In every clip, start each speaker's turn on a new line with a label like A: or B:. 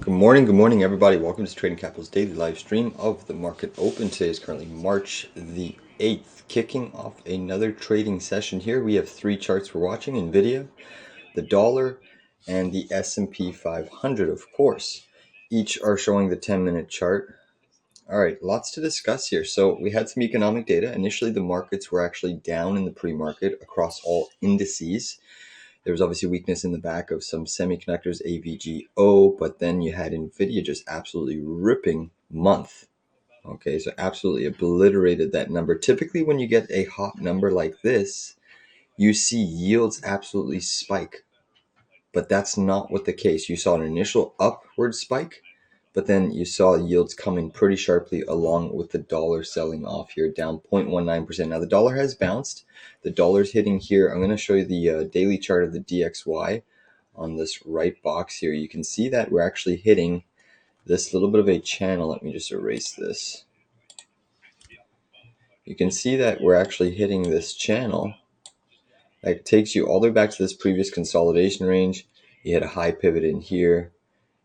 A: Good morning, everybody. Welcome to Trading Capital's daily live stream of the market open. Today is currently March the 8th, kicking off another trading session here. We have three charts we're watching: NVDA, the dollar, and the S&P 500, of course. Each are showing the 10-minute chart. All right, lots to discuss here. So we had some economic data. Initially, the markets were actually down in the pre-market across all indices. There was obviously weakness in the back of some semiconductors, AVGO, but then you had NVIDIA just absolutely ripping month. Okay, so absolutely obliterated that number. Typically, when you get a hot number like this, you see yields absolutely spike. But that's not what the case. You saw an initial upward spike, but then you saw yields coming pretty sharply along with the dollar selling off here, down 0.19%. Now, the dollar has bounced. The dollar's hitting here. I'm going to show you the daily chart of the DXY on this right box here. You can see that we're actually hitting this little bit of a channel. Let me just erase this. You can see that we're actually hitting this channel that takes you all the way back to this previous consolidation range. You hit a high pivot in here.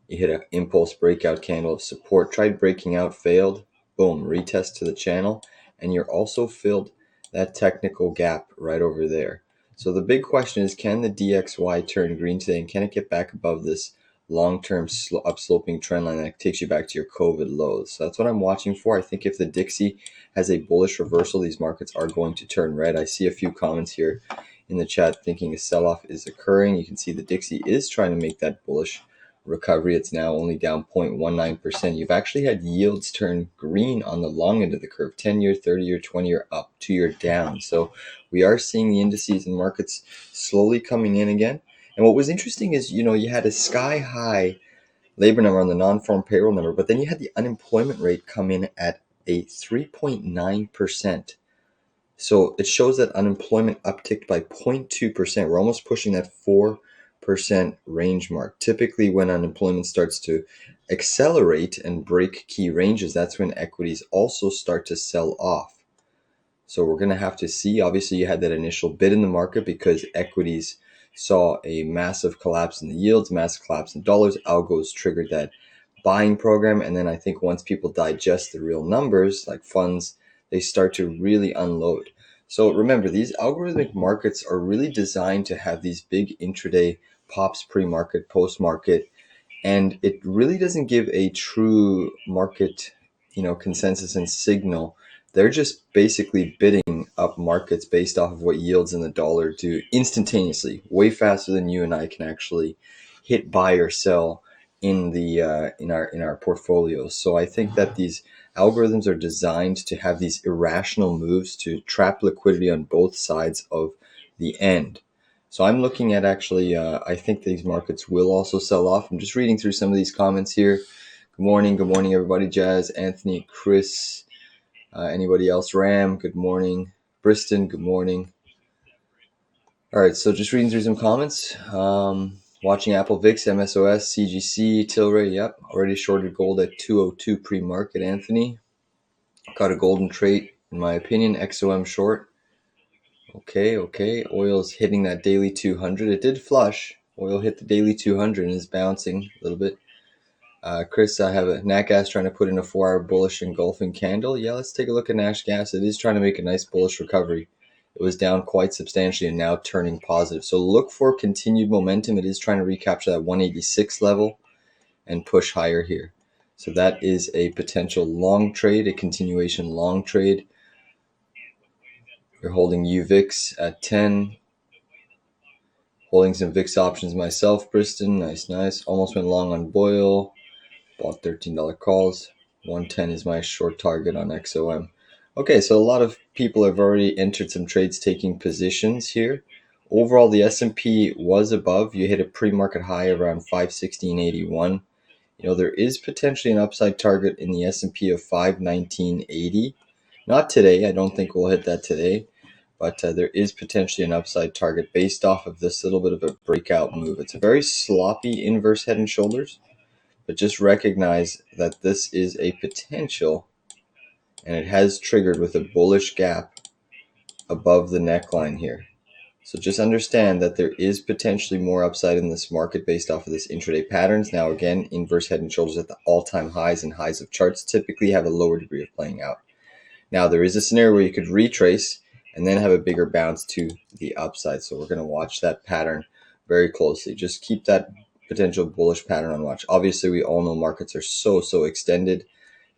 A: You hit an impulse breakout candle of support, tried breaking out, failed, boom, retest to the channel, and you're also filled that technical gap right over there. So the big question is, can the DXY turn green today, and can it get back above this long-term upsloping trend line that takes you back to your COVID lows? So that's what I'm watching for. I think if the Dixie has a bullish reversal, these markets are going to turn red. I see a few comments here in the chat thinking a sell-off is occurring. You can see the Dixie is trying to make that bullish recovery. It's now only down 0.19%. You've actually had yields turn green on the long end of the curve, 10-year, 30-year, 20-year up, 2-year down. So we are seeing the indices and markets slowly coming in again. And what was interesting is, you had a sky high labor number on the non-farm payroll number, but then you had the unemployment rate come in at a 3.9%. So it shows that unemployment upticked by 0.2%. We're almost pushing that 4% range mark. Typically, when unemployment starts to accelerate and break key ranges, that's when equities also start to sell off. So we're going to have to see. Obviously, you had that initial bid in the market because equities saw a massive collapse in the yields, massive collapse in dollars. Algos triggered that buying program. And then I think once people digest the real numbers, like funds, they start to really unload. So remember, these algorithmic markets are really designed to have these big intraday pops pre-market, post-market, and it really doesn't give a true market, consensus and signal. They're just basically bidding up markets based off of what yields in the dollar do instantaneously, way faster than you and I can actually hit buy or sell in the in our portfolios. So I think that these algorithms are designed to have these irrational moves to trap liquidity on both sides of the end. So I'm looking at actually, I think these markets will also sell off. I'm just reading through some of these comments here. Good morning, everybody. Jazz, Anthony, Chris, anybody else? Ram, good morning. Briston, good morning. All right, so just reading through some comments. Watching Apple VIX, MSOS, CGC, Tilray. Yep, already shorted gold at 202 pre-market. Anthony, got a golden trait, in my opinion. XOM short. Okay. Oil's hitting that daily 200. It did flush. Oil hit the daily 200 and is bouncing a little bit. Chris, I have a Nat Gas trying to put in a 4-hour bullish engulfing candle. Yeah, let's take a look at Nash Gas. It is trying to make a nice bullish recovery. It was down quite substantially and now turning positive. So look for continued momentum. It is trying to recapture that 186 level and push higher here. So that is a potential long trade, a continuation long trade. We're holding UVIX at 10. Holding some VIX options myself, Briston. Nice. Almost went long on Boyle. Bought $13 calls. 110 is my short target on XOM. Okay, so a lot of people have already entered some trades taking positions here. Overall, the S&P was above. You hit a pre-market high around 516.81. There is potentially an upside target in the S&P of 519.80. Not today. I don't think we'll hit that today. But there is potentially an upside target based off of this little bit of a breakout move. It's a very sloppy inverse head and shoulders, but just recognize that this is a potential, and it has triggered with a bullish gap above the neckline here. So just understand that there is potentially more upside in this market based off of this intraday patterns. Now again, inverse head and shoulders at the all-time highs and highs of charts typically have a lower degree of playing out. Now there is a scenario where you could retrace and then have a bigger bounce to the upside. So we're going to watch that pattern very closely. Just keep that potential bullish pattern on watch. Obviously, we all know markets are so extended.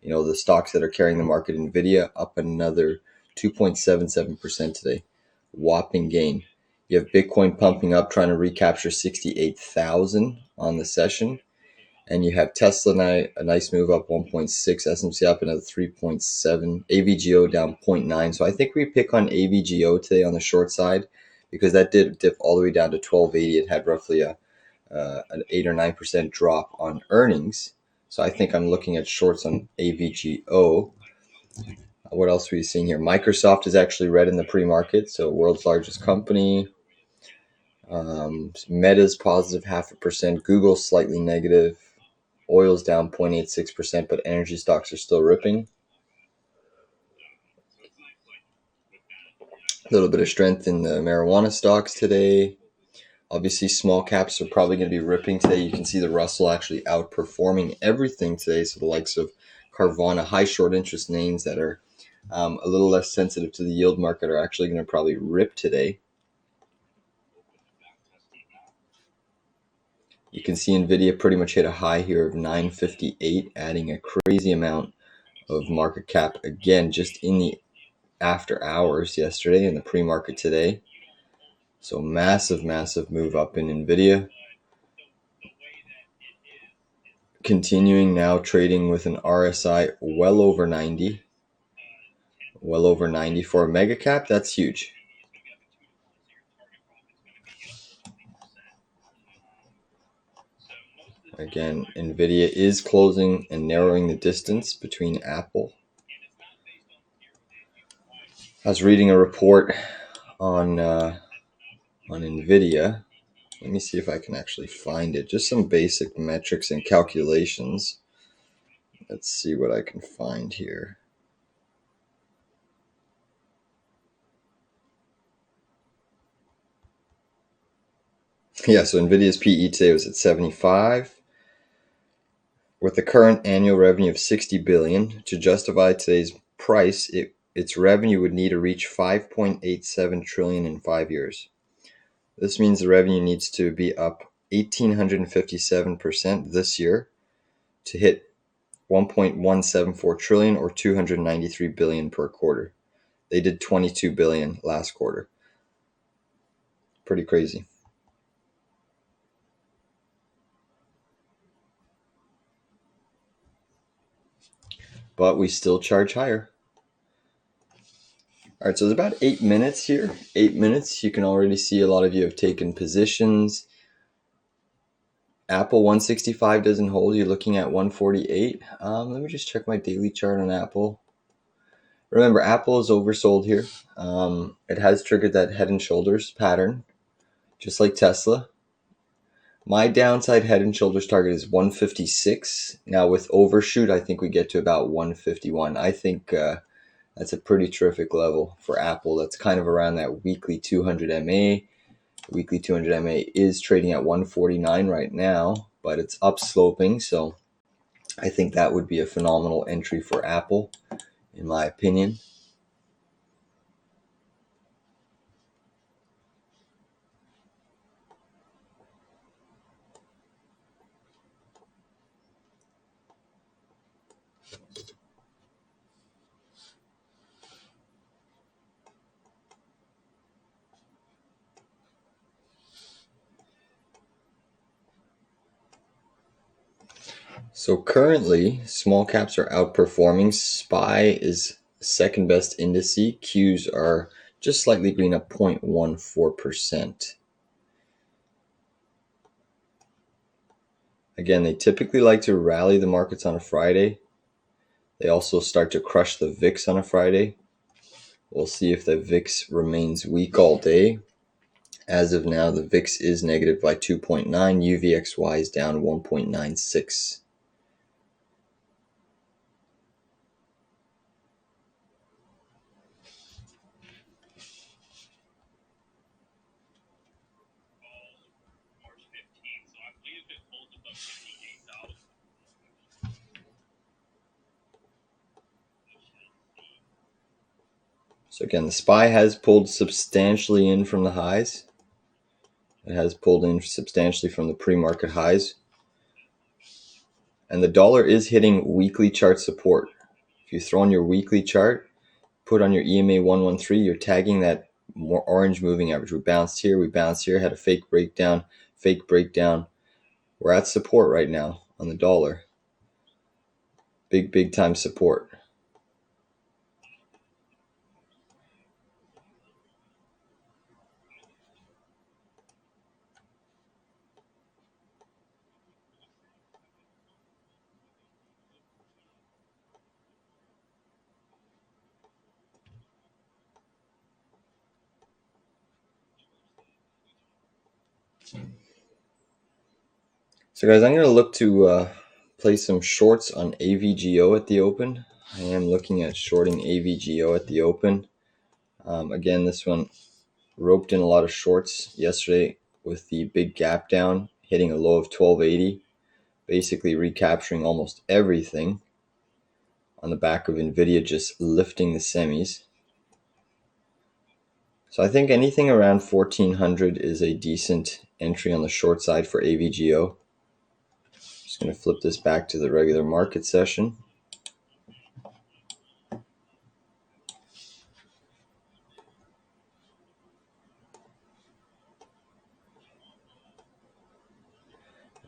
A: You know, the stocks that are carrying the market, NVDA up another 2.77% today. Whopping gain. You have Bitcoin pumping up, trying to recapture 68,000 on the session. And you have Tesla, a nice move up 1.6, SMCI up another 3.7, AVGO down 0.9. So I think we pick on AVGO today on the short side because that did dip all the way down to 1280. It had roughly an 8 or 9% drop on earnings. So I think I'm looking at shorts on AVGO. What else are we seeing here? Microsoft is actually red in the pre-market, so world's largest company. Meta's positive 0.5%. Google's slightly negative. Oil's down 0.86%, but energy stocks are still ripping. A little bit of strength in the marijuana stocks today. Obviously, small caps are probably going to be ripping today. You can see the Russell actually outperforming everything today. So the likes of Carvana, high short interest names that are a little less sensitive to the yield market are actually going to probably rip today. You can see NVIDIA pretty much hit a high here of 958, adding a crazy amount of market cap again just in the after hours yesterday and the pre-market today. So massive move up in NVIDIA. Continuing now trading with an RSI well over 90. Well over 90 for a mega cap. That's huge. Again, NVIDIA is closing and narrowing the distance between Apple. I was reading a report on NVIDIA. Let me see if I can actually find it. Just some basic metrics and calculations. Let's see what I can find here. Yeah, so NVIDIA's PE today was at 75. With the current annual revenue of 60 billion, to justify today's price, its revenue would need to reach 5.87 trillion in 5 years. This means the revenue needs to be up 1,857% this year to hit 1.174 trillion or 293 billion per quarter. They did 22 billion last quarter. Pretty crazy. But we still charge higher. All right, so it's about 8 minutes here. 8 minutes. You can already see a lot of you have taken positions. Apple 165 doesn't hold. You're looking at 148. Let me just check my daily chart on Apple. Remember, Apple is oversold here. It has triggered that head and shoulders pattern, just like Tesla. My downside head and shoulders target is 156. Now with overshoot, I think we get to about 151. I think that's a pretty terrific level for Apple. That's kind of around that weekly 200 MA. Weekly 200 MA is trading at 149 right now, but it's upsloping. So I think that would be a phenomenal entry for Apple, in my opinion. So currently, small caps are outperforming. SPY is second best indice. Qs are just slightly green up 0.14%. Again, they typically like to rally the markets on a Friday. They also start to crush the VIX on a Friday. We'll see if the VIX remains weak all day. As of now, the VIX is negative by 2.9. UVXY is down 1.96. So again, the SPY has pulled substantially in from the highs. It has pulled in substantially from the pre-market highs. And the dollar is hitting weekly chart support. If you throw on your weekly chart, put on your EMA 113, you're tagging that more orange moving average. We bounced here, had a fake breakdown. We're at support right now on the dollar. Big time support. So guys, I'm going to look to play some shorts on AVGO at the open. I am looking at shorting AVGO at the open. Again, this one roped in a lot of shorts yesterday with the big gap down, hitting a low of 1280, basically recapturing almost everything on the back of NVIDIA just lifting the semis. So I think anything around 1400 is a decent entry on the short side for AVGO. Just going to flip this back to the regular market session.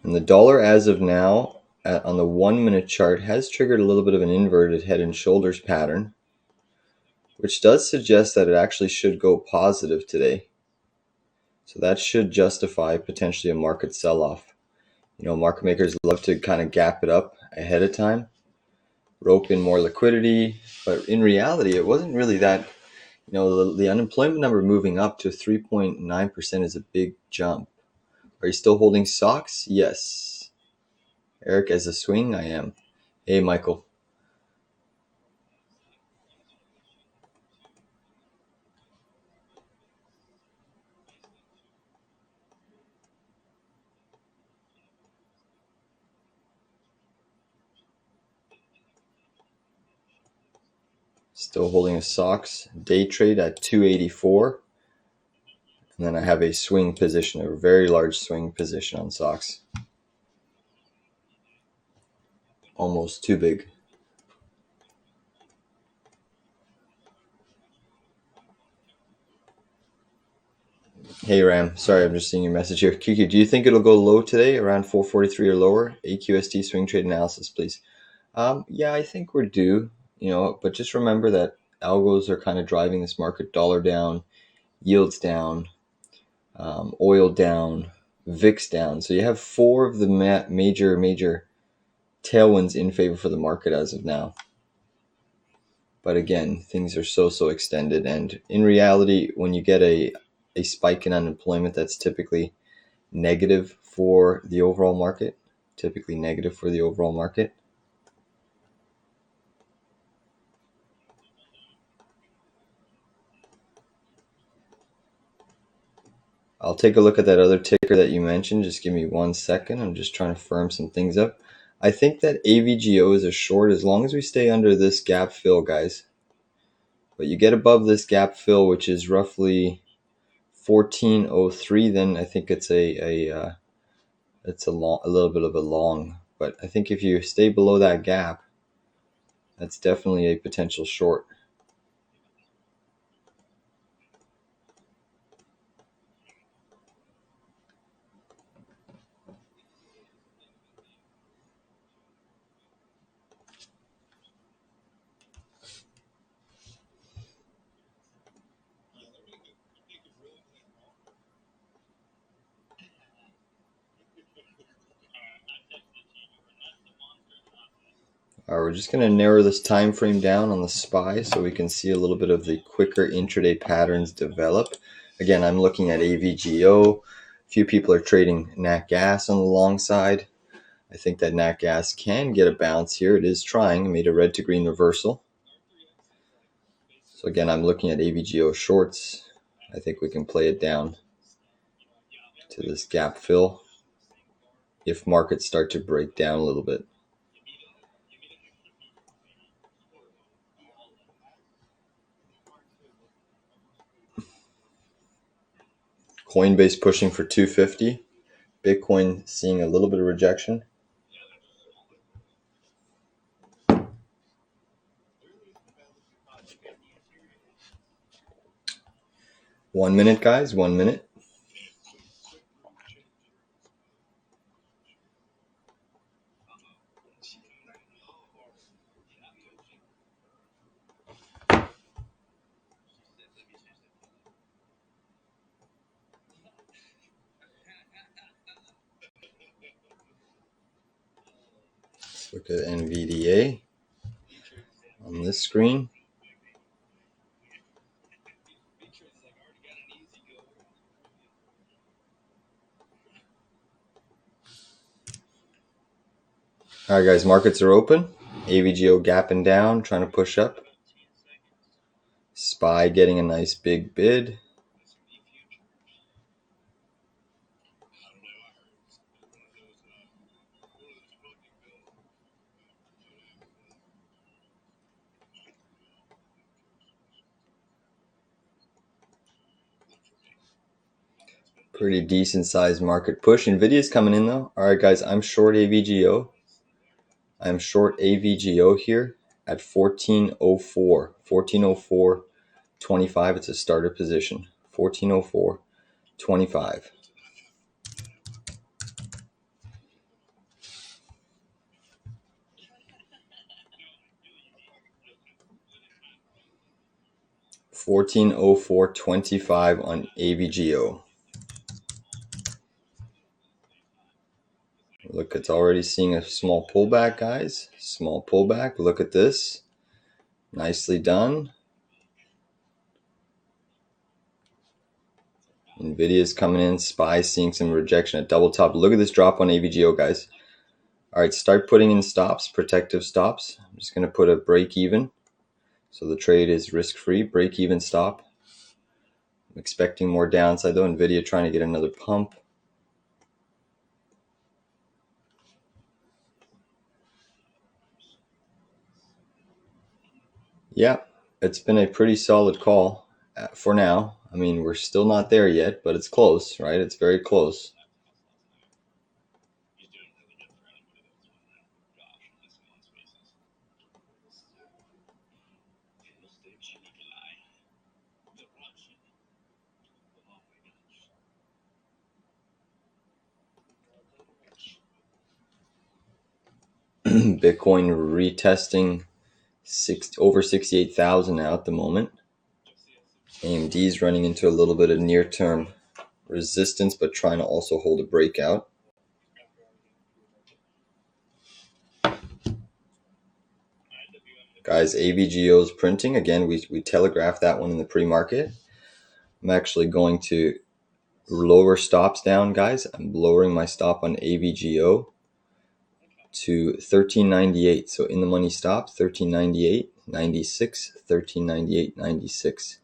A: And the dollar as of now on the 1 minute chart has triggered a little bit of an inverted head and shoulders pattern, which does suggest that it actually should go positive today. So that should justify potentially a market sell-off. You know, market makers love to kind of gap it up ahead of time, rope in more liquidity, but in reality, it wasn't really that. You know, the unemployment number moving up to 3.9% is a big jump. Are you still holding socks? Yes. Eric, as a swing, I am. Hey, Michael. Still holding a socks day trade at 284. And then I have a swing position, a very large swing position on socks. Almost too big. Hey Ram, sorry, I'm just seeing your message here. QQ, do you think it'll go low today, around 443 or lower? AQST swing trade analysis, please. Yeah, I think we're due, you know, but just remember that algos are kind of driving this market. Dollar down, yields down, oil down, VIX down. So you have four of the major tailwinds in favor for the market as of now. But again, things are so extended, and in reality, when you get a spike in unemployment, that's typically negative for the overall market. I'll take a look at that other ticker that you mentioned. Just give me 1 second. I'm just trying to firm some things up. I think that AVGO is a short as long as we stay under this gap fill, guys. But you get above this gap fill, which is roughly 1403, then I think it's a little bit of a long. But I think if you stay below that gap, that's definitely a potential short. All right, we're just going to narrow this time frame down on the SPY so we can see a little bit of the quicker intraday patterns develop. Again, I'm looking at AVGO. A few people are trading Nat Gas on the long side. I think that Nat Gas can get a bounce here. It is trying. It made a red to green reversal. So again, I'm looking at AVGO shorts. I think we can play it down to this gap fill if markets start to break down a little bit. Coinbase pushing for 250. Bitcoin seeing a little bit of rejection. One minute, guys. 1 minute. Let's look at NVDA on this screen. All right, guys, markets are open. AVGO gapping down, trying to push up. SPY getting a nice big bid. Pretty decent sized market push. NVIDIA's coming in though. All right, guys, I'm short AVGO. I'm short AVGO here at 1404. 1404.25. It's a starter position. 1404.25. $14.04.25 on AVGO. Look, it's already seeing a small pullback, guys. Small pullback. Look at this. Nicely done. NVIDIA's coming in. SPY seeing some rejection at double top. Look at this drop on AVGO, guys. All right, start putting in stops, protective stops. I'm just going to put a break even. So the trade is risk-free. Break even stop. I'm expecting more downside though. NVIDIA trying to get another pump. Yeah, it's been a pretty solid call for now. I mean, we're still not there yet, but it's close, right? It's very close. Bitcoin retesting over 68,000 now at the moment. AMD's running into a little bit of near-term resistance, but trying to also hold a breakout. Guys, AVGO is printing. Again, we telegraphed that one in the pre-market. I'm actually going to lower stops down, guys. I'm lowering my stop on AVGO to 1398. So in the money stop, 1398, 96, 1398, 96.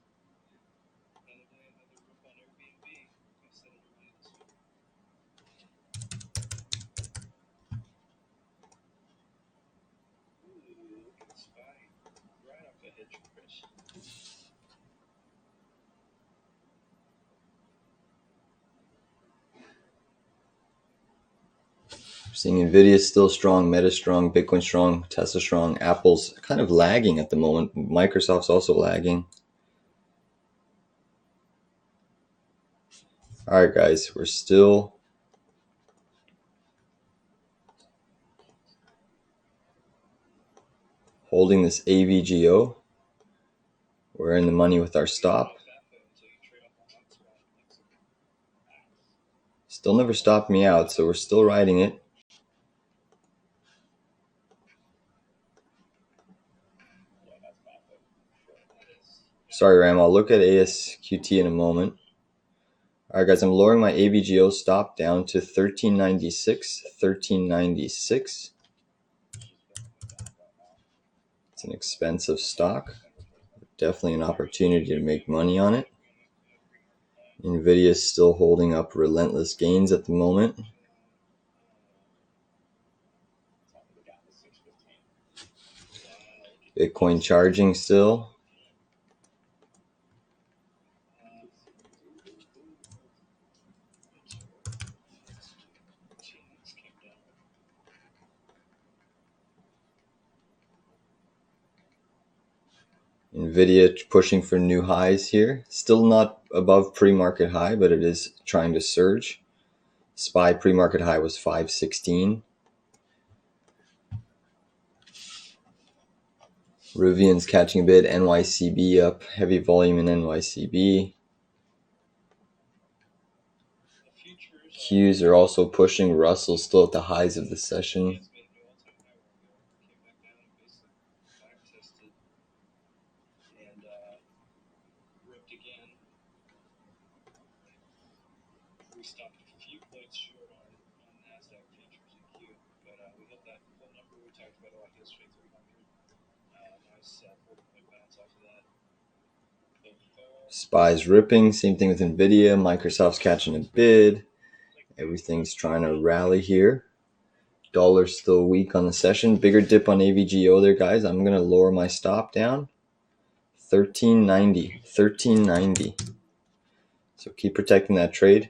A: Seeing NVIDIA still strong, Meta strong, Bitcoin strong, Tesla strong, Apple's kind of lagging at the moment. Microsoft's also lagging. All right, guys, we're still holding this AVGO. We're in the money with our stop. Still never stopped me out, so we're still riding it. Sorry, Ram, I'll look at ASQT in a moment. All right, guys, I'm lowering my AVGO stop down to 1396, 1396. It's an expensive stock. Definitely an opportunity to make money on it. NVIDIA is still holding up relentless gains at the moment. Bitcoin charging still. NVIDIA pushing for new highs here. Still not above pre-market high, but it is trying to surge. SPY pre-market high was 516. Rivian's catching a bid. NYCB up. Heavy volume in NYCB. Qs are also pushing. Russell still at the highs of the session. SPY's ripping. Same thing with NVIDIA. Microsoft's catching a bid. Everything's trying to rally here. Dollar's still weak on the session. Bigger dip on AVGO there, guys. I'm going to lower my stop down. 1390. 1390. So keep protecting that trade.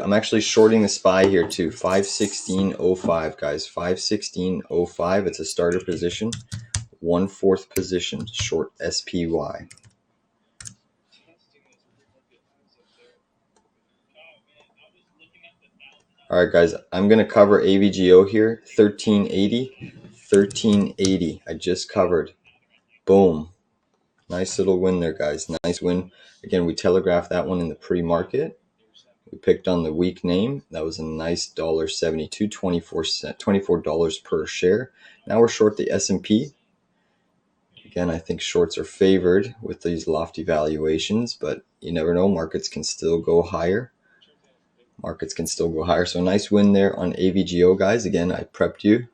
A: I'm actually shorting the SPY here too. 516.05, guys. 516.05. It's a starter position. 1/4 position. Short SPY. All right, guys. I'm going to cover AVGO here. 1380. 1380. I just covered. Boom. Nice little win there, guys. Nice win. Again, we telegraphed that one in the pre-market. We picked on the weak name. That was a nice $1.72, $24 per share. Now we're short the S&P. Again, I think shorts are favored with these lofty valuations, but you never know. Markets can still go higher. Markets can still go higher. So nice win there on AVGO, guys. Again, I prepped you.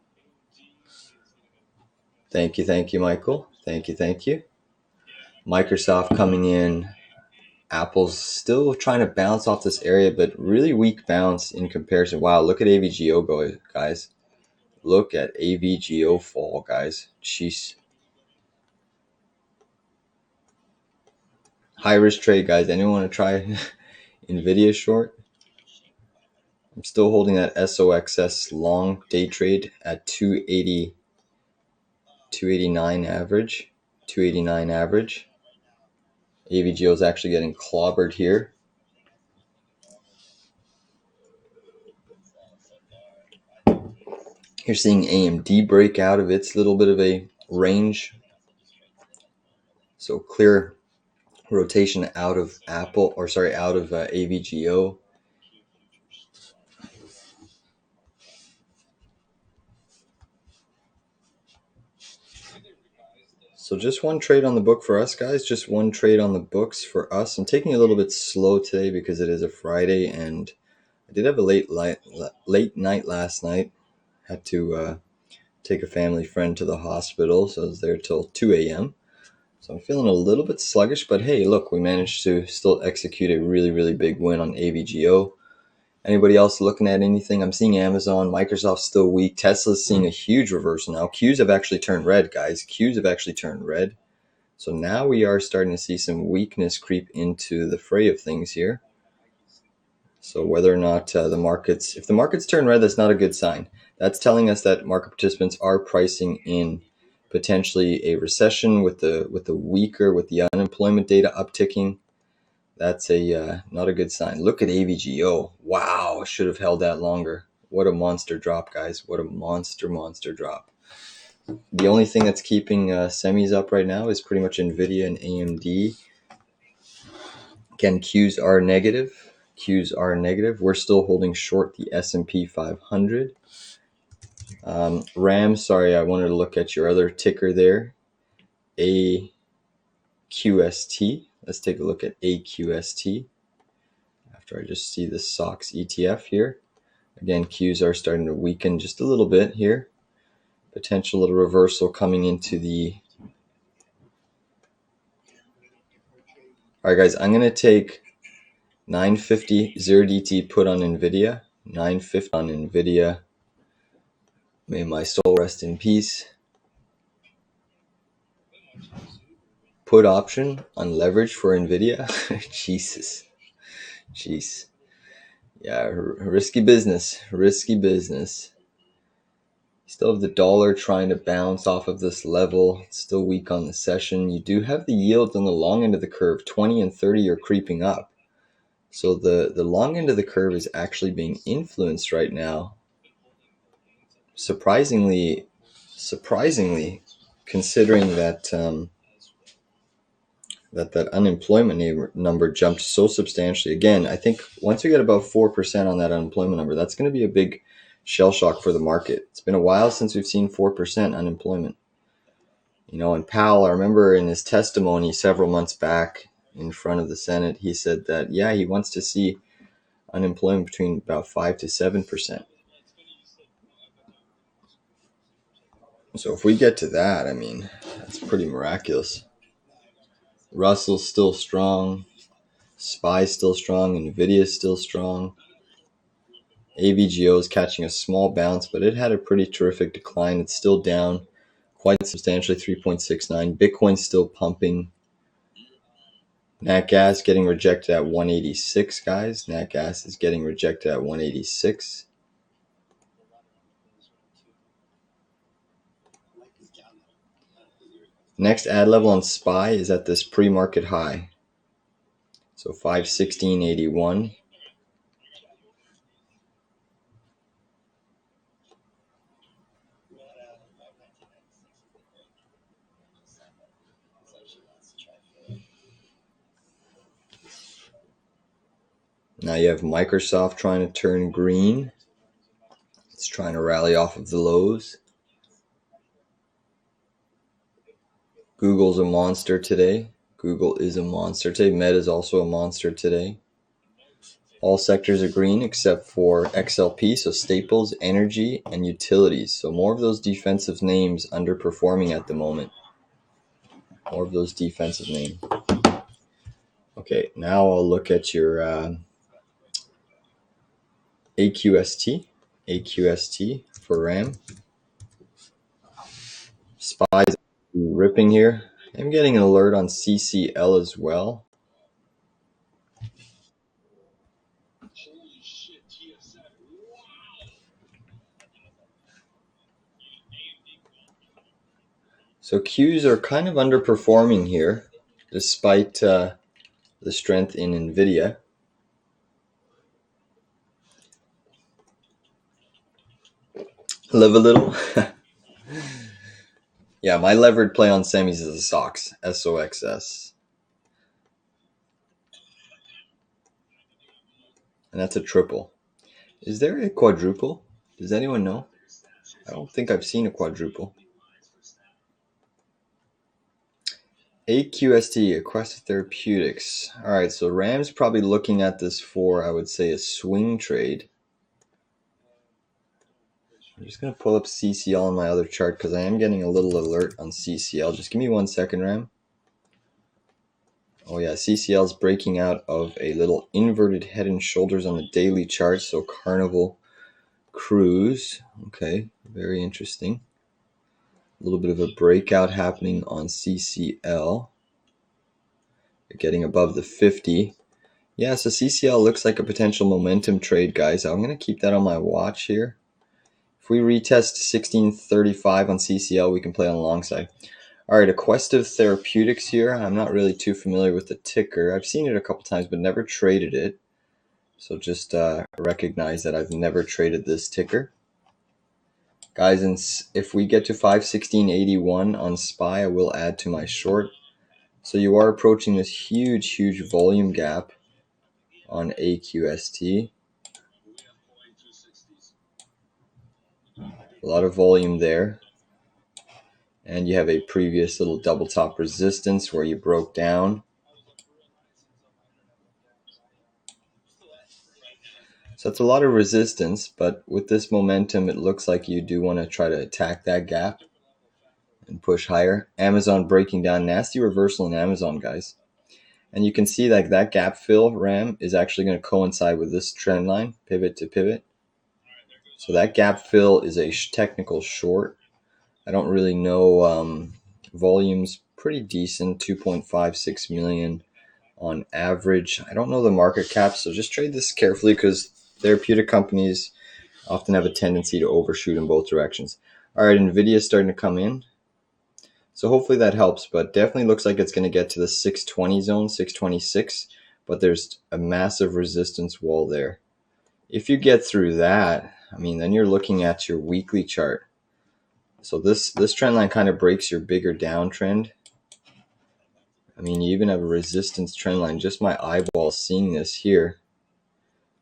A: Thank you, Michael. Thank you. Microsoft coming in. Apple's still trying to bounce off this area, but really weak bounce in comparison. Wow, look at AVGO go, guys. Look at AVGO fall, guys. Jeez. High risk trade, guys. Anyone want to try NVIDIA short? I'm still holding that SOXS long day trade at 280, 289 average. 289 average. AVGO is actually getting clobbered here. You're seeing AMD break out of its little bit of a range. So clear rotation out of out of AVGO. So just one trade on the book for us, guys. Just one trade on the books for us. I'm taking a little bit slow today because it is a Friday, and I did have a late night last night. Had to take a family friend to the hospital, so I was there till 2 a.m. So I'm feeling a little bit sluggish, but hey, look, we managed to still execute a really, really big win on AVGO. Anybody else looking at anything? I'm seeing Amazon, Microsoft's still weak. Tesla's seeing a huge reversal now. Qs have actually turned red, guys. Qs have actually turned red. So now we are starting to see some weakness creep into the fray of things here. So whether or not if the markets turn red, that's not a good sign. That's telling us that market participants are pricing in potentially a recession with the unemployment data upticking. That's not a good sign. Look at AVGO. Wow, should have held that longer. What a monster drop, guys. What a monster drop. The only thing that's keeping semis up right now is pretty much NVIDIA and AMD. Again, Qs are negative. We're still holding short the S&P 500. RAM, sorry, I wanted to look at your other ticker there. AQST. Let's take a look at AQST. After I just see the SOX ETF here. Again, Qs are starting to weaken just a little bit here. Potential little reversal coming into the... All right, guys, I'm going to take 950 0DT put on NVIDIA. 950 on NVIDIA. May my soul rest in peace. Put option on leverage for NVIDIA. Jesus. Jeez. Yeah, risky business. Still have the dollar trying to bounce off of this level. It's still weak on the session. You do have the yields on the long end of the curve. 20 and 30 are creeping up. So the long end of the curve is actually being influenced right now. Surprisingly, considering that that unemployment number jumped so substantially. Again, I think once we get above 4% on that unemployment number, that's going to be a big shell shock for the market. It's been a while since we've seen 4% unemployment. And Powell, I remember in his testimony several months back in front of the Senate, he said that, yeah, he wants to see unemployment between about 5 to 7%. So if we get to that, I mean, that's pretty miraculous. Russell's still strong. SPY's still strong. NVIDIA's still strong. AVGO is catching a small bounce, but it had a pretty terrific decline. It's still down quite substantially, 3.69. Bitcoin's still pumping. Nat gas getting rejected at 186, guys. Nat gas is getting rejected at 186. Next ad level on SPY is at this pre-market high. So 516.81. Now you have Microsoft trying to turn green. It's trying to rally off of the lows. Google's a monster today. Google is a monster today. Meta is also a monster today. All sectors are green except for XLP, so staples, energy, and utilities. So more of those defensive names underperforming at the moment. More of those defensive names. Okay, now I'll look at your AQST. AQST for RAM. SPY's ripping here. I'm getting an alert on CCL as well. So Qs are kind of underperforming here, despite the strength in NVIDIA. Live a little. Yeah, my levered play on semis is a SOX, SOXS. And that's a triple. Is there a quadruple? Does anyone know? I don't think I've seen a quadruple. AQST, Aquestive Therapeutics. All right, so Ram's probably looking at this for, I would say, a swing trade. I'm just going to pull up CCL on my other chart because I am getting a little alert on CCL. Just give me 1 second, Ram. Oh yeah, CCL is breaking out of a little inverted head and shoulders on the daily chart. So Carnival Cruise. Okay, very interesting. A little bit of a breakout happening on CCL. They're getting above the 50. Yeah, so CCL looks like a potential momentum trade, guys. I'm going to keep that on my watch here. If we retest 1635 on CCL, we can play on the long side. All right, Aquestive Therapeutics here. I'm not really too familiar with the ticker. I've seen it a couple times, but never traded it. So just recognize that I've never traded this ticker. Guys, and if we get to 516.81 on SPY, I will add to my short. So you are approaching this huge, huge volume gap on AQST. A lot of volume there. And you have a previous little double top resistance where you broke down. So that's a lot of resistance, but with this momentum, it looks like you do want to try to attack that gap and push higher. Amazon breaking down, nasty reversal in Amazon, guys. And you can see that gap fill, RAM, is actually going to coincide with this trend line, pivot to pivot. So that gap fill is a technical short. I don't really know. Volume's pretty decent, 2.56 million on average. I don't know the market cap, so just trade this carefully because therapeutic companies often have a tendency to overshoot in both directions. All right, NVIDIA is starting to come in. So hopefully that helps, but definitely looks like it's going to get to the 620 zone, 626, but there's a massive resistance wall there. If you get through that, I mean, then you're looking at your weekly chart. So this trend line kind of breaks your bigger downtrend. I mean, you even have a resistance trend line. Just my eyeball seeing this here.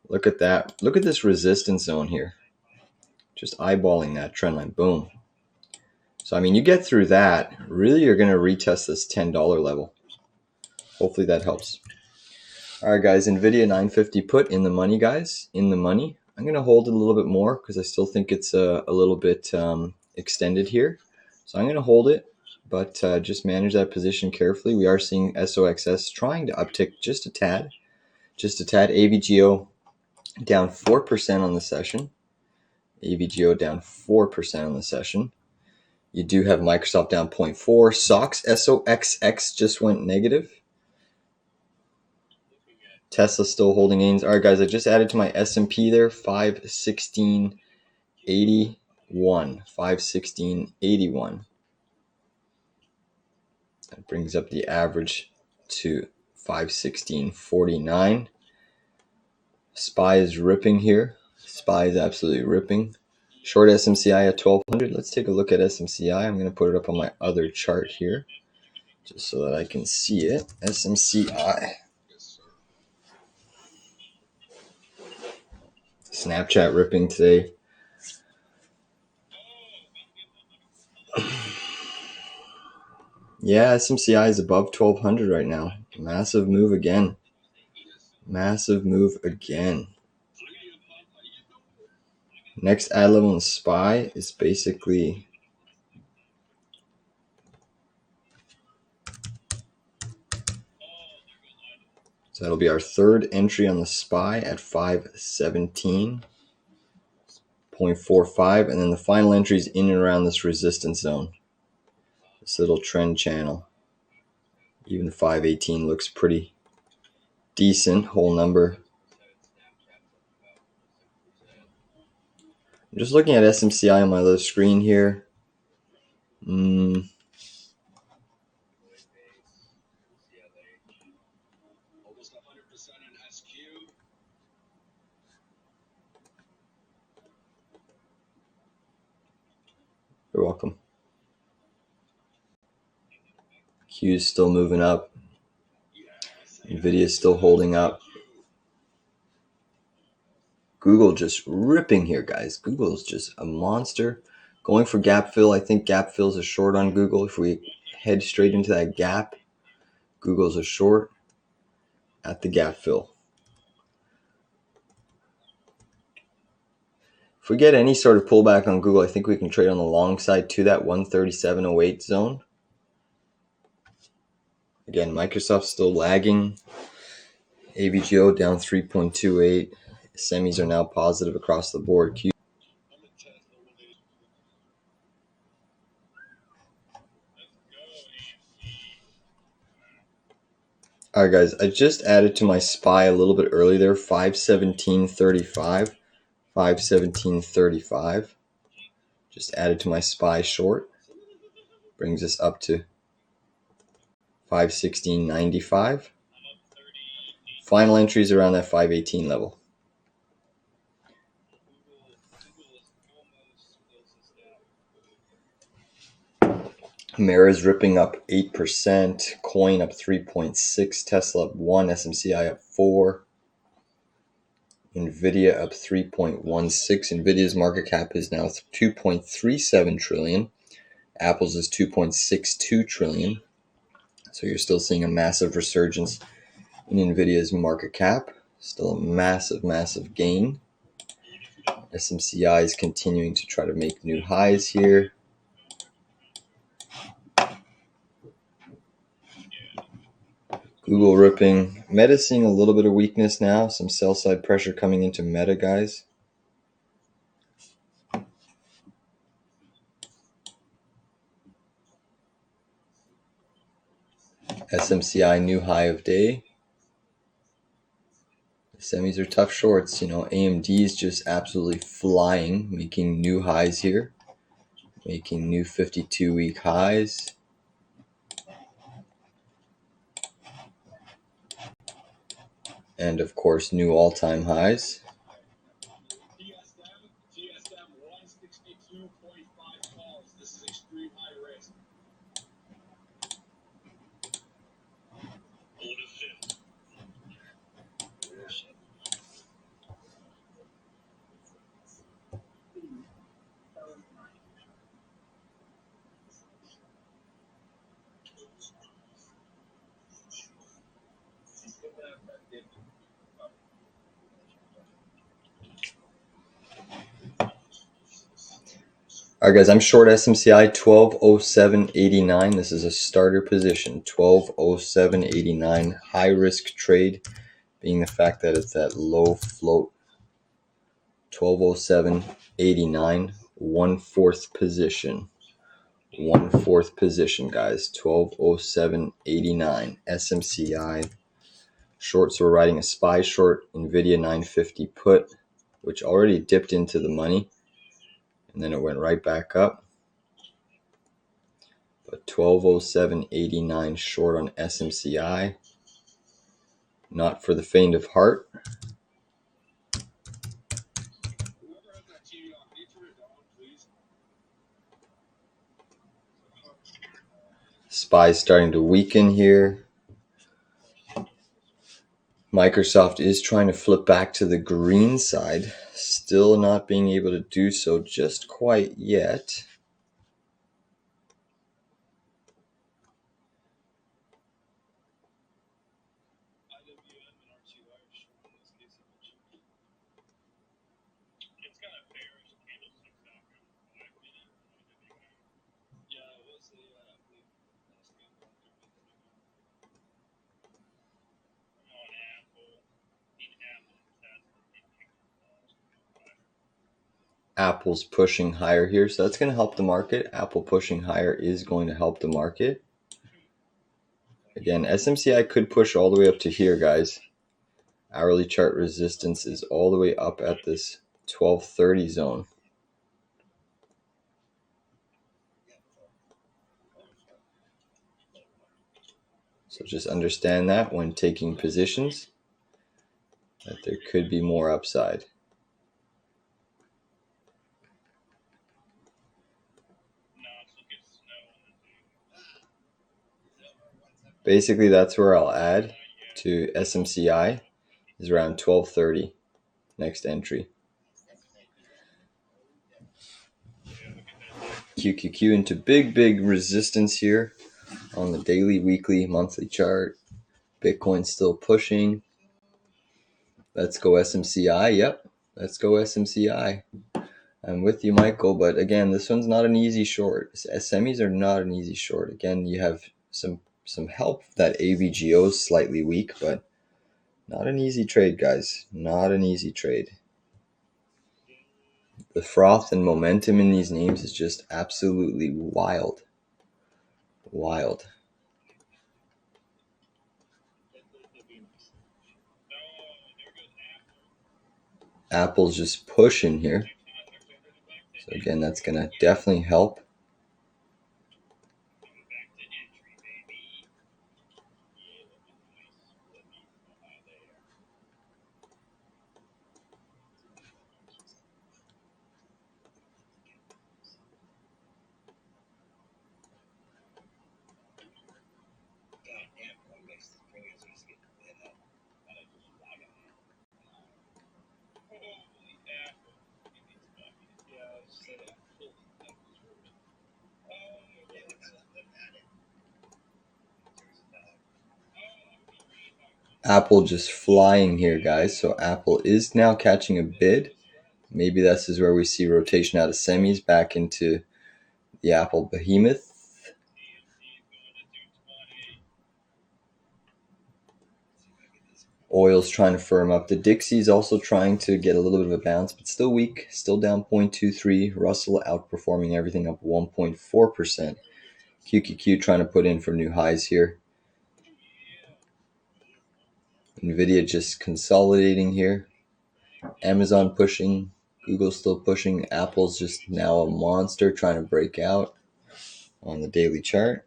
A: Look at that. Look at this resistance zone here. Just eyeballing that trend line. Boom. So, I mean, you get through that, really you're going to retest this $10 level. Hopefully that helps. All right, guys, NVIDIA 950 put in the money, guys, in the money. I'm going to hold it a little bit more because I still think it's a little bit extended here. So I'm going to hold it, but just manage that position carefully. We are seeing SOXS trying to uptick just a tad. Just a tad. AVGO down 4% on the session. AVGO down 4% on the session. You do have Microsoft down 0.4. SOX, SOXX just went negative. Tesla still holding gains. All right, guys, I just added to my S&P there, 516.81. 516.81. That brings up the average to 516.49. SPY is ripping here. SPY is absolutely ripping. Short SMCI at 1200. Let's take a look at SMCI. I'm going to put it up on my other chart here just so that I can see it. SMCI. Snapchat ripping today. Yeah, SMCI is above 1200 right now. Massive move again. Massive move again. Next ad level in SPY is basically so that'll be our third entry on the SPY at 517.45, and then the final entry is in and around this resistance zone. This little trend channel. Even 518 looks pretty decent. Whole number. I'm just looking at SMCI on my little screen here. You're welcome. Q is still moving up. NVIDIA is still holding up. Google just ripping here, guys. Google is just a monster. Going for gap fill. I think gap fill is a short on Google. If we head straight into that gap, Google's a short at the gap fill. If we get any sort of pullback on Google, I think we can trade on the long side to that 137.08 zone. Again, Microsoft's still lagging. AVGO down 3.28. Semis are now positive across the board. All right, guys, I just added to my SPY a little bit early there, 517.35. 517.35. Just added to my SPY short. Brings us up to 516.95. Final entries around that 518 level. Mara's ripping up 8%, Coin up 3.6, Tesla up 1, SMCI up 4, NVIDIA up 3.16. NVIDIA's market cap is now 2.37 trillion. Apple's is 2.62 trillion. So you're still seeing a massive resurgence in NVIDIA's market cap. Still a massive, massive gain. SMCI is continuing to try to make new highs here. Google ripping. Meta seeing a little bit of weakness now. Some sell side pressure coming into Meta, guys. SMCI new high of day. The semis are tough shorts. You know, AMD is just absolutely flying, making new highs here. making new 52-week highs. And of course, new all-time highs. All right, guys, I'm short SMCI 1207.89. This is a starter position, 1207.89. High risk trade, being the fact that it's at low float. 1207.89, 1/4 position. 1/4 position, guys. 1207.89. SMCI. Short, so we're riding a SPY short, NVDA 950 put, which already dipped into the money. And then it went right back up. But 1207.89 short on SMCI. Not for the faint of heart. SPY's starting to weaken here. Microsoft is trying to flip back to the green side. Still not being able to do so just quite yet. Apple's pushing higher here, so that's going to help the market. Apple pushing higher is going to help the market. Again, SMCI could push all the way up to here, guys. Hourly chart resistance is all the way up at this 1230 zone. So just understand that when taking positions, that there could be more upside. Basically, that's where I'll add to SMCI is around 1230, next entry. QQQ into big resistance here on the daily, weekly, monthly chart. Bitcoin still pushing. Let's go SMCI. Yep, let's go SMCI. I'm with you, Michael, but again, this one's not an easy short. SMEs are not an easy short. Again, you have some help that AVGO is slightly weak, but not an easy trade, guys. Not an easy trade. The froth and momentum in these names is just absolutely wild. Wild. Apple's just pushing here. So again, that's going to definitely help. Apple just flying here, guys. So Apple is now catching a bid. Maybe this is where we see rotation out of semis back into the Apple behemoth. Oil's trying to firm up. The Dixie's also trying to get a little bit of a bounce, but still weak. Still down 0.23. Russell outperforming everything, up 1.4%. QQQ trying to put in for new highs here. NVIDIA just consolidating here. Amazon pushing. Google's still pushing. Apple's just now a monster trying to break out on the daily chart.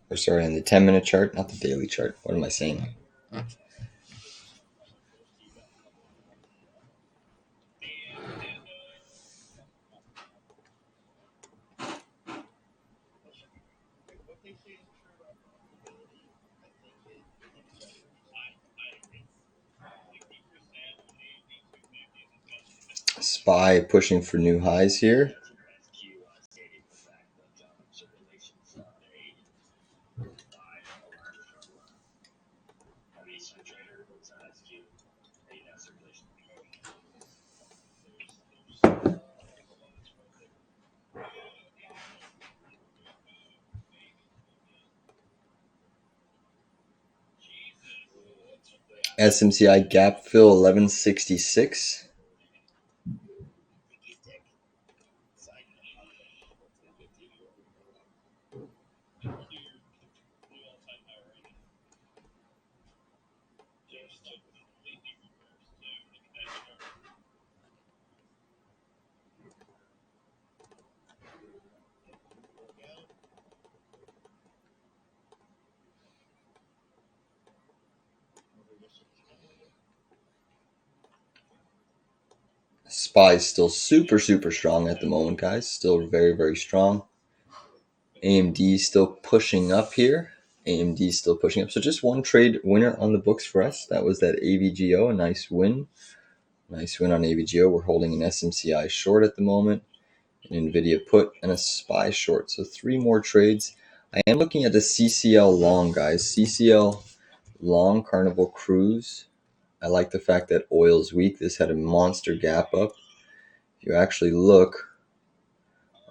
A: Or sorry, on the 10-minute chart, not the daily chart. What am I saying? SPY pushing for new highs here. SMCI gap fill 1166. SPY is still super strong at the moment, guys. Still very strong. AMD still pushing up here. AMD still pushing up. So just one trade winner on the books for us. That was that AVGO. A nice win. Nice win on AVGO. We're holding an SMCI short at the moment, an NVDA put, and a SPY short. So 3 more trades. I am looking at the CCL long, guys. CCL long, Carnival Cruise. I like the fact that oil's weak. This had a monster gap up. If you actually look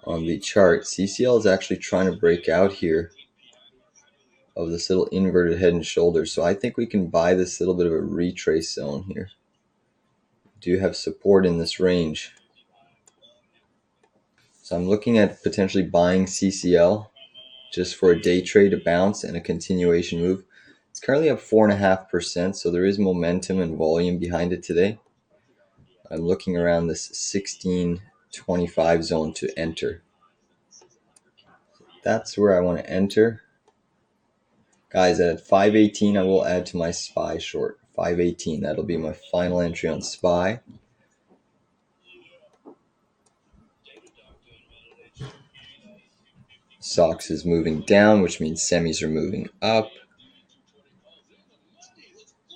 A: on the chart, CCL is actually trying to break out here of this little inverted head and shoulders. So I think we can buy this little bit of a retrace zone here. We do have support in this range. So I'm looking at potentially buying CCL just for a day trade, a bounce, and a continuation move. It's currently up 4.5%, so there is momentum and volume behind it today. I'm looking around this 1625 zone to enter. That's where I want to enter. Guys, at 518, I will add to my SPY short. 518, that'll be my final entry on SPY. SOX is moving down, which means semis are moving up.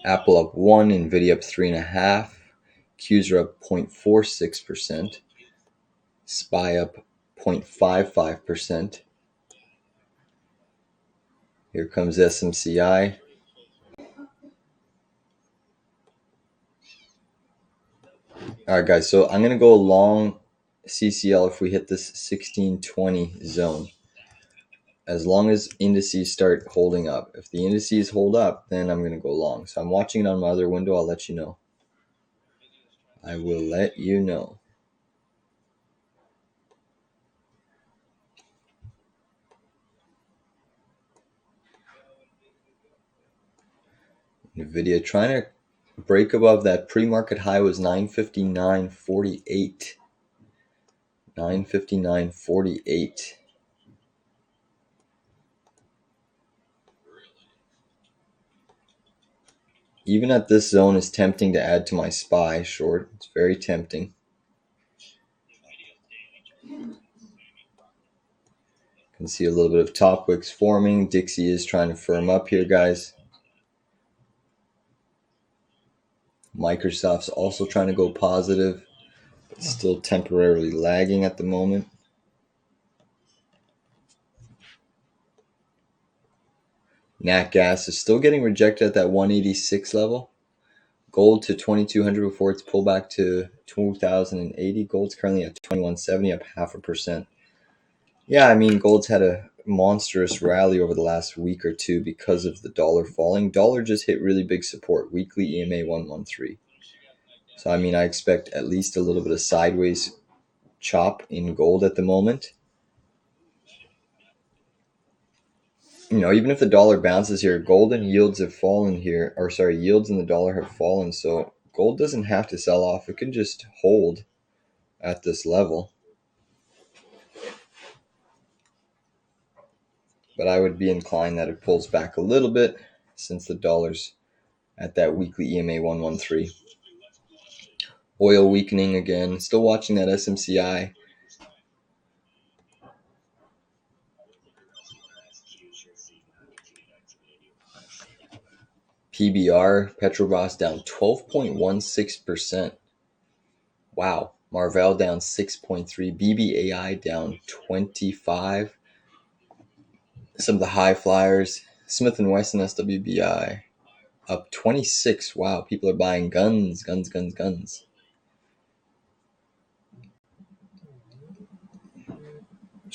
A: Apple up 1, NVIDIA up 3.5. Qs are up 0.46%. SPY up 0.55%. Here comes SMCI. Alright guys, so I'm going to go long CCL if we hit this 1620 zone. As long as indices start holding up. If the indices hold up, then I'm going to go long. So I'm watching it on my other window. I'll let you know. I will let you know. NVIDIA trying to break above that pre-market high was 959.48. 959.48. Even at this zone is tempting to add to my SPY short. It's very tempting. You can see a little bit of top wicks forming. Dixie is trying to firm up here, guys. Microsoft's also trying to go positive, but still temporarily lagging at the moment. Nat gas is still getting rejected at that 186 level. Gold to 2200 before its pullback to 2080. Gold's currently at 2170, up 0.5%. Yeah, I mean, gold's had a monstrous rally over the last week or two because of the dollar falling. Dollar just hit really big support, weekly EMA 113. So, I mean, I expect at least a little bit of sideways chop in gold at the moment. You know, even if the dollar bounces here, gold and yields have fallen here, or sorry, yields in the dollar have fallen. So Gold doesn't have to sell off. It can just hold at this level. But I would be inclined that it pulls back a little bit since the dollar's at that weekly EMA 113. Oil weakening again. Still watching that SMCI. PBR, Petrobras down 12.16%. Wow. Marvell down 6.3. BBAI down 25. Some of the high flyers. Smith & Wesson SWBI up 26. Wow, people are buying guns. Just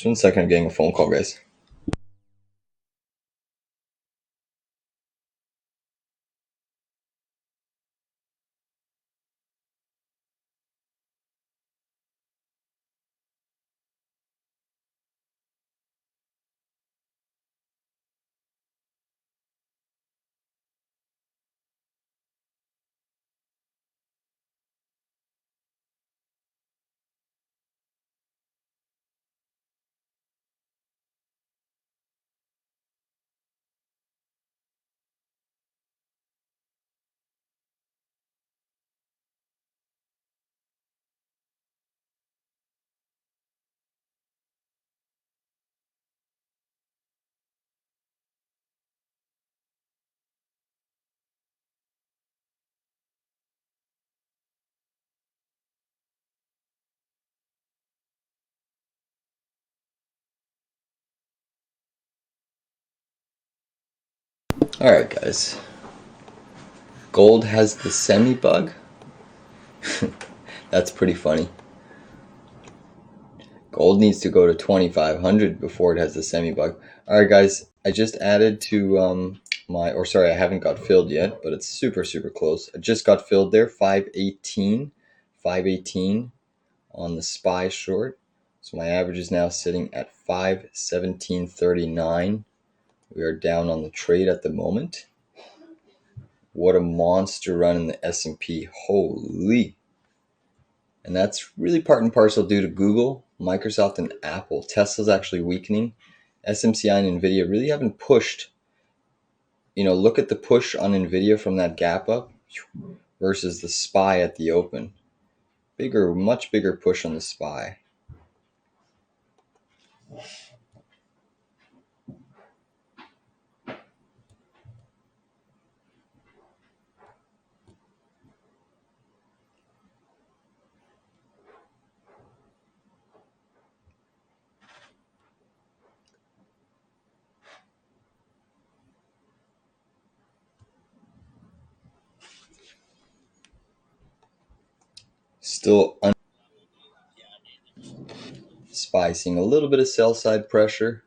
A: 1 second, I'm getting a phone call, guys. Alright, guys. Gold has the semi-bug. That's pretty funny. Gold needs to go to 2,500 before it has the semi-bug. Alright, guys. I just added to I haven't got filled yet, but it's super, super close. I just got filled there, 518. 518 on the SPY short. So my average is now sitting at 517.39. We are down on the trade at the moment. What a monster run in the S&P. Holy. And that's really part and parcel due to Google, Microsoft, and Apple. Tesla's actually weakening. SMCI and NVDA really haven't pushed. Look at the push on NVIDIA from that gap up versus the SPY at the open. Much bigger push on the SPY. Still SPY seeing a little bit of sell side pressure.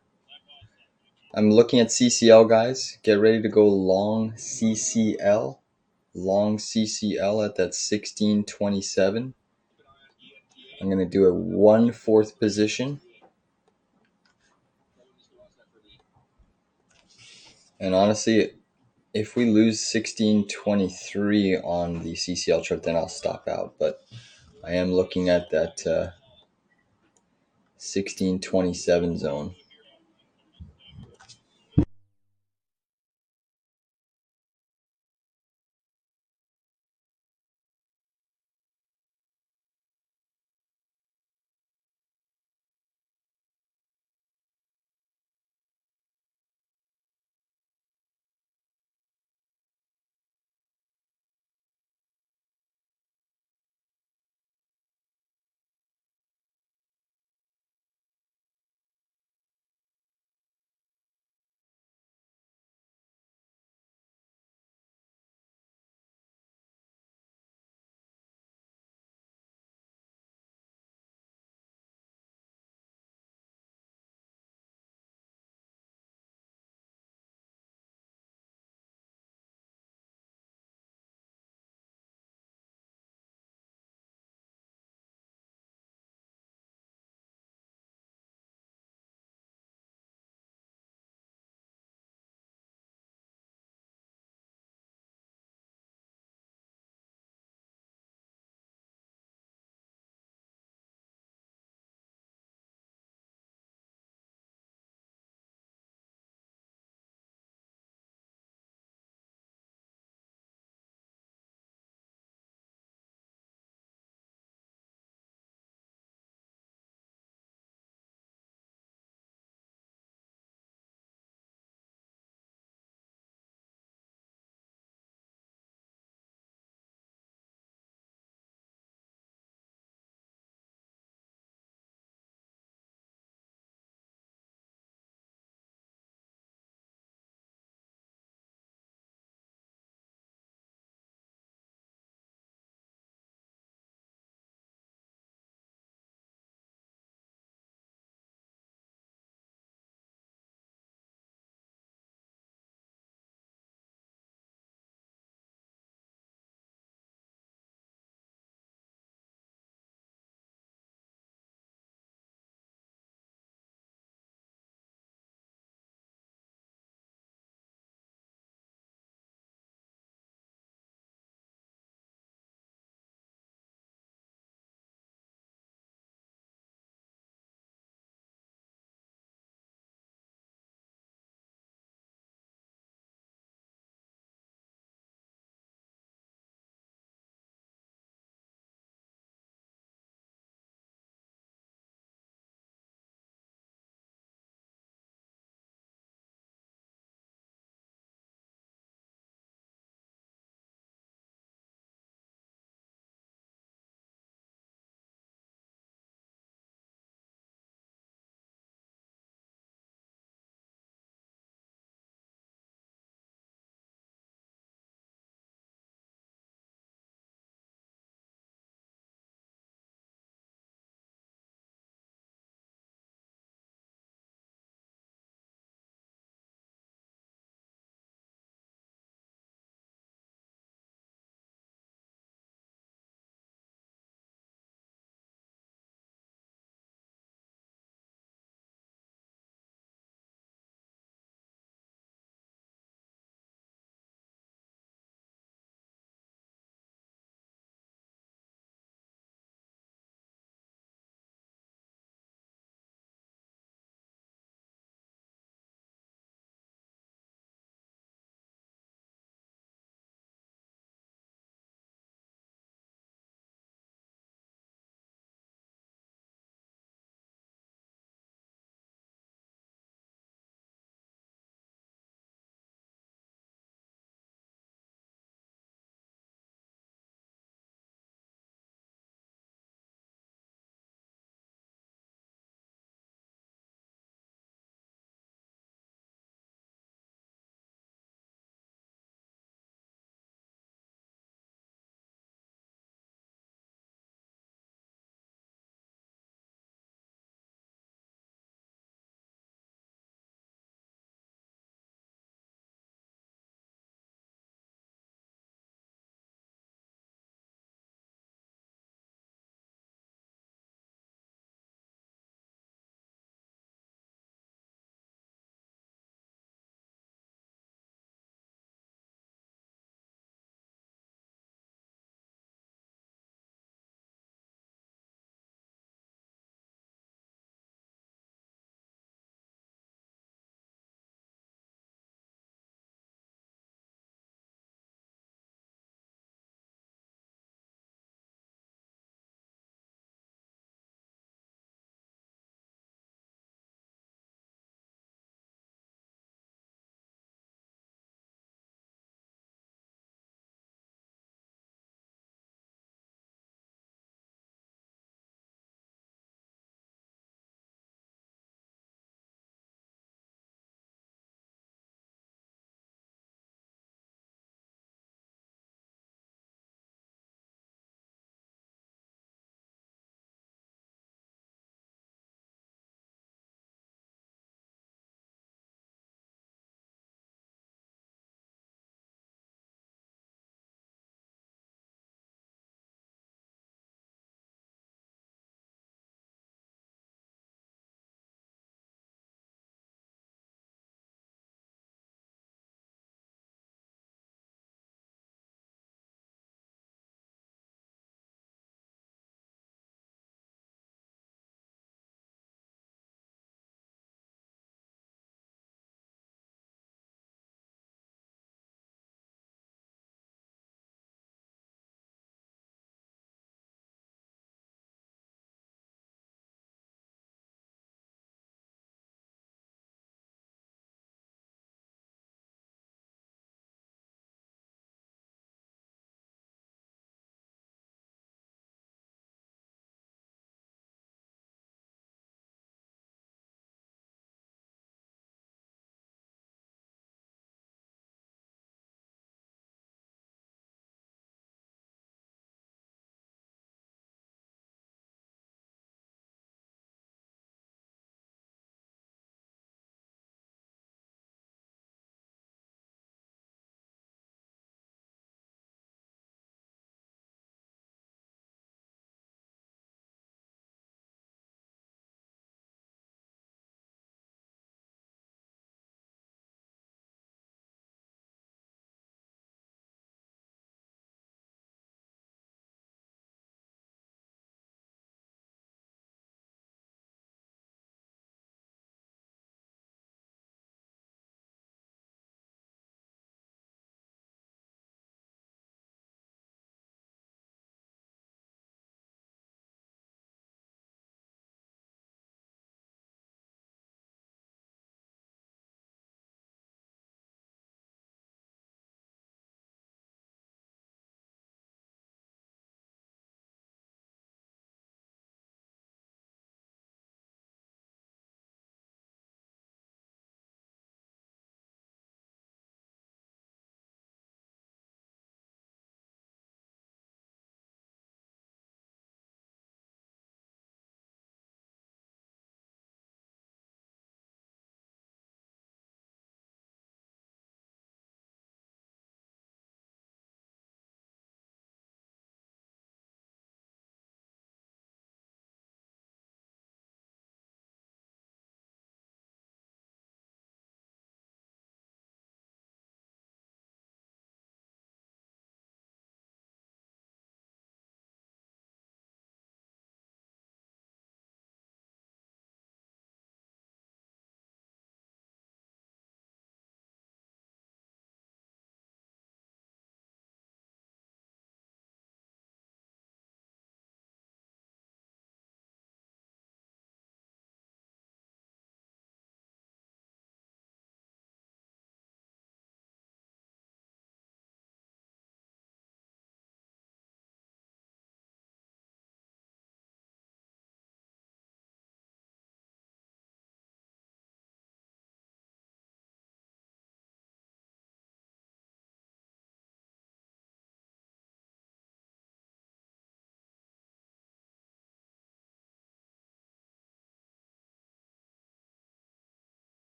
A: I'm looking at CCL, guys. Get ready to go long CCL. Long CCL at that 1627. I'm going to do a 1/4 position. And honestly, if we lose 1623 on the CCL chart, then I'll stop out. But I am looking at that 1627 zone.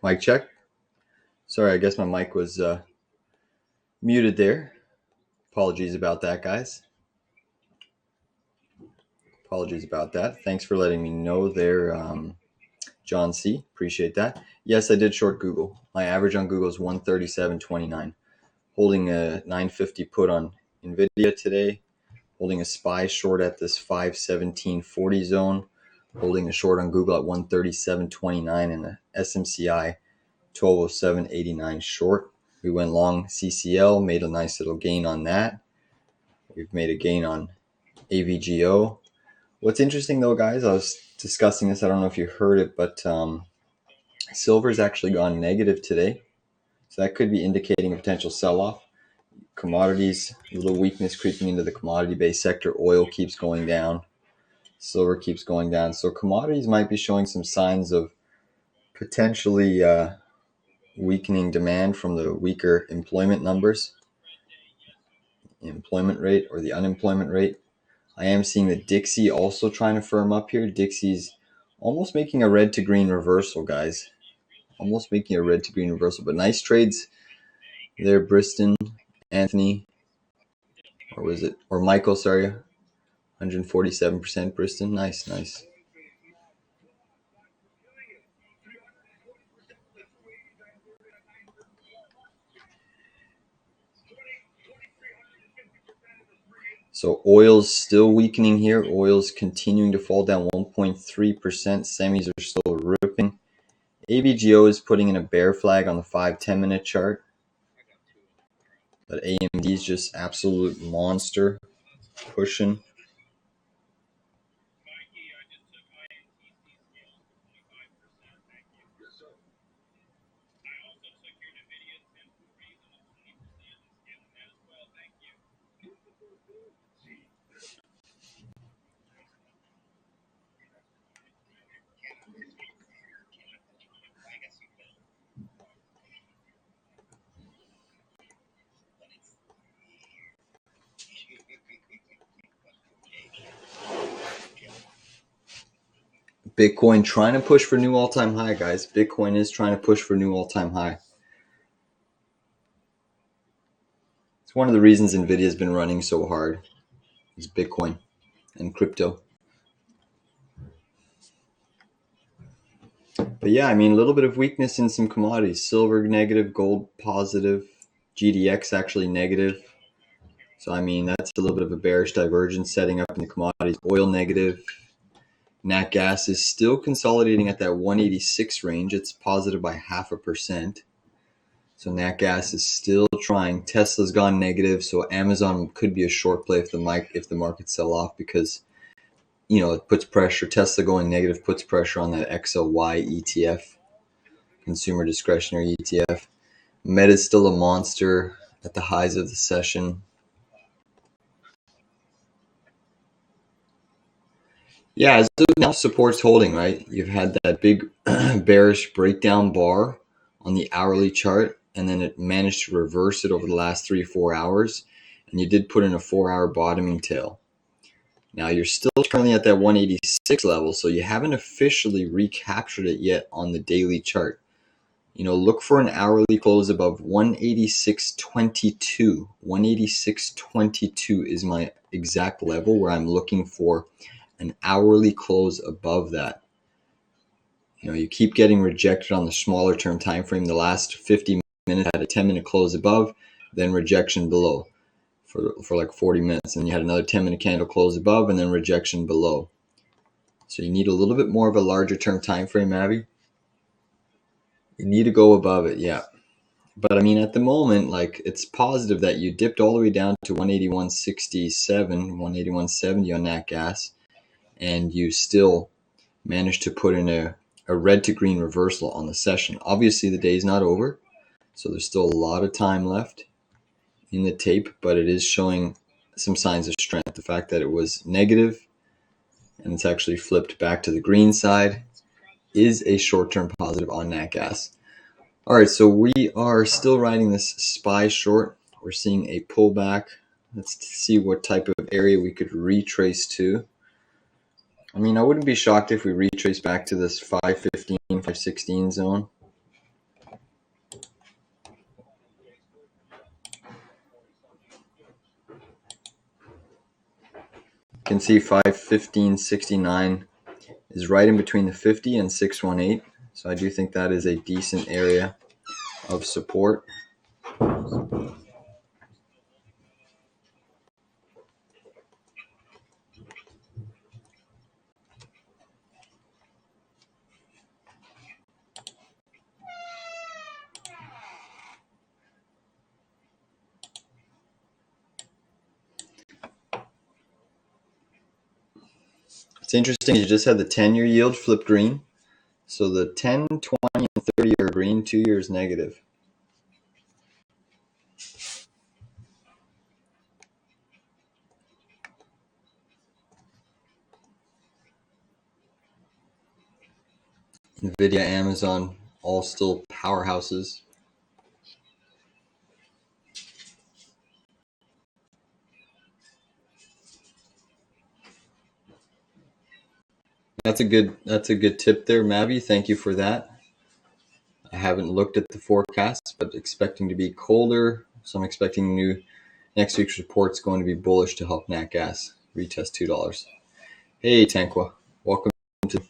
A: Mic check. Sorry, I guess my mic was muted there. Apologies about that, guys. Apologies about that. Thanks for letting me know there, John C. Appreciate that. Yes, I did short Google. My average on Google is 137.29. Holding a 950 put on NVDA today. Holding a SPY short at this 517.40 zone. Holding a short on Google at 137.29 and a SMCI 1207.89 short. We went long CCL, made a nice little gain on that. We've made a gain on AVGO. What's interesting though, guys, I was discussing this, I don't know if you heard it, but silver's actually gone negative today. So that could be indicating a potential sell-off. Commodities, a little weakness creeping into the commodity-based sector. Oil keeps going down. Silver keeps going down. So commodities might be showing some signs of potentially weakening demand from the weaker employment numbers, the employment rate or the unemployment rate. I am seeing the Dixie also trying to firm up here. Dixie's almost making a red to green reversal, guys. Almost making a red to green reversal, but nice trades there, Briston, Anthony, or was it, or Michael, sorry, 147% Briston. Nice, nice. So oil's still weakening here. Oil's continuing to fall down 1.3%. Semis are still ripping. AVGO is putting in a bear flag on the 5-10 minute chart. But AMD is just absolute monster pushing. Bitcoin trying to push for new all-time high, guys. Bitcoin is trying to push for new all-time high. It's one of the reasons NVIDIA has been running so hard is Bitcoin and crypto. But yeah, I mean, a little bit of weakness in some commodities. Silver negative, gold positive, GDX actually negative. So, I mean, that's a little bit of a bearish divergence setting up in the commodities. Oil negative. Nat gas is still consolidating at that 186 range. It's positive by 0.5%. So nat gas is still trying. Tesla's gone negative, so Amazon could be a short play if the markets sell off because, you know, it puts pressure. Tesla going negative puts pressure on that XLY ETF, consumer discretionary ETF. Meta's still a monster at the highs of the session. Yeah, as of now, support's holding, right? You've had that big bearish breakdown bar on the hourly chart, and then it managed to reverse it over the last 3-4 hours, and you did put in a 4-hour bottoming tail. Now, you're still currently at that 186 level, so you haven't officially recaptured it yet on the daily chart. You know, look for an hourly close above 186.22. 186.22 is my exact level where I'm looking for an hourly close above that. You know, you keep getting rejected on the smaller term time frame. The last 50 minutes had a 10-minute close above, then rejection below for like 40 minutes. And you had another 10-minute candle close above and then rejection below. So you need a little bit more of a larger term time frame, Abby. You need to go above it, yeah. But I mean, at the moment, like, it's positive that you dipped all the way down to 181.67, 181.70 on nat gas, and you still managed to put in a red to green reversal on the session. Obviously, the day is not over, so there's still a lot of time left in the tape, but it is showing some signs of strength. The fact that it was negative and it's actually flipped back to the green side is a short-term positive on nat gas. All right, so we are still riding this SPY short. We're seeing a pullback. Let's see what type of area we could retrace to. I mean, I wouldn't be shocked if we retrace back to this 515, 516 zone. can see 515.69 is right in between the 50 and 618. So I do think that is a decent area of support. It's interesting, you just had the 10-year yield flip green. So the 10, 20, and 30 are green, 2 years negative. NVDA, Amazon, all still powerhouses. That's a good tip there, Mavi. Thank you for that. I haven't looked at the forecast, but expecting to be colder. So I'm expecting next week's report's going to be bullish to help nat gas retest $2. Hey Tanqua, welcome to.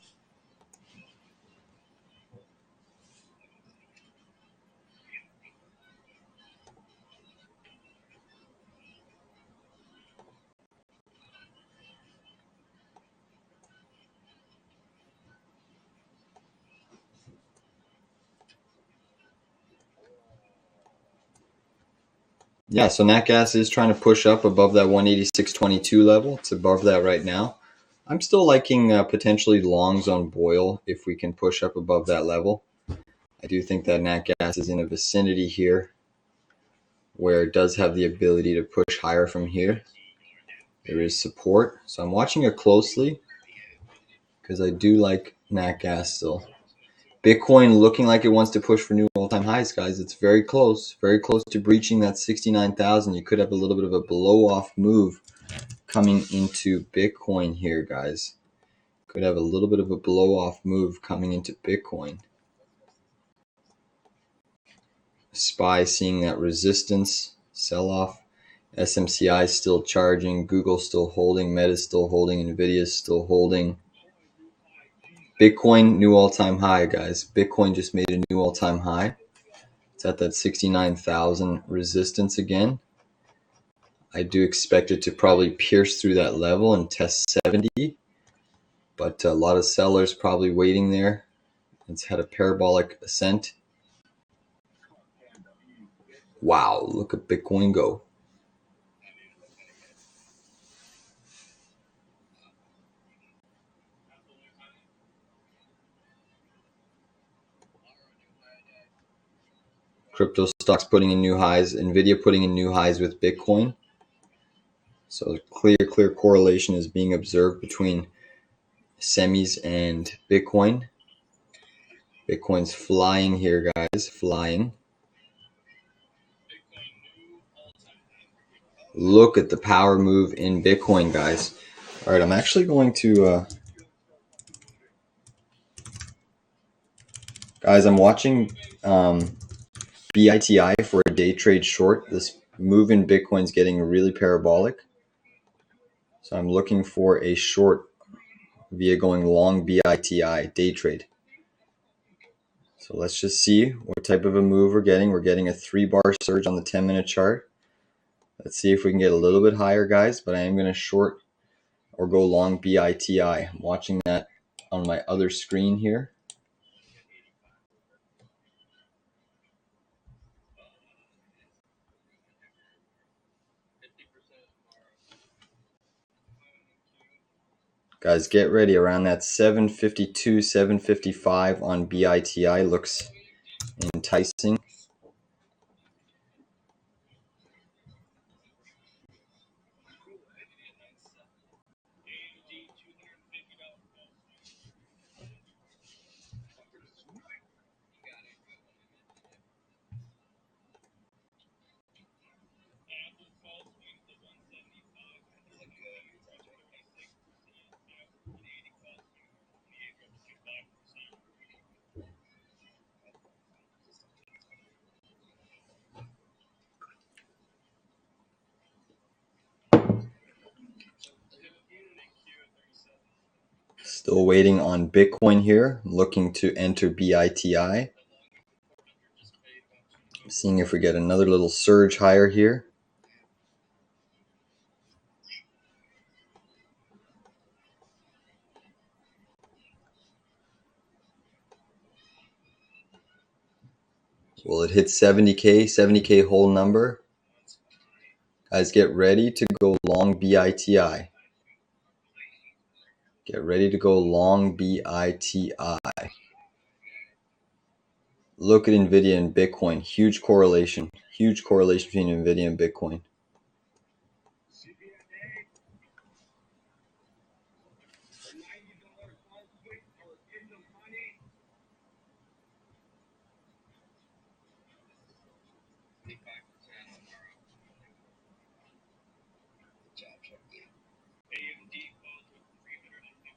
A: Yeah, so nat gas is trying to push up above that 186.22 level. It's above that right now. I'm still liking potentially longs on Boyle if we can push up above that level. I do think that nat gas is in a vicinity here where it does have the ability to push higher from here. There is support, so I'm watching it closely because I do like nat gas still. Bitcoin looking like it wants to push for new all-time highs, guys. It's very close to breaching that 69,000. You could have a little bit of a blow-off move coming into Bitcoin here, guys. Could have a little bit of a blow-off move coming into Bitcoin. SPY seeing that resistance sell-off. SMCI still charging. Google still holding. Meta still holding. NVIDIA still holding. Bitcoin, new all-time high, guys. Bitcoin just made a new all-time high. It's at that 69,000 resistance again. I do expect it to probably pierce through that level and test 70. But a lot of sellers probably waiting there. It's had a parabolic ascent. Wow, look at Bitcoin go. Crypto stocks putting in new highs. NVIDIA putting in new highs with Bitcoin. So clear correlation is being observed between semis and Bitcoin. Bitcoin's flying here, guys, flying. Look at the power move in Bitcoin, guys. All right, I'm actually going to, guys, I'm watching BITI for a day trade short. This move in Bitcoin's getting really parabolic. So I'm looking for a short via going long BITI day trade. So let's just see what type of a move we're getting. We're getting a 3-bar surge on the 10-minute chart. Let's see if we can get a little bit higher, guys, but I am going to short or go long BITI. I'm watching that on my other screen here. Guys, get ready. Around that 752, 755 on BITI looks enticing. Still waiting on Bitcoin here, looking to enter BITI. Seeing if we get another little surge higher here. Will it hit 70K? 70K whole number? Guys, get ready to go long BITI. Get ready to go long BITI. Look at NVIDIA and Bitcoin. Huge correlation. Huge correlation between NVIDIA and Bitcoin.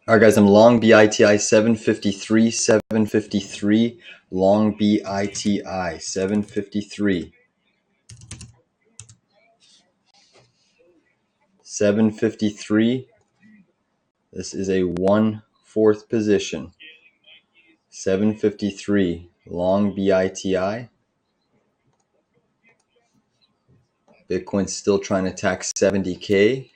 A: All right, guys, I'm long BITI 753, 753, long BITI 753. 753. This is a 1/4 position. 753, long BITI. Bitcoin's still trying to attack 70K.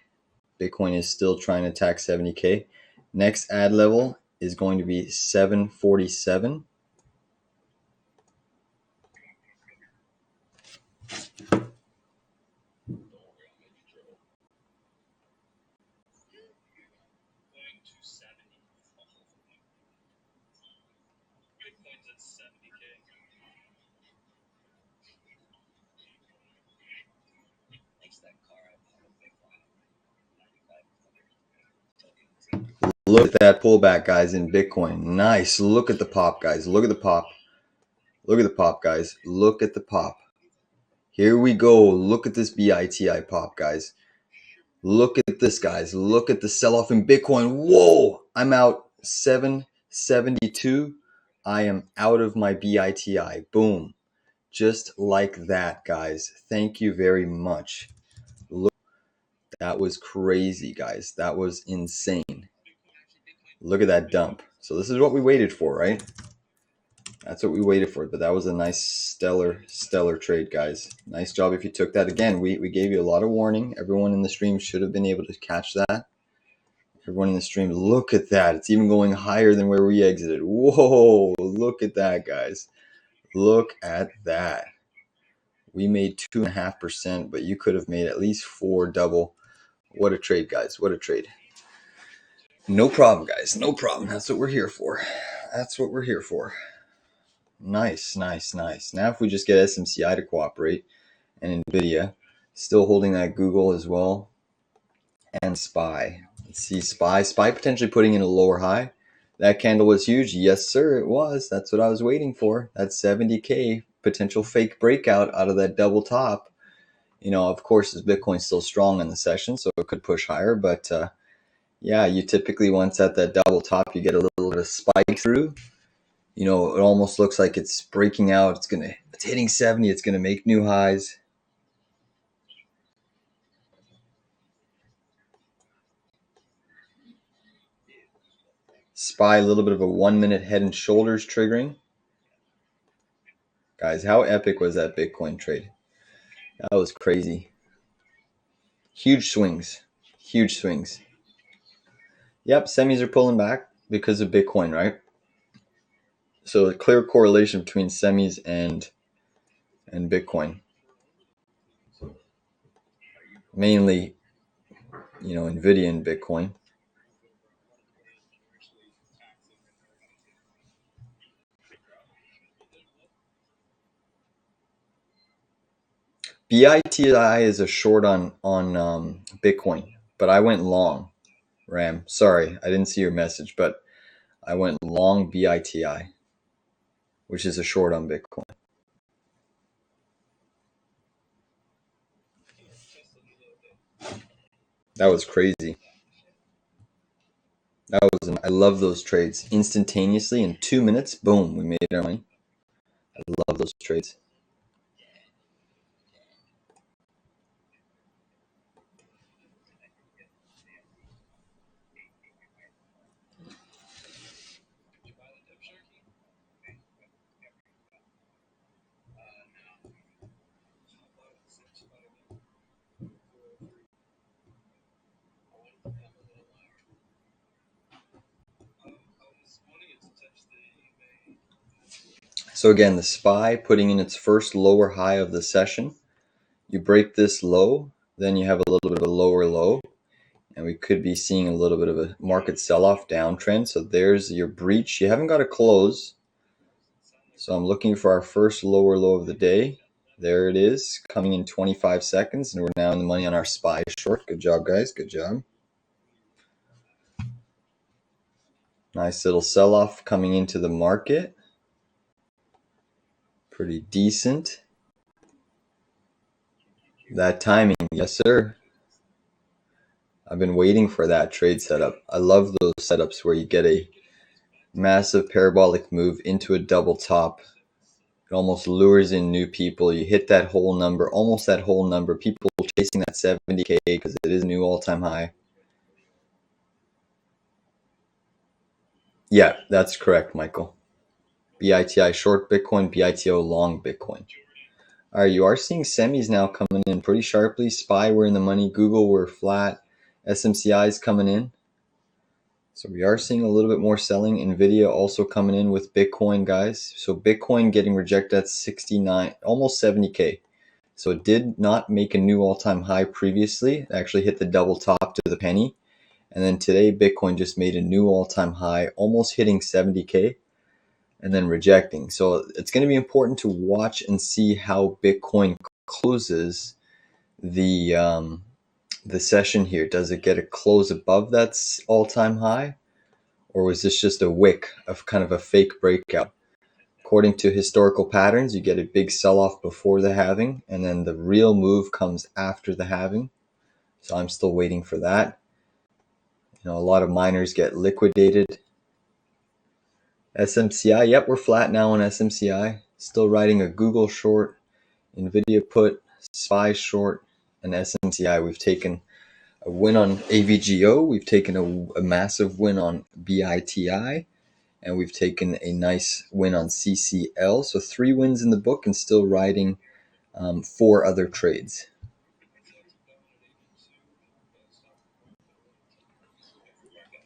A: Bitcoin is still trying to attack 70K. Next ad level is going to be 747. Look at that pullback, guys, in Bitcoin. Nice. Look at the pop, guys. Look at the pop. Look at the pop, guys. Look at the pop. Here we go. Look at this BITI pop, guys. Look at this, guys. Look at the sell-off in Bitcoin. Whoa! I'm out 772. I am out of my BITI. Boom. Just like that, guys. Thank you very much. Look, that was crazy, guys. That was insane. Look at that dump. So this is what we waited for, right? That's what we waited for. But that was a nice, stellar trade, guys. Nice job if you took that. Again, we gave you a lot of warning. Everyone in the stream should have been able to catch that. Everyone in the stream, look at that. It's even going higher than where we exited. Whoa, look at that, guys. Look at that. We made 2.5%, but you could have made at least 4 double. What a trade, guys. What a trade. No problem, guys. No problem. That's what we're here for. That's what we're here for. Nice, nice, nice. Now if we just get SMCI to cooperate and NVIDIA, still holding that Google as well, and SPY. Let's see, SPY potentially putting in a lower high. That candle was huge. Yes, sir, it was. That's what I was waiting for. That 70K potential fake breakout out of that double top. You know, of course, Bitcoin's still strong in the session, so it could push higher. But yeah, you typically, once at that double top, you get a little bit of spike through. You know, it almost looks like it's breaking out. It's hitting 70. It's gonna make new highs. SPY, a little bit of a 1-minute head and shoulders triggering. Guys, how epic was that Bitcoin trade? That was crazy. Huge swings. Huge swings. Yep, semis are pulling back because of Bitcoin, right? So a clear correlation between semis and Bitcoin. Mainly, you know, NVIDIA and Bitcoin. BITI is a short on Bitcoin, but I went long. Ram, sorry, I didn't see your message, but I went long BITI, which is a short on Bitcoin. That was crazy. I love those trades. Instantaneously in 2 minutes, boom, we made our money. I love those trades. So again, the SPY putting in its first lower high of the session. You break this low, then you have a little bit of a lower low, and we could be seeing a little bit of a market sell-off downtrend. So there's your breach. You haven't got to close. So I'm looking for our first lower low of the day. There it is, coming in 25 seconds, and we're now in the money on our SPY short. Good job, guys. Good job. Nice little sell-off coming into the market. Pretty decent. That timing, yes, sir. I've been waiting for that trade setup. I love those setups where you get a massive parabolic move into a double top. It almost lures in new people. You hit that whole number, almost that whole number. People chasing that 70K because it is a new all-time high. Yeah, that's correct, Michael. BITI short Bitcoin, BITO long Bitcoin. All right, you are seeing semis now coming in pretty sharply. SPY, we're in the money. Google, we're flat. SMCI is coming in. So we are seeing a little bit more selling. NVIDIA also coming in with Bitcoin, guys. So Bitcoin getting rejected at 69, almost 70K. So it did not make a new all-time high previously. It actually hit the double top to the penny. And then today, Bitcoin just made a new all-time high, almost hitting 70K, and then rejecting. So it's going to be important to watch and see how Bitcoin closes the session here. Does it get a close above that all-time high? Or was this just a wick of kind of a fake breakout? According to historical patterns, you get a big sell-off before the halving, and then the real move comes after the halving. So I'm still waiting for that. You know, a lot of miners get liquidated. SMCI, yep, we're flat now on SMCI. Still riding a Google short, NVIDIA put, SPY short, and SMCI. We've taken a win on AVGO. We've taken a massive win on BITI. And we've taken a nice win on CCL. So 3 wins in the book and still riding 4 other trades.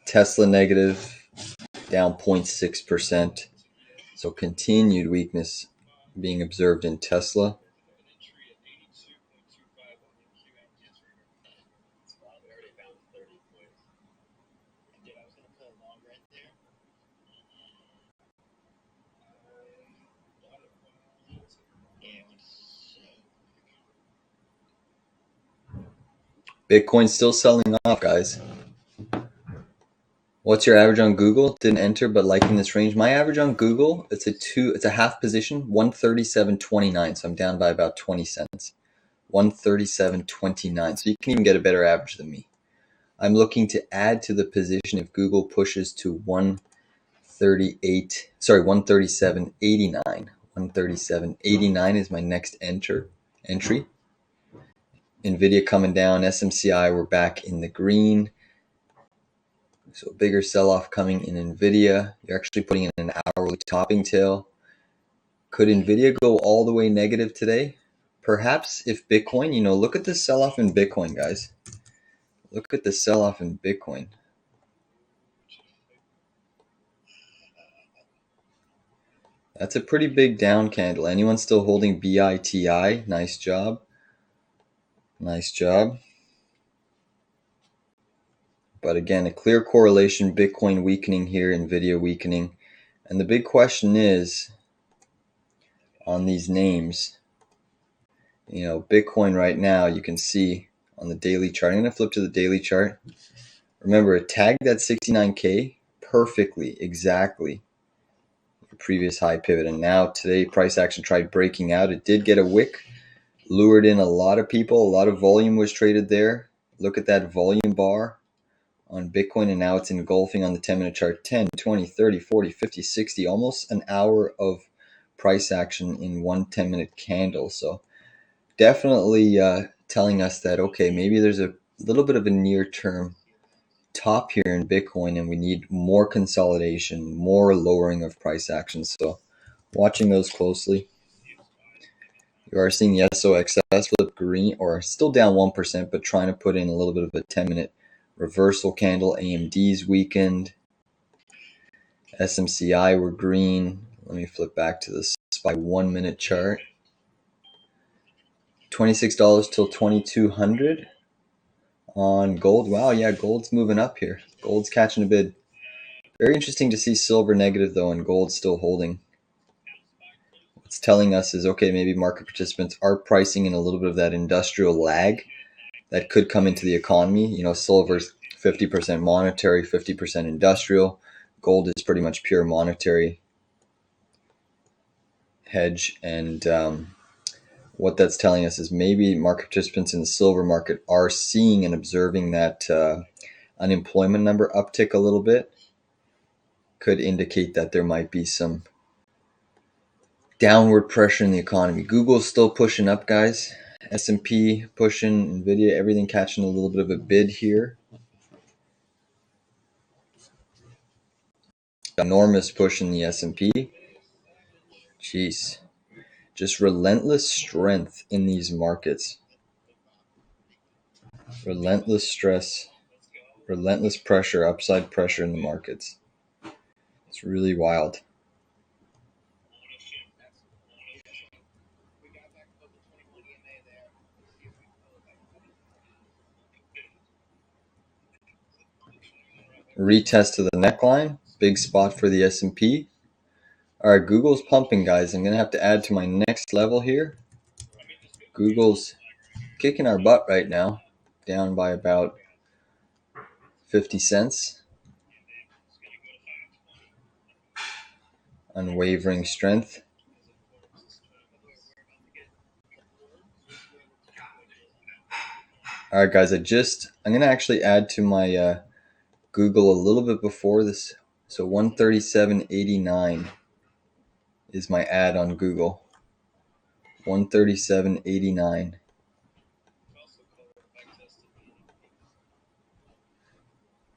A: Tesla negative, down 0.6%. So continued weakness being observed in Tesla. Bitcoin's still selling off, guys. What's your average on Google? Didn't enter, but liking this range. My average on Google, it's a half position, 137.29. So I'm down by about 20 cents. 137.29. So you can even get a better average than me. I'm looking to add to the position if Google pushes to 137.89. 137.89 is my next entry. NVIDIA coming down, SMCI, we're back in the green. So bigger sell-off coming in NVIDIA. You're actually putting in an hourly topping tail. Could NVIDIA go all the way negative today? Perhaps if Bitcoin, look at the sell-off in Bitcoin, guys. Look at the sell-off in Bitcoin. That's a pretty big down candle. Anyone still holding BITI? Nice job. Nice job. But again, a clear correlation, Bitcoin weakening here, NVIDIA weakening. And the big question is, on these names, Bitcoin right now, you can see on the daily chart. I'm going to flip to the daily chart. Remember, it tagged that 69K perfectly, exactly. The previous high pivot. And now today, price action tried breaking out. It did get a wick. Lured in a lot of people. A lot of volume was traded there. Look at that volume bar on Bitcoin, and now it's engulfing on the 10-minute chart 10, 20, 30, 40, 50, 60, almost an hour of price action in one 10-minute candle. So definitely telling us that, okay, maybe there's a little bit of a near-term top here in Bitcoin, and we need more consolidation, more lowering of price action. So watching those closely. You are seeing the SOXS flip green, or still down 1%, but trying to put in a little bit of a 10-minute reversal candle. AMD's weakened. SMCI were green. Let me flip back to the SPY 1 minute chart. $26 till 2200 on gold. Wow, yeah, gold's moving up here. Gold's catching a bid. Very interesting to see silver negative though and gold still holding. What's telling us is, okay, maybe market participants are pricing in a little bit of that industrial lag that could come into the economy. You know, silver's 50% monetary, 50% industrial. Gold is pretty much pure monetary hedge. And what that's telling us is maybe market participants in the silver market are seeing and observing that unemployment number uptick a little bit. Could indicate that there might be some downward pressure in the economy. Google's still pushing up, guys. S&P pushing, NVDA, everything catching a little bit of a bid here. Enormous push in the S&P. Jeez. Just relentless strength in these markets. Relentless stress. Relentless pressure, upside pressure in the markets. It's really wild. Retest to the neckline. Big spot for the S&P. All right, Google's pumping, guys. I'm going to have to add to my next level here. Google's kicking our butt right now. Down by about 50 cents. Unwavering strength. All right, guys, I'm going to actually add to my Google a little bit before this. So 137.89 is my ad on Google. 137.89.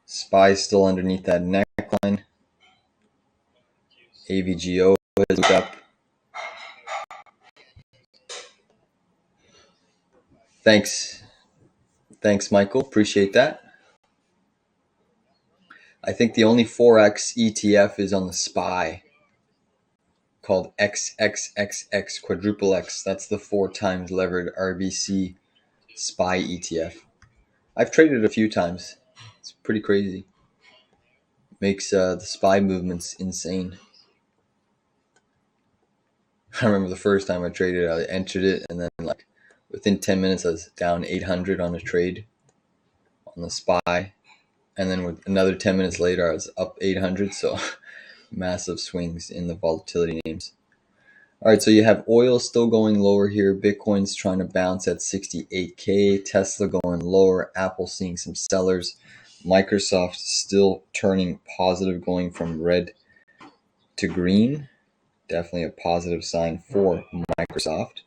A: SPY still underneath that neckline. AVGO has moved up. Thanks, Michael. Appreciate that. I think the only Forex ETF is on the SPY called XXXX, quadruple X. That's the 4 times levered RBC SPY ETF. I've traded it a few times. It's pretty crazy. Makes the SPY movements insane. I remember the first time I traded, I entered it, and then like within 10 minutes, I was down 800 on a trade on the SPY. And then with another 10 minutes later, I was up 800. So massive swings in the volatility names. All right, so you have oil still going lower here. Bitcoin's trying to bounce at 68K. Tesla going lower. Apple seeing some sellers. Microsoft still turning positive, going from red to green. Definitely a positive sign for Microsoft.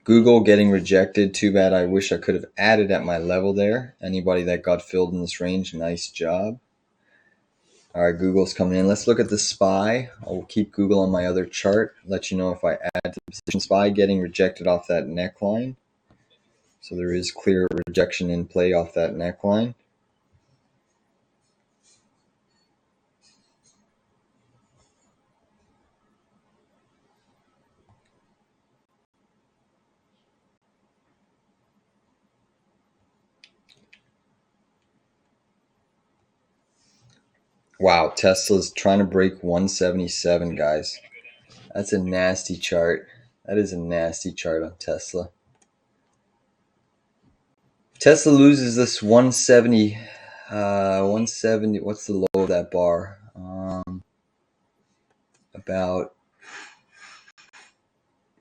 A: Google getting rejected. Too bad. I wish I could have added at my level there. Anybody that got filled in this range, nice job. All right, Google's coming in. Let's look at the SPY. I'll keep Google on my other chart. Let you know if I add to the position. SPY getting rejected off that neckline. So there is clear rejection in play off that neckline. Wow, Tesla's trying to break 177, guys. That's a nasty chart. That is a nasty chart on Tesla. Tesla loses this 170. 170. What's the low of that bar? About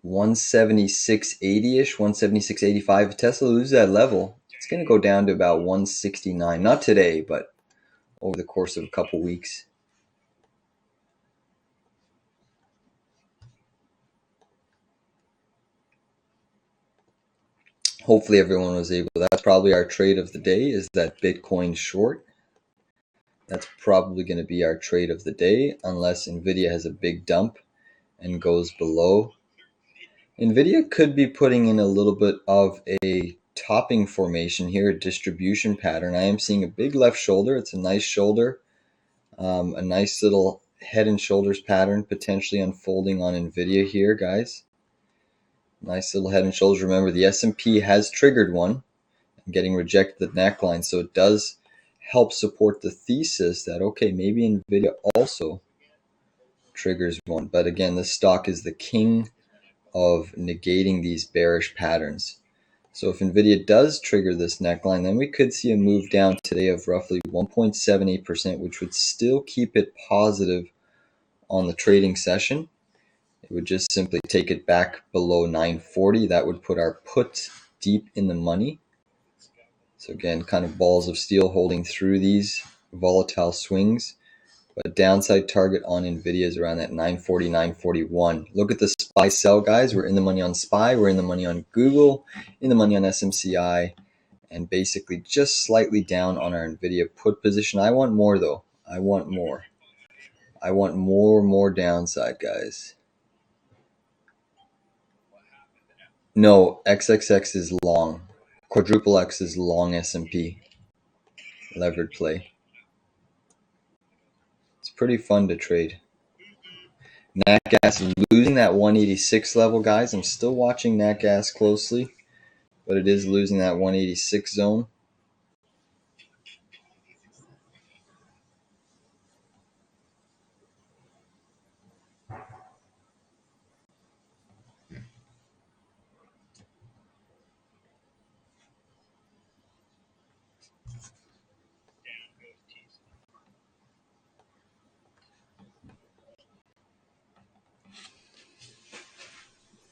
A: 176.80-ish, 176.85. If Tesla loses that level, it's going to go down to about 169. Not today, but over the course of a couple weeks. Hopefully everyone was able. That's probably our trade of the day, is that Bitcoin short. That's probably going to be our trade of the day, unless NVIDIA has a big dump and goes below. NVIDIA could be putting in a little bit of a topping formation here, a distribution pattern. I am seeing a big left shoulder. It's a nice shoulder, a nice little head and shoulders pattern potentially unfolding on NVIDIA here, guys. Nice little head and shoulders. Remember, the S&P has triggered one, getting rejected the neckline, so it does help support the thesis that, okay, maybe NVIDIA also triggers one. But again, this stock is the king of negating these bearish patterns. So if NVIDIA does trigger this neckline, then we could see a move down today of roughly 1.78%, which would still keep it positive on the trading session. It would just simply take it back below 940. That would put our put deep in the money. So again, kind of balls of steel holding through these volatile swings. But downside target on NVIDIA is around that 940, 941. Look at the SPY sell, guys. We're in the money on SPY. We're in the money on Google, in the money on SMCI, and basically just slightly down on our NVIDIA put position. I want more, though. I want more. I want more downside, guys. No, XXX is long. Quadruple X is long S&P. Levered play. It's pretty fun to trade. NatGas losing that 186 level, guys. I'm still watching NatGas closely, but it is losing that 186 zone.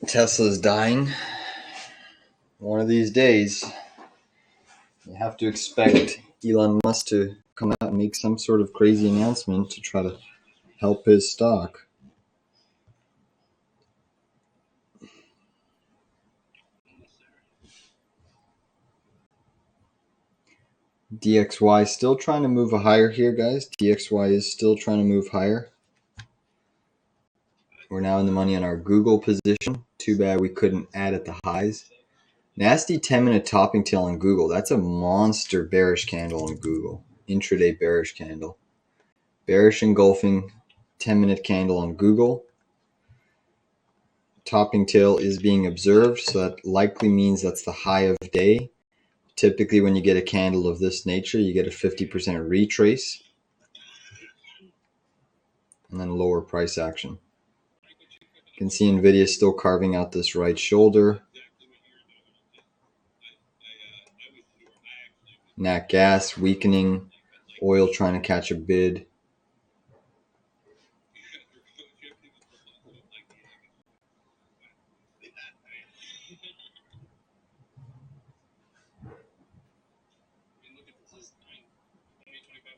A: Tesla's dying. One of these days, you have to expect Elon Musk to come out and make some sort of crazy announcement to try to help his stock. DXY still trying to move higher here, guys. DXY is still trying to move higher. We're now in the money on our Google position. Too bad we couldn't add at the highs. Nasty 10-minute topping tail on Google. That's a monster bearish candle on Google. Intraday bearish candle. Bearish engulfing 10-minute candle on Google. Topping tail is being observed, so that likely means that's the high of day. Typically, when you get a candle of this nature, you get a 50% retrace and then lower price action. You can see NVIDIA still carving out this right shoulder. Nat gas weakening. Oil trying to catch a bid.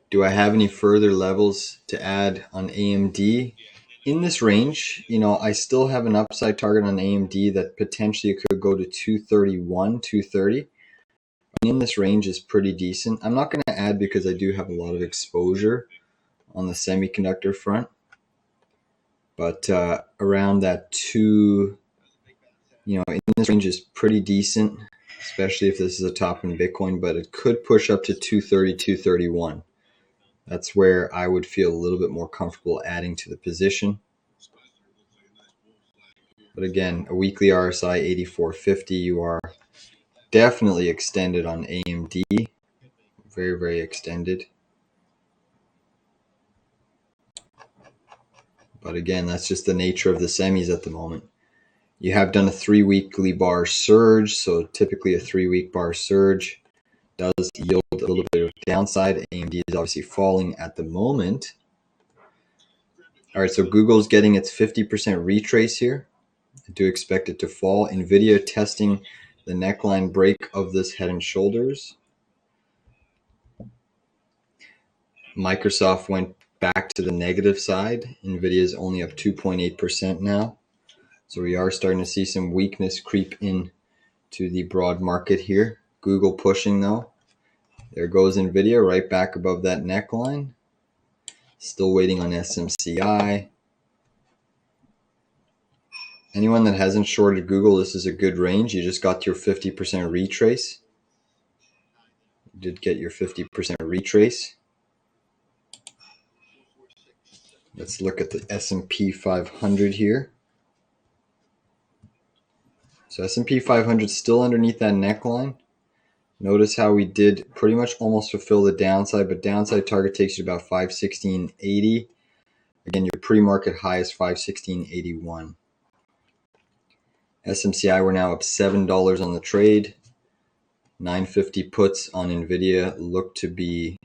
A: Do I have any further levels to add on AMD? In this range, I still have an upside target on AMD that potentially could go to 231, 230. In this range is pretty decent. I'm not going to add because I do have a lot of exposure on the semiconductor front. But around that in this range is pretty decent, especially if this is a top in Bitcoin, but it could push up to 230, 231. That's where I would feel a little bit more comfortable adding to the position. But again, a weekly RSI 8450, you are definitely extended on AMD. Very, very extended. But again, that's just the nature of the semis at the moment. You have done a 3-weekly bar surge, so typically a 3-week bar surge does yield a little bit of downside. AMD is obviously falling at the moment. All right, so Google's getting its 50% retrace here. I do expect it to fall. NVIDIA testing the neckline break of this head and shoulders. Microsoft went back to the negative side. NVIDIA is only up 2.8% now. So we are starting to see some weakness creep in to the broad market here. Google pushing though. There goes NVIDIA right back above that neckline. Still waiting on SMCI. Anyone that hasn't shorted Google, this is a good range. You just got your 50% retrace. You did get your 50% retrace. Let's look at the S&P 500 here. So S&P 500 still underneath that neckline. Notice how we did pretty much almost fulfill the downside, but downside target takes you to about 516.80. Again, your pre-market high is 516.81. SMCI, we're now up $7 on the trade. 950 puts on NVIDIA look to be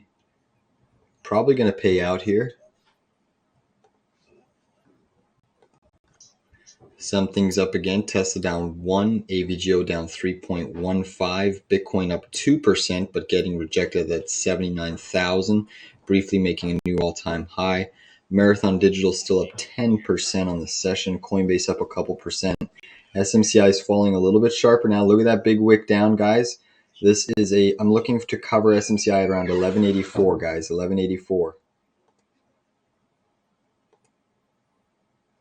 A: probably going to pay out here. Something's up again. Tesla down 1, AVGO down 3.15, Bitcoin up 2%, but getting rejected at 79,000, briefly making a new all-time high. Marathon Digital still up 10% on the session. Coinbase up a couple percent. SMCI is falling a little bit sharper now. Look at that big wick down, guys. This is I'm looking to cover SMCI at around 1184, guys, 1184.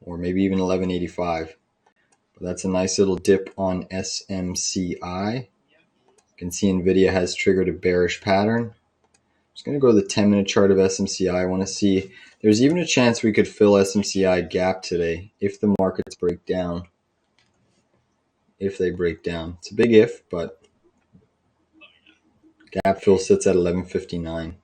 A: Or maybe even 1185. But that's a nice little dip on SMCI. You can see NVIDIA has triggered a bearish pattern. I'm just going to go to the 10-minute chart of SMCI. I want to see, there's even a chance we could fill SMCI gap today if the markets break down. If they break down. It's a big if, but gap fill sits at 1159.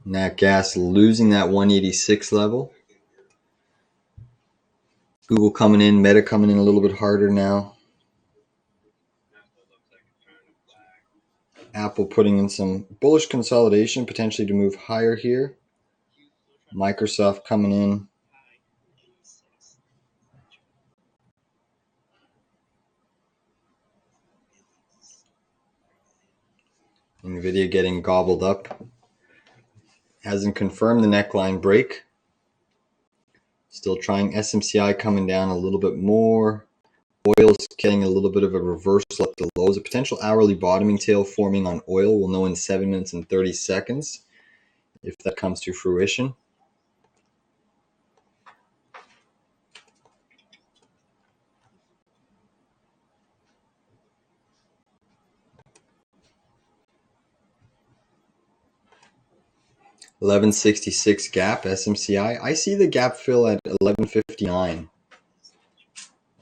A: Nat Gas losing that 186 level. Google coming in, Meta coming in a little bit harder now. Apple putting in some bullish consolidation, potentially to move higher here. Microsoft coming in. NVIDIA getting gobbled up. Hasn't confirmed the neckline break. Still trying. SMCI coming down a little bit more. Oil's getting a little bit of a reversal at the lows. A potential hourly bottoming tail forming on oil. We'll know in 7 minutes and 30 seconds if that comes to fruition. $11.66 gap, SMCI. I see the gap fill at 11.59.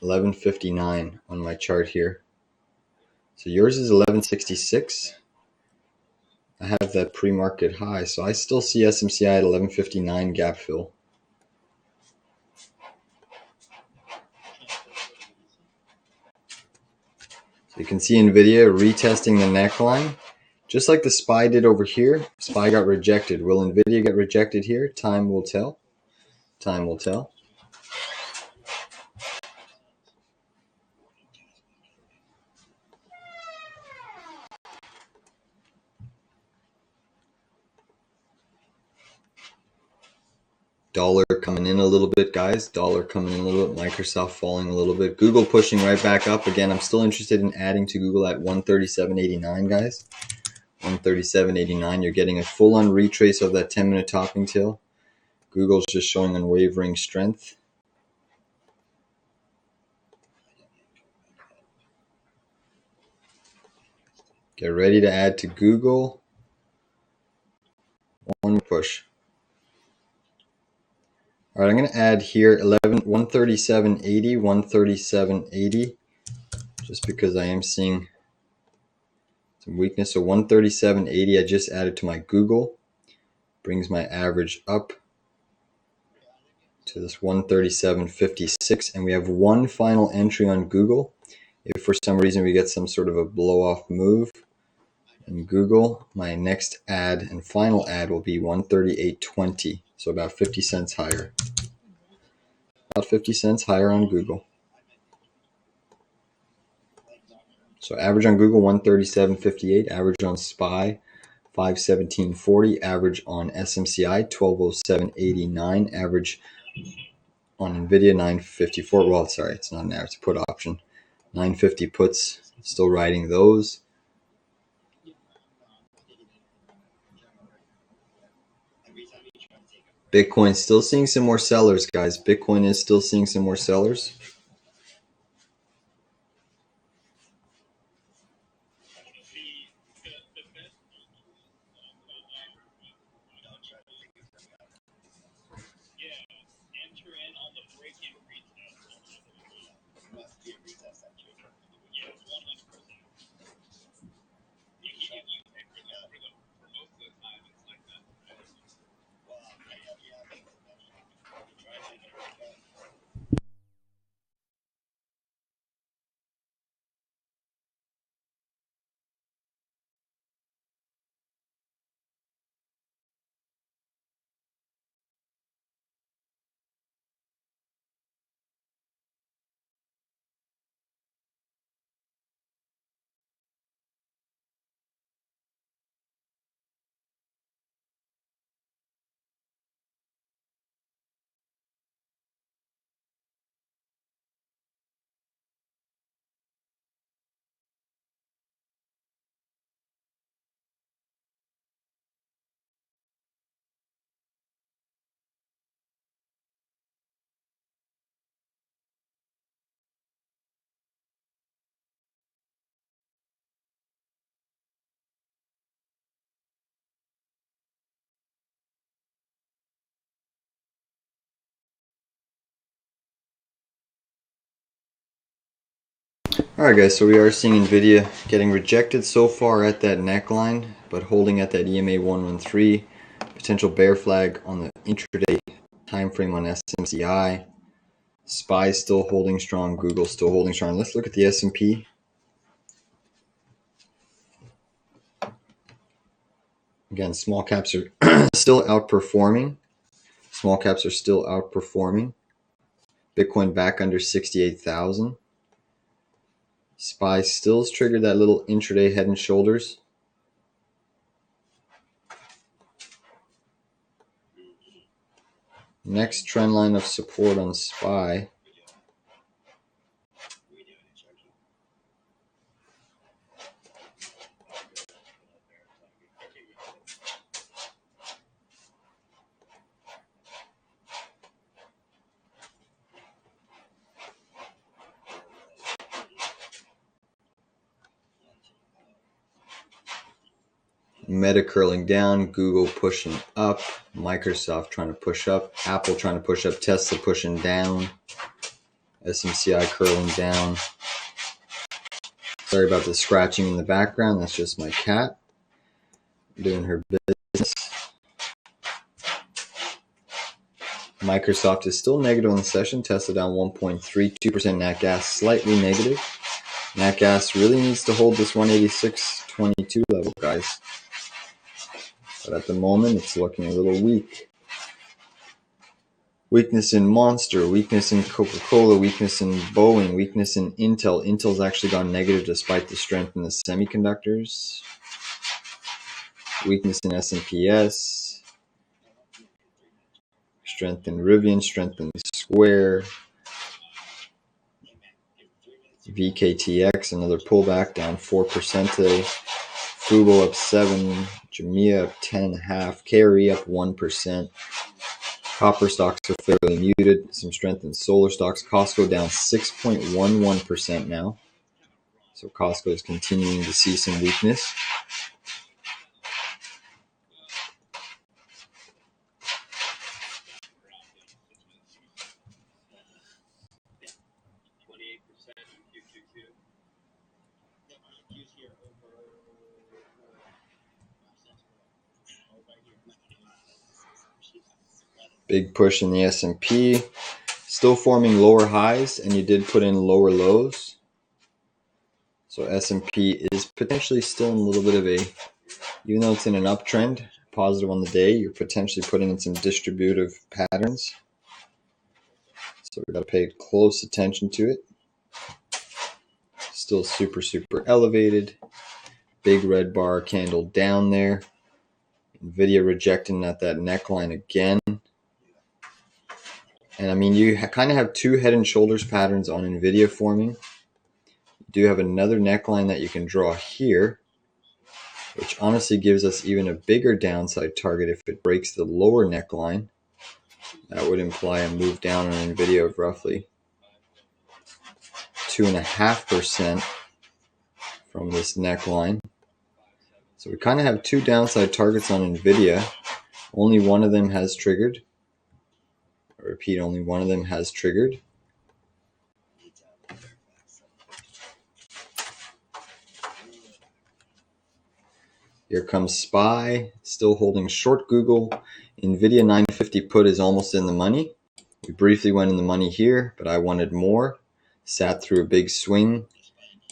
A: 11.59 on my chart here. So yours is 11.66. I have that pre-market high, so I still see SMCI at 11.59 gap fill. So you can see NVIDIA retesting the neckline. Just like the SPY did over here, SPY got rejected. Will NVIDIA get rejected here? Time will tell. Time will tell. Dollar coming in a little bit, guys. Dollar coming in a little bit. Microsoft falling a little bit. Google pushing right back up. Again, I'm still interested in adding to Google at 137.89, guys. 137.89. You're getting a full-on retrace of that 10-minute topping tail. Google's just showing unwavering strength. Get ready to add to Google. One push. All right, I'm going to add here 137.80, 137.80, just because I am seeing some weakness. So 137.80 I just added to my Google. Brings my average up to this 137.56. And we have one final entry on Google. If for some reason we get some sort of a blow-off move in Google, my next ad and final ad will be 138.20. So about 50 cents higher. About 50 cents higher on Google. So average on Google 137.58, average on SPY 517.40, average on SMCI 1207.89, average on NVIDIA 954. Well, sorry, it's not an average, it's a put option. 950 puts, still riding those. Bitcoin still seeing some more sellers, guys. Bitcoin is still seeing some more sellers. Alright guys, so we are seeing NVIDIA getting rejected so far at that neckline, but holding at that EMA 113. Potential bear flag on the intraday time frame on SMCI. SPY still holding strong, Google still holding strong. Let's look at the S&P. Again, small caps are still outperforming. Small caps are still outperforming. Bitcoin back under 68,000. SPY still has triggered that little intraday head and shoulders. Next trend line of support on SPY. Meta curling down, Google pushing up, Microsoft trying to push up, Apple trying to push up, Tesla pushing down, SMCI curling down. Sorry about the scratching in the background, that's just my cat doing her business. Microsoft is still negative on the session, Tesla down 1.32%, Nat gas slightly negative. Nat gas really needs to hold this 186.22 level, guys. But at the moment, it's looking a little weak. Weakness in Monster, weakness in Coca-Cola, weakness in Boeing, weakness in Intel. Intel's actually gone negative despite the strength in the semiconductors. Weakness in S&PS. Strength in Rivian, strength in Square. VKTX, another pullback, down 4% today. Fubo up 7, Jumia up 10.5, KRE up 1%. Copper stocks are fairly muted. Some strength in solar stocks. Costco down 6.11% now. So Costco is continuing to see some weakness. Big push in the S&P. Still forming lower highs, and you did put in lower lows. So S&P is potentially still in a little bit of a, even though it's in an uptrend, positive on the day, you're potentially putting in some distributive patterns. So we've got to pay close attention to it. Still super, super elevated. Big red bar candle down there. NVIDIA rejecting at that neckline again. And I mean, you kind of have two head and shoulders patterns on NVIDIA forming. You do have another neckline that you can draw here, which honestly gives us even a bigger downside target if it breaks the lower neckline. That would imply a move down on NVIDIA of roughly 2.5% from this neckline. So we kind of have two downside targets on NVIDIA. Only one of them has triggered. I repeat, only one of them has triggered. Here comes SPY, still holding short Google. NVIDIA 950 put is almost in the money. We briefly went in the money here, but I wanted more. Sat through a big swing,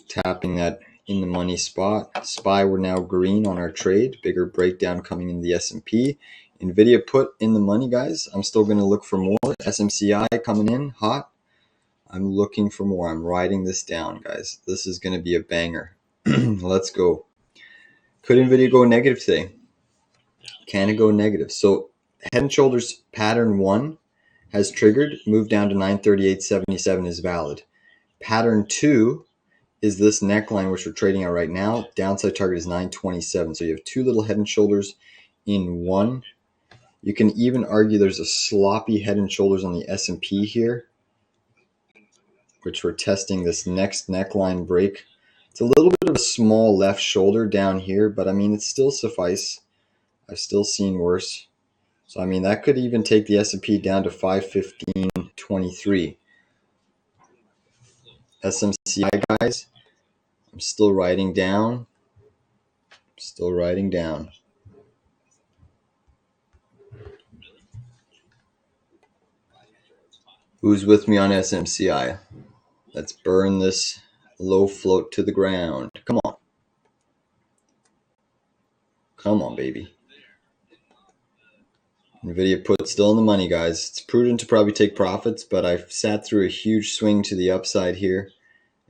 A: tapping that in the money spot. SPY, we're now green on our trade. Bigger breakdown coming in the S&P. NVIDIA put in the money, guys. I'm still going to look for more. SMCI coming in hot. I'm looking for more. I'm writing this down, guys. This is going to be a banger. Let's go. Could NVIDIA go negative today? Can it go negative? So head and shoulders pattern 1 has triggered. Move down to 938.77 is valid. Pattern 2 is this neckline, which we're trading at right now. Downside target is 927. So you have two little head and shoulders in one. You can even argue there's a sloppy head and shoulders on the S&P here, which we're testing this next neckline break. It's a little bit of a small left shoulder down here, but I mean, it's still suffice. I've still seen worse. So I mean, that could even take the S&P down to 515.23. SMCI, guys, I'm still writing down. Still writing down. Who's with me on SMCI? Let's burn this low float to the ground. Come on. Come on, baby. NVIDIA put still in the money, guys. It's prudent to probably take profits, but I've sat through a huge swing to the upside here.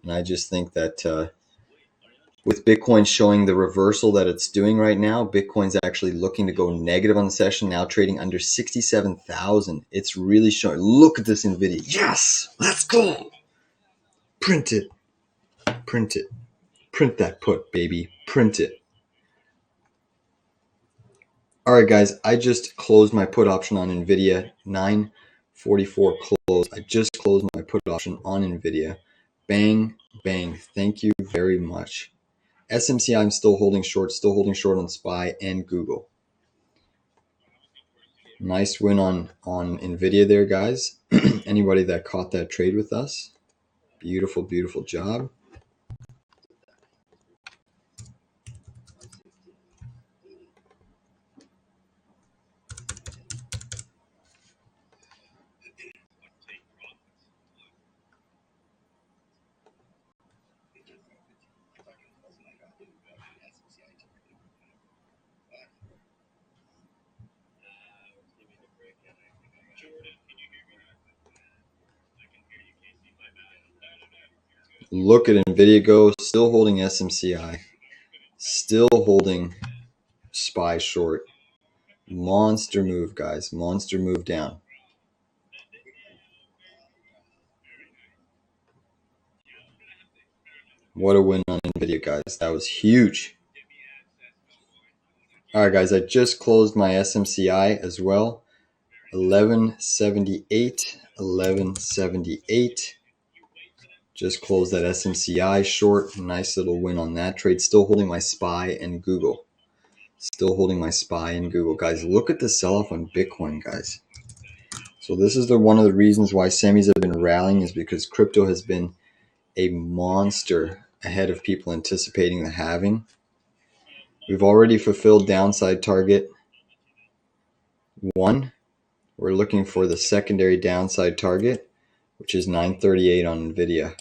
A: And I just think that with Bitcoin showing the reversal that it's doing right now, Bitcoin's actually looking to go negative on the session, now trading under 67,000. It's really showing. Look at this NVIDIA. Yes, let's go. Print it. Print it. Print that put, baby. Print it. All right, guys, I just closed my put option on NVIDIA. 9:44 close. I just closed my put option on NVIDIA. Bang, bang. Thank you very much. SMCI, I'm still holding short on SPY and Google. Nice win on NVIDIA there, guys. Anybody that caught that trade with us, beautiful, beautiful job. Look at NVIDIA go, still holding SMCI, still holding SPY short. Monster move, guys. Monster move down. What a win on NVIDIA, guys. That was huge. All right, guys, I just closed my SMCI as well. 1178, 1178. Just closed that SMCI short. Nice little win on that trade. Still holding my SPY and Google. Still holding my SPY and Google. Guys, look at the sell-off on Bitcoin, guys. So this is one of the reasons why semis have been rallying, is because crypto has been a monster ahead of people anticipating the halving. We've already fulfilled downside target 1. We're looking for the secondary downside target, which is 938 on NVIDIA.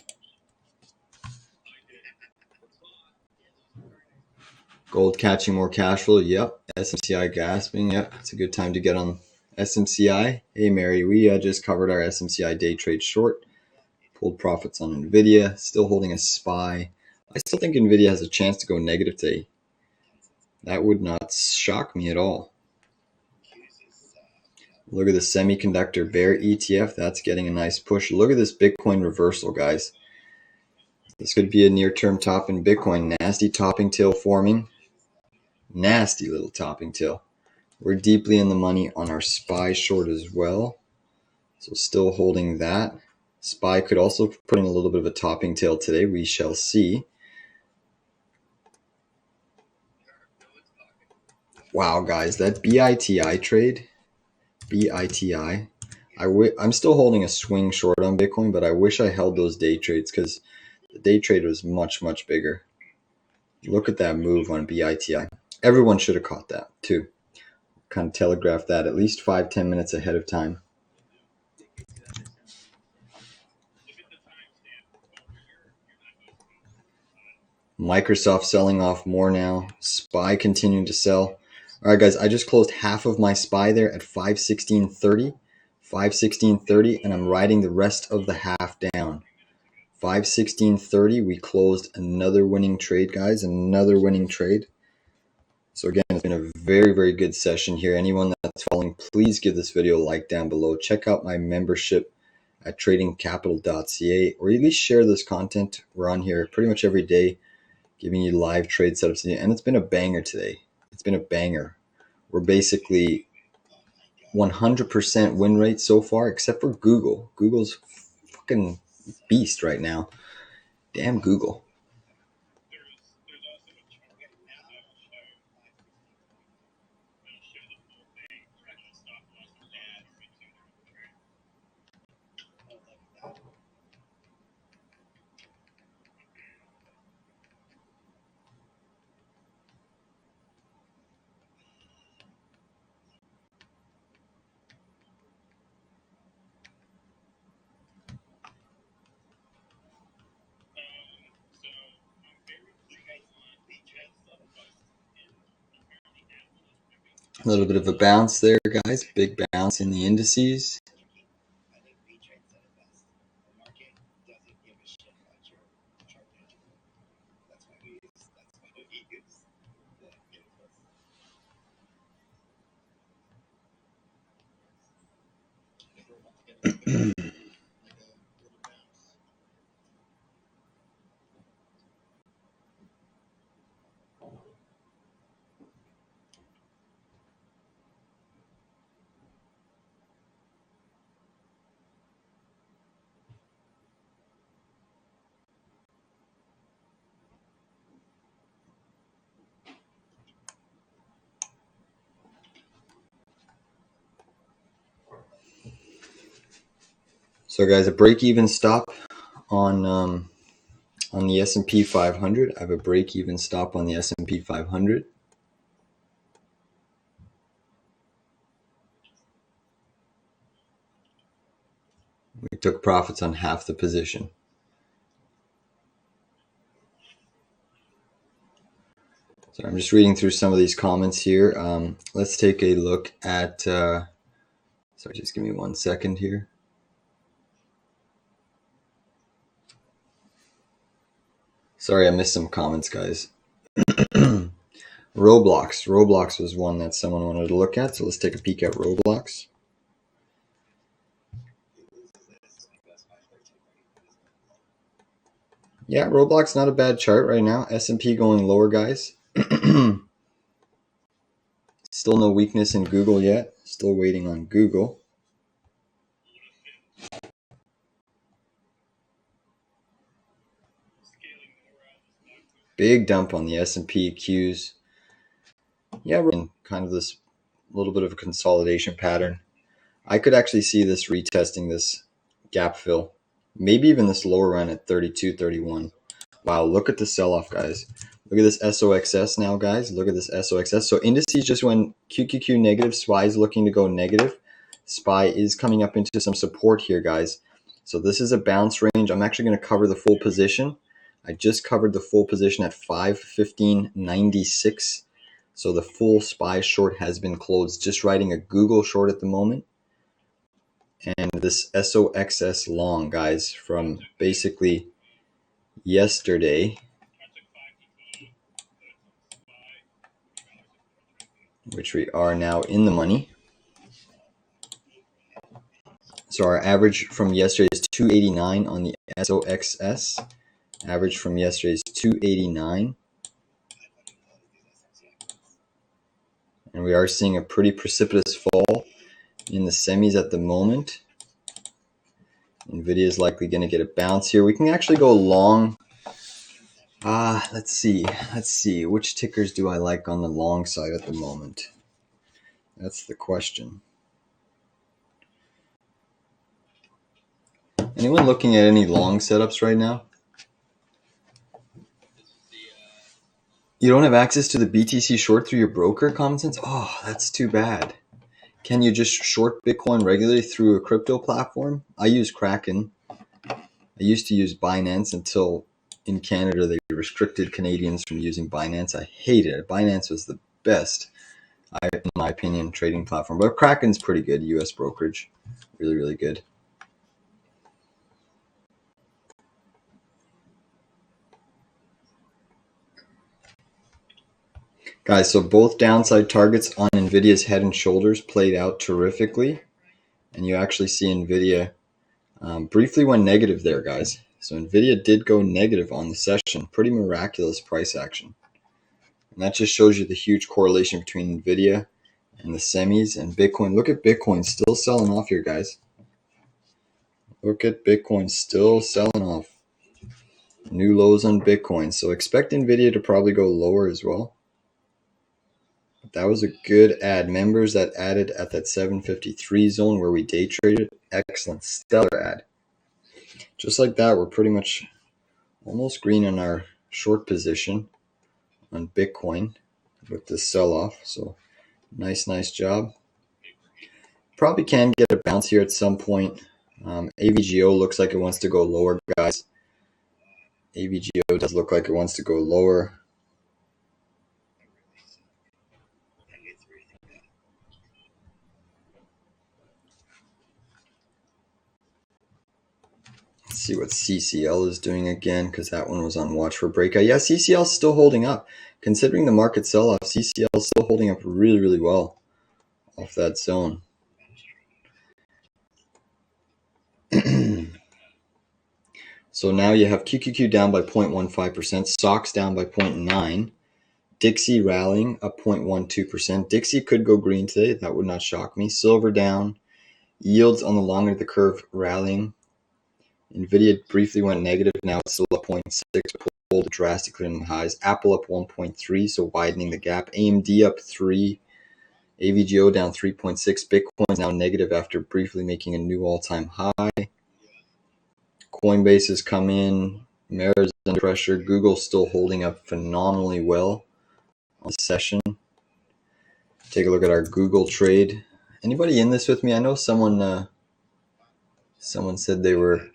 A: Gold catching more cash flow. Yep. SMCI gasping. Yep. It's a good time to get on SMCI. Hey, Mary, we just covered our SMCI day trade short. Pulled profits on NVIDIA. Still holding a SPY. I still think NVIDIA has a chance to go negative today. That would not shock me at all. Look at the semiconductor bear ETF. That's getting a nice push. Look at this Bitcoin reversal, guys. This could be a near-term top in Bitcoin. Nasty topping tail forming. Nasty little topping tail. We're deeply in the money on our SPY short as well. So still holding that. SPY could also put in a little bit of a topping tail today. We shall see. Wow, guys, that BITI trade. BITI. I'm still holding a swing short on Bitcoin, but I wish I held those day trades because the day trade was much, much bigger. Look at that move on BITI. Everyone should have caught that too. Kind of telegraphed that at least 5-10 minutes ahead of time. Microsoft selling off more now. SPY continuing to sell. All right, guys, I just closed half of my SPY there at 516.30. 516.30, and I'm riding the rest of the half down. 516.30, we closed another winning trade, guys. Another winning trade. So again, it's been a very, very good session here. Anyone that's following, please give this video a like down below. Check out my membership at tradingcapital.ca, or at least share this content. We're on here pretty much every day, giving you live trade setups. And it's been a banger today. It's been a banger. We're basically 100% win rate so far, except for Google. Google's fucking beast right now. Damn Google. A little bit of a bounce there, guys. Big bounce in the indices. So, guys, a break-even stop on the S&P 500. I have a break-even stop on the S&P 500. We took profits on half the position. So I'm just reading through some of these comments here. Let's take a look at. Sorry, just give me 1 second here. Sorry, I missed some comments, guys. Roblox. Roblox was one that someone wanted to look at, so let's take a peek at Roblox. Yeah, Roblox, not a bad chart right now. S&P going lower, guys. Still no weakness in Google yet. Still waiting on Google. Big dump on the S&P Qs. Yeah, we're in kind of this little bit of a consolidation pattern. I could actually see this retesting this gap fill. Maybe even this lower run at 32, 31. Wow, look at the sell-off, guys. Look at this SOXS now, guys. Look at this SOXS. So indices just went QQQ negative. SPY is looking to go negative. SPY is coming up into some support here, guys. So this is a bounce range. I'm actually going to cover the full position. I just covered the full position at 515.96. So the full SPY short has been closed. Just writing a Google short at the moment. And this SOXS long, guys, from basically yesterday, which we are now in the money. So our average from yesterday is 289 on the SOXS. Average from yesterday is 289. And we are seeing a pretty precipitous fall in the semis at the moment. NVIDIA is likely going to get a bounce here. We can actually go long. Let's see. Which tickers do I like on the long side at the moment? That's the question. Anyone looking at any long setups right now? You don't have access to the BTC short through your broker, Common Sense? Oh, that's too bad. Can you just short Bitcoin regularly through a crypto platform? I use Kraken. I used to use Binance until in Canada they restricted Canadians from using Binance. I hated it. Binance was the best, in my opinion, trading platform. But Kraken's pretty good, US brokerage. Really, really good. Guys, so both downside targets on NVIDIA's head and shoulders played out terrifically. And you actually see NVIDIA briefly went negative there, guys. So NVIDIA did go negative on the session. Pretty miraculous price action. And that just shows you the huge correlation between NVIDIA and the semis and Bitcoin. Look at Bitcoin still selling off here, guys. Look at Bitcoin still selling off. New lows on Bitcoin. So expect NVIDIA to probably go lower as well. That was a good ad. Members that added at that 753 zone where we day traded. Excellent. Stellar ad. Just like that, we're pretty much almost green on our short position on Bitcoin with this sell-off. So nice job. Probably can get a bounce here at some point. AVGO looks like it wants to go lower, guys. AVGO does look like it wants to go lower. Let's see what CCL is doing again, because that one was on watch for breakout. Yeah, CCL is still holding up. Considering the market sell-off, CCL is still holding up really, really well off that zone. So now you have QQQ down by 0.15%, SOX down by 0.9%, Dixie rallying up 0.12%. Dixie could go green today. That would not shock me. Silver down. Yields on the long end of the curve rallying. NVDA briefly went negative. Now it's still up 0.6, pulled drastically in the highs. Apple up 1.3, so widening the gap. AMD up 3. AVGO down 3.6. Bitcoin now negative after briefly making a new all-time high. Coinbase has come in. Mara is under pressure. Google's still holding up phenomenally well on the session. Take a look at our Google trade. Anybody in this with me? I know someone said they were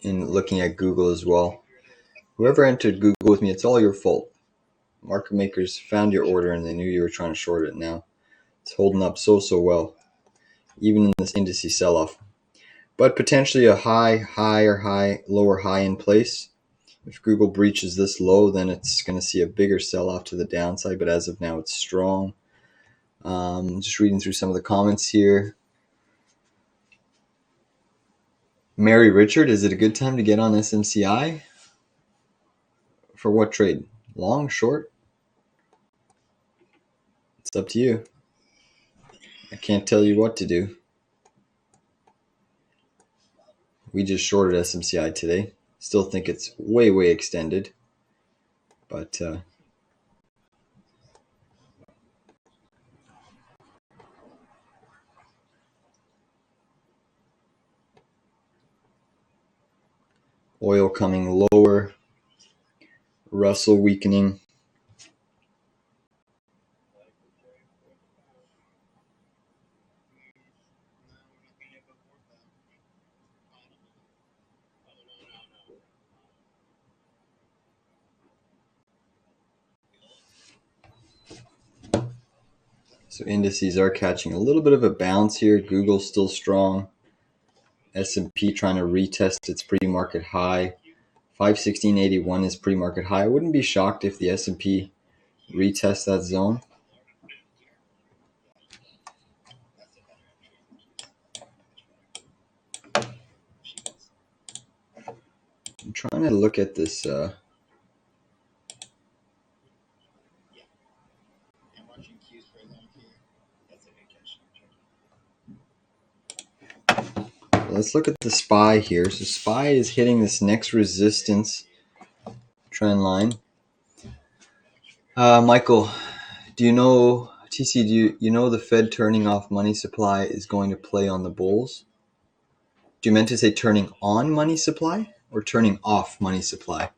A: in looking at Google as well. Whoever entered Google with me, it's all your fault. Market makers found your order and they knew you were trying to short it. Now it's holding up so well, even in this indices sell-off. But potentially a lower high in place. If Google breaches this low, then it's going to see a bigger sell-off to the downside. But as of now, it's strong. Just reading through some of the comments here. Mary Richard, is it a good time to get on SMCI? For what trade? Long, short? It's up to you. I can't tell you what to do. We just shorted SMCI today. Still think it's way extended. But oil coming lower. Russell weakening. So indices are catching a little bit of a bounce here. Google's still strong. S&P trying to retest its pre-market high. 516.81 is pre-market high. I wouldn't be shocked if the S&P retests that zone. I'm trying to look at this. Let's look at the SPY here. So SPY is hitting this next resistance trend line. Michael, do you know, TC, do you know the Fed turning off money supply is going to play on the bulls? Do you meant to say turning on money supply or turning off money supply?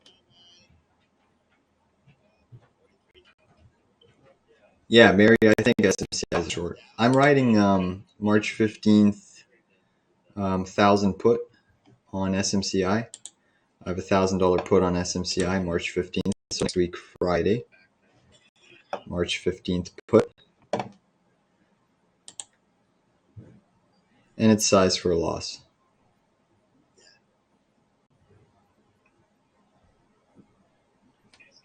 A: Yeah, Mary, I think SMCI is short. I'm writing March 15th 1,000 put on SMCI. I have $1,000 put on SMCI March 15th, so next week, Friday. March 15th put. And it's size for a loss.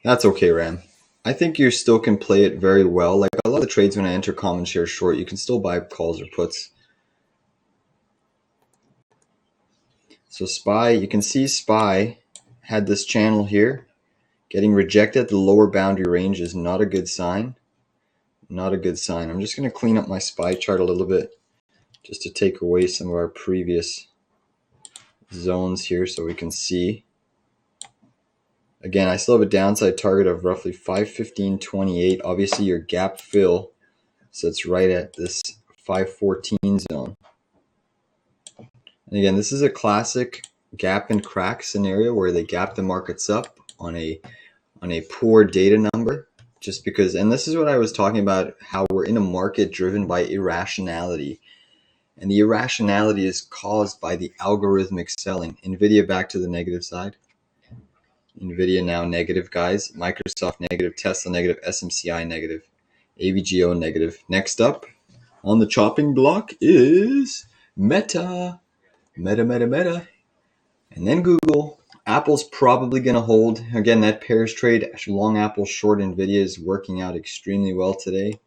A: That's okay, Ram. I think you still can play it very well. Like a lot of the trades when I enter common shares short, you can still buy calls or puts. So SPY, you can see SPY had this channel here. Getting rejected, the lower boundary range is not a good sign. Not a good sign. I'm just going to clean up my SPY chart a little bit just to take away some of our previous zones here so we can see. Again, I still have a downside target of roughly 515.28. Obviously, your gap fill sits right at this 514 zone. And again, this is a classic gap and crack scenario where they gap the markets up on a poor data number. Just because, and this is what I was talking about, how we're in a market driven by irrationality. And the irrationality is caused by the algorithmic selling. NVIDIA back to the negative side. NVIDIA now negative, guys. Microsoft negative, Tesla negative, SMCI negative, AVGO negative. Next up on the chopping block is Meta. Meta. And then Google. Apple's probably going to hold. Again, that pairs trade, long Apple, short NVIDIA, is working out extremely well today.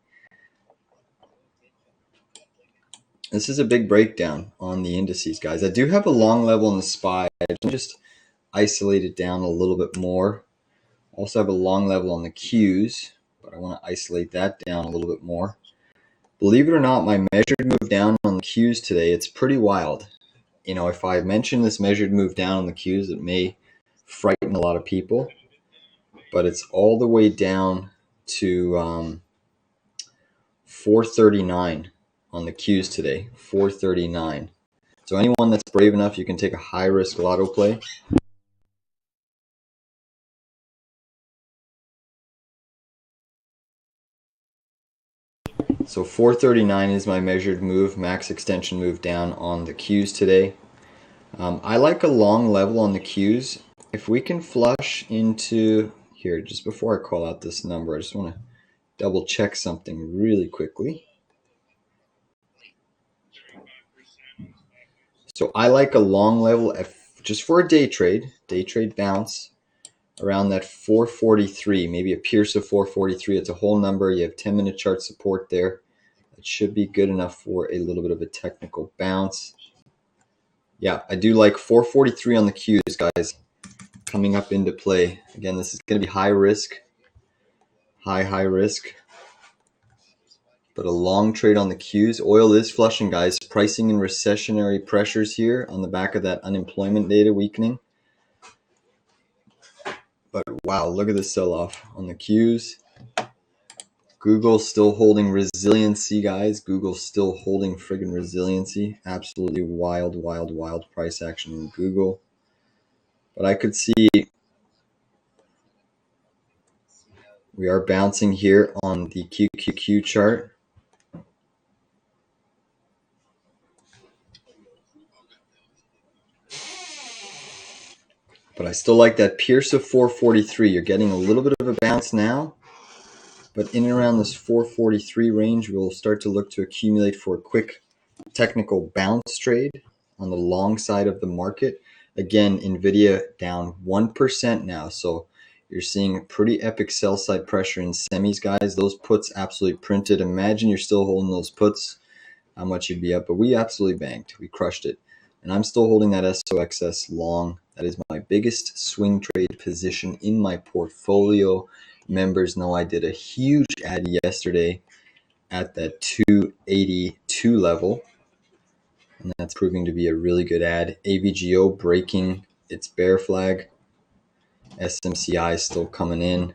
A: This is a big breakdown on the indices, guys. I do have a long level in the SPY. Let me just isolate it down a little bit more. Also have a long level on the Qs, but I want to isolate that down a little bit more. Believe it or not, my measured move down on the Qs today, it's pretty wild. You know, if I mention this measured move down on the Qs, it may frighten a lot of people, but it's all the way down to 439 on the Qs today, 439. So anyone that's brave enough, you can take a high-risk lotto play. So 439 is my measured move, max extension move down on the Qs today. I like a long level on the Qs. If we can flush into here, just before I call out this number, I just want to double check something really quickly. So I like a long level just for a day trade bounce around that 443, maybe a pierce of 443. It's a whole number. You have 10-minute chart support there. It should be good enough for a little bit of a technical bounce. Yeah, I do like 443 on the Qs, guys, coming up into play. Again, this is going to be high risk, high risk, but a long trade on the Qs. Oil is flushing, guys. Pricing in recessionary pressures here on the back of that unemployment data weakening. But wow, look at the sell-off on the Qs. Google's still holding resiliency, guys. Google's still holding friggin' resiliency. Absolutely wild price action in Google. But I could see we are bouncing here on the QQQ chart. But I still like that pierce of 443. You're getting a little bit of a bounce now. But in and around this 443 range, we'll start to look to accumulate for a quick technical bounce trade on the long side of the market. Again, NVIDIA down 1% now. So you're seeing pretty epic sell side pressure in semis, guys. Those puts absolutely printed. Imagine you're still holding those puts, how much you'd be up. But we absolutely banked. We crushed it. And I'm still holding that SOXS long. That is my biggest swing trade position in my portfolio. Members know I did a huge ad yesterday at that 282 level. And that's proving to be a really good ad. AVGO breaking its bear flag. SMCI still coming in.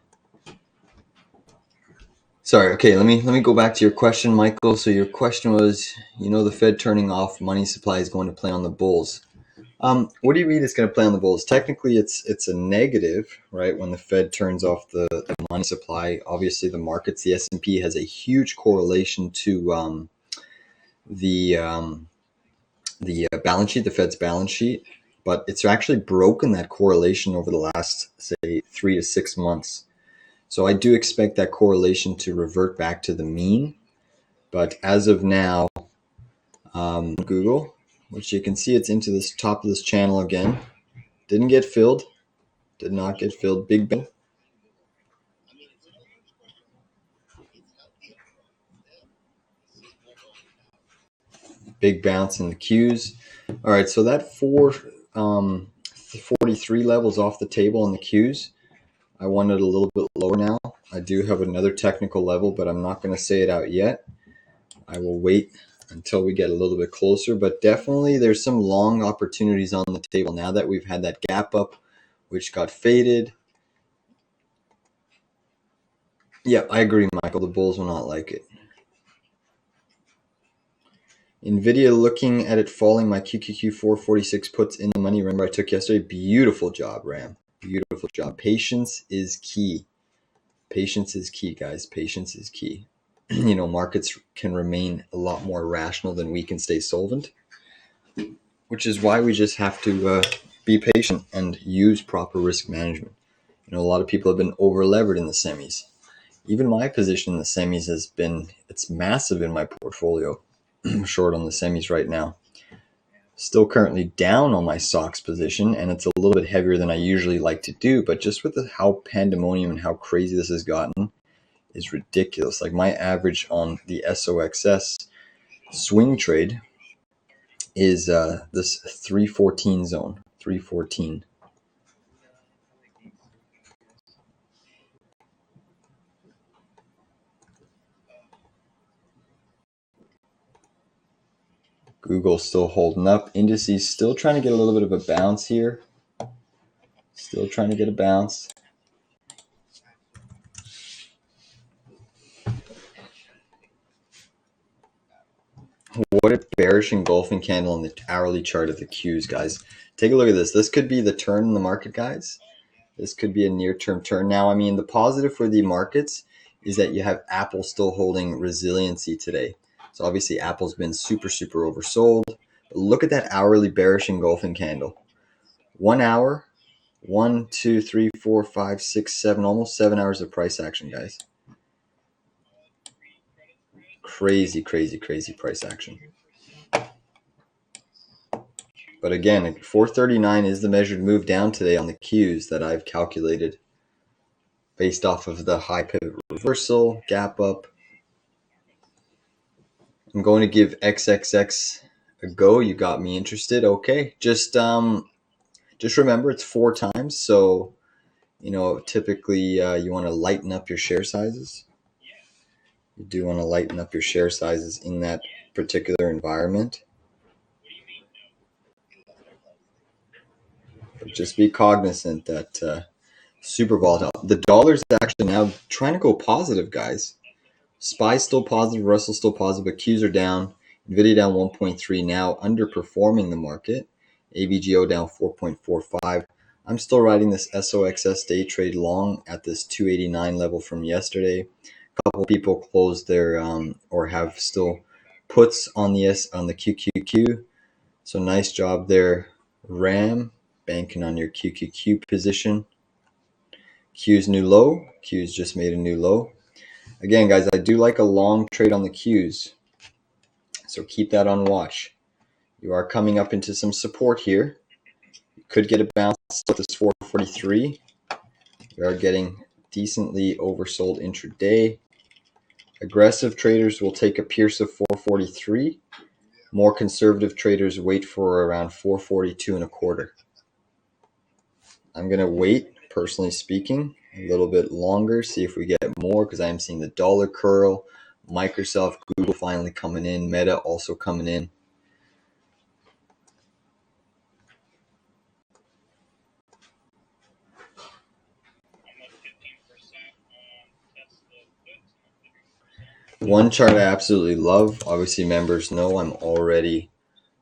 A: Sorry, okay, let me go back to your question, Michael. So your question was, the Fed turning off money supply is going to play on the bulls. What do you mean it's going to play on the bulls? Technically, it's a negative, right? When the Fed turns off the money supply, obviously the markets, the S&P has a huge correlation to the balance sheet, the Fed's balance sheet, but it's actually broken that correlation over the last, say, 3 to 6 months. So I do expect that correlation to revert back to the mean. But as of now, Google, which you can see it's into this top of this channel again, didn't get filled, did not get filled. Big bang. Big bounce in the Qs. All right, so that 443 levels off the table on the Qs. I want it a little bit lower now. I do have another technical level, but I'm not going to say it out yet. I will wait until we get a little bit closer, but definitely there's some long opportunities on the table now that we've had that gap up, which got faded. Yeah, I agree, Michael. The bulls will not like it. NVIDIA, looking at it falling, my QQQ 446 puts in the money. Remember I took yesterday? Beautiful job, Ram. Beautiful job. Patience is key. Patience is key, guys. Patience is key. Markets can remain a lot more rational than we can stay solvent, which is why we just have to be patient and use proper risk management. A lot of people have been over levered in the semis. Even my position in the semis it's massive in my portfolio. I'm short on the semis right now. Still currently down on my socks position, and it's a little bit heavier than I usually like to do, but just with how pandemonium and how crazy this has gotten is ridiculous. Like my average on the SOXS swing trade is this 314 zone, 314. Google's still holding up. Indices still trying to get a little bit of a bounce here. Still trying to get a bounce. What a bearish engulfing candle on the hourly chart of the Qs, guys. Take a look at this. This could be the turn in the market, guys. This could be a near-term turn. Now, I mean, the positive for the markets is that you have Apple still holding resiliency today. So obviously Apple's been super, super oversold. But look at that hourly bearish engulfing candle. 1 hour, 1, 2, 3, 4, 5, 6, 7, almost 7 hours of price action, guys. Crazy, crazy, crazy price action. But again, 439 is the measured move down today on the Qs that I've calculated based off of the high pivot reversal, gap up. I'm going to give XXX a go. You got me interested. Okay. Just remember it's 4 times. So, typically you want to lighten up your share sizes. You do want to lighten up your share sizes in that particular environment. But just be cognizant that super volatile. The dollar's actually now trying to go positive, guys. SPY's still positive, Russell's still positive, but Qs are down. NVIDIA down 1.3 now, underperforming the market. AVGO down 4.45. I'm still riding this SOXS day trade long at this 289 level from yesterday. A couple people closed their or have still puts on the QQQ. So nice job there, Ram, banking on your QQQ position. Q's new low. Q's just made a new low. Again, guys, I do like a long trade on the Qs, so keep that on watch. You are coming up into some support here. You could get a bounce with this 443. We are getting decently oversold intraday. Aggressive traders will take a pierce of 443. More conservative traders wait for around 442 and a quarter. I'm going to wait, personally speaking, a little bit longer, see if we get more, because I am seeing the dollar curl, Microsoft, Google finally coming in, Meta also coming in. One chart I absolutely love, obviously members know I'm already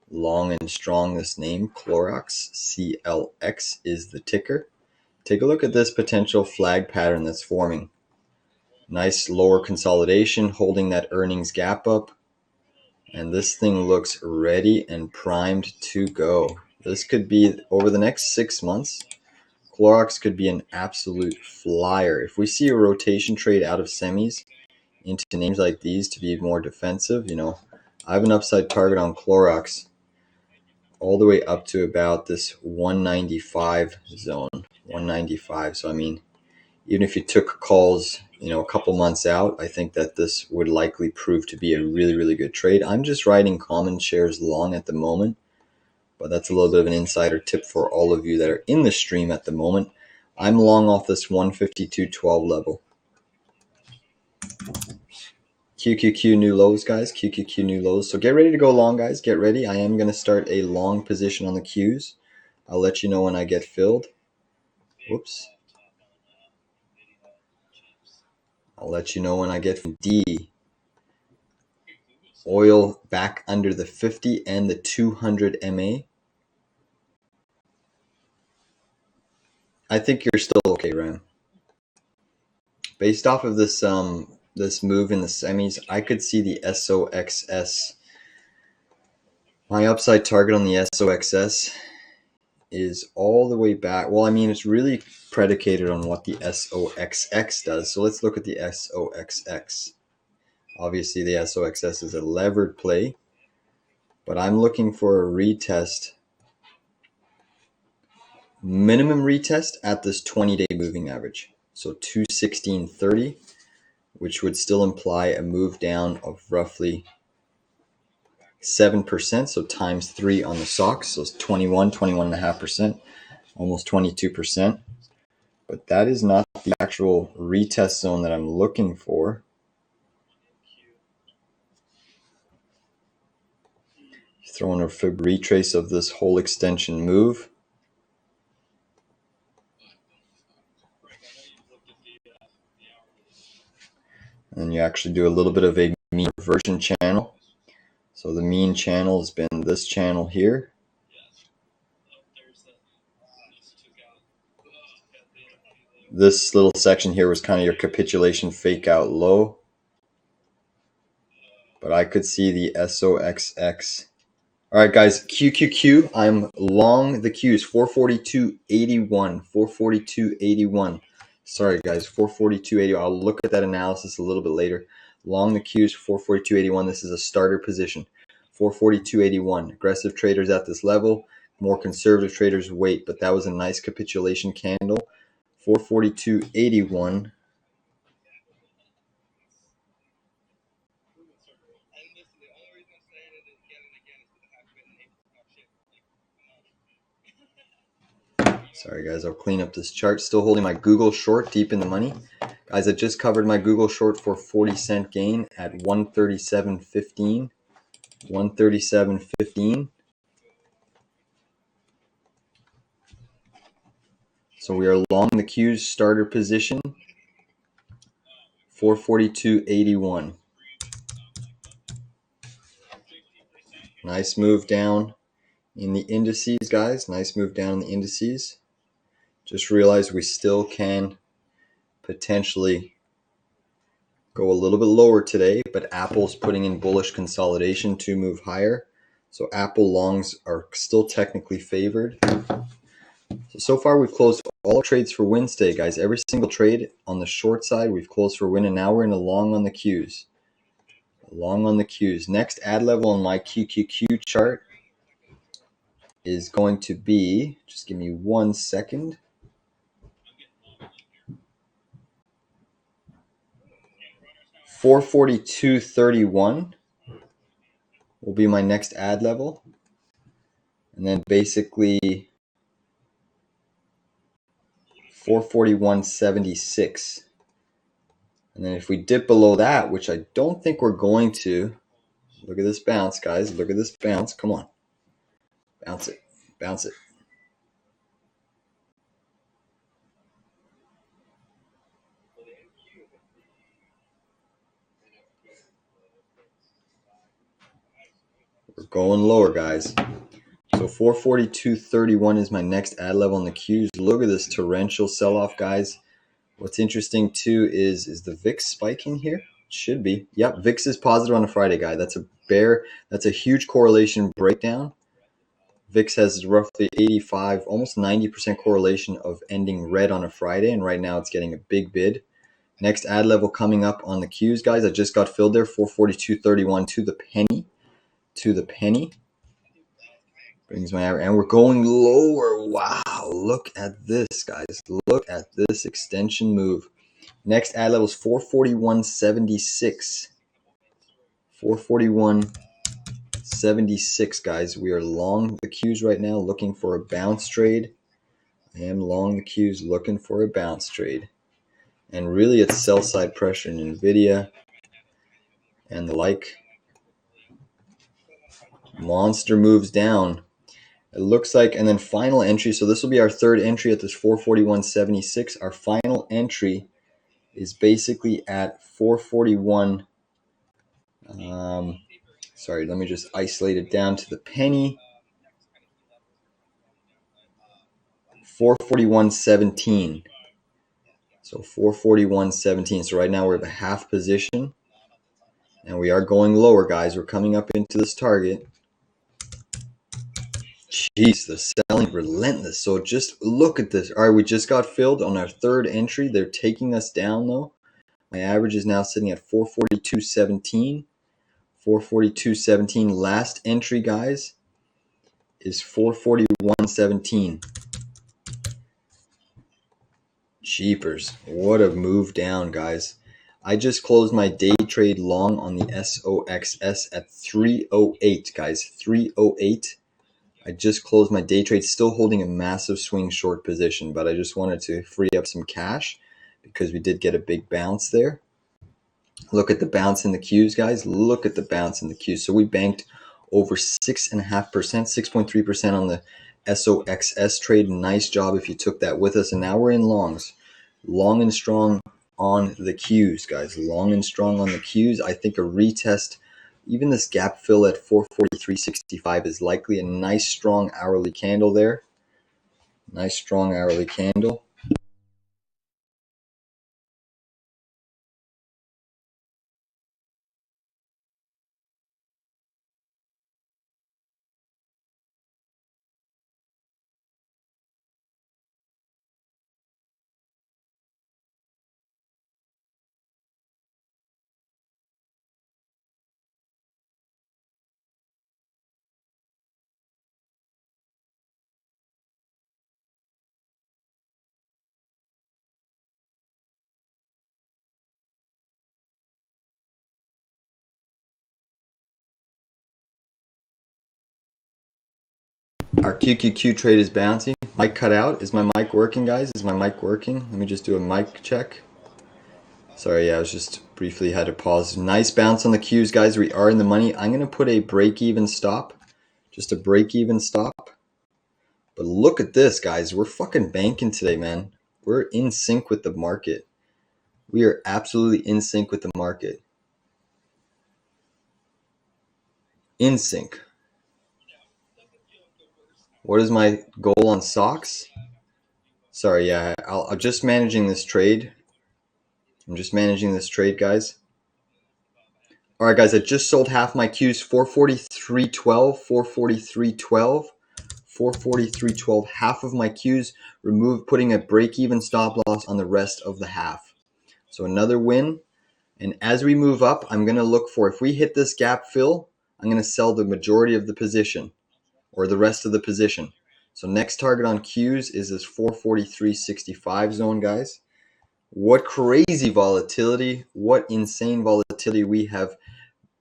A: long and strong this name, Clorox, CLX is the ticker. Take a look at this potential flag pattern that's forming. Nice lower consolidation, holding that earnings gap up. And this thing looks ready and primed to go. This could be, over the next 6 months, Clorox could be an absolute flyer. If we see a rotation trade out of semis into names like these to be more defensive, I have an upside target on Clorox all the way up to about this 195 zone, 195. So, I mean, even if you took calls, a couple months out, I think that this would likely prove to be a really, really good trade. I'm just riding common shares long at the moment, but that's a little bit of an insider tip for all of you that are in the stream at the moment. I'm long off this 152.12 level. QQQ new lows, guys. QQQ new lows. So get ready to go long, guys. Get ready. I am going to start a long position on the Qs. I'll let you know when I get filled. Whoops. I'll let you know when I get D. Oil back under the 50 and the 200 MA. I think you're still okay, Ram. Based off of this this move in the semis, I could see the SOXS. My upside target on the SOXS is all the way back. Well, I mean, it's really predicated on what the SOXX does. So let's look at the SOXX. Obviously, the SOXS is a levered play, but I'm looking for a retest, minimum retest at this 20-day moving average. So 216.30, which would still imply a move down of roughly 7%, so times 3 on the SOX, so it's 21.5%, almost 22%. But that is not the actual retest zone that I'm looking for. Throwing a fib retrace of this whole extension move. And you actually do a little bit of a mean reversion channel. So the mean channel has been this channel here. This little section here was kind of your capitulation fake out low. But I could see the SOXX. All right, guys, QQQ, I'm long the Qs, 442.81, 442.81. Sorry, guys, 442.80. I'll look at that analysis a little bit later. Long the Qs, 442.81. This is a starter position, 442.81. Aggressive traders at this level, more conservative traders wait, but that was a nice capitulation candle, 442.81. Sorry, guys, I'll clean up this chart. Still holding my Google short deep in the money. Guys, I just covered my Google short for 40-cent gain at 137.15. 137.15. So we are long the Q's starter position, 442.81. Nice move down in the indices, guys. Nice move down in the indices. Just realized we still can potentially go a little bit lower today, but Apple's putting in bullish consolidation to move higher. So Apple longs are still technically favored. So far we've closed all trades for Wednesday, guys. Every single trade on the short side we've closed for win, and now we're in a long on the Qs. Long on the Qs. Next ad level on my QQQ chart is going to be, just give me 1 second. $442.31 will be my next ad level. And then basically 441.76. And then if we dip below that, which I don't think we're going to, look at this bounce, guys. Look at this bounce. Come on. Bounce it. Bounce it. We're going lower, guys. So 442.31 is my next ad level on the Qs. Look at this torrential sell-off, guys. What's interesting too is the VIX spiking here? It should be. Yep, VIX is positive on a Friday, guy. That's a bear. That's a huge correlation breakdown. VIX has roughly 85, almost 90% correlation of ending red on a Friday, and right now it's getting a big bid. Next ad level coming up on the Qs, guys. I just got filled there, 442.31 to the penny. To the penny. Brings my average, and we're going lower. Wow, look at this, guys. Look at this extension move. Next ad level is 441.76. 441.76, guys. We are long the Qs right now, looking for a bounce trade. I am long the Qs, looking for a bounce trade. And really, it's sell side pressure in NVDA and the like. Monster moves down. It looks like, and then final entry. So this will be our third entry at this 441.76. Our final entry is basically at 441. Sorry, let me just isolate it down to the penny. 441.17. So 441.17. So right now we're at the half position. And we are going lower, guys. We're coming up into this target. Jeez, the selling relentless. So just look at this. All right, we just got filled on our third entry. They're taking us down, though. My average is now sitting at 442.17. 442.17. Last entry, guys, is 441.17. Jeepers. What a move down, guys. I just closed my day trade long on the SOXS at 308, guys. 308. I just closed my day trade, still holding a massive swing short position, but I just wanted to free up some cash because we did get a big bounce there. Look at the bounce in the Qs, guys. Look at the bounce in the Qs. So we banked over 6.5%, 6.3% on the SOXS trade. Nice job if you took that with us. And now we're in longs. Long and strong on the Qs, guys. Long and strong on the Qs. I think a retest, even this gap fill at 443.65 is likely. A nice strong hourly candle there. Nice strong hourly candle. Our QQQ trade is bouncing. Mic cut out. Is my mic working, guys? Is my mic working? Let me just do a mic check. Sorry, yeah, I was just briefly had to pause. Nice bounce on the Qs, guys. We are in the money. I'm going to put a break-even stop. Just a break-even stop. But look at this, guys. We're fucking banking today, man. We're in sync with the market. We are absolutely in sync with the market. In sync. What is my goal on socks? Sorry, yeah, I'm just managing this trade. I'm just managing this trade, guys. All right, guys, I just sold half my Qs, 443.12, 443.12, 443.12. Half of my Qs removed, putting a break-even stop loss on the rest of the half. So another win. And as we move up, I'm going to look for, if we hit this gap fill, I'm going to sell the majority of the position or the rest of the position. So next target on Qs is this 443.65 zone, guys. What crazy volatility, what insane volatility we have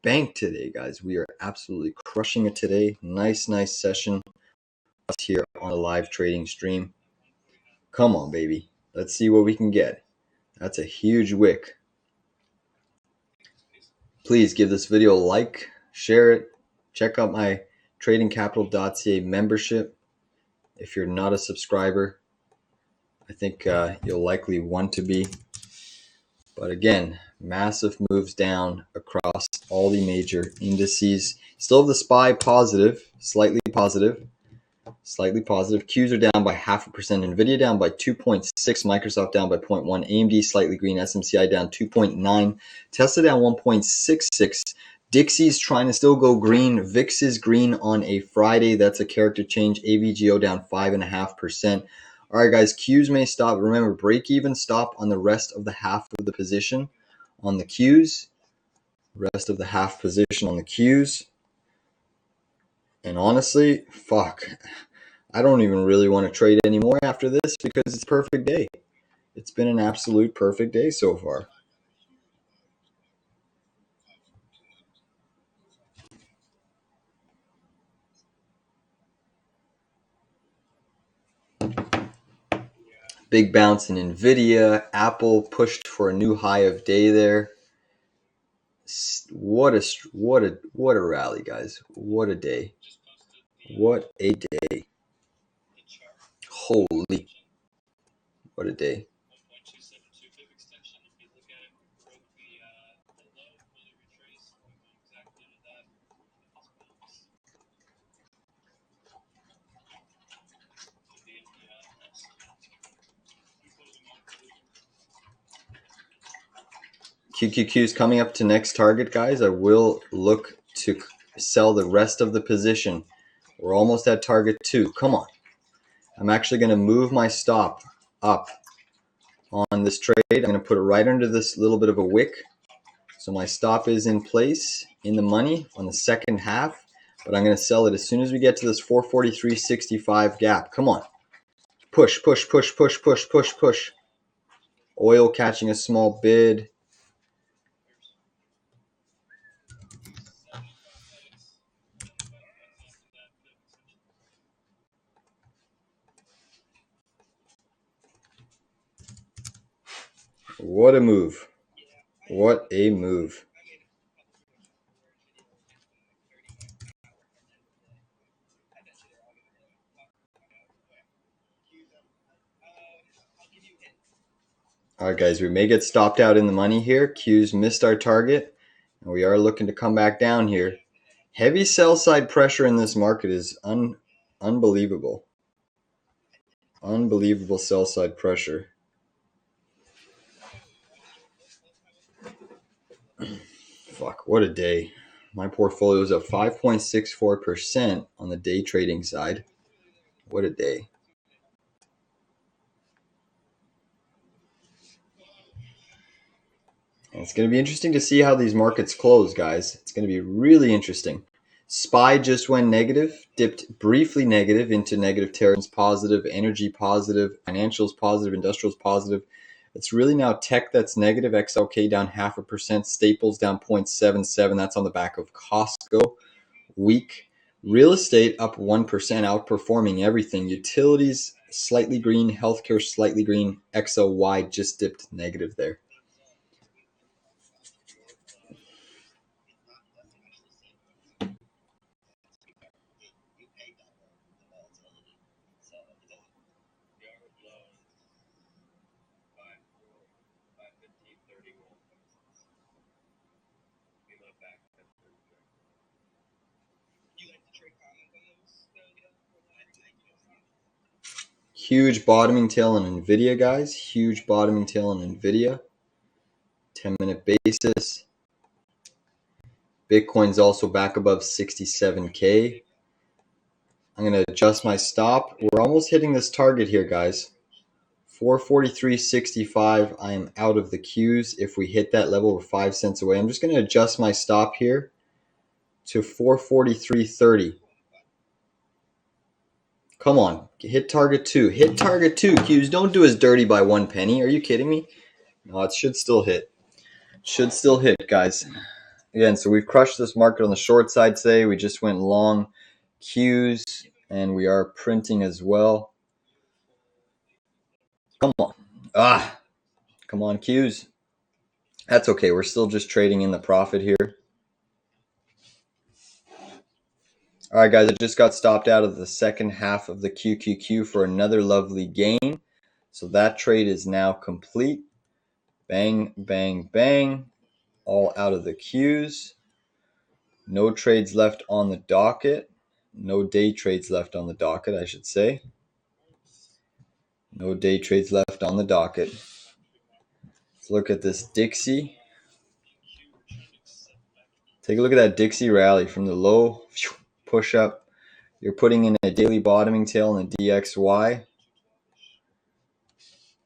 A: banked today, guys. We are absolutely crushing it today. Nice session here on a live trading stream. Come on, baby. Let's see what we can get. That's a huge wick. Please give this video a like, share it, check out my tradingcapital.ca membership. If you're not a subscriber, I think you'll likely want to be. But again, massive moves down across all the major indices. Still have the SPY positive, slightly positive. Qs are down by 0.5%. NVDA down by 2.6. Microsoft down by 0.1. AMD slightly green. SMCI down 2.9. Tesla down 1.66. Dixie's trying to still go green. VIX is green on a Friday. That's a character change. AVGO down 5.5%. All right, guys, Qs may stop. Remember, break even stop on the rest of the half of the position on the Qs. Rest of the half position on the Qs. And honestly, fuck, I don't even really want to trade anymore after this because it's a perfect day. It's been an absolute perfect day so far. Big bounce in NVIDIA. Apple pushed for a new high of day there. What a rally, guys. What a day. What a day. Holy. What a day. QQQ is coming up to next target, guys. I will look to sell the rest of the position. We're almost at target 2. Come on. I'm actually going to move my stop up on this trade. I'm going to put it right under this little bit of a wick. So my stop is in place. in the money on the second half, but I'm going to sell it as soon as we get to this 443.65 gap. Come on. Push, push, push, push, push, push, push. Oil catching a small bid. What a move. What a move. All right, guys, we may get stopped out in the money here. Q's missed our target, and we are looking to come back down here. Heavy sell side pressure in this market is unbelievable. Unbelievable sell side pressure. Fuck, what a day. My portfolio is up 5.64% on the day trading side. What a day. And it's going to be interesting to see how these markets close, guys. It's going to be really interesting. SPY just went negative, dipped briefly negative into negative territory. Positive, energy positive, financials positive, industrials positive. It's really now tech that's negative, XLK down 0.5%, Staples down 0.77. That's on the back of Costco. Weak. Real estate up 1%, outperforming everything. Utilities slightly green, healthcare slightly green, XOY just dipped negative there. Huge bottoming tail on NVIDIA, guys. Huge bottoming tail on NVIDIA. 10-minute basis. Bitcoin's also back above 67K. I'm going to adjust my stop. We're almost hitting this target here, guys. 443.65. I am out of the queues. If we hit that level, we're 5 cents away. I'm just going to adjust my stop here to 443.30. Come on, hit target 2. Hit target 2, Qs. Don't do us dirty by 1 penny. Are you kidding me? No, it should still hit. Should still hit, guys. Again, so we've crushed this market on the short side today. We just went long Qs, and we are printing as well. Come on. Come on, Qs. That's okay. We're still just trading in the profit here. All right, guys, I just got stopped out of the second half of the QQQ for another lovely gain. So that trade is now complete. Bang, bang, bang. All out of the queues. No trades left on the docket. No day trades left on the docket, I should say. No day trades left on the docket. Let's look at this Dixie. Take a look at that Dixie rally from the low, push up. You're putting in a daily bottoming tail in the DXY.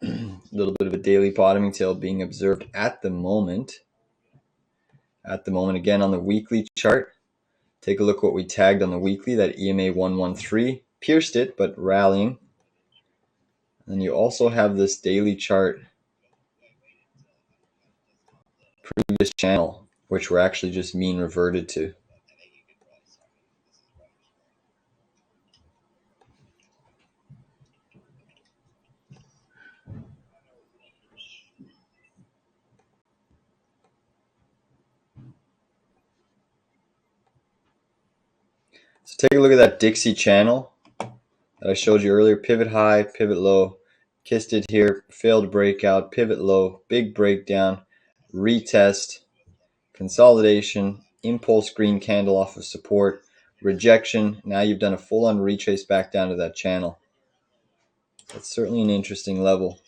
A: A little bit of a daily bottoming tail being observed at the moment. At the moment, again on the weekly chart. Take a look what we tagged on the weekly, that EMA 113. Pierced it, but rallying. And you also have this daily chart, previous channel, which we're actually just mean reverted to. So take a look at that Dixie channel that I showed you earlier. Pivot high, pivot low, kissed it here, failed breakout, pivot low, big breakdown, retest, consolidation, impulse green candle off of support, rejection. Now you've done a full-on retrace back down to that channel. That's certainly an interesting level.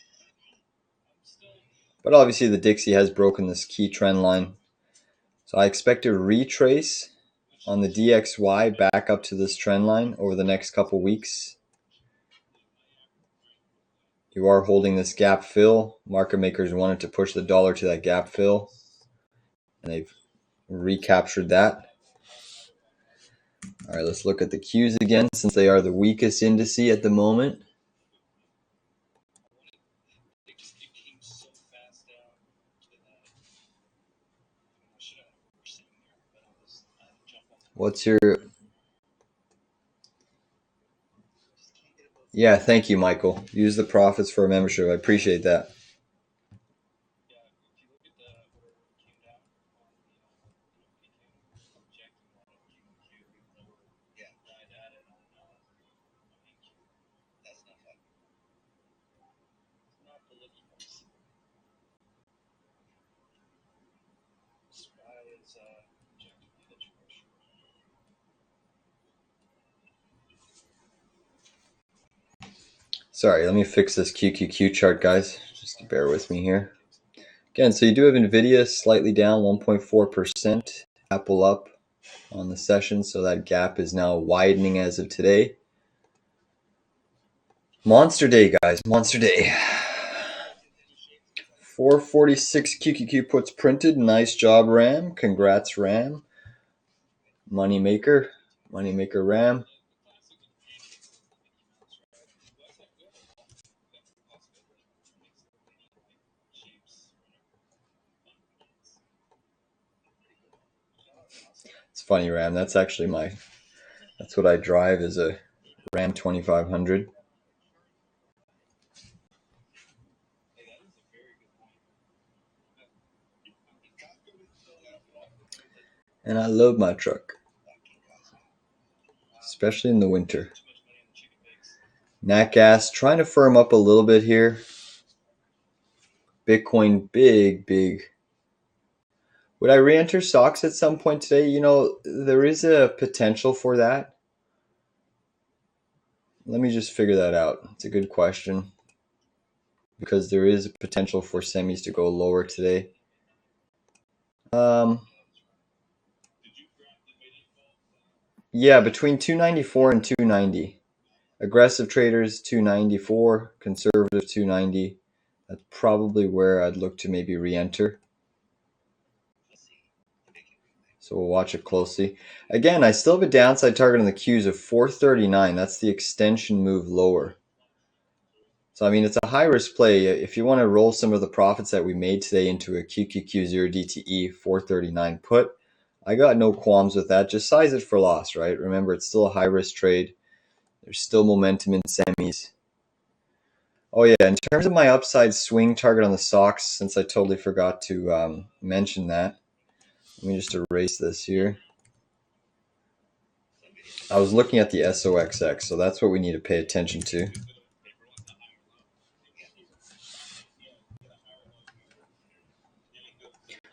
A: But obviously the Dixie has broken this key trend line. So I expect a retrace on the DXY back up to this trend line over the next couple weeks. You are holding this gap fill. Market makers wanted to push the dollar to that gap fill, and they've recaptured that. All right, let's look at the Qs again since they are the weakest indice at the moment. What's your... Yeah, thank you, Michael. Use the profits for a membership. I appreciate that. Sorry, let me fix this QQQ chart, guys. Just bear with me here. Again, so you do have NVIDIA slightly down 1.4%, Apple up on the session, so that gap is now widening as of today. Monster day, guys, monster day. 446 QQQ puts printed. Nice job, Ram. Congrats, Ram. Moneymaker Ram. It's funny, Ram. That's actually that's what I drive, is a Ram 2500. And I love my truck, especially in the winter. Nat gas trying to firm up a little bit here. Bitcoin, big. Would I re-enter stocks at some point today? You know, there is a potential for that. Let me just figure that out. It's a good question, because there is a potential for semis to go lower today. Yeah, between 294 and 290. Aggressive traders 294, conservative 290. That's probably where I'd look to maybe re-enter. So we'll watch it closely. Again, I still have a downside target on the Qs of 439. That's the extension move lower. So, I mean, it's a high-risk play. If you want to roll some of the profits that we made today into a QQQ0DTE 439 put, I got no qualms with that. Just size it for loss, right? Remember, it's still a high-risk trade. There's still momentum in semis. Oh, yeah, in terms of my upside swing target on the stocks, since I totally forgot to mention that, let me just erase this here. I was looking at the SOXX, so that's what we need to pay attention to.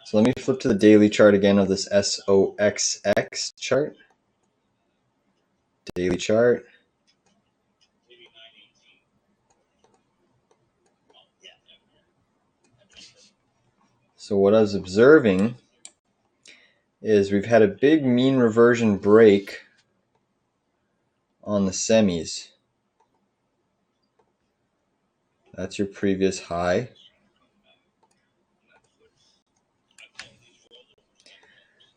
A: So let me flip to the daily chart again of this SOXX chart. Daily chart. So what I was observing is we've had a big mean reversion break on the semis. That's your previous high.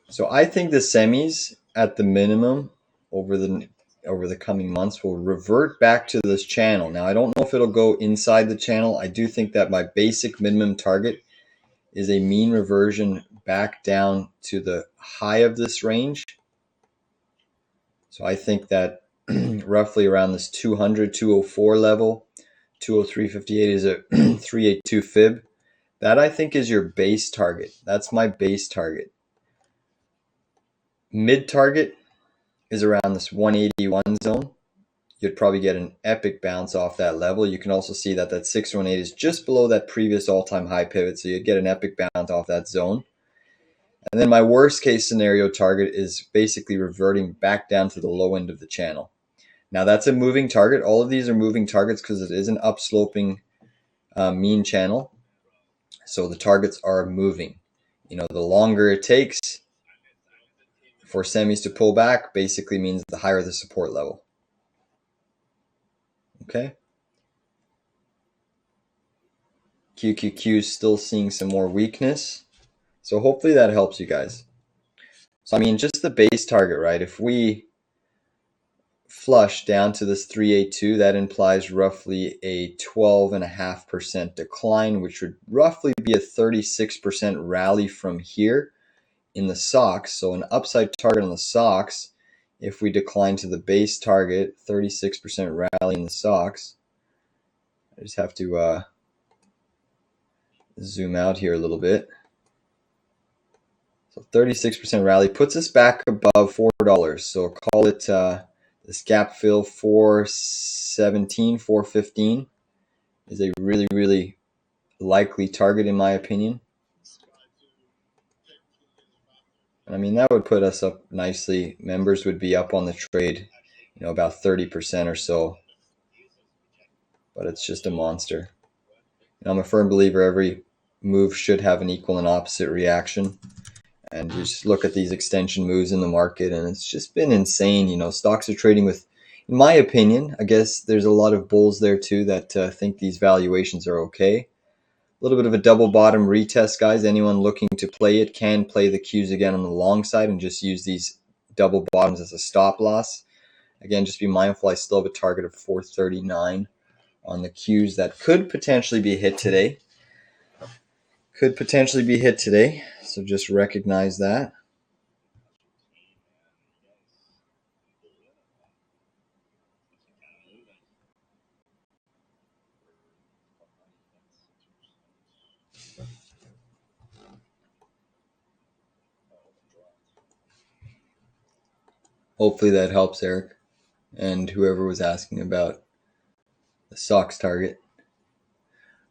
A: So I think the semis at the minimum over the coming months will revert back to this channel. Now, I don't know if it'll go inside the channel. I do think that my basic minimum target is a mean reversion back down to the high of this range. So I think that roughly around this 200, 204 level, 203.58 is a 382 fib. That I think is your base target. That's my base target. Mid target is around this 181 zone. You'd probably get an epic bounce off that level. You can also see that that 618 is just below that previous all-time high pivot, so you'd get an epic bounce off that zone. And then my worst case scenario target is basically reverting back down to the low end of the channel. Now that's a moving target. All of these are moving targets because it is an upsloping mean channel. So the targets are moving. You know, the longer it takes for semis to pull back basically means the higher the support level. Okay. QQQ is still seeing some more weakness. So hopefully that helps you guys. So I mean, just the base target, right? If we flush down to this 382, that implies roughly a 12.5% decline, which would roughly be a 36% rally from here in the SOX. So an upside target on the SOX, if we decline to the base target, 36% rally in the SOX. I just have to zoom out here a little bit. So 36% rally puts us back above $4. So call it this gap fill 417, 415 is a really, really likely target in my opinion. I mean, that would put us up nicely. Members would be up on the trade, about 30% or so. But it's just a monster. I'm a firm believer every move should have an equal and opposite reaction. And you just look at these extension moves in the market, and it's just been insane. Stocks are trading with, in my opinion, I guess there's a lot of bulls there too that think these valuations are okay. A little bit of a double bottom retest, guys. Anyone looking to play it can play the Qs again on the long side and just use these double bottoms as a stop loss. Again, just be mindful, I still have a target of 439 on the Qs that could potentially be hit today. So just recognize that. Hopefully that helps, Eric, and whoever was asking about the SOX target.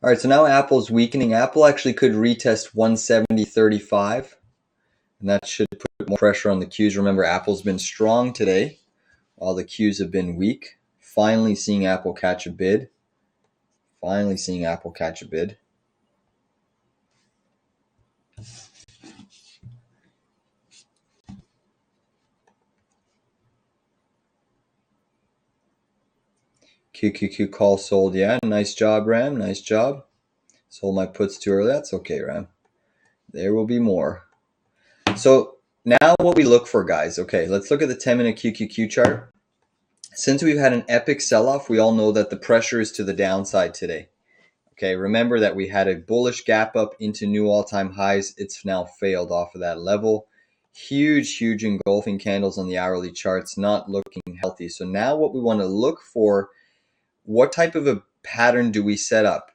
A: All right, so now Apple's weakening. Apple actually could retest 170.35, and that should put more pressure on the Qs. Remember, Apple's been strong today, while the Qs have been weak. Finally seeing Apple catch a bid. QQQ call sold. Yeah, nice job, Ram. Nice job. Sold my puts too early. That's okay, Ram. There will be more. So now what we look for, guys. Okay, let's look at the 10-minute QQQ chart. Since we've had an epic sell-off, we all know that the pressure is to the downside today. Okay, remember that we had a bullish gap up into new all-time highs. It's now failed off of that level. Huge engulfing candles on the hourly charts, not looking healthy. So now what we want to look for, what type of a pattern do we set up?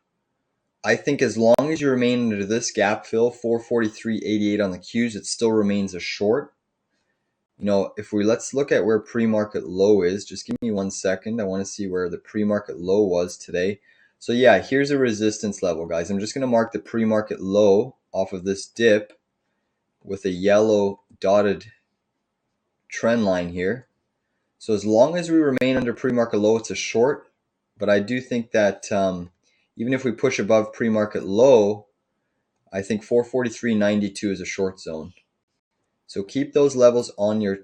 A: I think as long as you remain under this gap fill, 443.88 on the Qs, it still remains a short. Let's look at where pre-market low is. Just give me 1 second. I want to see where the pre-market low was today. So yeah, here's a resistance level, guys. I'm just going to mark the pre-market low off of this dip with a yellow dotted trend line here. So as long as we remain under pre-market low, it's a short. But I do think that even if we push above pre-market low, I think 443.92 is a short zone. So keep those levels on your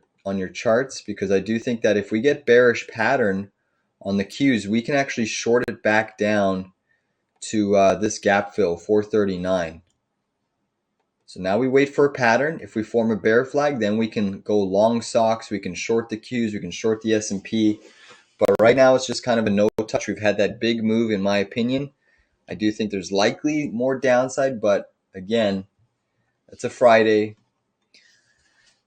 A: charts, because I do think that if we get bearish pattern on the Qs, we can actually short it back down to this gap fill, 439. So now we wait for a pattern. If we form a bear flag, then we can go long SOX, we can short the Qs, we can short the S&P. But right now it's just kind of a no touch. We've had that big move, in my opinion. I do think there's likely more downside, but again, it's a Friday.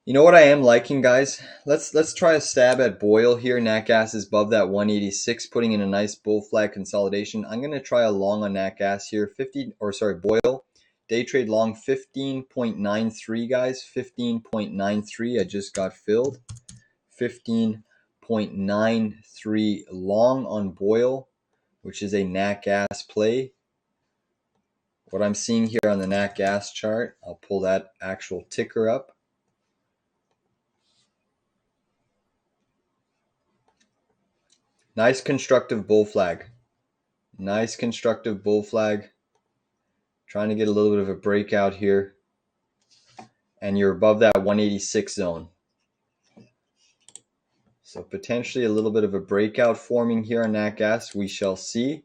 A: You know what I am liking, guys? Let's try a stab at Boyle here. Nat gas is above that 186, putting in a nice bull flag consolidation. I'm going to try a long on Nat gas here. Boyle. Day trade long 15.93, guys. 15.93. I just got filled. 15.93 long on Boyle, which is a Nat gas play. What I'm seeing here on the Nat gas chart, I'll pull that actual ticker up. Nice constructive bull flag. Trying to get a little bit of a breakout here. And you're above that 186 zone. So potentially a little bit of a breakout forming here on Nat gas. We shall see.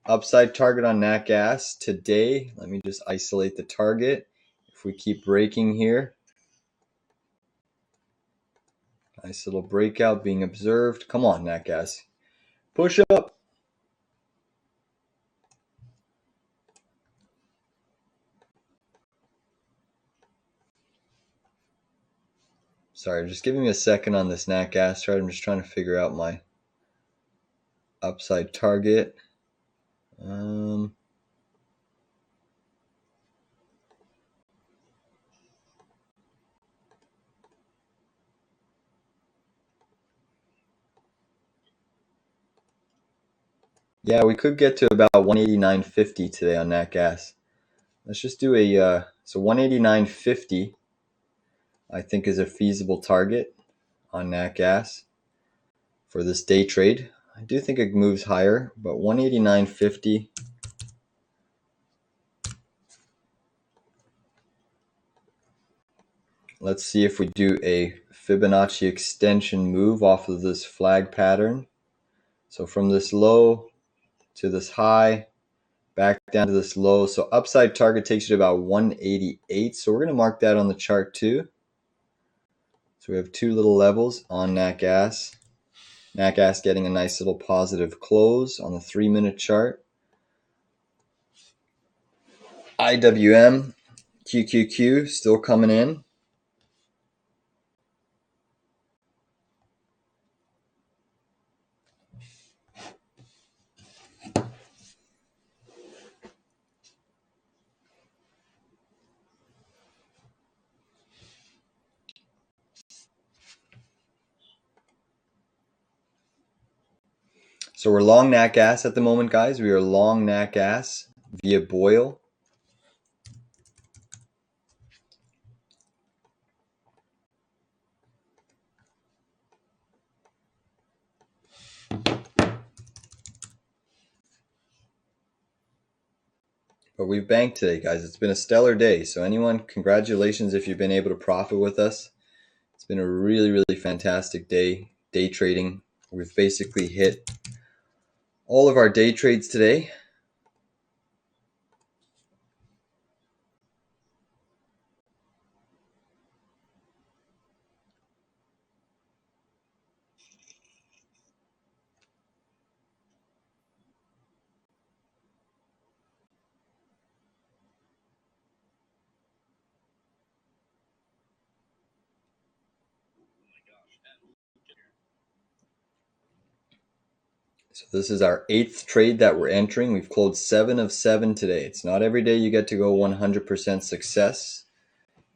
A: Upside target on Nat gas today. Let me just isolate the target. If we keep breaking here, Nice little breakout being observed. Come on, Nat Gas. Push up. Sorry, just giving me a second on this Nat Gas chart. I'm just trying to figure out my upside target. Yeah, we could get to about 189.50 today on Nat Gas. Let's just do a so 189.50 I think is a feasible target on Nat Gas for this day trade. I do think it moves higher, but 189.50. Let's see if we do a Fibonacci extension move off of this flag pattern. So from this low to this high, back down to this low. So upside target takes you to about 188. So we're going to mark that on the chart too. So we have two little levels on Nat Gas. Nat Gas getting a nice little positive close on the 3-minute chart. IWM, QQQ still coming in. So we're long Nat Gas at the moment, guys. We are long Nat Gas via Boyle. But we've banked today, guys. It's been a stellar day. So anyone, congratulations if you've been able to profit with us. It's been a really, really fantastic day trading. We've basically hit all of our day trades today. So this is our 8th trade that we're entering. We've closed 7 of 7 today. It's not every day you get to go 100% success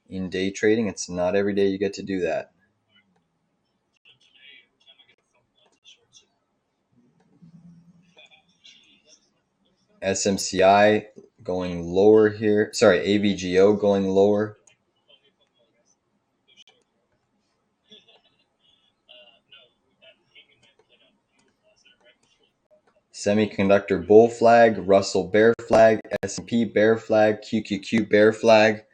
A: in day trading. It's not every day you get to do that. SMCI going lower here. Sorry, AVGO going lower. Semiconductor bull flag, Russell bear flag, S&P bear flag, QQQ bear flag.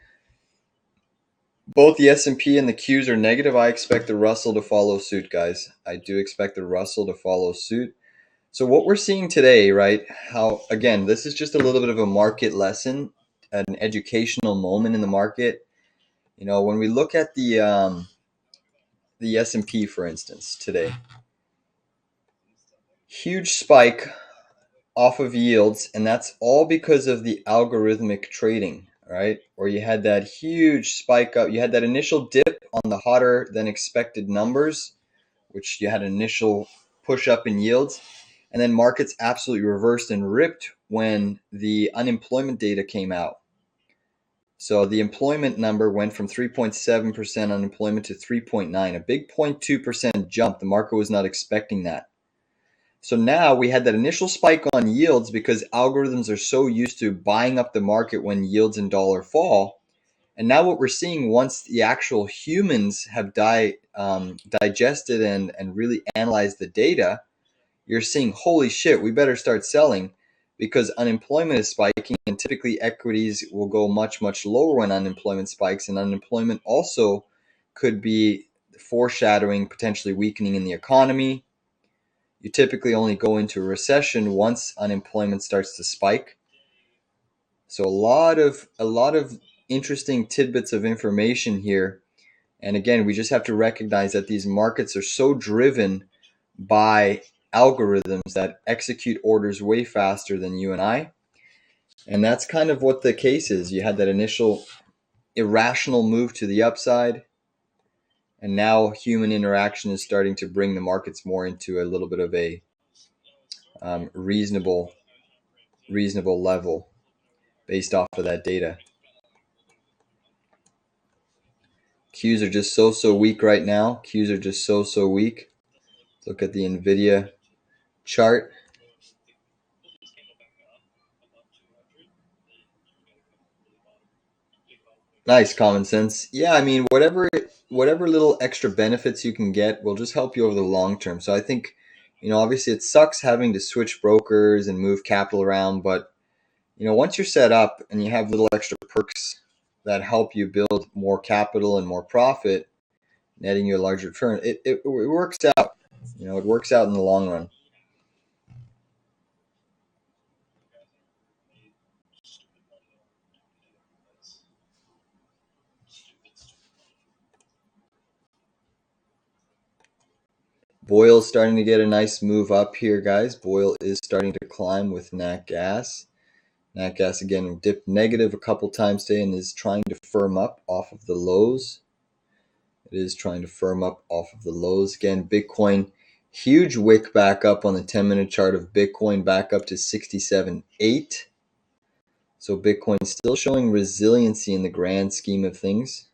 A: Both the S&P and the Qs are negative. I expect the Russell to follow suit, guys. I do expect the Russell to follow suit. So what we're seeing today, right, how, again, this is just a little bit of a market lesson, an educational moment in the market. You know, when we look at the S&P, for instance, today, huge spike off of yields, and that's all because of the algorithmic trading, right? Where you had that huge spike up, you had that initial dip on the hotter than expected numbers, which you had an initial push up in yields, and then markets absolutely reversed and ripped when the unemployment data came out. So the employment number went from 3.7% unemployment to 3.9, a big 0.2% jump. The market was not expecting that. So now we had that initial spike on yields because algorithms are so used to buying up the market when yields and dollar fall. And now what we're seeing, once the actual humans have digested and really analyzed the data, you're seeing, holy shit, we better start selling because unemployment is spiking, and typically equities will go much, much lower when unemployment spikes. And unemployment also could be foreshadowing potentially weakening in the economy. You typically only go into a recession once unemployment starts to spike. So a lot of interesting tidbits of information here. And again, we just have to recognize that these markets are so driven by algorithms that execute orders way faster than you and I. And that's kind of what the case is. You had that initial irrational move to the upside, and now human interaction is starting to bring the markets more into a little bit of a reasonable level based off of that data. Qs are just so weak right now. Qs are just so weak. Look at the NVDA chart. Nice common sense. Yeah, I mean, whatever little extra benefits you can get will just help you over the long term. So I think, obviously it sucks having to switch brokers and move capital around, but once you're set up and you have little extra perks that help you build more capital and more profit, netting you a larger return, it works out. It works out in the long run. Boyle's starting to get a nice move up here, guys. Boyle is starting to climb with Nat Gas. Nat Gas again dipped negative a couple times today and is trying to firm up off of the lows. It is trying to firm up off of the lows. Again, Bitcoin, huge wick back up on the 10-minute chart of Bitcoin, back up to 67.8. So Bitcoin still showing resiliency in the grand scheme of things.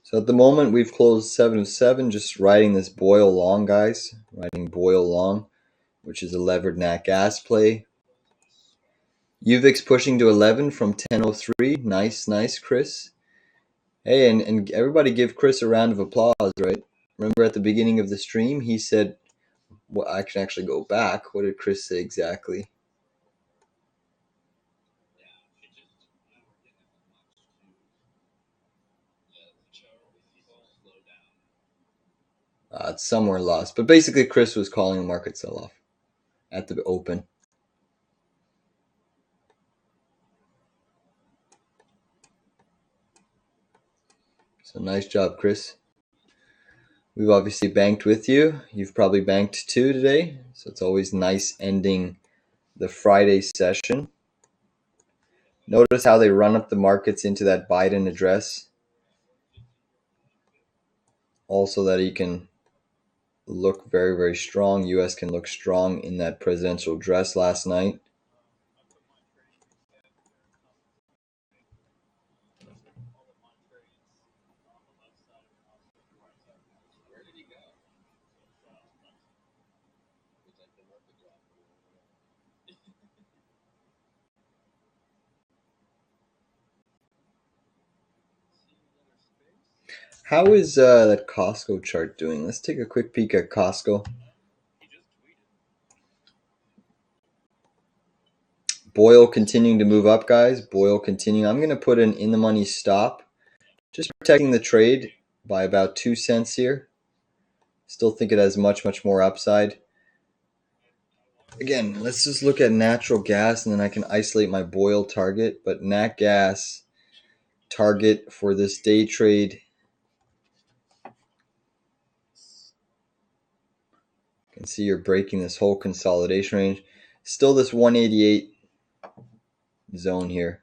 A: So at the moment, we've closed 7-7, just riding this Boyle long, guys. Riding Boyle long, which is a levered Nat Gas play. UVIX pushing to 11 from 10.03. Nice, Chris. Hey, and everybody give Chris a round of applause, right? Remember at the beginning of the stream, he said, well, I can actually go back. What did Chris say exactly? It's somewhere lost. But basically, Chris was calling a market sell-off at the open. So nice job, Chris. We've obviously banked with you. You've probably banked too today. So it's always nice ending the Friday session. Notice how they run up the markets into that Biden address. Also that he can look very strong. U.S. can look strong in that presidential address last night. How is that Costco chart doing? Let's take a quick peek at Costco. Boyle continuing to move up, guys. Boyle continuing. I'm going to put an in-the-money stop. Just protecting the trade by about 2 cents here. Still think it has much more upside. Again, let's just look at natural gas and then I can isolate my Boyle target. But nat gas target for this day trade. You can see you're breaking this whole consolidation range. Still this 188 zone here.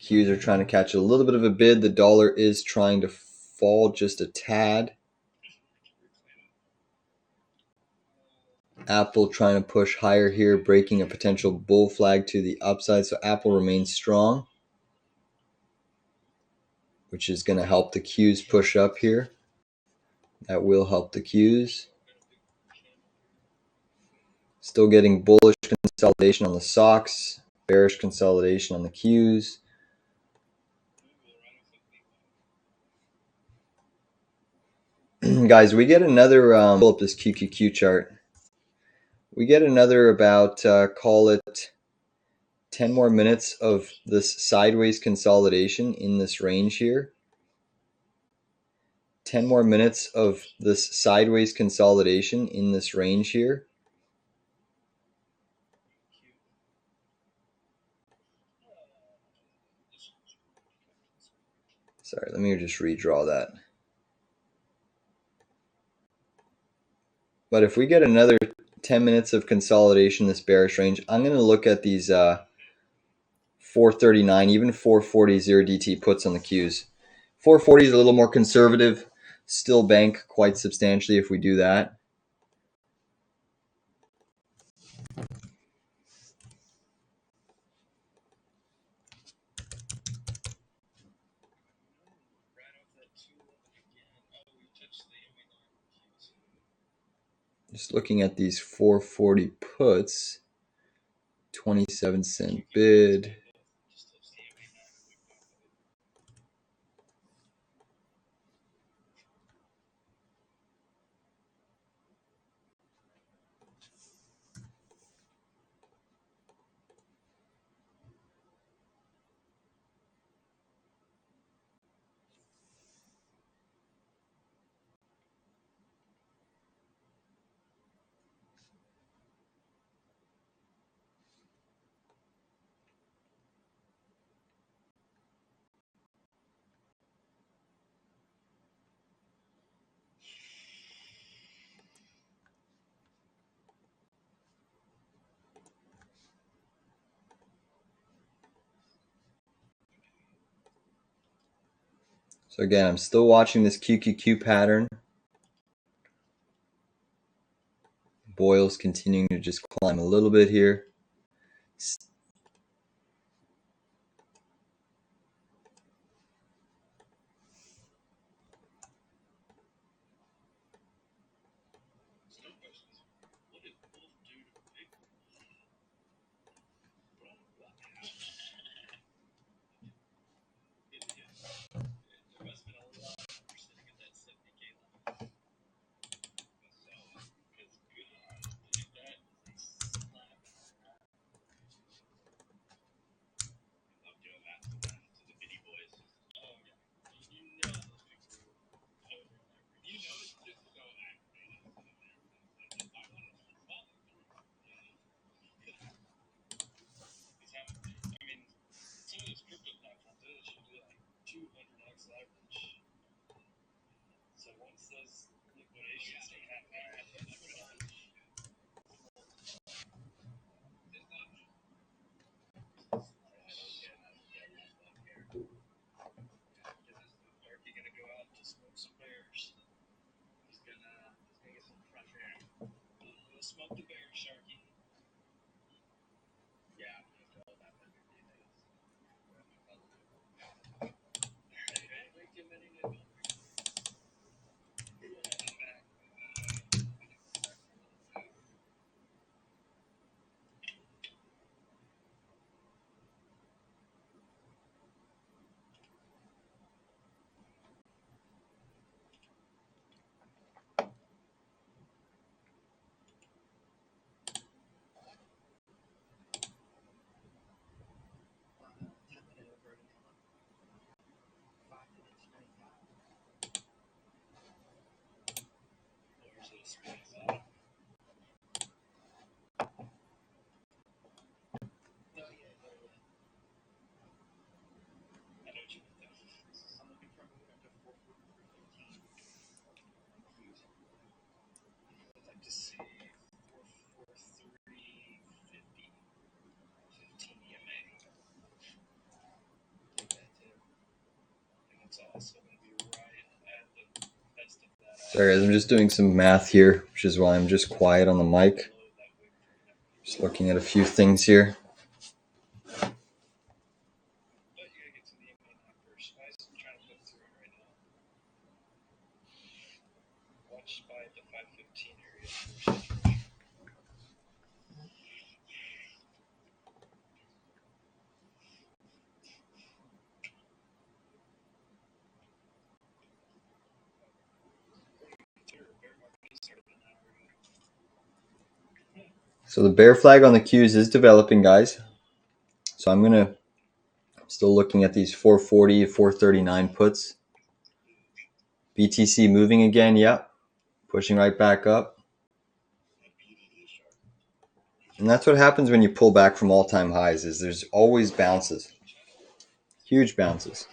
A: Qs are trying to catch a little bit of a bid. The dollar is trying to fall just a tad. Apple trying to push higher here, breaking a potential bull flag to the upside. So Apple remains strong. which is going to help the Qs push up here. That will help the Qs. Still getting bullish consolidation on the SOX, bearish consolidation on the Qs. Guys, we get another, pull up this QQQ chart. We get another about, call it 10 more minutes of this sideways consolidation in this range here. 10 more minutes of this sideways consolidation in this range here. Sorry, let me just redraw that. But if we get another 10 minutes of consolidation in this bearish range, I'm going to look at these 439, even 440 0DT puts on the Qs. 440 is a little more conservative, still bank quite substantially if we do that. Just looking at these 440 puts, 27-cent bid. So again, I'm still watching this QQQ pattern. Boyle's continuing to just climb a little bit here. Sorry guys, I'm just doing some math here, which is why I'm just quiet on the mic. Just looking at a few things here. So the bear flag on the Qs is developing, guys. So I'm gonna still looking at these 440, 439 puts. BTC moving again, yep. Pushing right back up. And that's what happens when you pull back from all-time highs, is there's always bounces. Huge bounces.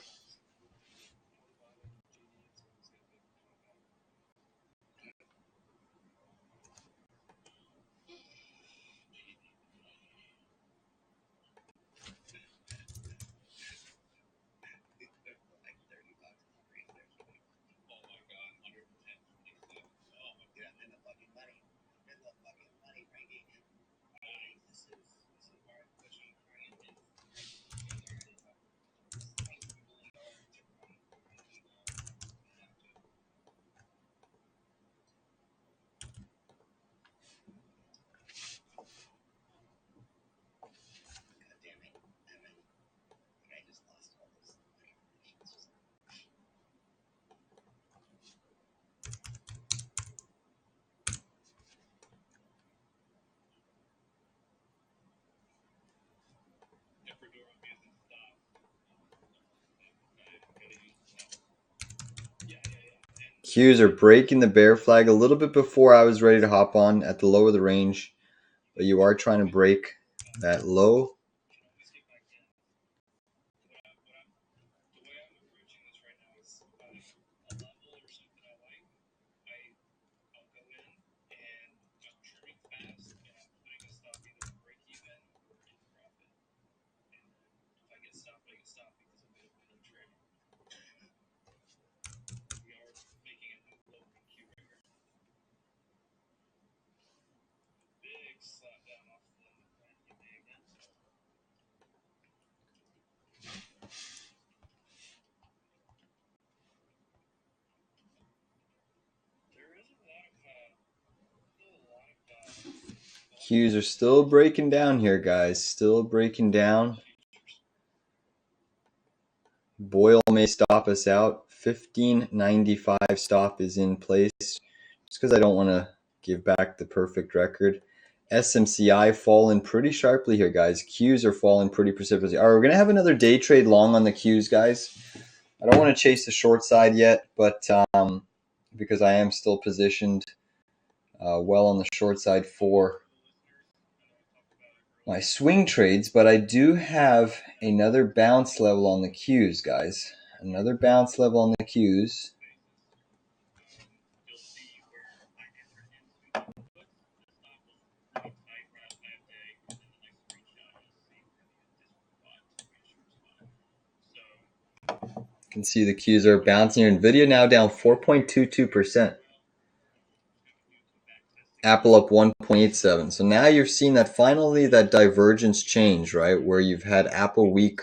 A: Qs are breaking the bear flag a little bit before I was ready to hop on at the low of the range, but you are trying to break that low. Qs are still breaking down here, guys. Still breaking down. Boyle may stop us out. 1595 stop is in place. Just because I don't want to give back the perfect record. SMCI falling pretty sharply here, guys. Qs are falling pretty precipitously. All right, we're going to have another day trade long on the Qs, guys. I don't want to chase the short side yet, but because I am still positioned well on the short side for my swing trades, but I do have another bounce level on the Qs, guys. Another bounce level on the Qs. You can see the Qs are bouncing here. NVIDIA now down 4.22%. Apple up 1.87. So now you're seeing that finally that divergence change, right? Where you've had Apple weak,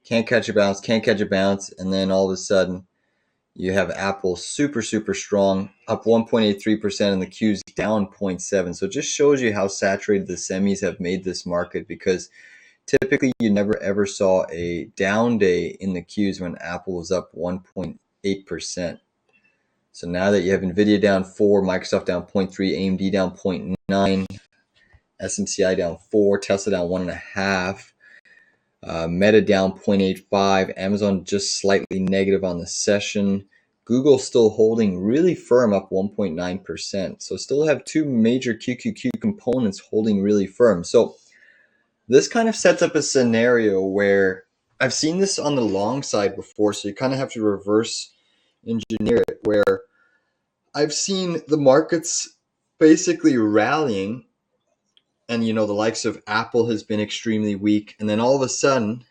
A: can't catch a bounce, and then all of a sudden you have Apple super, super strong, up 1.83%, and the Q's down 0.7. So it just shows you how saturated the semis have made this market, because typically you never ever saw a down day in the Qs when Apple was up 1.8%. So now that you have NVIDIA down 4, Microsoft down 0.3, AMD down 0.9, SMCI down 4, Tesla down 1.5, Meta down 0.85, Amazon just slightly negative on the session. Google still holding really firm, up 1.9%. So still have two major QQQ components holding really firm. So this kind of sets up a scenario where I've seen this on the long side before, so you kind of have to reverse engineer it, where I've seen the markets basically rallying, and the likes of Apple has been extremely weak, and then all of a sudden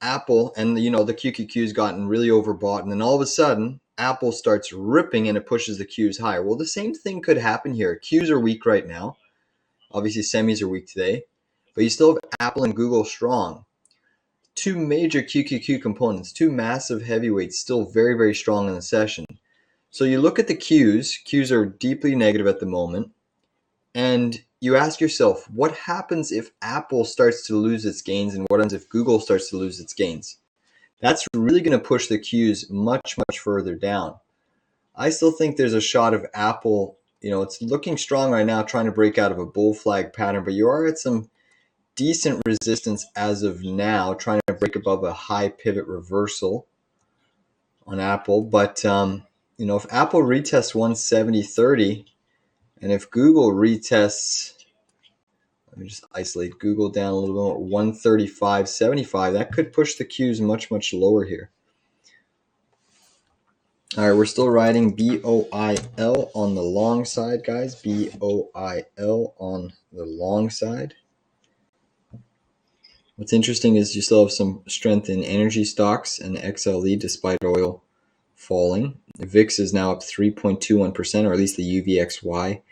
A: Apple and the QQQ's gotten really overbought, and then all of a sudden Apple starts ripping and it pushes the Qs higher. Well, the same thing could happen here. Qs are weak right now. Obviously semis are weak today, but you still have Apple and Google strong. Two major QQQ components, two massive heavyweights, still very, very strong in the session. So you look at the Qs are deeply negative at the moment, and you ask yourself, what happens if Apple starts to lose its gains, and what happens if Google starts to lose its gains? That's really going to push the Qs much, much further down. I still think there's a shot of Apple it's looking strong right now, trying to break out of a bull flag pattern, but you are at some decent resistance as of now, trying to break above a high pivot reversal on Apple. But if Apple retests 170.30, and if Google retests, let me just isolate Google down a little bit more, 135.75, that could push the Qs much, much lower here. All right, we're still riding BOIL on the long side, guys. BOIL on the long side. What's interesting is you still have some strength in energy stocks and XLE despite oil falling. The VIX is now up 3.21%, or at least the UVXY.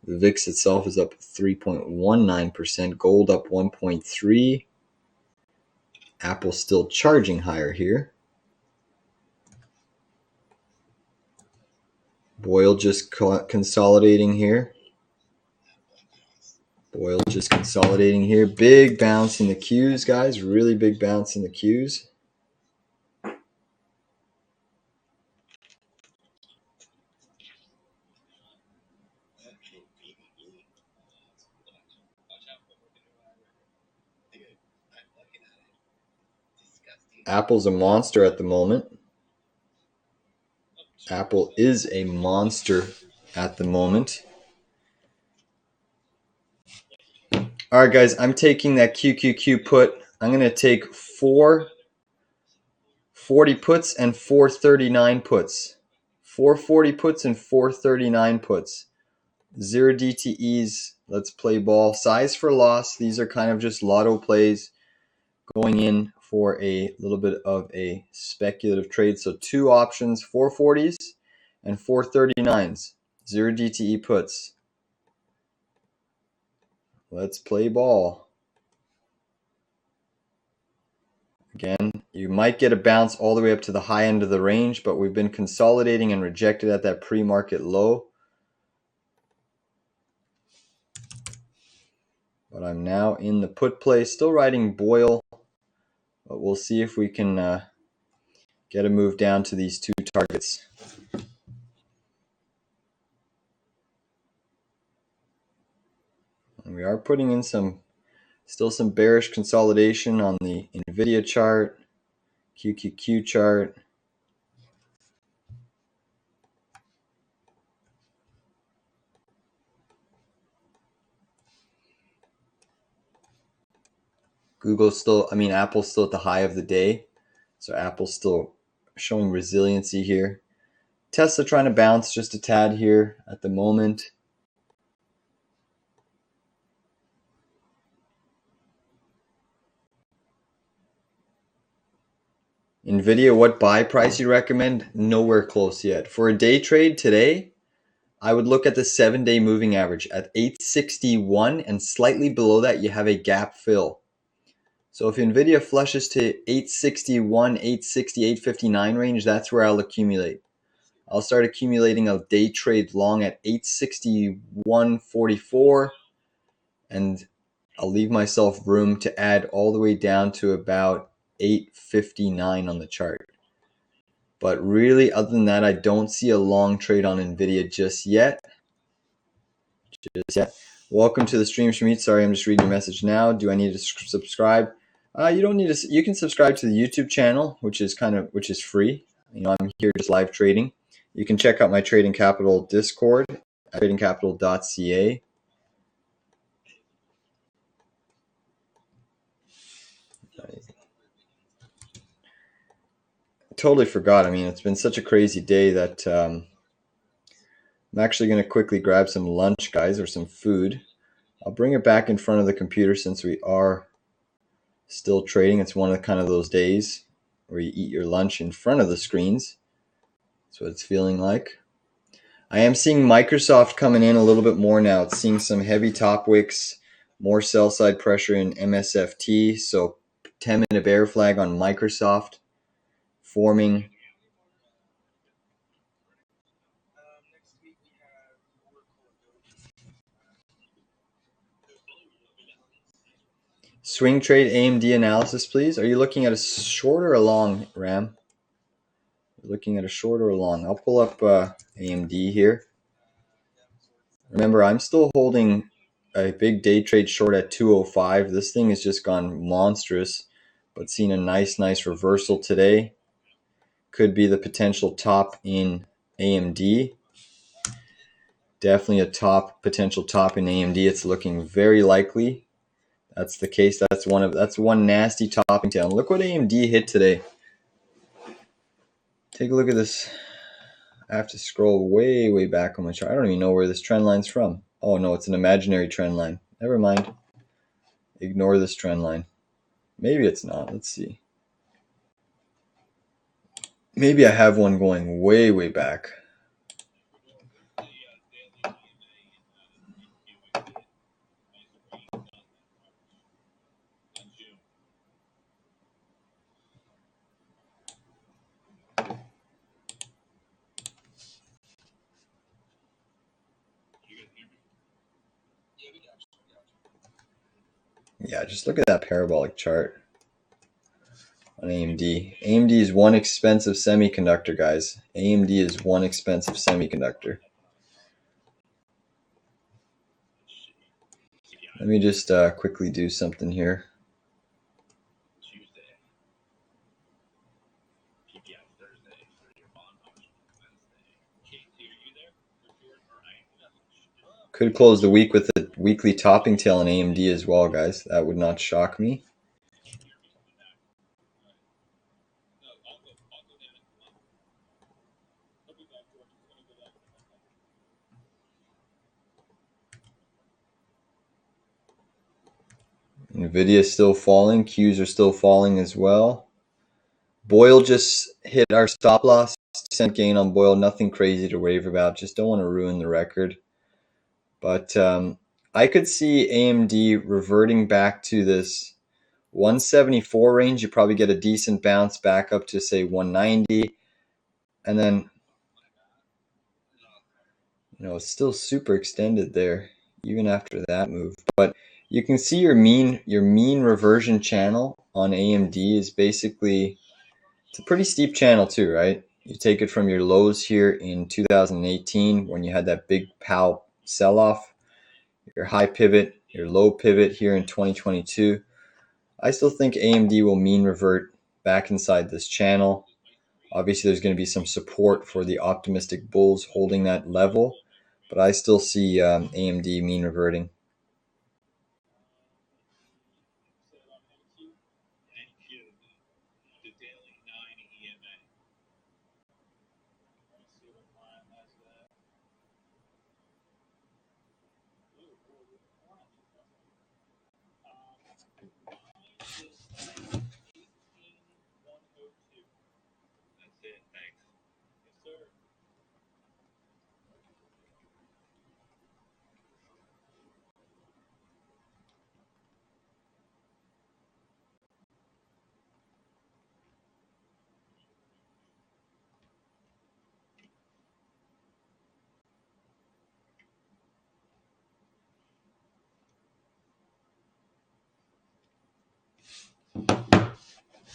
A: The VIX itself is up 3.19%. Gold up 1.3%. Apple's still charging higher here. Boyle just consolidating here. Big bounce in the Qs, guys. Really big bounce in the Qs. Apple's a monster at the moment. Apple is a monster at the moment. All right, guys, I'm taking that QQQ put. I'm going to take 440 puts and 439 puts. 440 puts and 439 puts. 0 DTEs. Let's play ball. Size for loss. These are kind of just lotto plays going in for a little bit of a speculative trade. So 2 options, 440s and 439s. 0 DTE puts. Let's play ball. Again, you might get a bounce all the way up to the high end of the range, but we've been consolidating and rejected at that pre-market low. But I'm now in the put play, still riding Boyle, but we'll see if we can get a move down to these 2 targets. And we are putting in still some bearish consolidation on the NVDA chart, QQQ chart. Apple's still at the high of the day. So Apple's still showing resiliency here. Tesla trying to bounce just a tad here at the moment. NVIDIA, what buy price you recommend? Nowhere close yet. For a day trade today, I would look at the 7-day moving average at 861, and slightly below that you have a gap fill. So if NVIDIA flushes to 861, 860, 859 range, that's where I'll accumulate. I'll start accumulating a day trade long at 861.44, and I'll leave myself room to add all the way down to about 859 on the chart. But really, other than that, I don't see a long trade on NVIDIA just yet. Welcome to the stream, Shmeet. Sorry, I'm just reading your message now. Do I need to subscribe? You don't need to. You can subscribe to the YouTube channel, which is free. I'm here just live trading. You can check out my Trading Capital Discord at tradingcapital.ca. Totally forgot. It's been such a crazy day that I'm actually going to quickly grab some lunch, guys, or some food. I'll bring it back in front of the computer since we are still trading. It's one of those days where you eat your lunch in front of the screens. That's what it's feeling like. I am seeing Microsoft coming in a little bit more now. It's seeing some heavy top wicks, more sell side pressure in MSFT. So 10-minute bear flag on Microsoft forming. Swing trade AMD analysis, please. Are you looking at a short or a long, Ram? You're looking at a short or a long? I'll pull up AMD here. Remember, I'm still holding a big day trade short at 205. This thing has just gone monstrous, but seen a nice reversal today. Could be the potential top in AMD. Definitely a potential top in AMD. It's looking very likely. That's the case. That's one nasty topping tail. Look what AMD hit today. Take a look at this. I have to scroll way back on my chart. I don't even know where this trend line's from. Oh no, it's an imaginary trend line. Never mind. Ignore this trend line. Maybe it's not. Let's see. Maybe I have one going way back. Yeah, just look at that parabolic chart on AMD. AMD is one expensive semiconductor, guys. AMD is one expensive semiconductor. Let me just quickly do something here. Could close the week with a weekly topping tail in AMD as well, guys. That would not shock me. NVIDIA is still falling. Qs are still falling as well. Boyle just hit our stop loss. 2% gain on Boyle. Nothing crazy to rave about. Just don't want to ruin the record. But I could see AMD reverting back to this 174 range. You probably get a decent bounce back up to, say, 190. And then, it's still super extended there, even after that move. But you can see your mean reversion channel on AMD is basically, it's a pretty steep channel too, right? You take it from your lows here in 2018 when you had that big POW sell-off, your high pivot, your low pivot here in 2022. I still think AMD will mean revert back inside this channel. Obviously, there's going to be some support for the optimistic bulls holding that level, but I still see AMD mean reverting.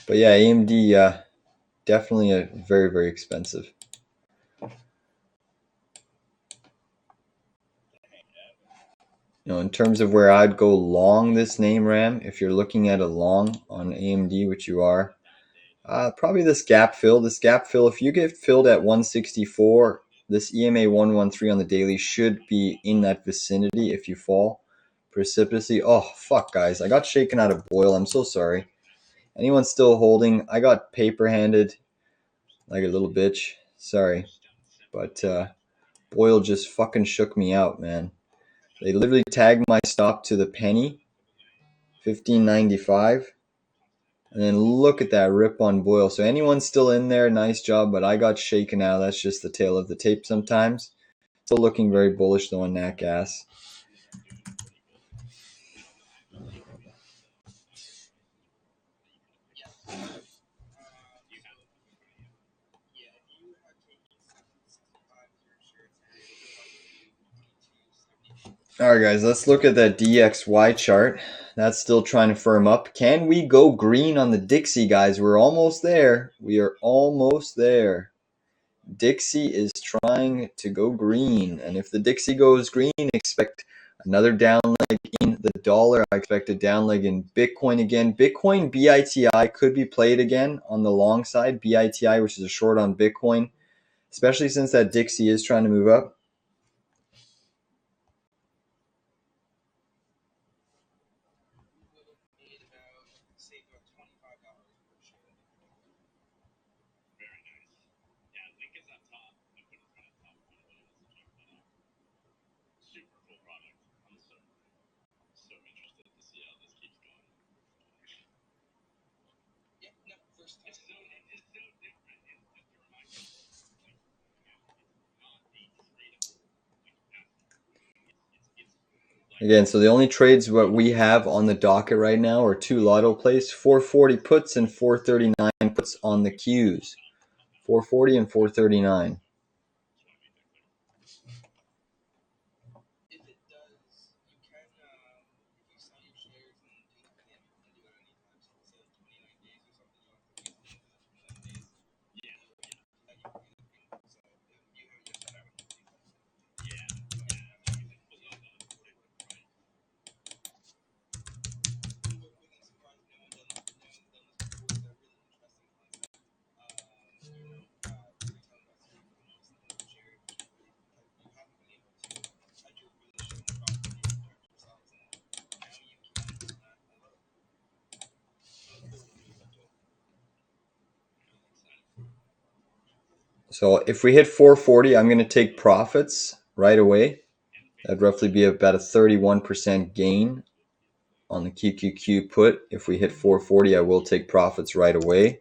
A: But yeah, AMD definitely a very expensive. In terms of where I'd go long this name RAM, if you're looking at a long on AMD, which you are, probably this gap fill. This gap fill, if you get filled at 164, this EMA 113 on the daily should be in that vicinity if you fall precipitously. Oh, fuck, guys. I got shaken out of Boyle. I'm so sorry. Anyone still holding? I got paper handed like a little bitch. Sorry. But Boyle just fucking shook me out, man. They literally tagged my stop to the penny, 15.95. And then look at that rip on Boyle. So anyone still in there, nice job. But I got shaken out. That's just the tail of the tape sometimes. Still looking very bullish though on nat gas. All right, guys, let's look at that DXY chart. That's still trying to firm up. Can we go green on the Dixie, guys? We're almost there. We are almost there. Dixie is trying to go green. And if the Dixie goes green, expect another down leg in the dollar. I expect a down leg in Bitcoin again. Bitcoin BITI could be played again on the long side. BITI, which is a short on Bitcoin, especially since that Dixie is trying to move up. Again, so the only trades what we have on the docket right now are two lotto plays, 440 puts and 439 puts on the Qs. 440 and 439. So if we hit 440, I'm going to take profits right away. That'd roughly be about a 31% gain on the QQQ put. If we hit 440, I will take profits right away.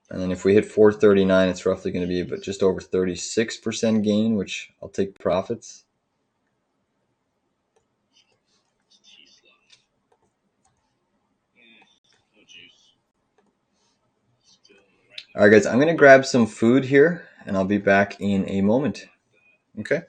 A: And then if we hit 439, it's roughly going to be about just over 36% gain, which I'll take profits. All right, guys, I'm going to grab some food here, and I'll be back in a moment. Okay?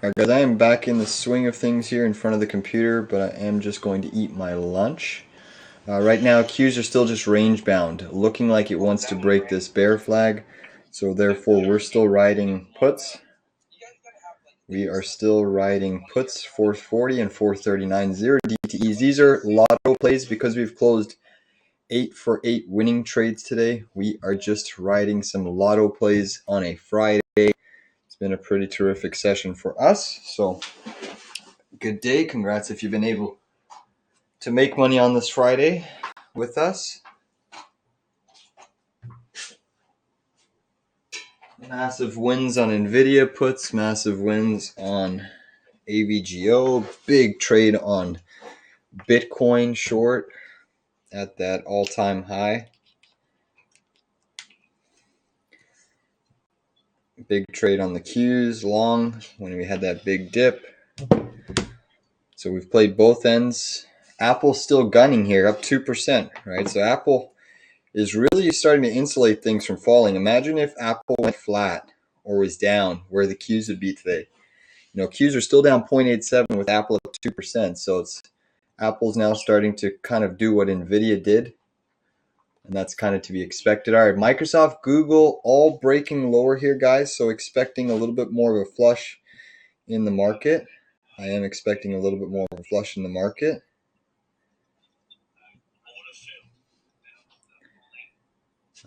A: Alright guys, I am back in the swing of things here in front of the computer, but I am just going to eat my lunch. Right now, Qs are still just range bound, looking like it wants to break this bear flag. So therefore, we're still riding puts. We are still riding puts, 440 and 439, 0 DTEs. These are lotto plays because we've closed 8 for 8 winning trades today. We are just riding some lotto plays on a Friday. It's been a pretty terrific session for us. So good day. Congrats if you've been able to make money on this Friday with us. Massive wins on NVDA puts, massive wins on AVGO, big trade on Bitcoin short at that all-time high. Big trade on the Qs long when we had that big dip. So we've played both ends. Apple's still gunning here, up 2%, right? So Apple is really starting to insulate things from falling. Imagine if Apple went flat or was down, where the Qs would be today. You know, Qs are still down 0.87 with Apple up 2%. So Apple's now starting to kind of do what NVIDIA did. And that's kind of to be expected. All right, Microsoft, Google, all breaking lower here, guys. So expecting a little bit more of a flush in the market. I am expecting a little bit more of a flush in the market.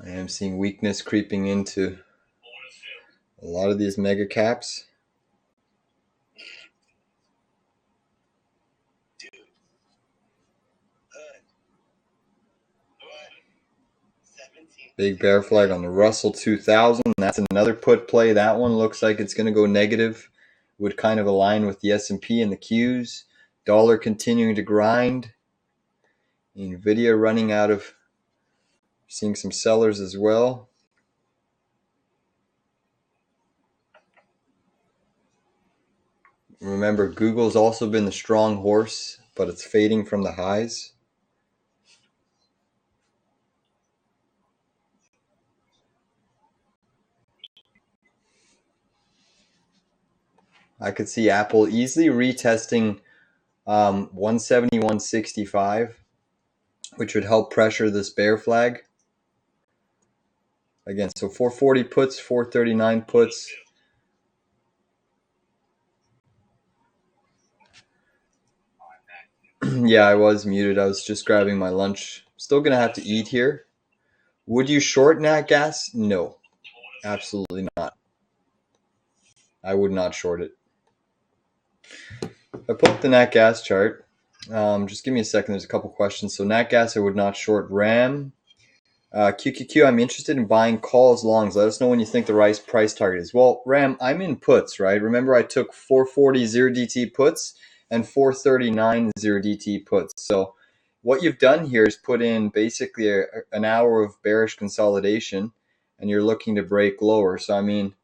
A: I am seeing weakness creeping into a lot of these mega caps. Big bear flag on the Russell 2000. That's another put play. That one looks like it's going to go negative. Would kind of align with the S&P and the Qs. Dollar continuing to grind. NVIDIA running out of, seeing some sellers as well. Remember, Google's also been the strong horse, but it's fading from the highs. I could see Apple easily retesting 170, 165, which would help pressure this bear flag. Again, so 440 puts, 439 puts. Yeah, I was muted. I was just grabbing my lunch. Still going to have to eat here. Would you short nat gas? No, absolutely not. I would not short it. I put up the nat gas chart. Just give me a second. There's a couple questions. So nat gas, I would not short. RAM, QQQ, I'm interested in buying calls, longs. Let us know when you think the price target is. Well, RAM, I'm in puts, right? Remember, I took 440 0 DT puts and 439 0 DT puts. So what you've done here is put in basically an hour of bearish consolidation, and you're looking to break lower. So, I mean,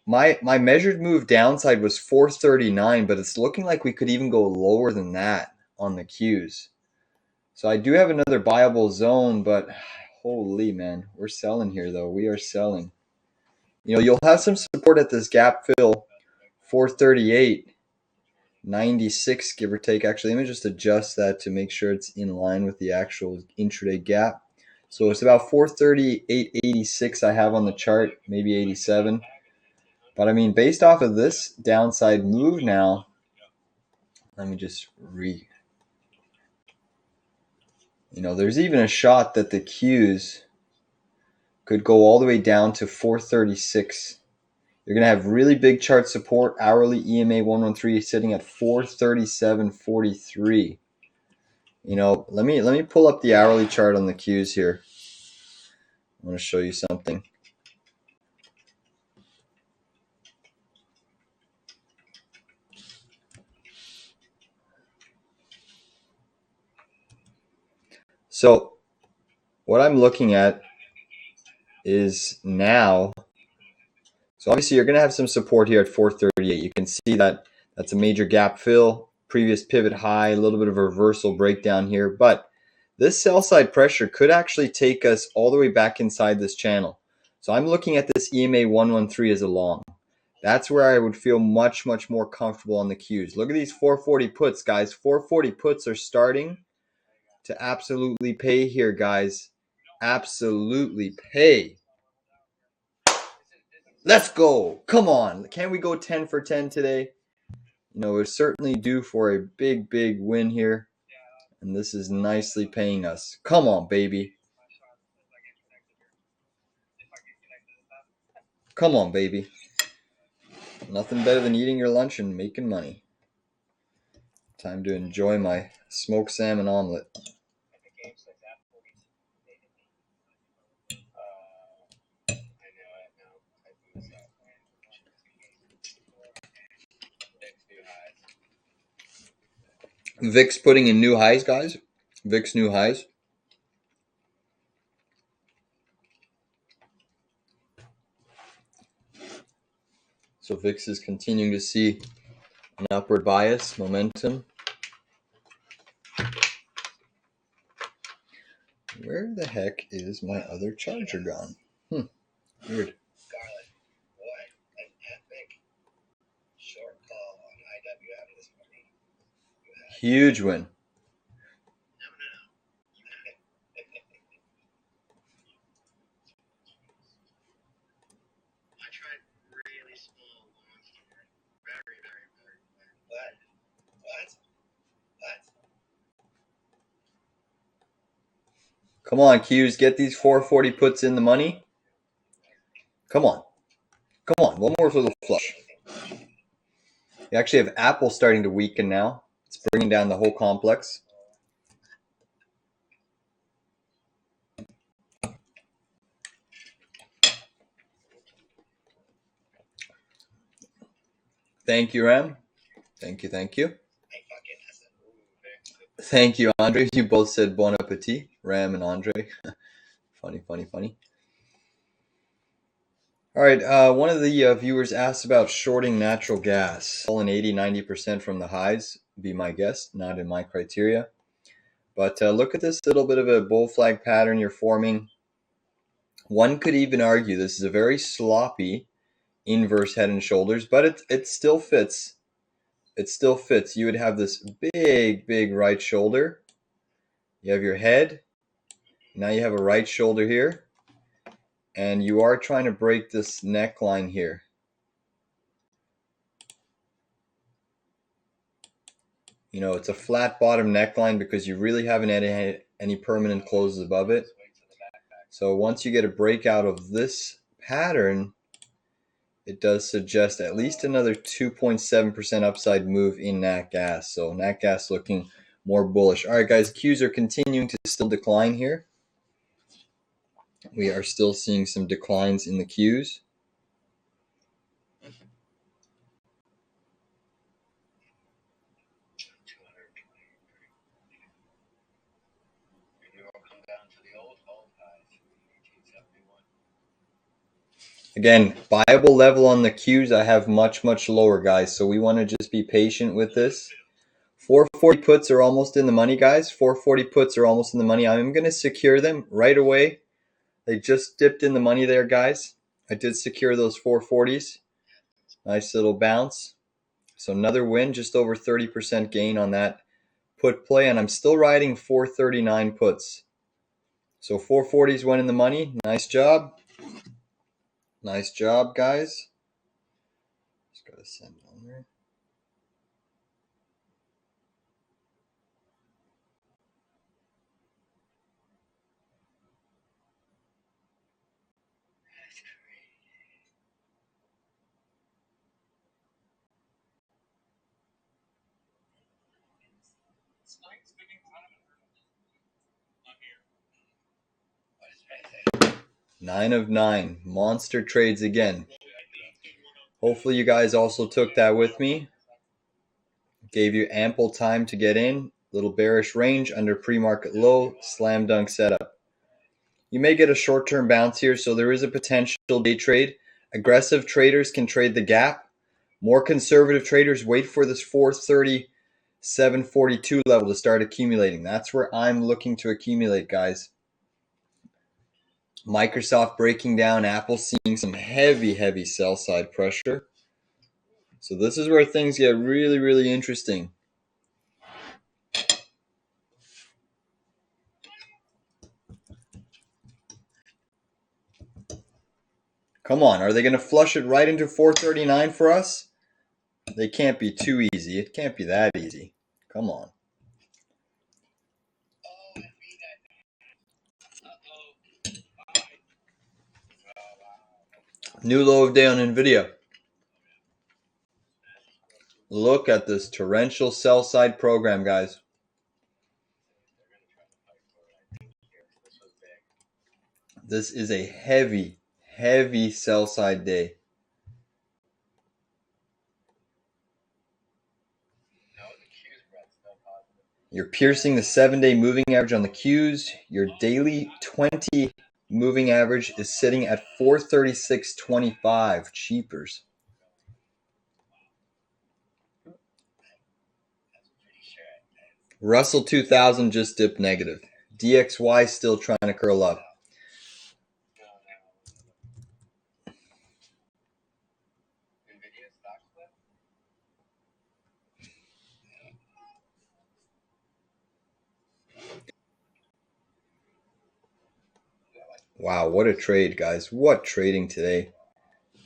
A: my measured move downside was 439, but it's looking like we could even go lower than that on the Qs. So I do have another buyable zone, but holy man, we're selling here though. We are selling. You know, you'll have some support at this gap fill, 438, 96, give or take. Actually, let me just adjust that to make sure it's in line with the actual intraday gap. So it's about 438.86 I have on the chart, maybe 87. But I mean, based off of this downside move now, let me just you know, there's even a shot that the Qs could go all the way down to 436. You're going to have really big chart support. Hourly EMA 113 sitting at 437.43. You know, let me pull up the hourly chart on the Qs here. I want to show you something. So what I'm looking at is now, so obviously you're going to have some support here at 438. You can see that that's a major gap fill, previous pivot high, a little bit of a reversal breakdown here, but this sell side pressure could actually take us all the way back inside this channel. So I'm looking at this EMA 113 as a long. That's where I would feel much, much more comfortable on the Qs. Look at these 440 puts, guys. 440 puts are starting to absolutely pay here, guys. Absolutely pay. Let's go. Come on. Can we go 10 for 10 today? You know, we're certainly due for a big, big win here. And this is nicely paying us. Come on, baby. Come on, baby. Nothing better than eating your lunch and making money. Time to enjoy my smoked salmon omelet. VIX putting in new highs, guys. VIX new highs. So VIX is continuing to see an upward bias, momentum. Where the heck is my other charger gone? Weird. Huge win. Come on, Qs, get these 440 puts in the money. Come on. Come on, one more little flush. You actually have Apple starting to weaken now. It's bringing down the whole complex. Thank you, Ram. Thank you, thank you. Thank you, Andre. You both said bon appetit, Ram and Andre. Funny, funny, funny. All right, one of the viewers asked about shorting natural gas. Fallen 80, 90% from the highs, be my guess, not in my criteria. But look at this little bit of a bull flag pattern you're forming. One could even argue this is a very sloppy inverse head and shoulders, but it still fits. It still fits. You would have this big, big right shoulder. You have your head. Now you have a right shoulder here. And you are trying to break this neckline here. You know, it's a flat bottom neckline because you really haven't had any permanent closes above it. So once you get a breakout of this pattern, it does suggest at least another 2.7% upside move in Nat Gas. So Nat Gas looking more bullish. All right, guys, Qs are continuing to still decline here. We are still seeing some declines in the Qs. Again, viable level on the Qs I have much, much lower, guys. So we want to just be patient with this. 440 puts are almost in the money, guys. 440 puts are almost in the money. I'm going to secure them right away. They just dipped in the money there, guys. I did secure those 440s. Nice little bounce. So another win, just over 30% gain on that put play. And I'm still riding 439 puts. So 440s went in the money. Nice job. Nice job, guys. Just got to send on there. Nine of 9. Monster trades again. Hopefully you guys also took that with me. Gave you ample time to get in. Little bearish range under pre-market low. Slam dunk setup. You may get a short-term bounce here, so there is a potential day trade. Aggressive traders can trade the gap. More conservative traders wait for this 430, 742 level to start accumulating. That's where I'm looking to accumulate, guys. Microsoft breaking down, Apple seeing some heavy, heavy sell side pressure. So this is where things get really, really interesting. Come on, are they going to flush it right into 439 for us? They can't be too easy. It can't be that easy. Come on. New low of day on NVDA. Look at this torrential sell side program, guys. This is a heavy, heavy sell side day. You're piercing the 7-day moving average on the Qs. Your daily 20 moving average is sitting at 436.25. Cheapers. Russell 2000 just dipped negative. DXY still trying to curl up. Wow, what a trade, guys. What trading today.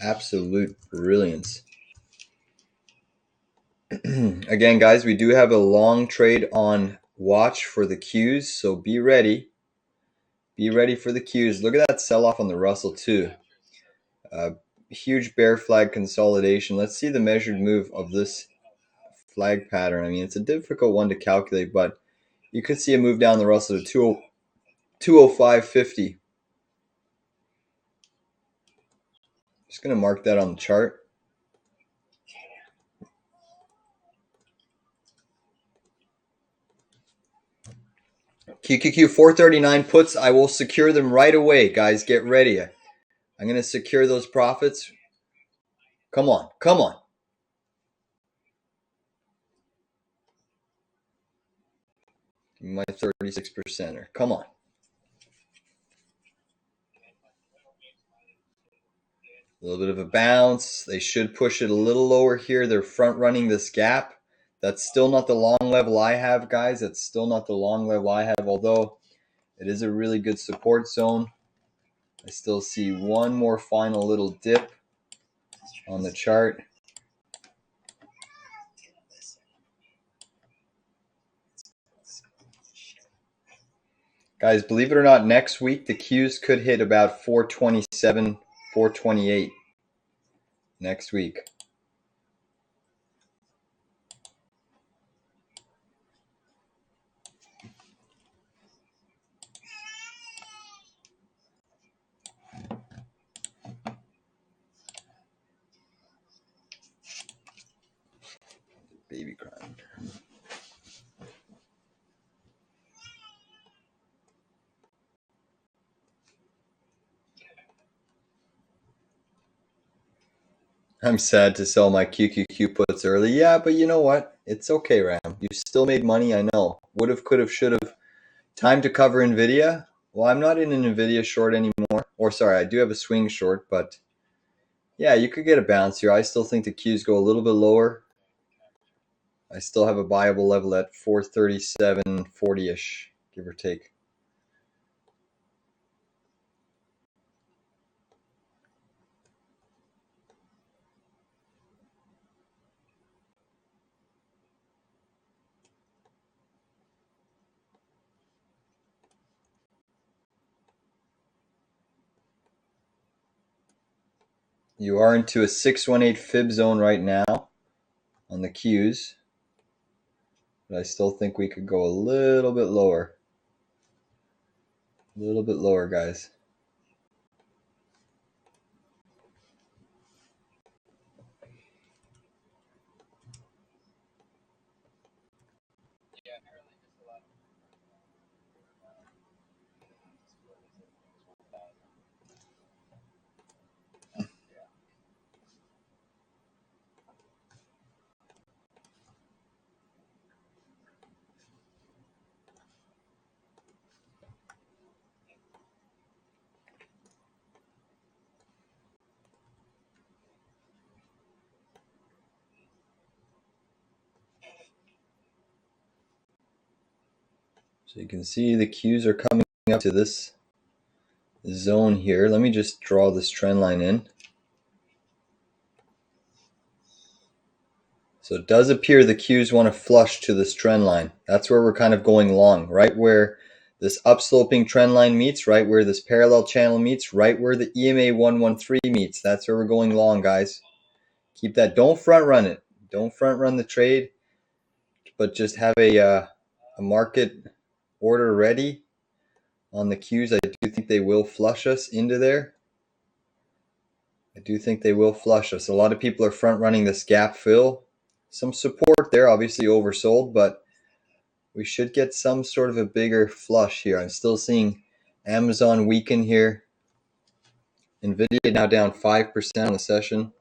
A: Absolute brilliance. Again, guys, we do have a long trade on watch for the Qs, so be ready. Be ready for the Qs. Look at that sell-off on the Russell, too. Huge bear flag consolidation. Let's see the measured move of this flag pattern. I mean, it's a difficult one to calculate, but you could see a move down the Russell to 205.50. Just going to mark that on the chart. QQQ 439 puts. I will secure them right away, guys. Get ready. I'm going to secure those profits. Come on. Come on. My 36%er. Come on. A little bit of a bounce. They should push it a little lower here. They're front running this gap. That's still not the long level I have, guys. That's still not the long level I have, although it is a really good support zone. I still see one more final little dip on the chart. Guys, believe it or not, next week the Qs could hit about 427, 428 next week. Baby crying. I'm sad to sell my QQQ puts early. Yeah, but you know what? It's okay, Ram. You still made money, I know. Would've, could've, should've. Time to cover NVIDIA? Well, I'm not in an NVIDIA short anymore. Or sorry, I do have a swing short, but yeah, you could get a bounce here. I still think the Qs go a little bit lower. I still have a buyable level at 437.40-ish, give or take. You are into a 618 fib zone right now on the Qs. But I still think we could go a little bit lower. A little bit lower, guys. So you can see the Qs are coming up to this zone here. Let me just draw this trend line in. So it does appear the Qs want to flush to this trend line. That's where we're kind of going long, right where this upsloping trend line meets, right where this parallel channel meets, right where the EMA 113 meets. That's where we're going long, guys. Keep that. Don't front run it. Don't front run the trade, but just have a market order ready on the Qs. I do think they will flush us into there. I do think they will flush us. A lot of people are front running this gap fill. Some support there, obviously oversold, but we should get some sort of a bigger flush here. I'm still seeing Amazon weaken here. NVDA now down 5% on the session.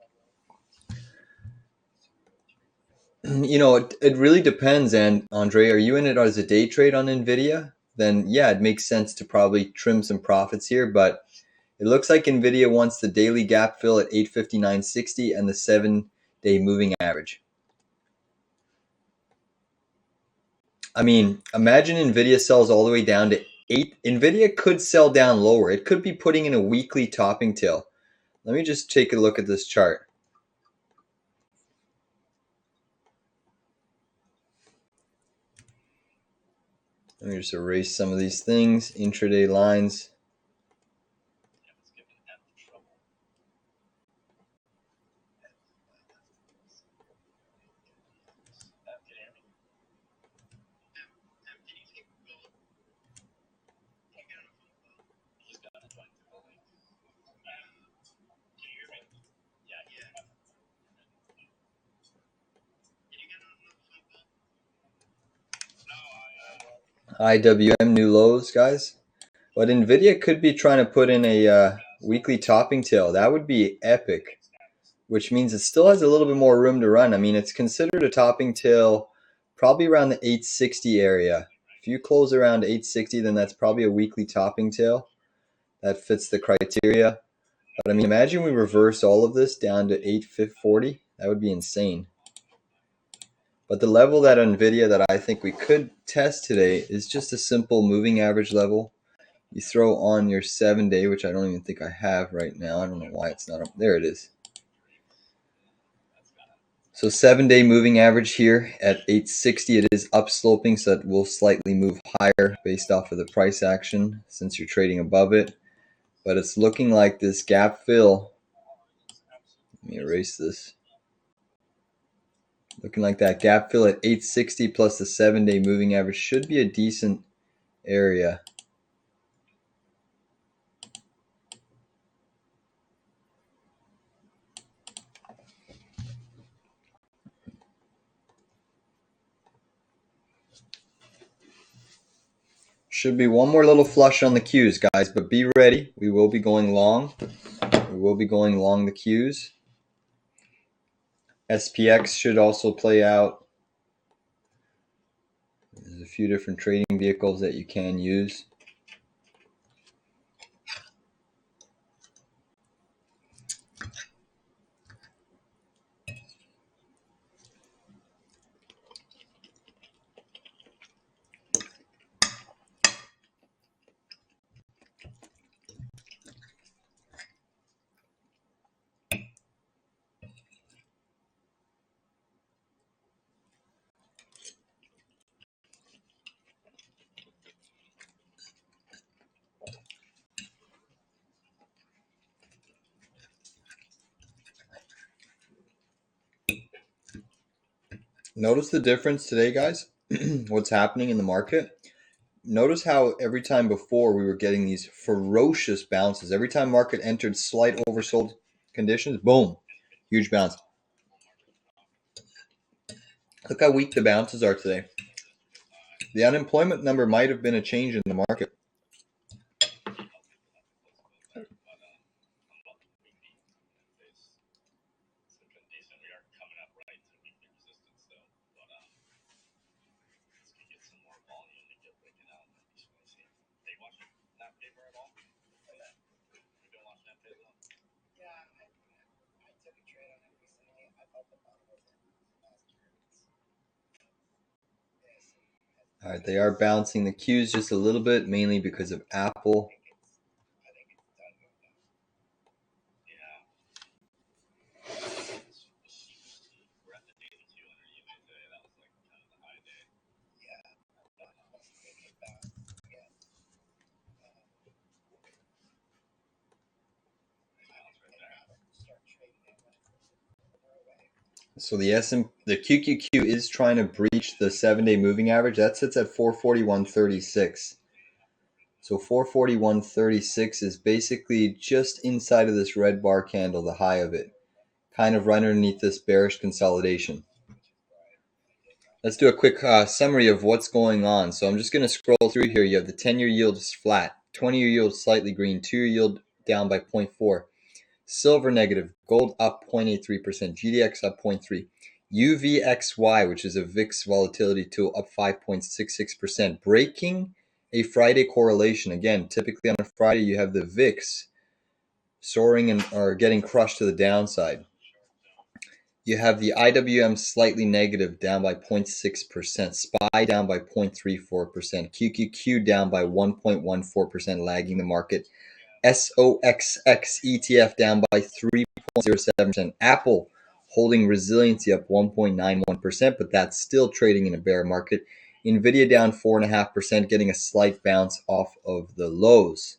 A: You know, it really depends. And Andre, are you in it as a day trade on NVIDIA? Then yeah, it makes sense to probably trim some profits here. But it looks like NVIDIA wants the daily gap fill at 859.60 and the 7-day moving average. I mean, imagine NVIDIA sells all the way down to 8. NVIDIA could sell down lower. It could be putting in a weekly topping tail. Let me just take a look at this chart. Let me just erase some of these things. Intraday lines. IWM new lows, guys. But NVIDIA could be trying to put in a weekly topping tail. That would be epic, which means it still has a little bit more room to run. I mean, it's considered a topping tail probably around the 860 area. If you close around 860, then that's probably a weekly topping tail. That fits the criteria. But I mean, imagine we reverse all of this down to 840. That would be insane. But the level that NVIDIA that I think we could test today is just a simple moving average level. You throw on your 7-day, which I don't even think I have right now. I don't know why it's not up. There it is. So 7-day moving average here at 860. It is upsloping, so it will slightly move higher based off of the price action since you're trading above it. But it's looking like this gap fill. Let me erase this. Looking like that gap fill at 860 plus the 7-day moving average should be a decent area. Should be one more little flush on the Qs, guys, but be ready. We will be going long. We will be going long the Qs. SPX should also play out. There's a few different trading vehicles that you can use. Notice the difference today, guys. What's happening in the market? Notice how every time before we were getting these ferocious bounces. Every time market entered slight oversold conditions, boom, huge bounce. Look how weak the bounces are today. The unemployment number might have been a change in the market. All right, they are bouncing the Qs just a little bit, mainly because of Apple. So the QQQ is trying to breach the 7-day moving average. That sits at 441.36. So 441.36 is basically just inside of this red bar candle, the high of it, kind of right underneath this bearish consolidation. Let's do a quick summary of what's going on. So I'm just going to scroll through here. You have the 10-year yield is flat, 20-year yield slightly green, 2-year yield down by 0.4. Silver negative, gold up 0.83%, GDX up 0.3%, UVXY, which is a VIX volatility tool, up 5.66%, breaking a Friday correlation. Again, typically on a Friday, you have the VIX soaring and or getting crushed to the downside. You have the IWM slightly negative, down by 0.6%, SPY down by 0.34%, QQQ down by 1.14%, lagging the market. SOXX ETF down by 3.07%. Apple holding resiliency up 1.91%, but that's still trading in a bear market. NVDA down 4.5%, getting a slight bounce off of the lows.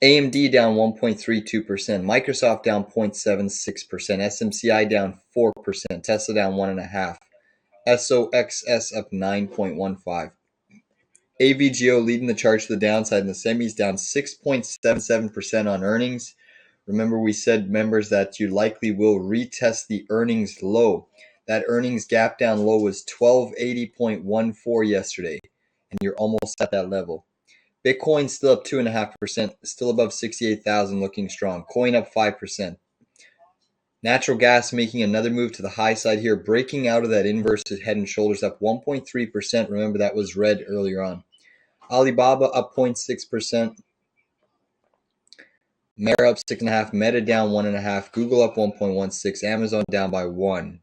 A: AMD down 1.32%, Microsoft down 0.76%, SMCI down 4%, Tesla down 1.5%, SOXS up 9.15%. AVGO leading the charge to the downside, and the semis down 6.77% on earnings. Remember, we said, members, that you likely will retest the earnings low. That earnings gap down low was 1280.14 yesterday, and you're almost at that level. Bitcoin still up 2.5%, still above 68,000, looking strong. Coin up 5%. Natural gas making another move to the high side here, breaking out of that inverse head and shoulders, up 1.3%. Remember, that was red earlier on. Alibaba up 0.6%. Meta up 6.5%. Meta down 1.5%. Google up 1.16%. Amazon down by 1%.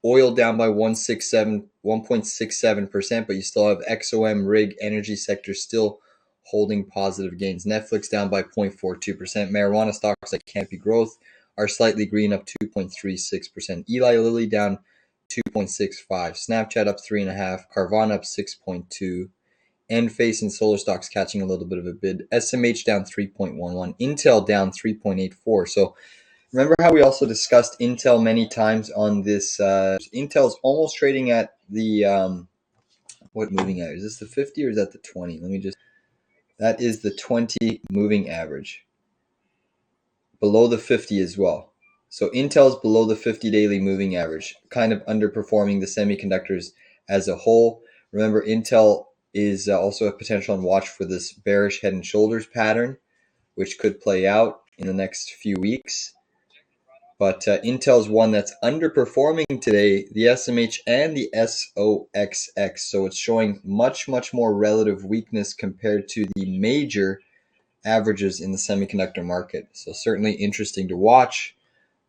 A: Oil down by 1.67%, but you still have XOM, rig, energy sector still holding positive gains. Netflix down by 0.42%. Marijuana stocks like Canopy Growth are slightly green, up 2.36%. Eli Lilly down 2.65%. Snapchat up 3.5%. Carvana up 6.2%. Enphase and solar stocks catching a little bit of a bid. SMH down 3.11%. Intel down 3.84%. So remember how we also discussed Intel many times on this? Intel's almost trading at the what moving average? Is this the 50 or is that the 20? That is the 20 moving average. Below the 50 as well. So Intel's below the 50 daily moving average, kind of underperforming the semiconductors as a whole. Remember, Intel is also a potential on watch for this bearish head and shoulders pattern, which could play out in the next few weeks. But Intel's one that's underperforming today, the SMH and the SOXX. So it's showing much, much more relative weakness compared to the major averages in the semiconductor market. So certainly interesting to watch.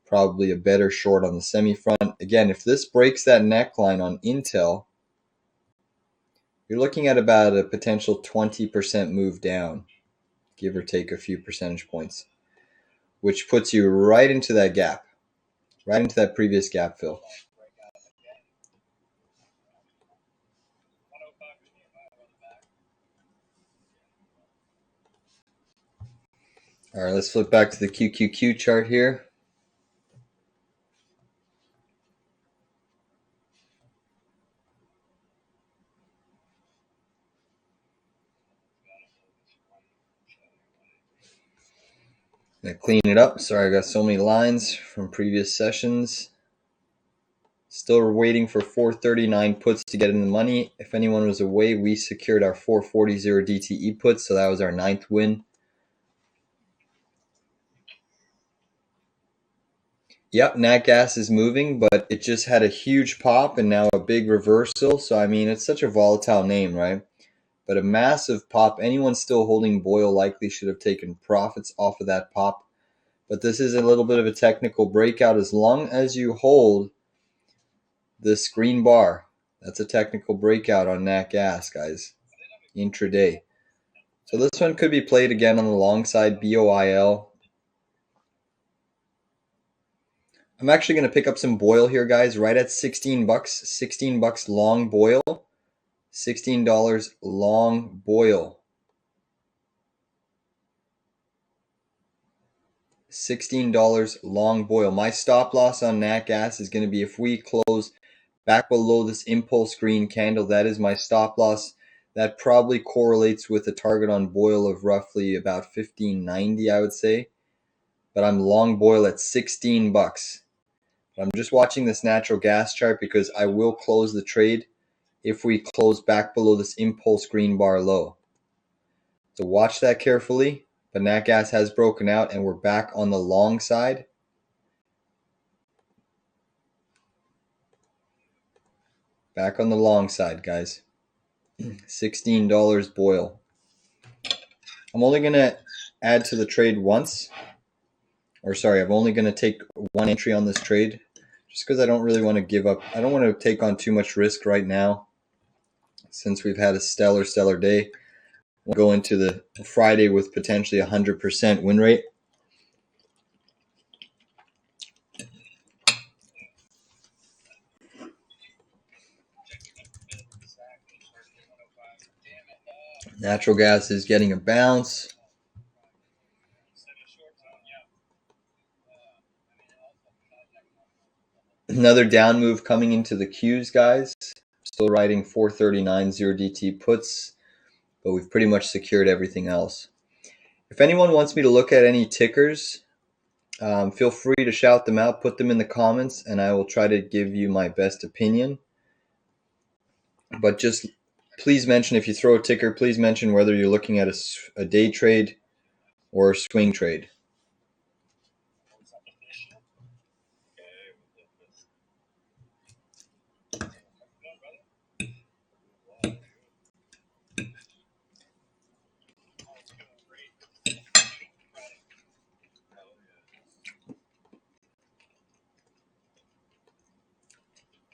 A: Probably a better short on the semi front. Again, if this breaks that neckline on Intel, you're looking at about a potential 20% move down, give or take a few percentage points, which puts you right into that gap, right into that previous gap fill. All right, let's flip back to the QQQ chart here. Gonna clean it up. Sorry, I got so many lines from previous sessions. Still waiting for 439 puts to get in the money. If anyone was away, we secured our 440 DTE puts, so that was our 9th win. Yep, Nat Gas is moving, but it just had a huge pop and now a big reversal. So, I mean, it's such a volatile name, right? But a massive pop. Anyone still holding Boyle likely should have taken profits off of that pop. But this is a little bit of a technical breakout. As long as you hold this green bar, That's a technical breakout on nat gas, guys. Intraday. So this one could be played again on the long side, BOIL. I'm actually going to pick up some BOIL here, guys, right at 16 bucks. 16 bucks long BOIL. $16 long BOIL. $16 long BOIL. My stop loss on nat gas is going to be if we close back below this impulse green candle. That is my stop loss. That probably correlates with a target on BOIL of roughly about 15.90, I would say. But I'm long BOIL at 16 bucks. I'm just watching this natural gas chart because I will close the trade if we close back below this impulse green bar low. So watch that carefully. But nat gas has broken out and we're back on the long side. Back on the long side, guys. $16 BOIL. I'm only going to add to the trade once. Or sorry, I'm only going to take one entry on this trade just because I don't really want to give up. I don't want to take on too much risk right now since we've had a stellar day. We'll go into the Friday with potentially 100% win rate. Natural gas is getting a bounce. Another down move coming into the Qs, guys. Still riding 439 0DT puts, but we've pretty much secured everything else. If anyone wants me to look at any tickers, feel free to shout them out, put them in the comments, and I will try to give you my best opinion. But just please mention, if you throw a ticker, please mention whether you're looking at a day trade or a swing trade.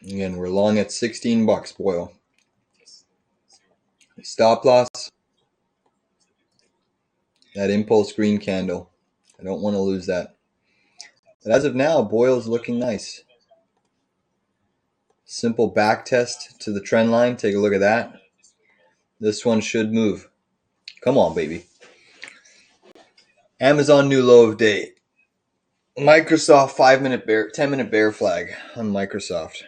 A: Again, we're long at 16 bucks, BOIL. Stop loss, that impulse green candle. I don't want to lose that. But as of now, BOIL is looking nice. Simple back test to the trend line. Take a look at that. This one should move. Come on, baby. Amazon new low of day. Microsoft 5-minute bear, 10-minute bear flag on Microsoft.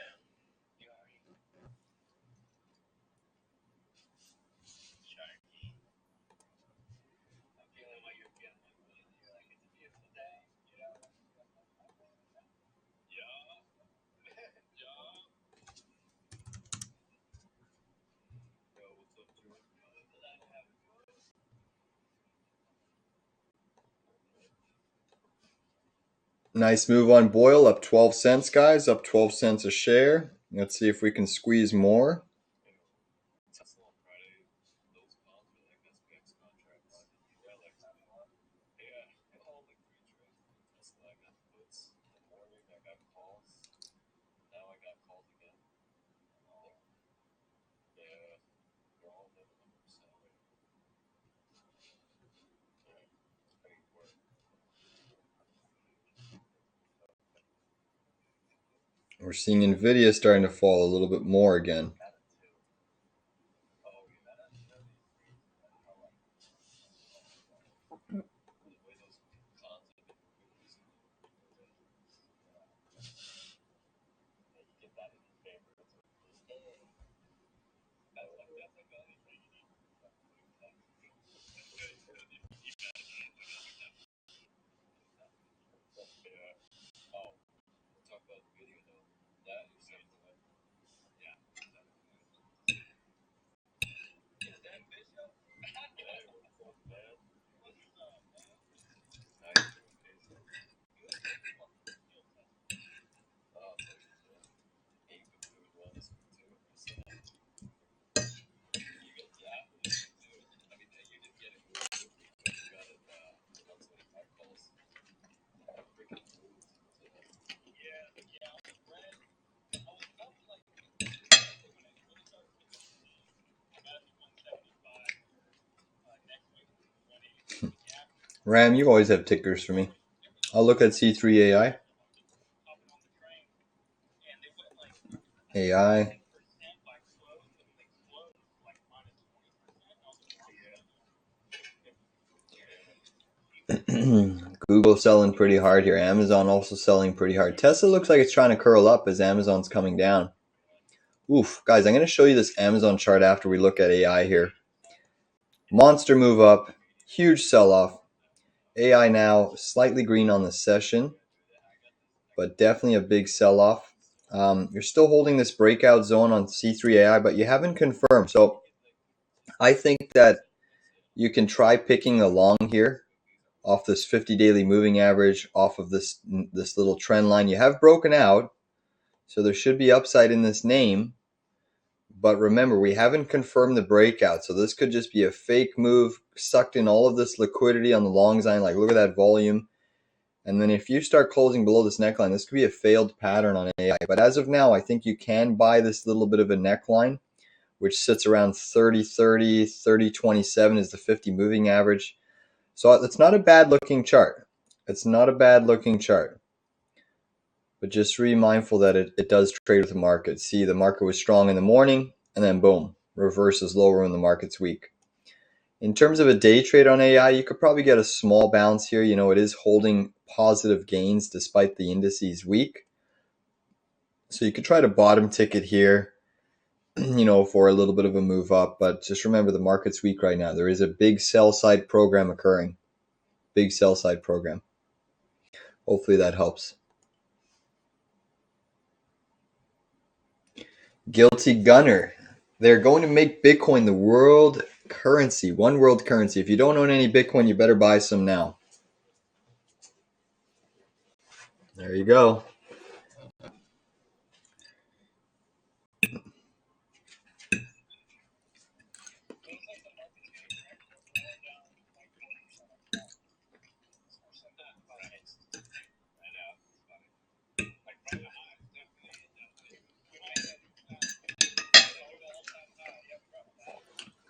A: Nice move on BOIL, up 12 cents, guys. Up 12 cents a share. Let's see if we can squeeze more. We're seeing NVDA starting to fall a little bit more again. Ram, you always have tickers for me. I'll look at C3AI. AI. Google selling pretty hard here. Amazon also selling pretty hard. Tesla looks like it's trying to curl up as Amazon's coming down. Oof, guys, I'm going to show you this Amazon chart after we look at AI here. Monster move up, huge sell-off. AI now slightly green on the session, but definitely a big sell-off. You're still holding this breakout zone on C3AI, but you haven't confirmed. So I think that you can try picking a long here off this 50 daily moving average, off of this little trend line. You have broken out, so there should be upside in this name. But remember, we haven't confirmed the breakout, so this could just be a fake move, sucked in all of this liquidity on the long side. Like, look at that volume. And then if you start closing below this neckline, this could be a failed pattern on AI. But as of now, I think you can buy this little bit of a neckline, which sits around 30.30, 30.27 is the 50 moving average. So it's not a bad looking chart. It's not a bad looking chart. But just be mindful that it does trade with the market. See, the market was strong in the morning, and then boom, reverses lower when the market's weak. In terms of a day trade on AI, you could probably get a small bounce here. You know, it is holding positive gains despite the indices weak. So you could try to bottom ticket here, you know, for a little bit of a move up. But just remember, the market's weak right now. There is a big sell side program occurring. Big sell side program. Hopefully that helps. Guilty Gunner. They're going to make Bitcoin the world currency, one world currency. If you don't own any Bitcoin, you better buy some now. There you go.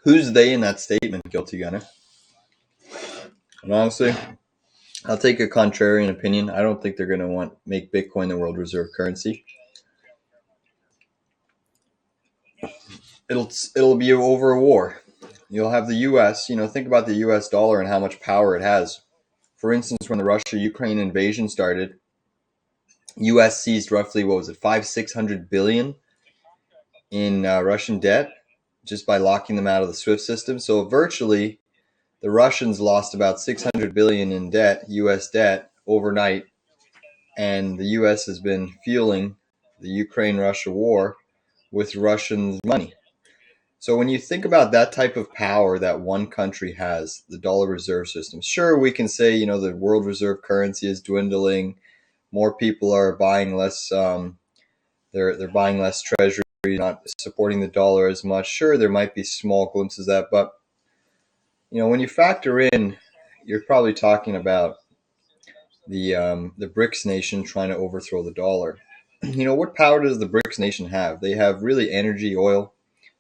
A: Who's they in that statement, Guilty Gunner? And honestly, I'll take a contrarian opinion. I don't think they're going to make Bitcoin the world reserve currency. It'll be over a war. You'll have the U.S. You know, think about the U.S. dollar and how much power it has. For instance, when the Russia-Ukraine invasion started, U.S. seized roughly, what was it, 600 billion in Russian debt just by locking them out of the SWIFT system. So virtually, the Russians lost about 600 billion in debt, U.S. debt, overnight, and the U.S. has been fueling the Ukraine-Russia war with Russian money. So when you think about that type of power that one country has, the dollar reserve system, sure, we can say, you know, the world reserve currency is dwindling. More people are buying less. They're buying less treasury, not supporting the dollar as much. Sure, there might be small glimpses of that, but you know, when you factor in, you're probably talking about the BRICS nation trying to overthrow the dollar. You know, what power does the BRICS nation have? They have really energy, oil,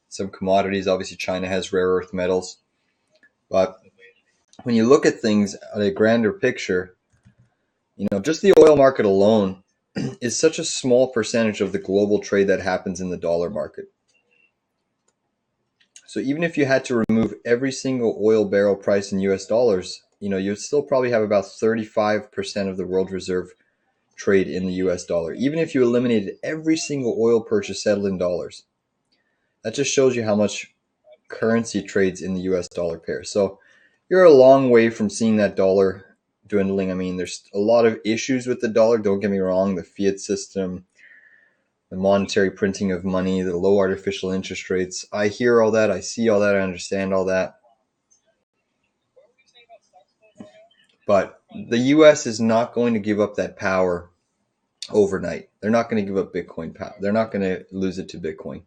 A: some commodities. Obviously, China has rare earth metals. But when you look at things at a grander picture, you know, just the oil market alone is such a small percentage of the global trade that happens in the dollar market. So even if you had to remove every single oil barrel price in US dollars, you know, you'd still probably have about 35% of the world reserve trade in the US dollar, even if you eliminated every single oil purchase settled in dollars. That just shows you how much currency trades in the US dollar pair. So you're a long way from seeing that dollar dwindling. I mean, there's a lot of issues with the dollar, don't get me wrong, the fiat system, the monetary printing of money, the low artificial interest rates. I hear all that, I see all that, I understand all that. But the US is not going to give up that power overnight. They're not going to give up Bitcoin power. They're not going to lose it to Bitcoin.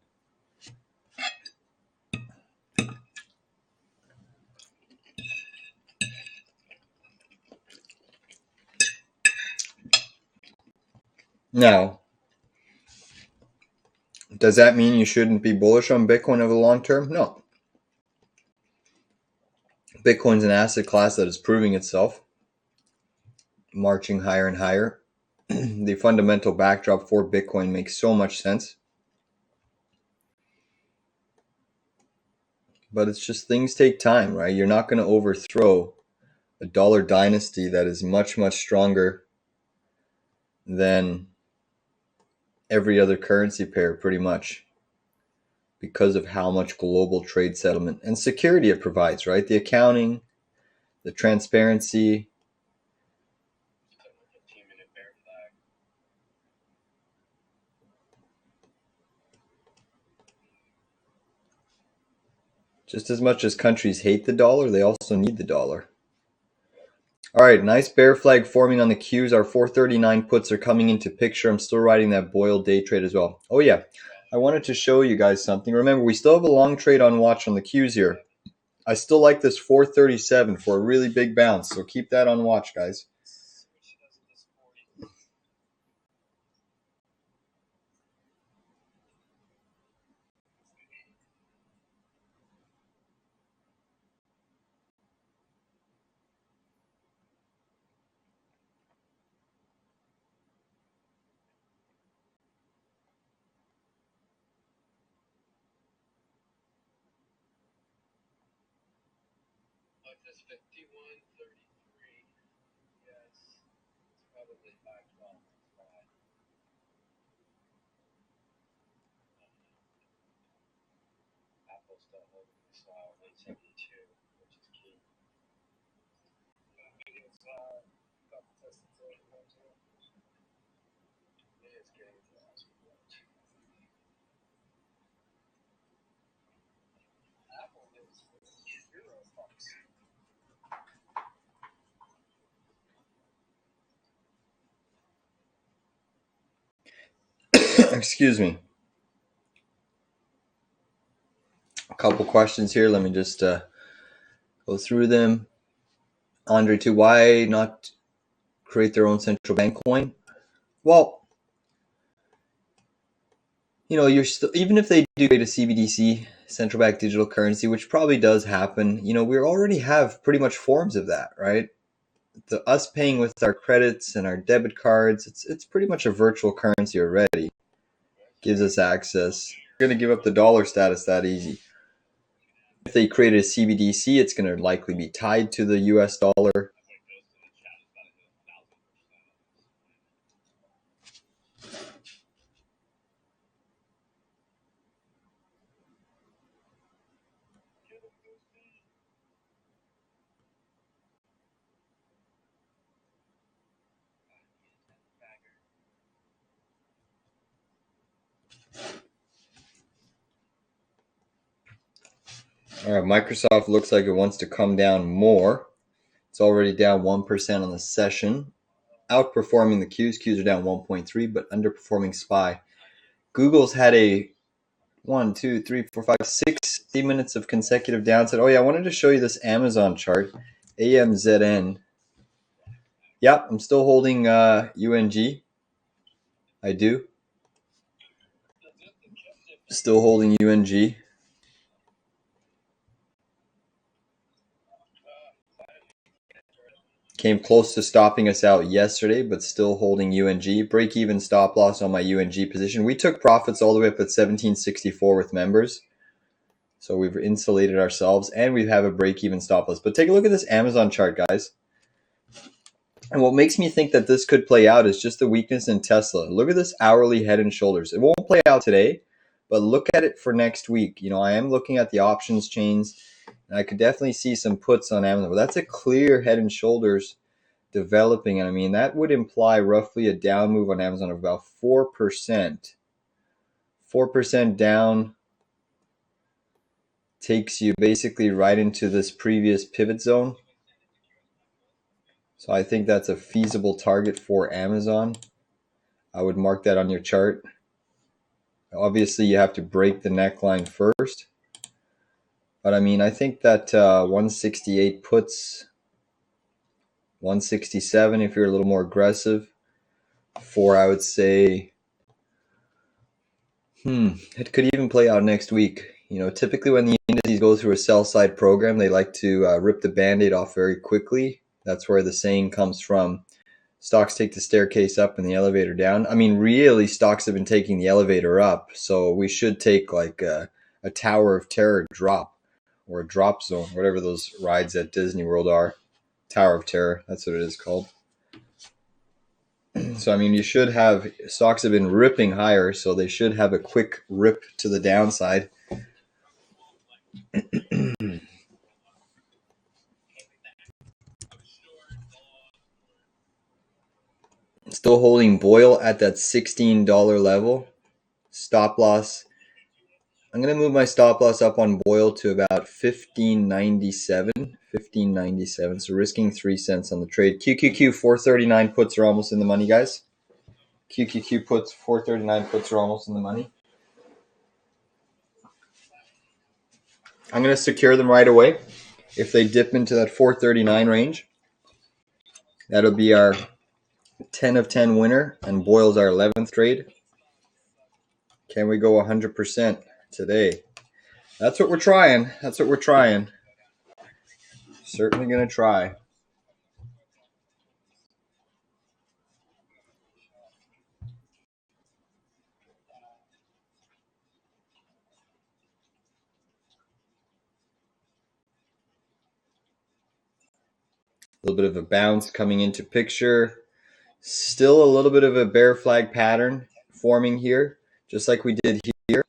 A: Now, does that mean you shouldn't be bullish on Bitcoin over the long term? No. Bitcoin's an asset class that is proving itself. marching higher and higher. The fundamental backdrop for Bitcoin makes so much sense. But it's just things take time, right? You're not going to overthrow a dollar dynasty that is much, much stronger than every other currency pair, pretty much, because of how much global trade settlement and security it provides, right? The accounting, the transparency. Just as much as countries hate the dollar, they also need the dollar. All right, nice bear flag forming on the Qs. Our 439 puts are coming into picture. I'm still riding that Boyle day trade as well. Oh yeah, I wanted to show you guys something. Remember, we still have a long trade on watch on the Qs here. I still like this 437 for a really big bounce, so keep that on watch, guys. Excuse me. A couple questions here. Let me just go through them. Andre, to why not create their own central bank coin? Well, you know, you're still, even if they do create a CBDC, central bank digital currency, which probably does happen, you know, we already have pretty much forms of that, right? Us paying with our credits and our debit cards, it's pretty much a virtual currency already. Gives us access. We're going to give up the dollar status that easy. If they created a CBDC, it's going to likely be tied to the US dollar. All right, Microsoft looks like it wants to come down more. It's already down 1% on the session, outperforming the Qs. Qs are down 1.3, but underperforming SPY. Google's had a 1, 2, 3, 4, 5, 6 minutes of consecutive downside. Oh yeah, I wanted to show you this Amazon chart, AMZN. Yep, I'm still holding UNG. I do. Still holding UNG. Came close to stopping us out yesterday, but still holding UNG. Break even stop loss on my UNG position. We took profits all the way up at 1764 with members. So we've insulated ourselves and we have a break even stop loss. But take a look at this Amazon chart, guys. And what makes me think that this could play out is just the weakness in Tesla. Look at this hourly head and shoulders. It won't play out today, but look at it for next week. You know, I am looking at the options chains, and I could definitely see some puts on Amazon. But that's a clear head and shoulders developing. And I mean, that would imply roughly a down move on Amazon of about 4%. 4% down takes you basically right into this previous pivot zone. So I think that's a feasible target for Amazon. I would mark that on your chart. Obviously, you have to break the neckline first. But I mean, I think that 168 puts 167 if you're a little more aggressive. For, I would say, it could even play out next week. You know, typically when the indices go through a sell side program, they like to rip the Band-Aid off very quickly. That's where the saying comes from. stocks take the staircase up and the elevator down. I mean, really, stocks have been taking the elevator up, so we should take like a Tower of Terror drop or a drop zone, whatever those rides at Disney World are. Tower of Terror, that's what it is called. So, I mean, you should have, stocks have been ripping higher, so they should have a quick rip to the downside. Still holding Boyle at that $16 level. Stop loss. I'm going to move my stop loss up on Boyle to about $15.97. So risking 3 cents on the trade. QQQ 439 puts are almost in the money, guys. QQQ puts 439 puts are almost in the money. I'm going to secure them right away. If they dip into that 439 range, that'll be our 10 of 10 winner, and Boyle's our 11th trade. Can we go 100% today? That's what we're trying. That's what we're trying. Certainly going to try. A little bit of a bounce coming into picture. Still a little bit of a bear flag pattern forming here, just like we did here.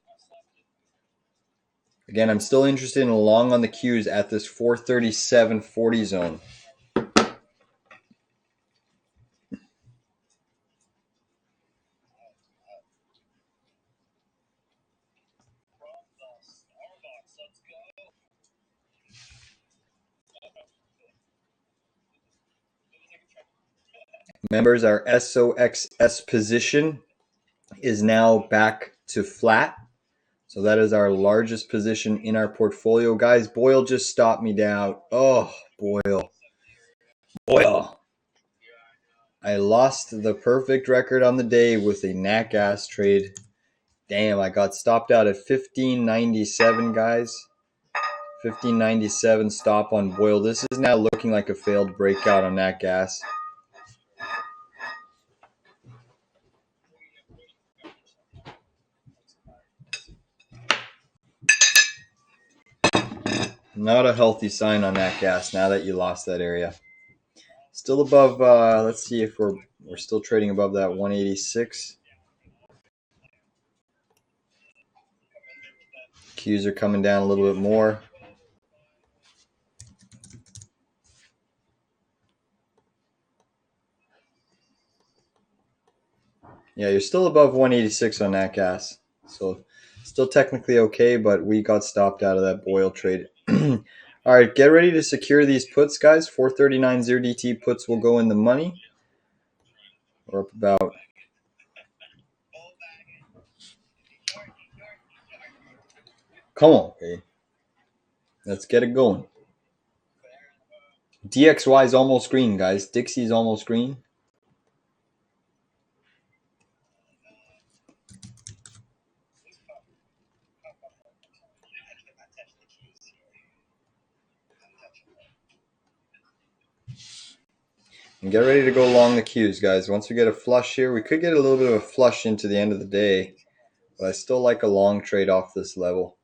A: Again, I'm still interested in a long on the Qs at this 437.40 zone. Members, our SOXS position is now back to flat. So that is our largest position in our portfolio. Guys, Boyle just stopped me down. Oh, Boyle. I lost the perfect record on the day with a nat gas trade. Damn, I got stopped out at 15.97, guys. 15.97 stop on Boyle. This is now looking like a failed breakout on nat gas. Not a healthy sign on nat gas now that you lost that area. Still above, let's see if we're still trading above that 186. Qs are coming down a little bit more. Yeah, you're still above 186 on nat gas. So still technically okay, but we got stopped out of that Boyle trade. All right, get ready to secure these puts, guys. 439 0DT puts will go in the money. We're up about... Come on, okay. Let's get it going. DXY is almost green, guys. Dixie's almost green. And get ready to go along the Qs, guys. Once we get a flush here, we could get a little bit of a flush into the end of the day, but I still like a long trade off this level.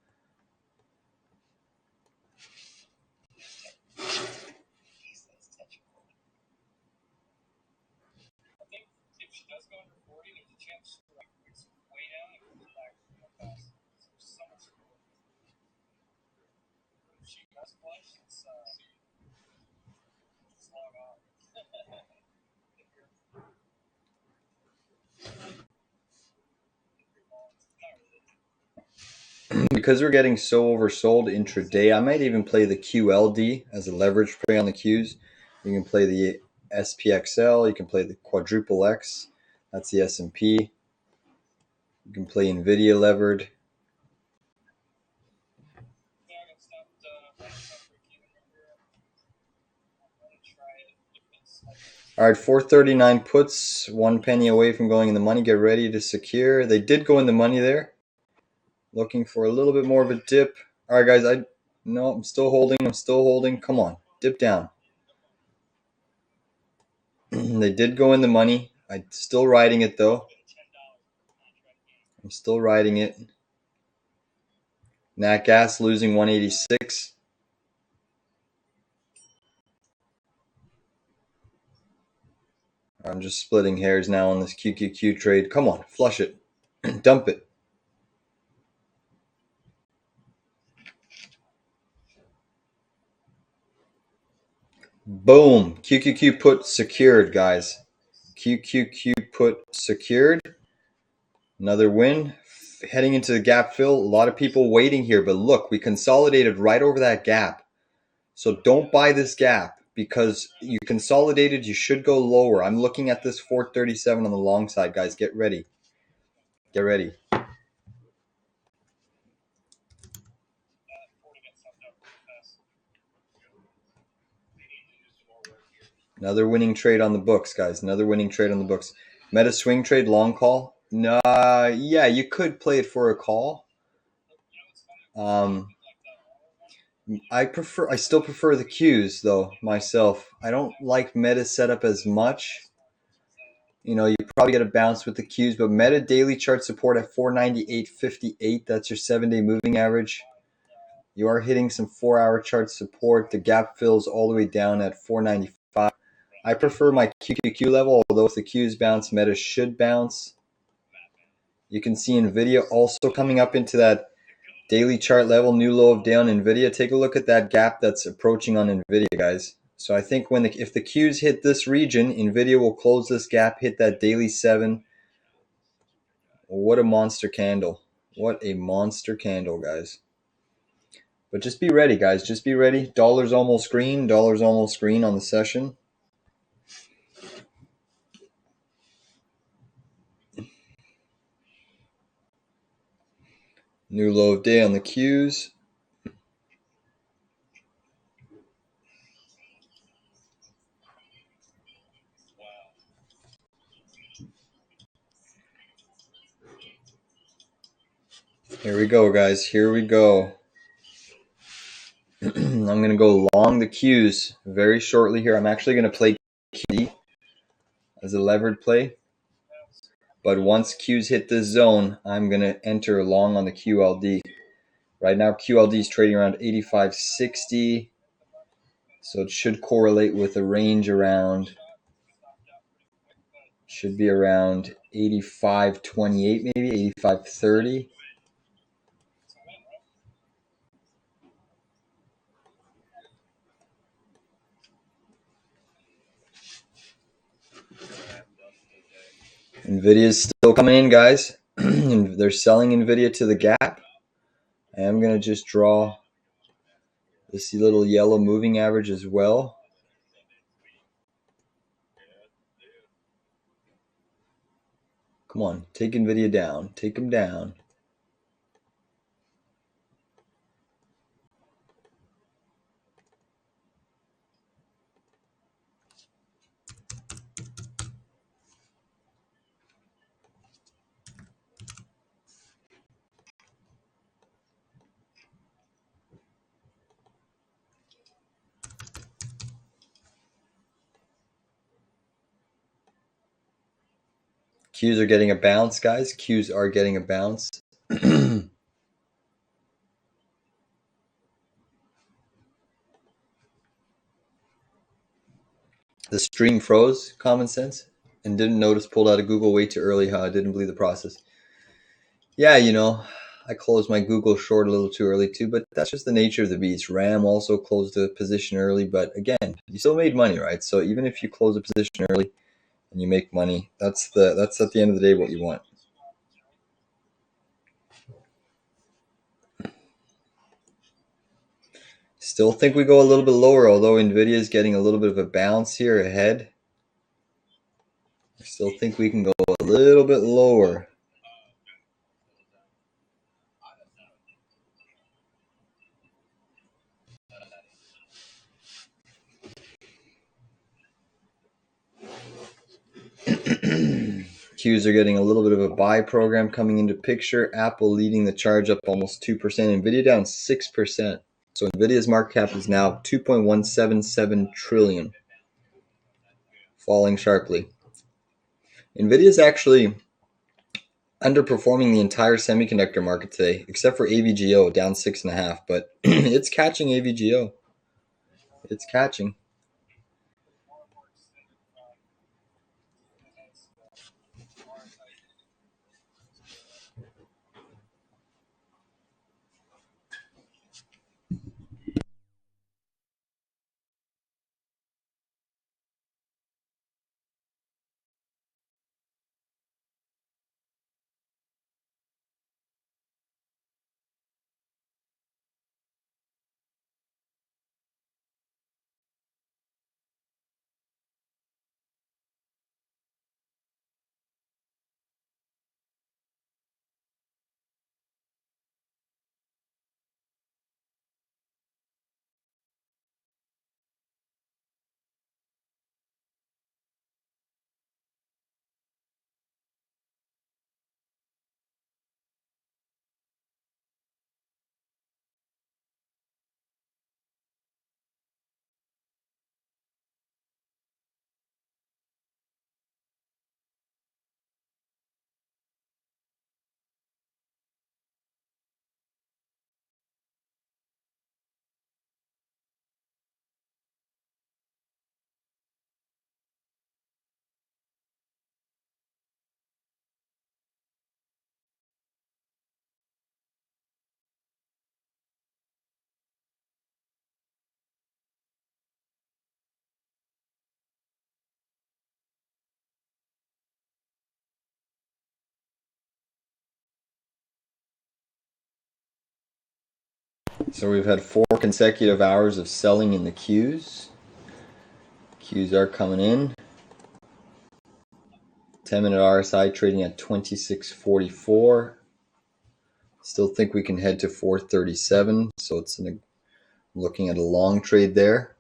A: Because we're getting so oversold intraday, I might even play the QLD as a leverage play on the Qs. You can play the SPXL. You can play the quadruple X. That's the S&P. You can play NVDA levered. All right, 439 puts, 1 penny away from going in the money. Get ready to secure. They did go in the money there. Looking for a little bit more of a dip. All right, guys. I'm still holding. Come on, dip down. They did go in the money. I'm still riding it though. I'm still riding it. Nat Gas losing 186. I'm just splitting hairs now on this QQQ trade. Come on, flush it. Dump it. Boom. QQQ put secured, guys. QQQ put secured. Another win. Heading into the gap fill. A lot of people waiting here, but look, we consolidated right over that gap. So don't buy this gap because you consolidated. You should go lower. I'm looking at this 437 on the long side, guys. Get ready. Get ready. Another winning trade on the books, guys. Another winning trade on the books. Meta swing trade, long call. No, yeah, you could play it for a call. I still prefer the Qs though myself. I don't like meta setup as much. You know, you probably get a bounce with the Qs, but meta daily chart support at 498.58. That's your 7-day moving average. You are hitting some 4-hour chart support. The gap fills all the way down at 495. I prefer my QQQ level, although if the Qs bounce, meta should bounce. You can see NVIDIA also coming up into that daily chart level, new low of day on NVIDIA. Take a look at that gap that's approaching on NVIDIA, guys. So I think if the Qs hit this region, NVIDIA will close this gap, hit that daily 7. What a monster candle. What a monster candle, guys. But just be ready, guys. Just be ready. Dollar's almost green. Dollar's almost green on the session. New low of day on the Qs. Here we go, guys. Here we go. I'm going to go long the Qs very shortly here. I'm actually going to play QD as a levered play. But once Qs hit this zone, I'm going to enter long on the QLD. Right now, QLD is trading around 85.60. So it should correlate with a range around, should be around 85.28, maybe 85.30. NVIDIA is still coming in, guys. They're selling NVIDIA to the gap. I am going to just draw this little yellow moving average as well. Come on, take NVIDIA down. Take them down. Qs are getting a bounce, guys. Qs are getting a bounce. The stream froze, common sense, and didn't notice, pulled out of Google way too early. How I didn't believe the process. Yeah, you know, I closed my Google short a little too early too, but that's just the nature of the beast. RAM also closed the position early, but again, you still made money, right? So even if you close a position early and you make money, that's at the end of the day what you want. Still think we go a little bit lower, although NVIDIA is getting a little bit of a bounce here ahead. I still think we can go a little bit lower. Qs are getting a little bit of a buy program coming into picture. Apple leading the charge up almost 2%. NVIDIA down 6%. So NVIDIA's market cap is now 2.177 trillion. falling sharply. NVIDIA is actually underperforming the entire semiconductor market today, except for AVGO, down 6.5. But it's catching AVGO. It's catching. So we've had 4 consecutive hours of selling in the Qs. Qs are coming in. 10-minute RSI trading at 26.44. Still think we can head to 437. So it's looking at a long trade there.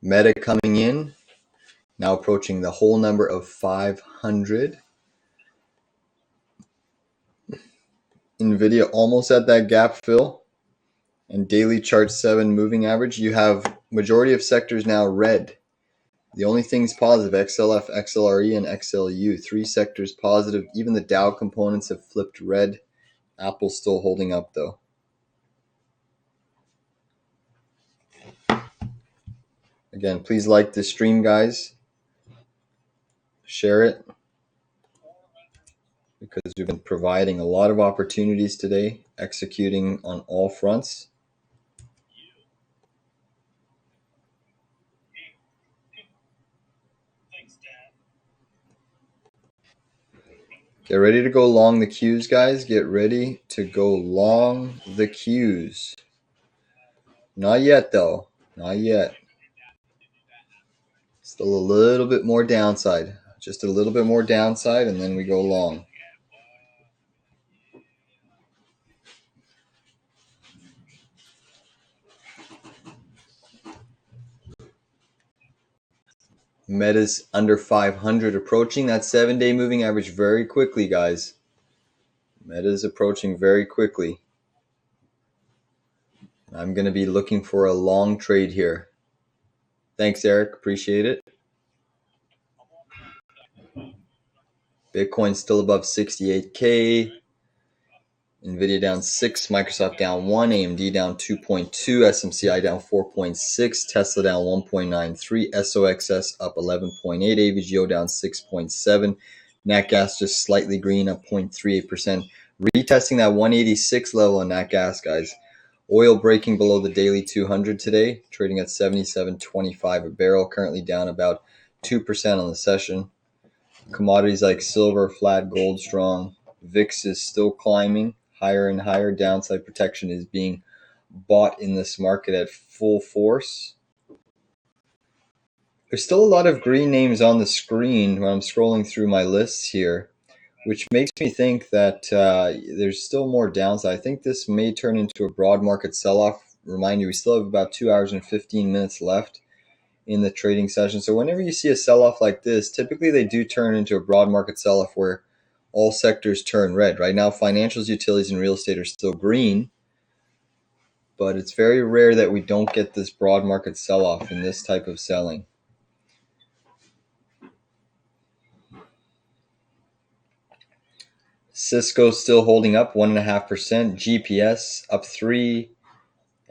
A: Meta coming in. Now approaching the whole number of 500. NVIDIA almost at that gap fill. And daily chart 7 moving average. You have majority of sectors now red. The only things positive, XLF, XLRE, and XLU. 3 sectors positive. Even the Dow components have flipped red. Apple's still holding up though. Again, please like this stream, guys. Share it, because we've been providing a lot of opportunities today, executing on all fronts. Get ready to go long the Qs, guys. Get ready to go long the Qs. Not yet, though. Not yet. Still a little bit more downside. Just a little bit more downside, and then we go long. Meta's under 500, approaching that 7-day moving average very quickly, guys. Meta's approaching very quickly. I'm going to be looking for a long trade here. Thanks, Eric. Appreciate it. Bitcoin still above 68K. NVIDIA down 6, Microsoft down 1, AMD down 2.2, SMCI down 4.6, Tesla down 1.93, SOXS up 11.8, AVGO down 6.7, NatGas just slightly green up 0.38%. Retesting that 186 level on NatGas, guys. Oil breaking below the daily 200 today, trading at 77.25 a barrel, currently down about 2% on the session. Commodities like silver, flat, gold strong. VIX is still climbing higher and higher. Downside protection is being bought in this market at full force. There's still a lot of green names on the screen when I'm scrolling through my lists here, which makes me think that there's still more downside. I think this may turn into a broad market sell-off. Remind you, we still have about 2 hours and 15 minutes left in the trading session. So whenever you see a sell-off like this, typically they do turn into a broad market sell-off where all sectors turn red. Right now, financials, utilities, and real estate are still green, but it's very rare that we don't get this broad market sell-off in this type of selling. Cisco still holding up 1.5%. GPS up 3.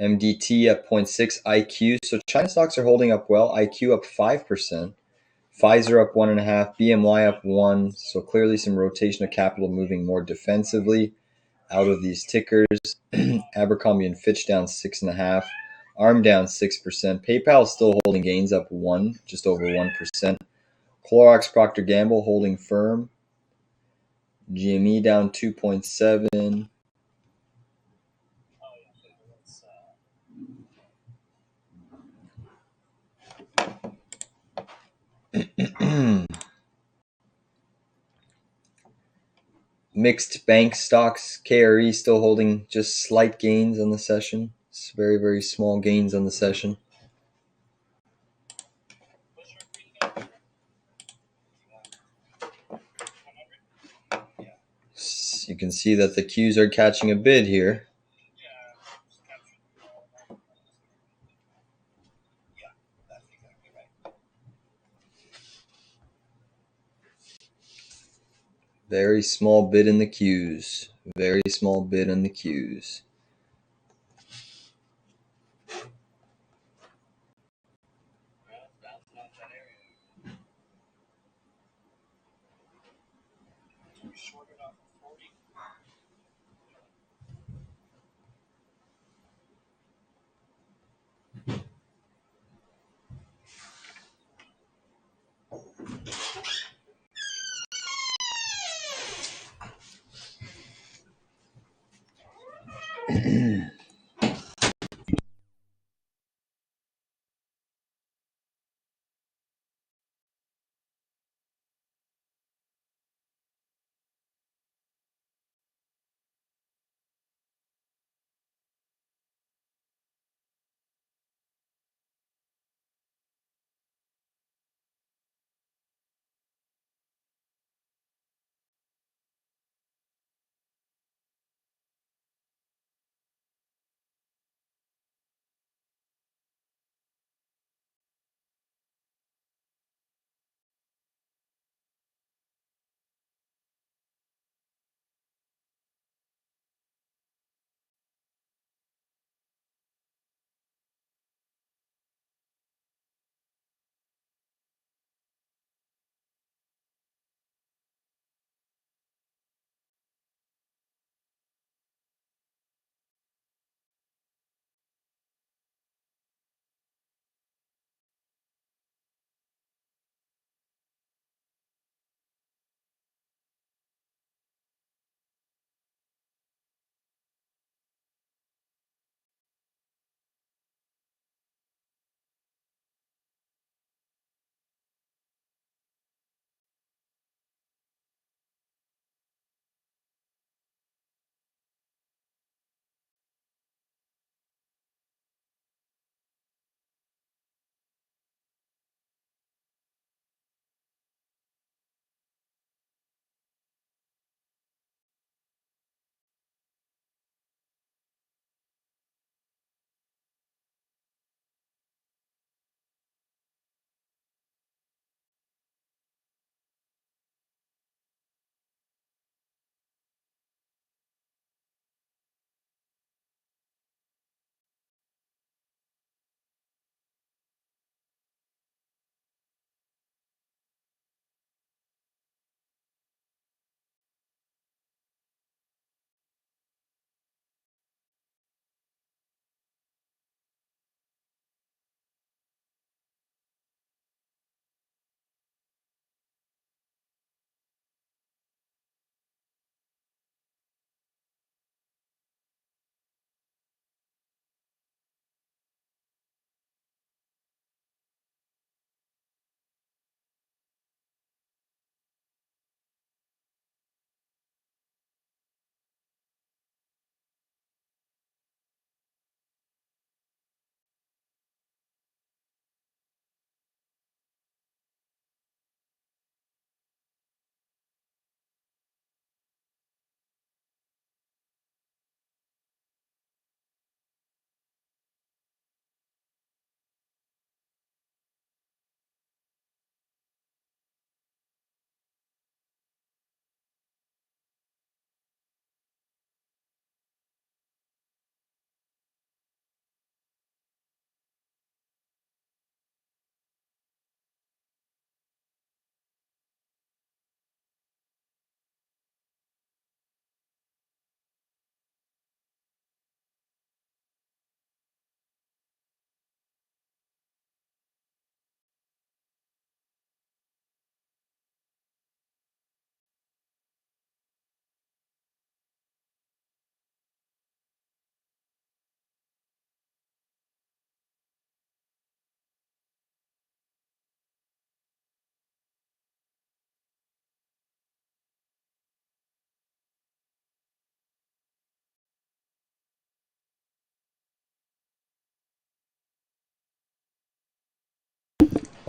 A: MDT up 0.6. IQ. So China stocks are holding up well. IQ up 5%. Pfizer up 1.5%. BMY up 1%. So clearly some rotation of capital moving more defensively out of these tickers. Abercrombie and Fitch down 6.5%. ARM down 6%. PayPal is still holding gains up 1%, just over 1%. Clorox Procter Gamble holding firm. GME down 2.7%. Mixed bank stocks. KRE still holding just slight gains on the session. It's very, very small gains on the session. You can see that the Qs are catching a bid here. Very small bid in the Qs. Very small bid in the Qs.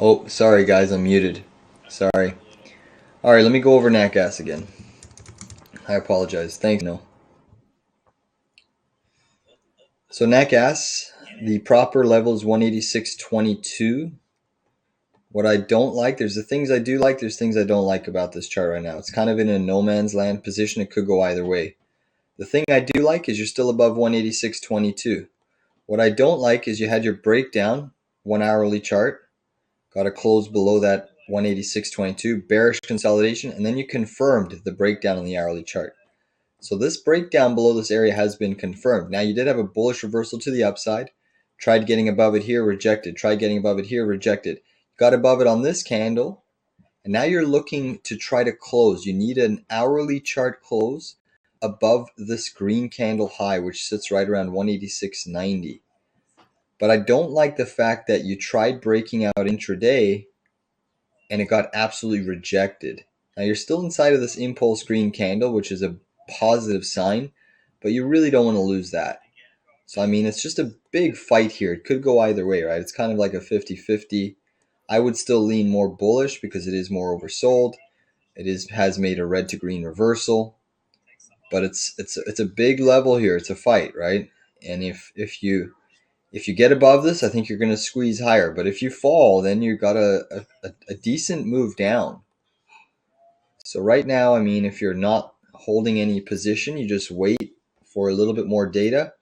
A: Oh, sorry guys, I'm muted. Sorry. All right, let me go over nat gas again. I apologize. Thanks. No. So nat gas, the proper level is 186.22. What I don't like, there's the things I do like, there's things I don't like about this chart right now. It's kind of in a no man's land position. It could go either way. The thing I do like is you're still above 186.22. What I don't like is you had your breakdown, 1 hourly chart, got to close below that 186.22, bearish consolidation, and then you confirmed the breakdown on the hourly chart. So this breakdown below this area has been confirmed. Now you did have a bullish reversal to the upside. Tried getting above it here, rejected. Tried getting above it here, rejected. Got above it on this candle, and now you're looking to try to close. You need an hourly chart close above this green candle high, which sits right around 186.90. But I don't like the fact that you tried breaking out intraday and it got absolutely rejected. Now you're still inside of this impulse green candle, which is a positive sign, but you really don't want to lose that. So I mean, it's just a big fight here. It could go either way, right? It's kind of like a 50-50. I would still lean more bullish because it is more oversold. Has made a red to green reversal, but it's a big level here. It's a fight, right? And if you get above this, I think you're going to squeeze higher. But if you fall, then you've got a decent move down. So right now, I mean, if you're not holding any position, you just wait for a little bit more data,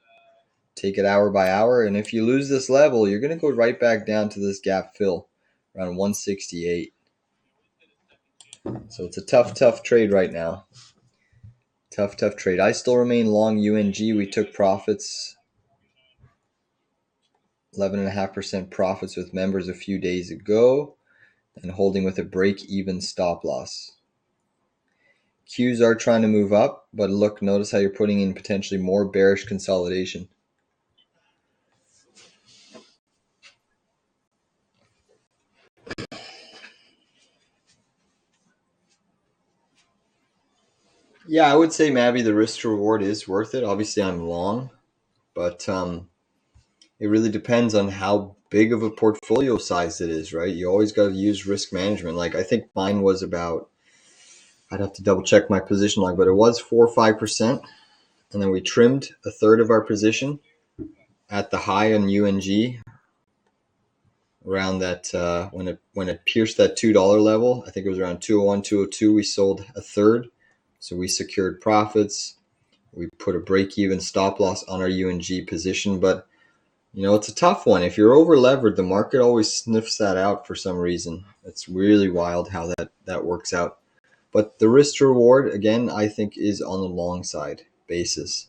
A: take it hour by hour, and if you lose this level, you're going to go right back down to this gap fill around 168. So it's a tough trade right now. Tough trade. I still remain long UNG. We took profits, 11.5% profits with members a few days ago, and holding with a break-even stop loss. Qs are trying to move up, but look, notice how you're putting in potentially more bearish consolidation. Yeah, I would say maybe the risk to reward is worth it. Obviously, I'm long, but it really depends on how big of a portfolio size it is, right? You always got to use risk management. Like I think mine was about, I'd have to double check my position log, but it was 4 or 5%. And then we trimmed a third of our position at the high on UNG around that when it pierced that $2 level. I think it was around 201, 202. We sold a third, so we secured profits. We put a break-even stop loss on our UNG position, but you know, it's a tough one. If you're over levered, the market always sniffs that out for some reason. It's really wild how that works out. But the risk to reward, again, I think is on the long side basis.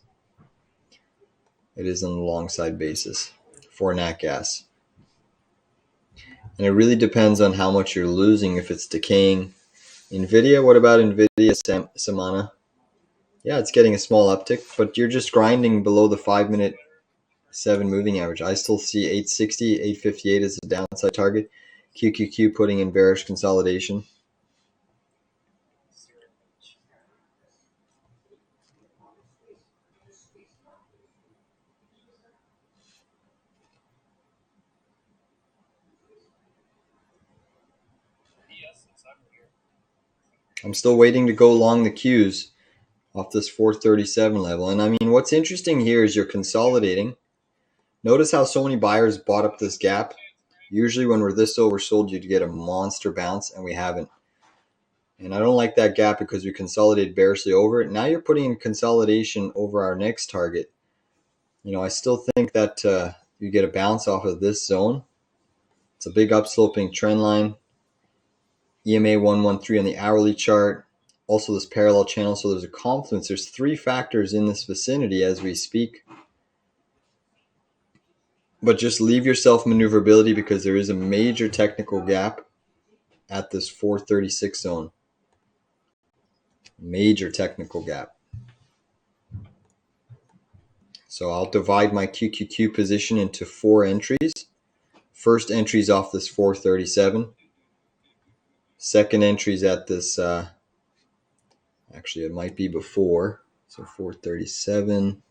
A: It is on the long side basis for nat gas. And it really depends on how much you're losing if it's decaying. NVDA, what about NVDA, Samana? Yeah, it's getting a small uptick, but you're just grinding below the 5-minute 7 moving average. I still see 860, 858 as a downside target. QQQ putting in bearish consolidation. I'm still waiting to go long the Qs off this 437 level. And I mean, what's interesting here is you're consolidating. Notice how so many buyers bought up this gap. Usually when we're this oversold, you'd get a monster bounce, and we haven't. And I don't like that gap because we consolidated bearishly over it. Now you're putting in consolidation over our next target. You know, I still think that you get a bounce off of this zone. It's a big upsloping trend line. EMA 113 on the hourly chart. Also this parallel channel. So there's a confluence. There's 3 factors in this vicinity as we speak. But just leave yourself maneuverability because there is a major technical gap at this 436 zone. Major technical gap. So I'll divide my QQQ position into 4 entries. First entry is off this 437. Second entry is at this, actually it might be before. So 437.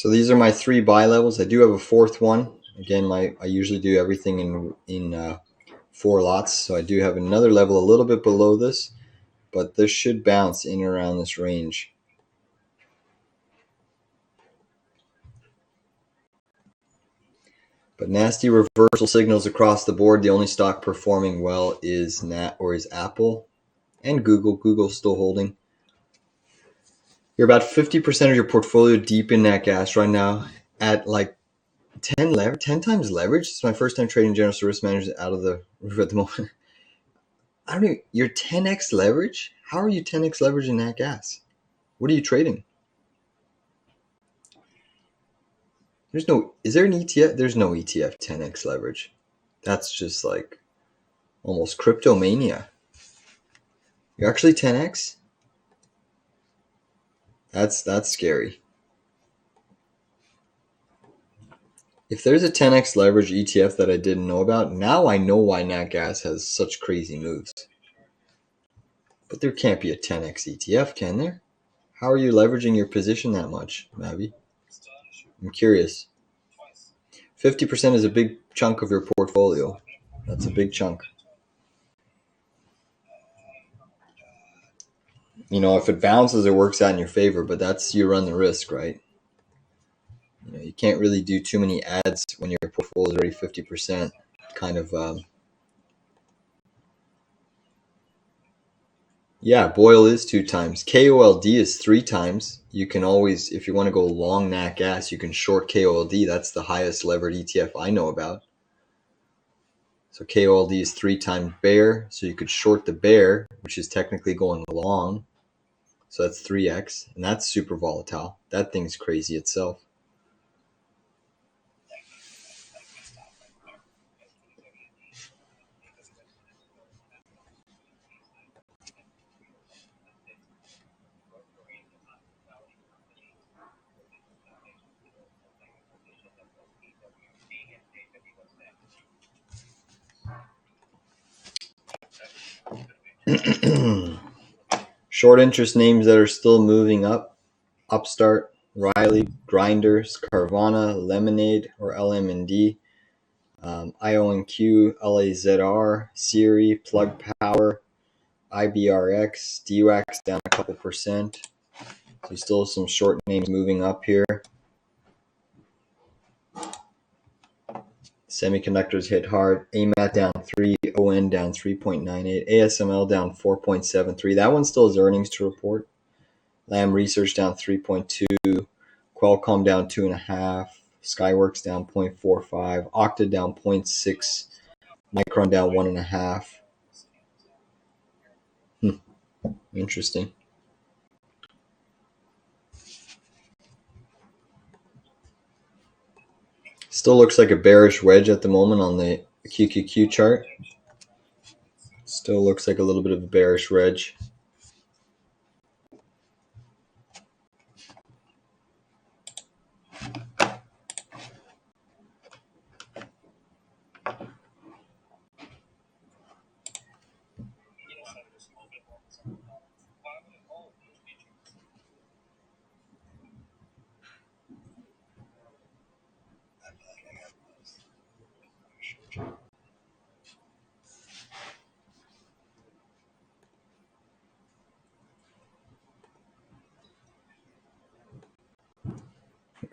A: So these are my 3 buy levels. I do have a 4th one. Again, I usually do everything in 4 lots. So I do have another level a little bit below this, but this should bounce in and around this range. But nasty reversal signals across the board. The only stock performing well is Apple and Google. Google's still holding. You're about 50% of your portfolio deep in Nat Gas right now at like 10 times leverage. It's my first time trading general service managers out of the roof at the moment. I don't even, you're 10x leverage? How are you 10x leverage in Nat Gas? What are you trading? Is there an ETF? There's no ETF 10x leverage. That's just like almost cryptomania. You're actually 10x? That's scary. If there's a 10x leverage ETF that I didn't know about, now I know why Nat Gas has such crazy moves. But there can't be a 10x ETF, can there? How are you leveraging your position that much, Mavi? I'm curious. 50% is a big chunk of your portfolio. That's a big chunk. You know, if it bounces, it works out in your favor, but that's you run the risk, right? You know, you can't really do too many ads when your portfolio is already 50%. Kind of, yeah, Boyle is 2 times. KOLD is 3 times. You can always, if you want to go long Nat Gas, you can short KOLD. That's the highest levered ETF I know about. So KOLD is 3 times bear. So you could short the bear, which is technically going long. So that's 3x, and that's super volatile. That thing's crazy itself. Short interest names that are still moving up: Upstart, Riley, Grinders, Carvana, Lemonade or LM&D, IONQ, LAZR, Siri, Plug Power, IBRX, DWAX down a couple percent. So still some short names moving up here. Semiconductors hit hard. AMAT down 3, ON down 3.98, ASML down 4.73. That one still has earnings to report. Lam Research down 3.2, Qualcomm down 2.5, Skyworks down 0.45, Okta down 0.6, Micron down 1.5. Interesting. Still looks like a bearish wedge at the moment on the QQQ chart. Still looks like a little bit of a bearish wedge.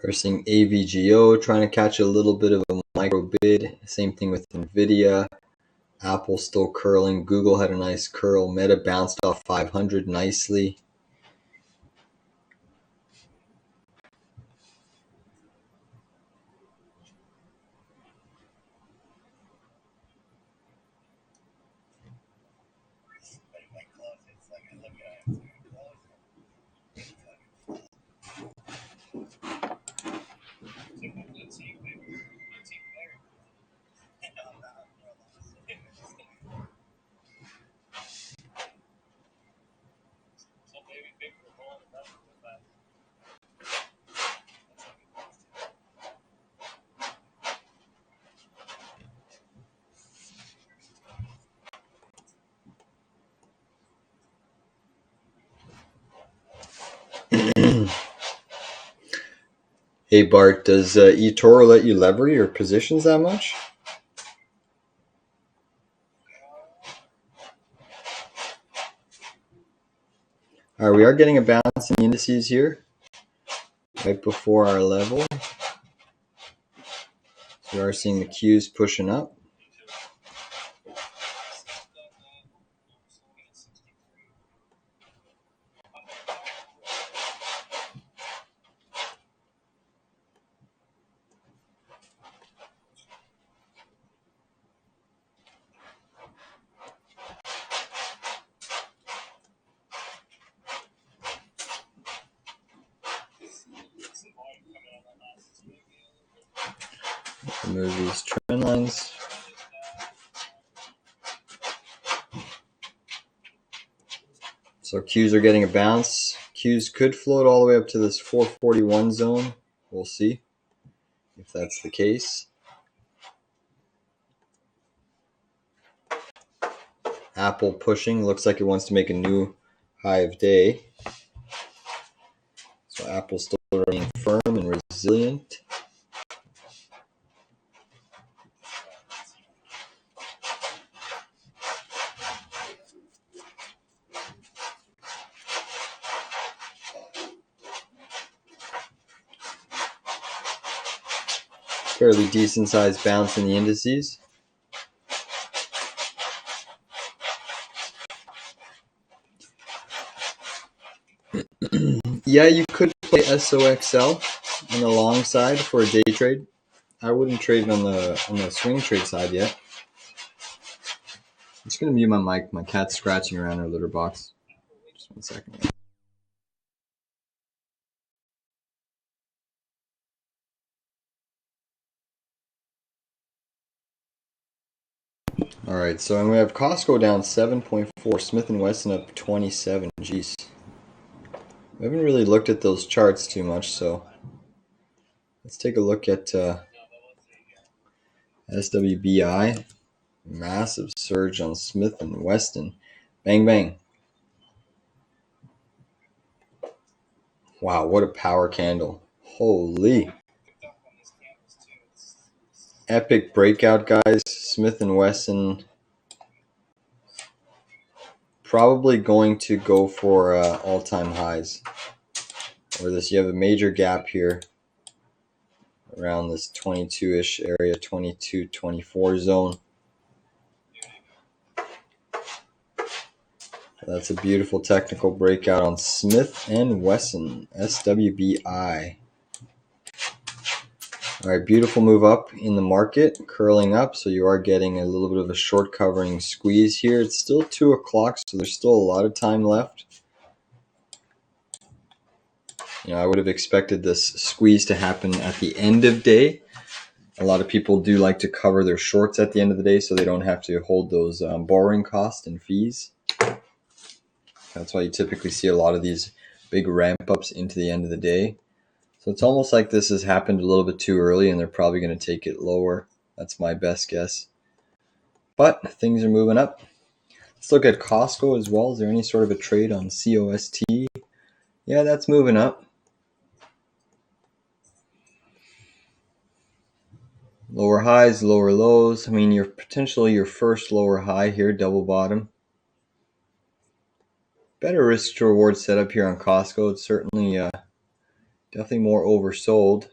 A: We're seeing AVGO trying to catch a little bit of a micro bid. Same thing with NVDA. Apple still curling. Google had a nice curl. Meta bounced off 500 nicely. Hey Bart, does eToro let you lever your positions that much? All right, we are getting a bounce in the indices here, right before our level. So we are seeing the Qs pushing up. Remove these trend lines. So Qs are getting a bounce. Qs could float all the way up to this 441 zone. We'll see if that's the case. Apple pushing. Looks like it wants to make a new high of day. So Apple's still remaining firm and resilient. Fairly decent sized bounce in the indices. Yeah, you could play SOXL on the long side for a day trade. I wouldn't trade on the swing trade side yet. I'm just gonna mute my mic. My cat's scratching around her litter box. Just 1 second. All right, so we have Costco down 7.4, Smith & Wesson up 27. Jeez. We haven't really looked at those charts too much, so let's take a look at SWBI. Massive surge on Smith & Wesson. Bang, bang. Wow, what a power candle. Holy. Epic breakout, guys. Smith & Wesson probably going to go for all-time highs. Or this, you have a major gap here around this 22-ish area, 22, 24 zone. That's a beautiful technical breakout on Smith & Wesson, SWBI. All right, beautiful move up in the market, curling up, so you are getting a little bit of a short covering squeeze here. It's still 2 o'clock, so there's still a lot of time left. You know, I would have expected this squeeze to happen at the end of day. A lot of people do like to cover their shorts at the end of the day so they don't have to hold those borrowing costs and fees. That's why you typically see a lot of these big ramp-ups into the end of the day. So it's almost like this has happened a little bit too early and they're probably going to take it lower. That's my best guess. But things are moving up. Let's look at Costco as well. Is there any sort of a trade on COST? Yeah, that's moving up. Lower highs, lower lows. I mean, you're potentially your first lower high here, double bottom. Better risk to reward setup here on Costco. It's certainly definitely more oversold.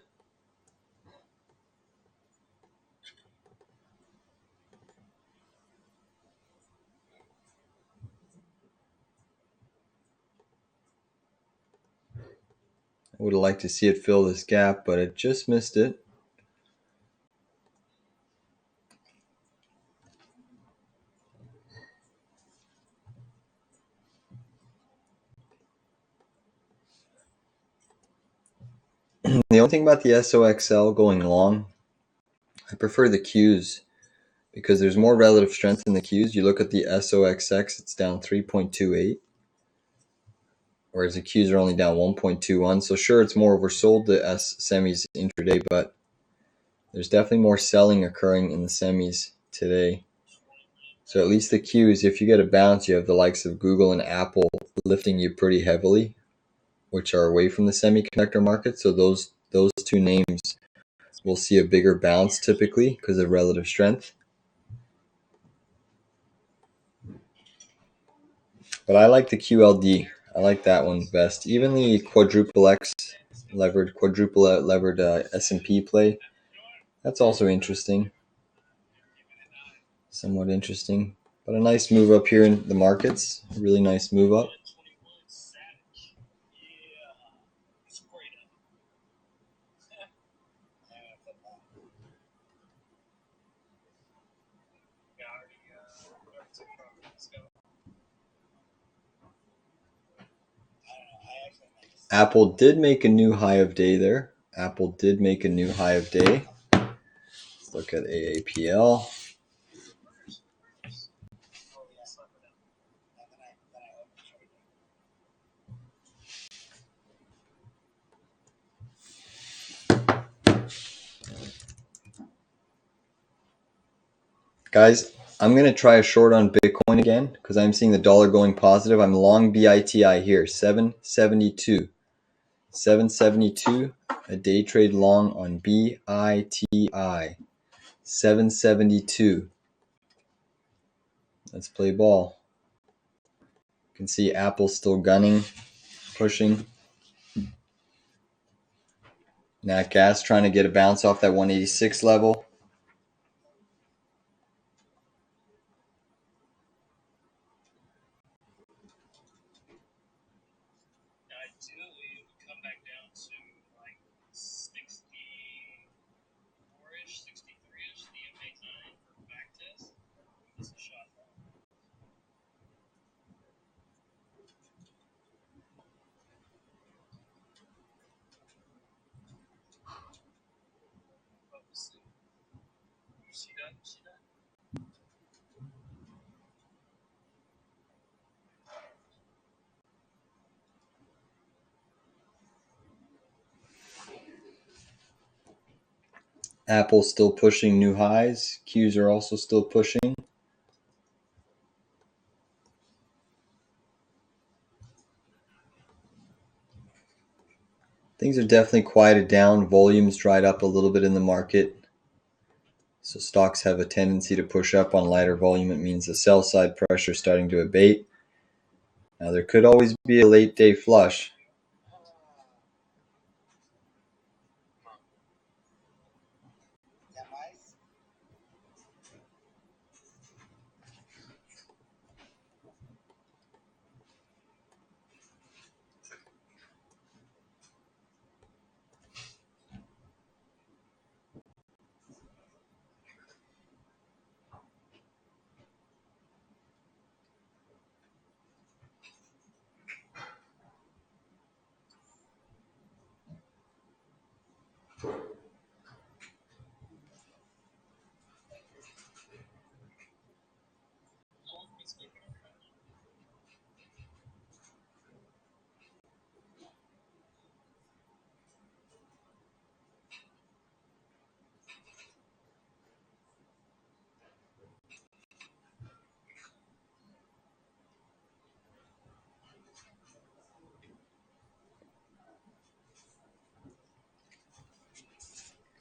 A: I would have liked to see it fill this gap, but it just missed it. The only thing about the SOXL going long, I prefer the Qs because there's more relative strength in the Qs. You look at the SOXX, it's down 3.28, whereas the Qs are only down 1.21. So sure, it's more oversold, the S semis intraday, but there's definitely more selling occurring in the semis today. So at least the Qs, if you get a bounce, you have the likes of Google and Apple lifting you pretty heavily, which are away from the semiconductor market. So those two names will see a bigger bounce typically because of relative strength. But I like the QLD. I like that one best. Even the quadruple X quadruple levered S&P play, that's also interesting. Somewhat interesting. But a nice move up here in the markets. A really nice move up. Apple did make a new high of day there. Apple did make a new high of day. Let's look at AAPL. Guys, I'm going to try a short on Bitcoin again because I'm seeing the dollar going positive. I'm long BITI here, 772. 772, a day trade long on BITI. 772. Let's play ball. You can see Apple still gunning, pushing. Nat Gas trying to get a bounce off that 186 level. Apple still pushing new highs. Qs are also still pushing. Things are definitely quieted down. Volumes dried up a little bit in the market. So stocks have a tendency to push up on lighter volume. It means the sell side pressure is starting to abate. Now there could always be a late day flush.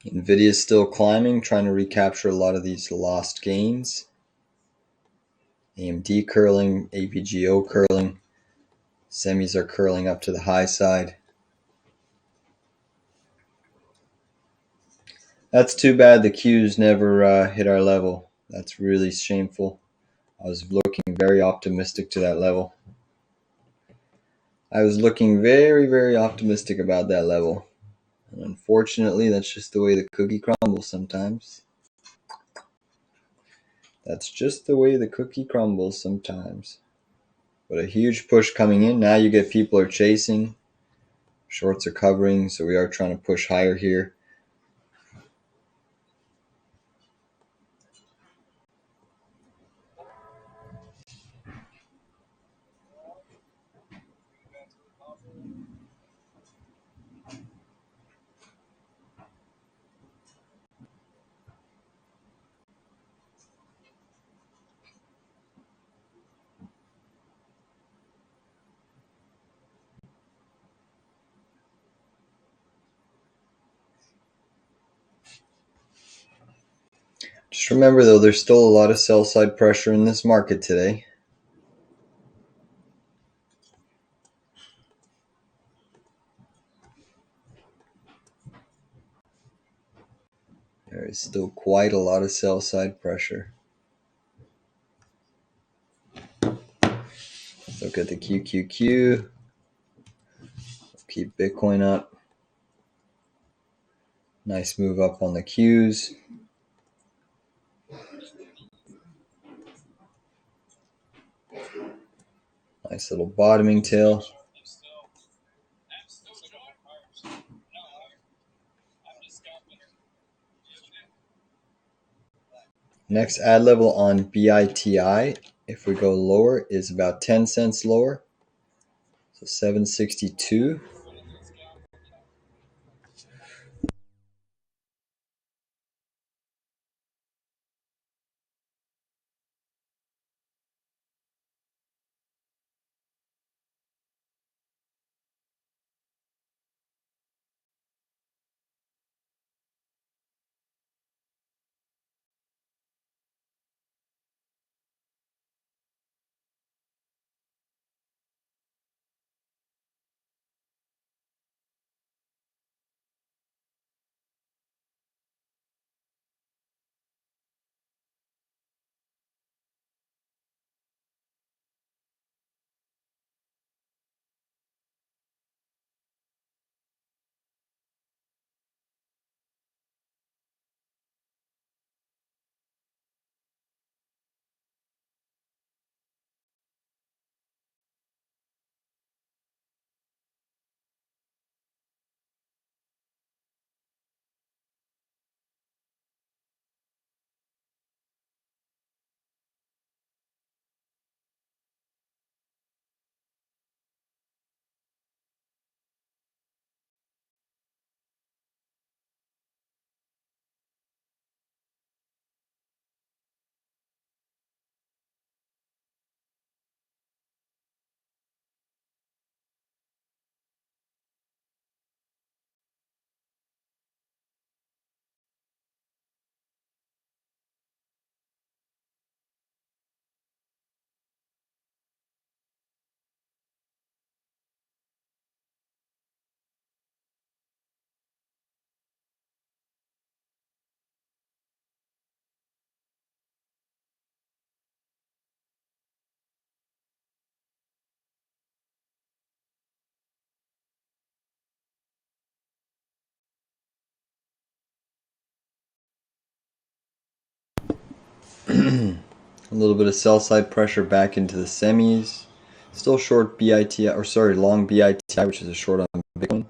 A: NVIDIA is still climbing, trying to recapture a lot of these lost gains. AMD curling, AVGO curling. Semis are curling up to the high side. That's too bad the Qs never hit our level. That's really shameful. I was looking very optimistic to that level. I was looking very, very optimistic about that level. And unfortunately, that's just the way the cookie crumbles sometimes. That's just the way the cookie crumbles sometimes. But a huge push coming in. Now you get people are chasing. Shorts are covering, so we are trying to push higher here. Just remember though, there's still a lot of sell side pressure in this market today. There is still quite a lot of sell side pressure. Let's look at the QQQ. Keep Bitcoin up. Nice move up on the Qs. Nice little bottoming tail. Next ad level on BITI, if we go lower, is about 10 cents lower. So 762. A little bit of sell side pressure back into the semis. Still short BITI, or sorry, long BITI, which is a short on Bitcoin.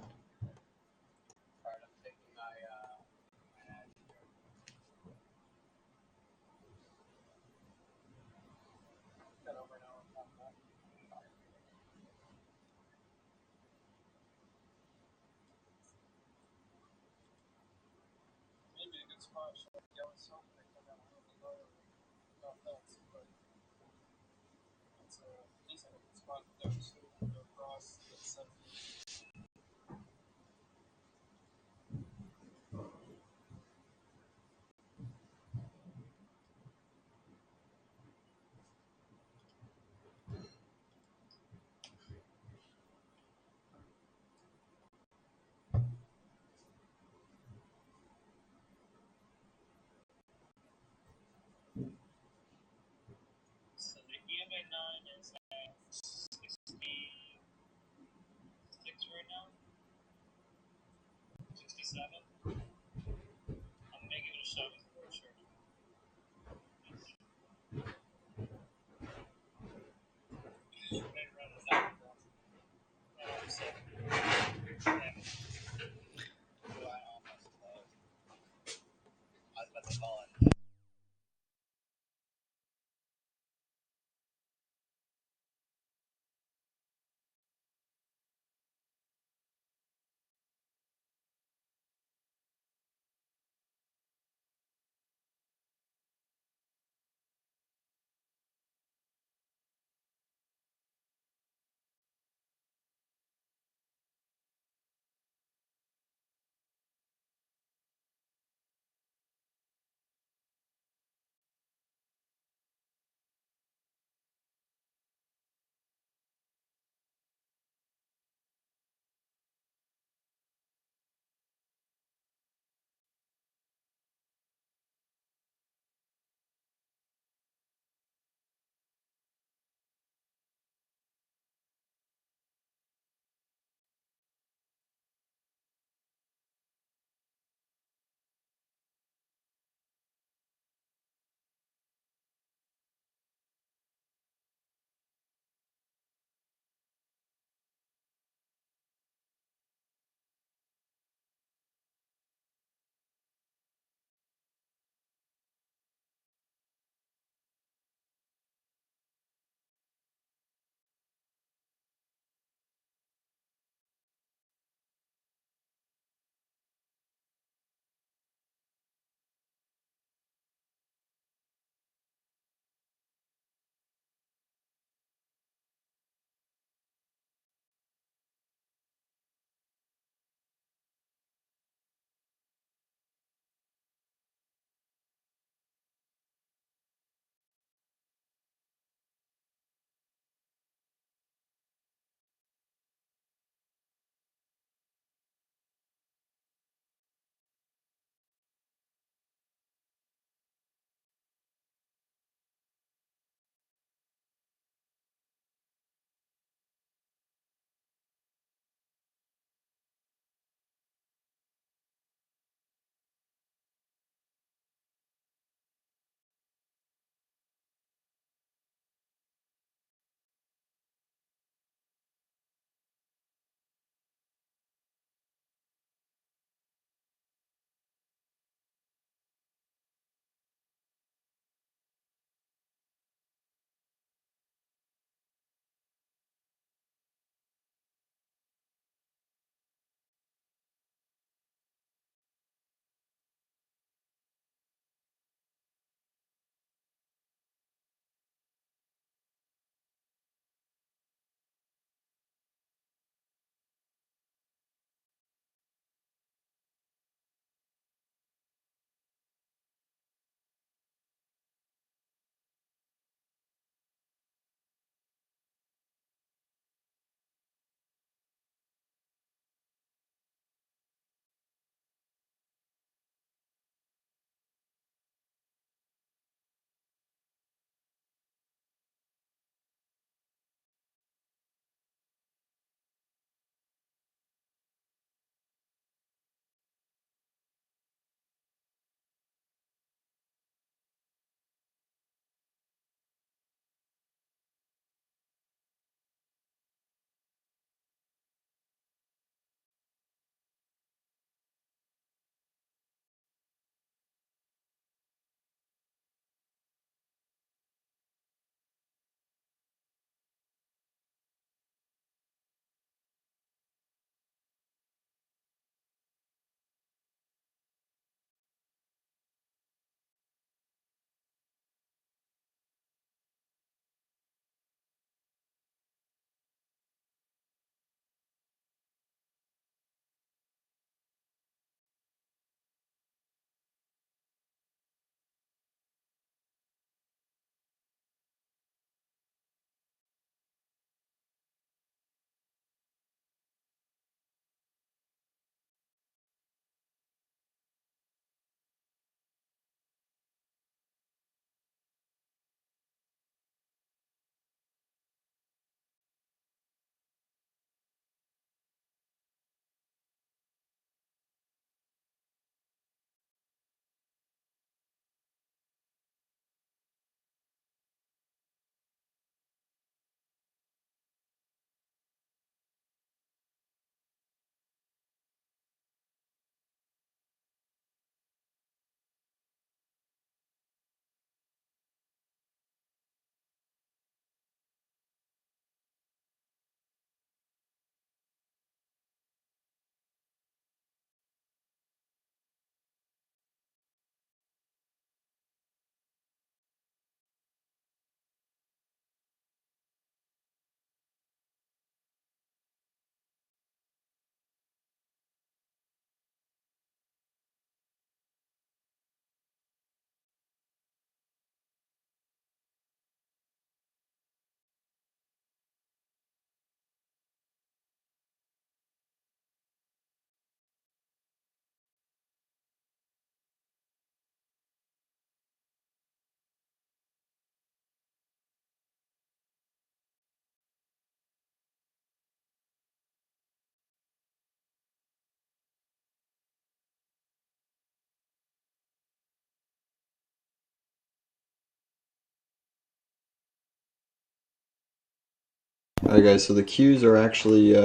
A: Alright guys, so the Qs are actually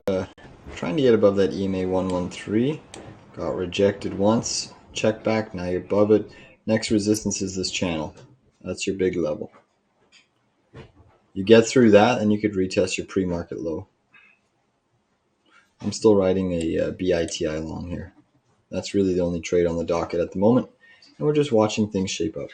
A: trying to get above that EMA 113. Got rejected once, check back, now you're above it. Next resistance is this channel. That's your big level. You get through that and you could retest your pre-market low. I'm still riding a BITI long here. That's really the only trade on the docket at the moment, and we're just watching things shape up.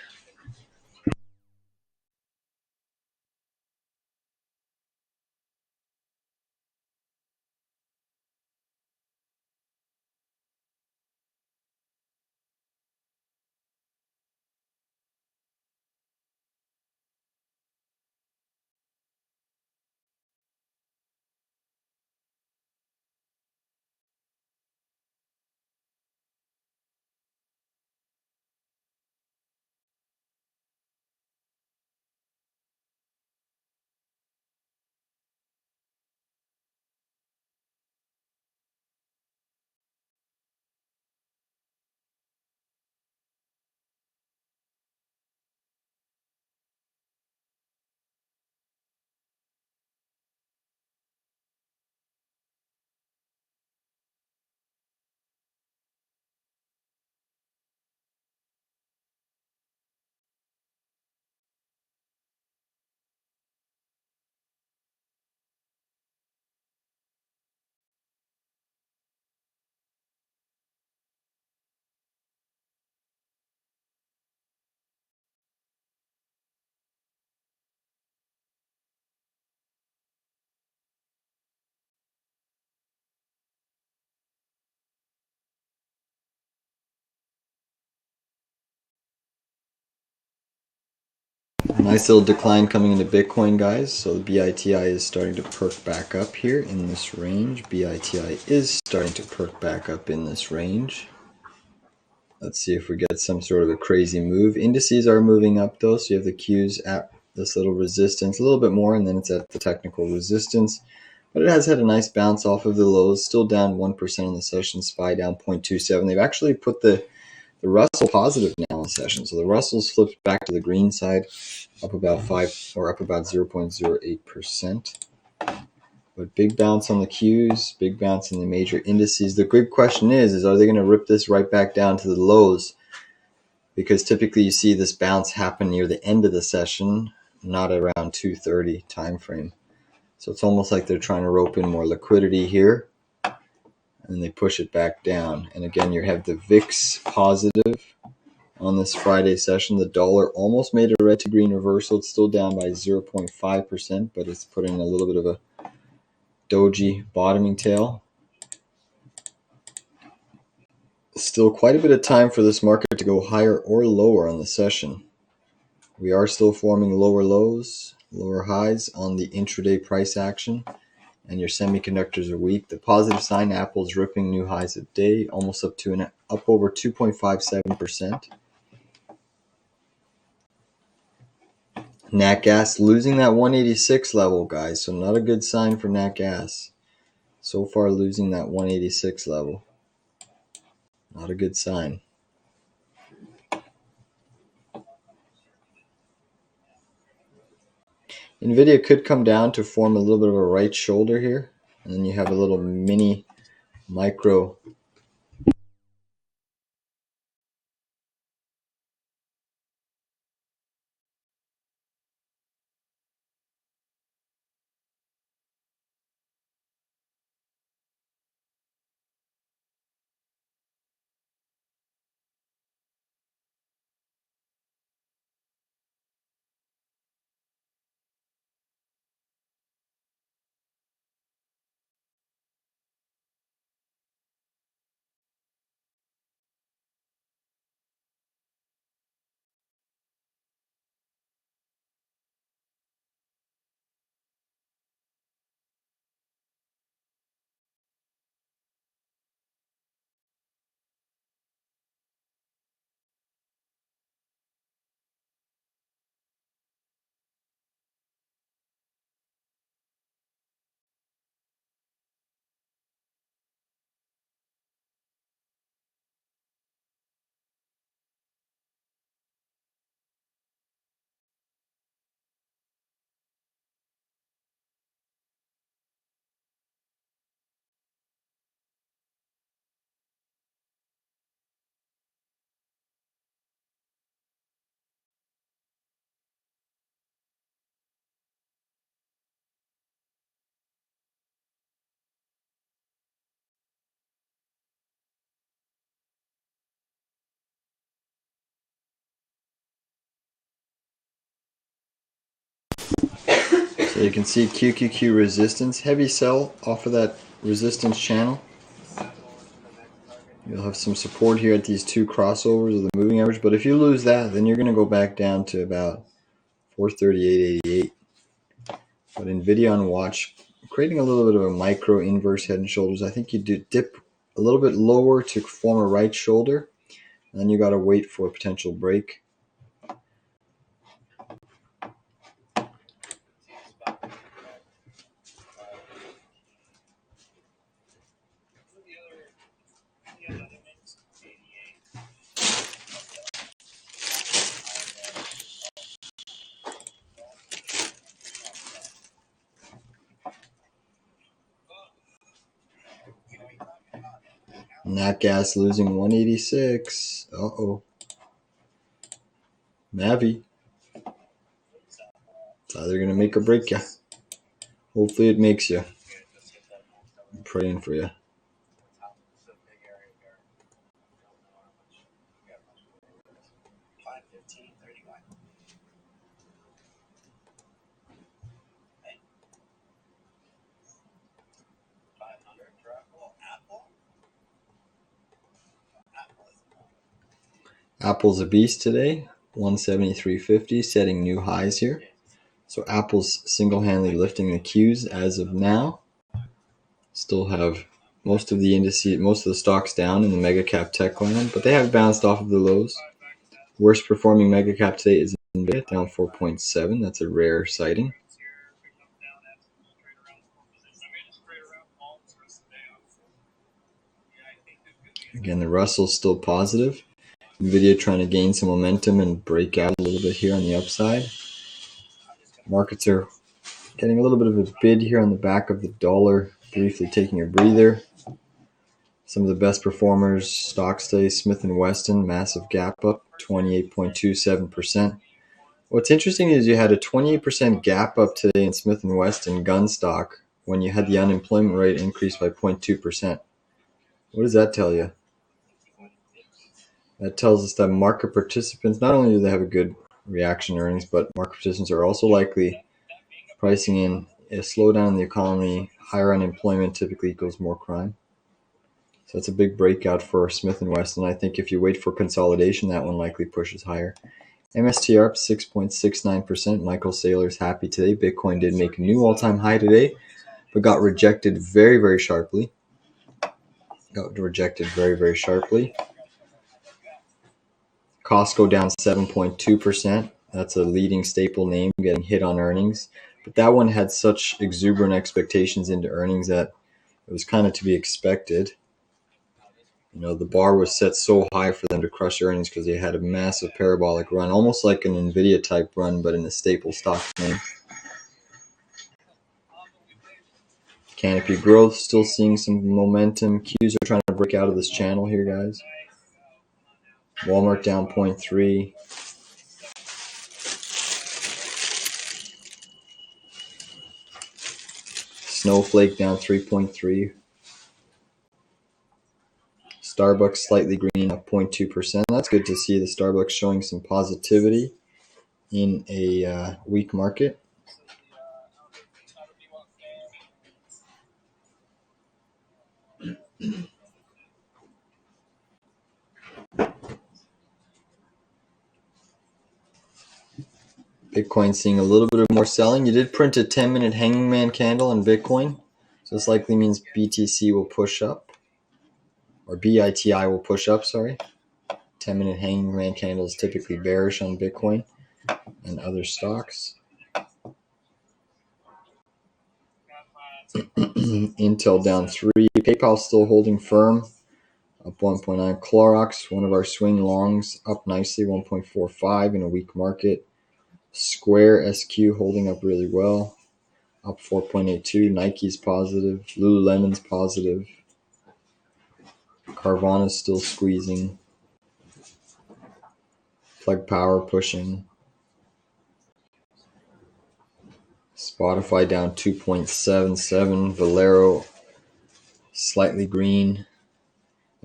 A: Nice little decline coming into Bitcoin, guys. So the BITI is starting to perk back up here in this range. BITI is starting to perk back up in this range. Let's see if we get some sort of a crazy move. Indices are moving up though, so you have the Qs at this little resistance, a little bit more, and then it's at the technical resistance. But it has had a nice bounce off of the lows, still down 1% on the session, SPY down 0.27. They've actually put the Russell positive now in session. So the Russell's flipped back to the green side, up about 0.08%. But big bounce on the Qs, big bounce in the major indices. The big question is are they going to rip this right back down to the lows? Because typically you see this bounce happen near the end of the session, not around 2:30 time frame. So it's almost like they're trying to rope in more liquidity here, and they push it back down. And again, you have the VIX positive on this Friday session. The dollar almost made a red to green reversal. It's still down by 0.5%, but it's put in a little bit of a doji bottoming tail. Still quite a bit of time for this market to go higher or lower on the session. We are still forming lower lows, lower highs on the intraday price action, and your semiconductors are weak. The positive sign, Apple's ripping new highs of day, almost up over 2.57%. Nat gas losing that 186 level, guys, so not a good sign for Nat gas. So far losing that 186 level. Not a good sign. NVDA could come down to form a little bit of a right shoulder here, and then you have a little mini micro So you can see QQQ resistance, heavy sell off of that resistance channel. You'll have some support here at these two crossovers of the moving average, but if you lose that, then you're going to go back down to about 438.88. But NVIDIA on watch, creating a little bit of a micro inverse head and shoulders. I think you do dip a little bit lower to form a right shoulder, and then you got to wait for a potential break. Natgas losing 186. Uh-oh. Mavi. It's either going to make or break you. Hopefully it makes you. I'm praying for you. Apple's a beast today, 173.50, setting new highs here. So Apple's single-handedly lifting the Qs as of now. Still have most of the indices, most of the stocks down in the mega cap tech land, but they have bounced off of the lows. Worst performing mega cap today is NVIDIA, down 4.7. That's a rare sighting. Again, the Russell's still positive. NVIDIA trying to gain some momentum and break out a little bit here on the upside. Markets are getting a little bit of a bid here on the back of the dollar, briefly taking a breather. Some of the best performers, stocks today, Smith & Wesson, massive gap up, 28.27%. What's interesting is you had a 28% gap up today in Smith & Wesson gun stock when you had the unemployment rate increase by 0.2%. What does that tell you? That tells us that market participants, not only do they have a good reaction earnings, but market participants are also likely pricing in a slowdown in the economy. Higher unemployment typically equals more crime. So that's a big breakout for Smith & Wesson. I think if you wait for consolidation, that one likely pushes higher. MSTR up 6.69%. Michael Saylor's happy today. Bitcoin did make a new all-time high today, but got rejected very, very sharply. Costco down 7.2%. That's a leading staple name getting hit on earnings. But that one had such exuberant expectations into earnings that it was kind of to be expected. You know, the bar was set so high for them to crush earnings because they had a massive parabolic run, almost like an NVIDIA type run, but in a staple stock name. Canopy Growth still seeing some momentum. Qs are trying to break out of this channel here, guys. Walmart down 0.3. Snowflake down 3.3. Starbucks slightly green, up 0.2%. That's good to see the Starbucks showing some positivity in a weak market. Bitcoin seeing a little bit of more selling. You did print a 10-minute hanging man candle on Bitcoin. So this likely means BTC will push up. Or BITI will push up, sorry. 10-minute hanging man candle is typically bearish on Bitcoin and other stocks. Intel down 3. PayPal still holding firm, up 1.9. Clorox, one of our swing longs, up nicely, 1.45 in a weak market. Square SQ holding up really well, up 4.82. Nike's positive. Lululemon's positive. Carvana's still squeezing. Plug Power pushing. Spotify down 2.77. Valero slightly green.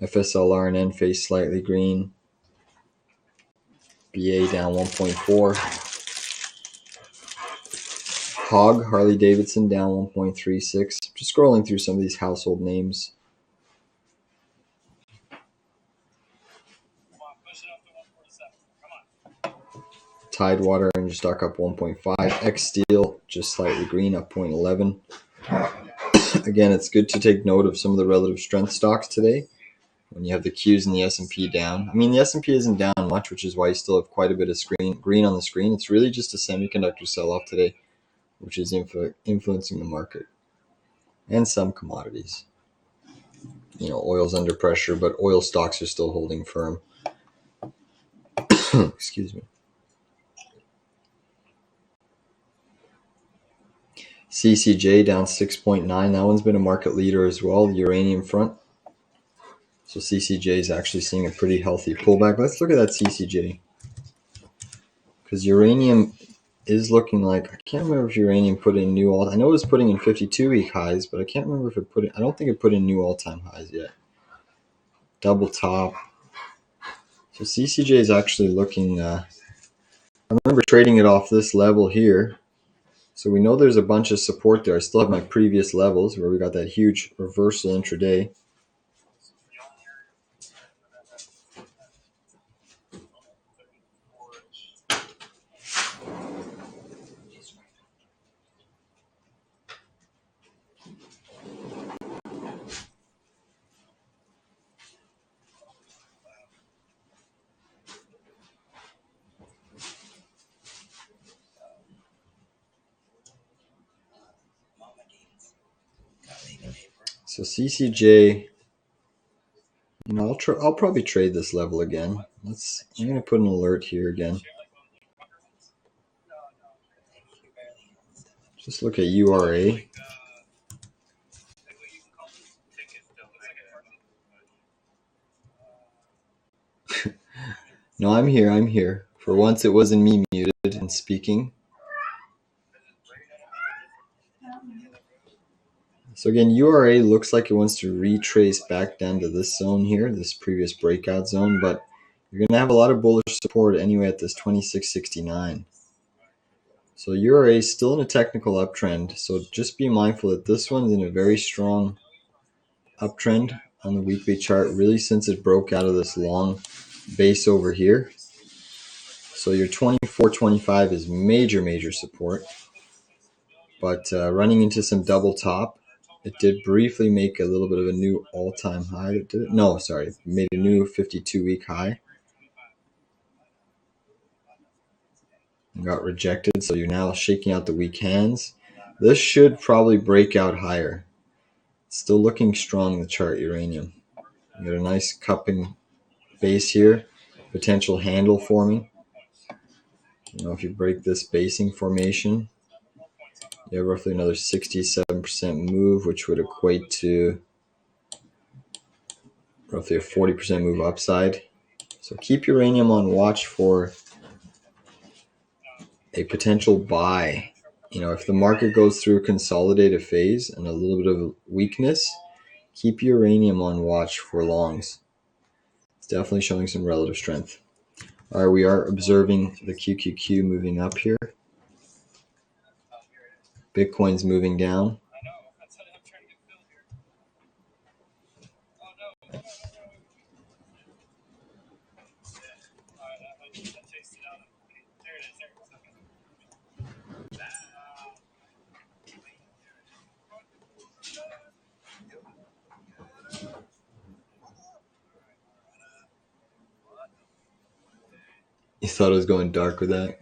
A: FSLR and Enphase slightly green. BA down 1.4. HOG, Harley Davidson, down 1.36. Just scrolling through some of these household names. Tidewater Energy Stock up 1.5. X Steel just slightly green, up 0.11. Again, it's good to take note of some of the relative strength stocks today when you have the Qs and the S&P down. I mean, the S&P isn't down much, which is why you still have quite a bit of green on the screen. It's really just a semiconductor sell-off today, which is influencing the market. And some commodities. You know, oil's under pressure, but oil stocks are still holding firm. Excuse me. CCJ down 6.9. That one's been a market leader as well, the uranium front. So CCJ is actually seeing a pretty healthy pullback. Let's look at that CCJ. Because uranium is looking like, I can't remember if uranium put in new I know it was putting in 52-week highs, but I can't remember if it I don't think it put in new all-time highs yet. Double top. So CCJ is actually looking, I remember trading it off this level here. So we know there's a bunch of support there. I still have my previous levels where we got that huge reversal intraday. So CCJ, you know, I'll probably trade this level again. I'm gonna put an alert here again. Just look at URA. No, I'm here. For once, it wasn't me muted and speaking. So again, URA looks like it wants to retrace back down to this zone here, this previous breakout zone, but you're going to have a lot of bullish support anyway at this 2669. So URA is still in a technical uptrend, so just be mindful that this one's in a very strong uptrend on the weekly chart, really since it broke out of this long base over here. So your 24.25 is major support, but running into some double top. It did briefly make a little bit of a new all-time high. Did it? No, sorry. It made a new 52-week high. And got rejected, so you're now shaking out the weak hands. This should probably break out higher. It's still looking strong in the chart, uranium. You got a nice cupping base here. Potential handle forming. You know, if you break this basing formation, you have roughly another 67% move, which would equate to roughly a 40% move upside. So keep uranium on watch for a potential buy. You know, if the market goes through a consolidative phase and a little bit of weakness, keep uranium on watch for longs. It's definitely showing some relative strength. All right, we are observing the QQQ moving up here. Bitcoin's moving down. You thought it was going dark with that?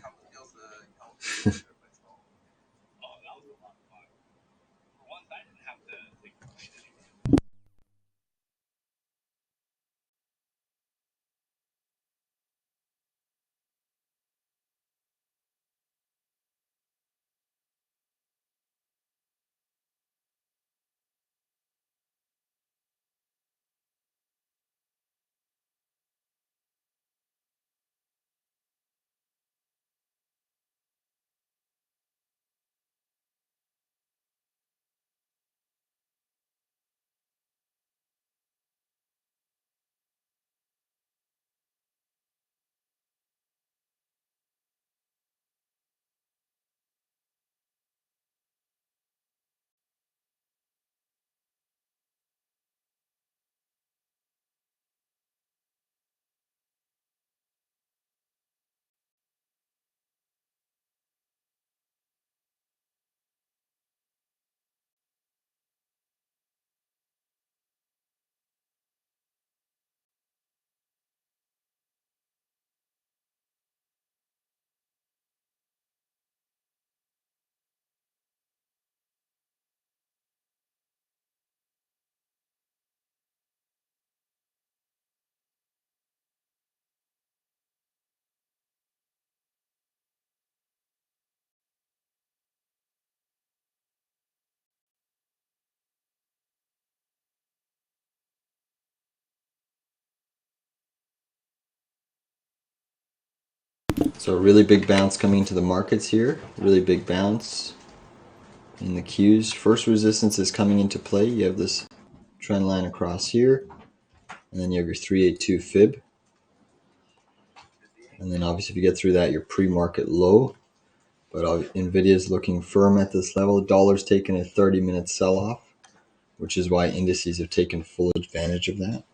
A: So a really big bounce coming into the markets here. Really big bounce in the Qs. First resistance is coming into play. You have this trend line across here. And then you have your 382 fib. And then obviously if you get through that, your pre-market low. But NVIDIA is looking firm at this level. Dollar's taken a 30-minute sell-off, which is why indices have taken full advantage of that.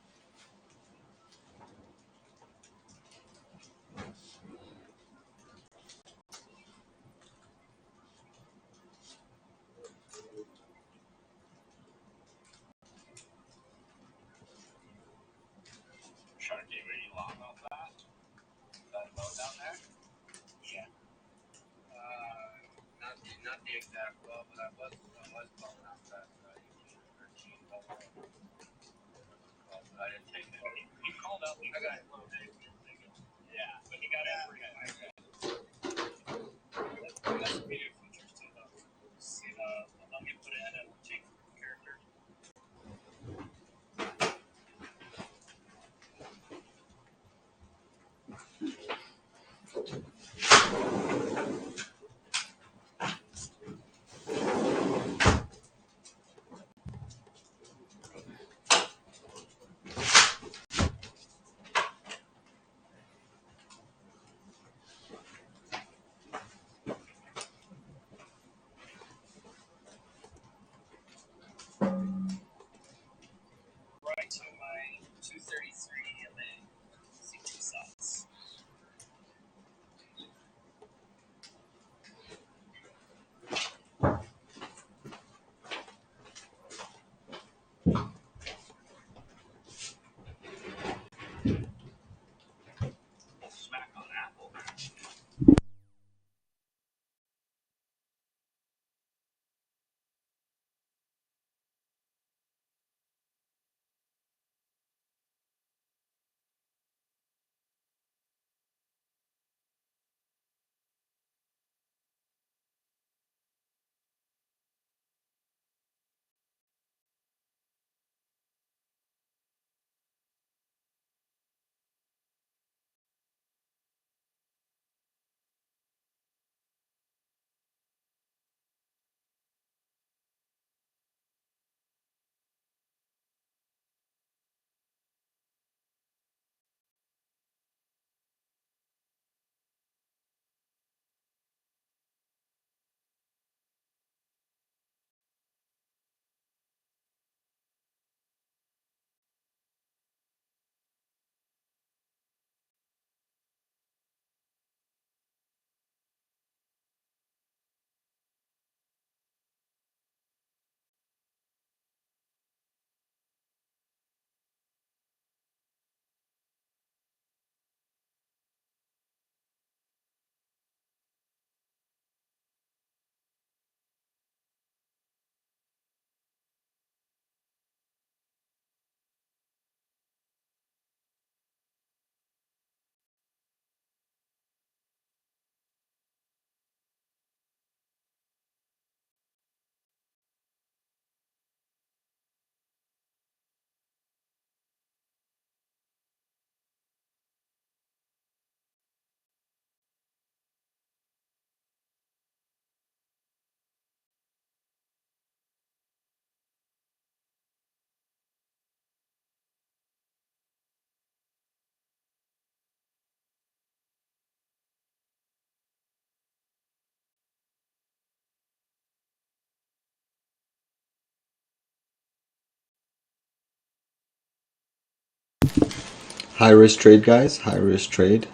A: High risk trade, guys. High risk trade.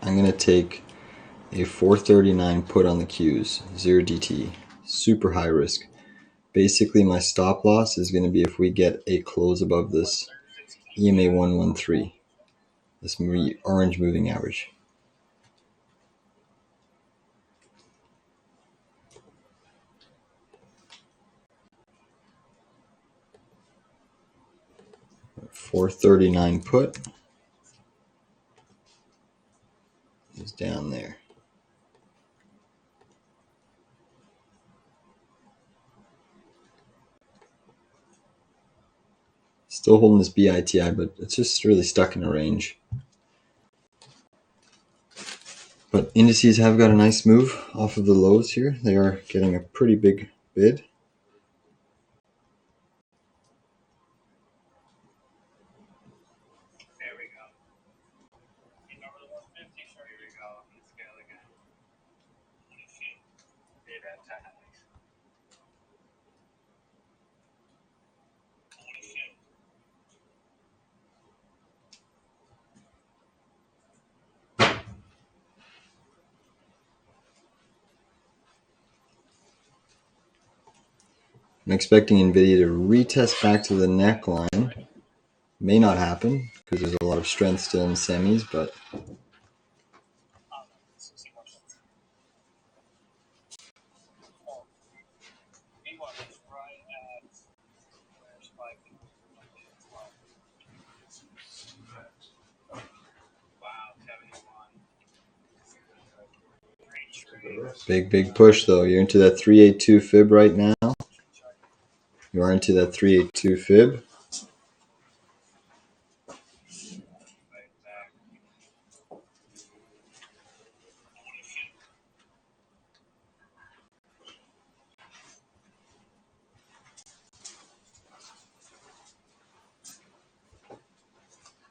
A: I'm going to take a 439 put on the Qs, 0 DT. Super high risk. Basically, my stop loss is going to be if we get a close above this EMA 113, this orange moving average. $439 put is down there. Still holding this BITI, but it's just really stuck in a range. But Indices have got a nice move off of the lows here. They are getting a pretty big bid. I'm expecting NVIDIA to retest back to the neckline. May not happen because there's a lot of strength still in semis, but big push though. You're into that 382 fib right now. You are into that 382 fib.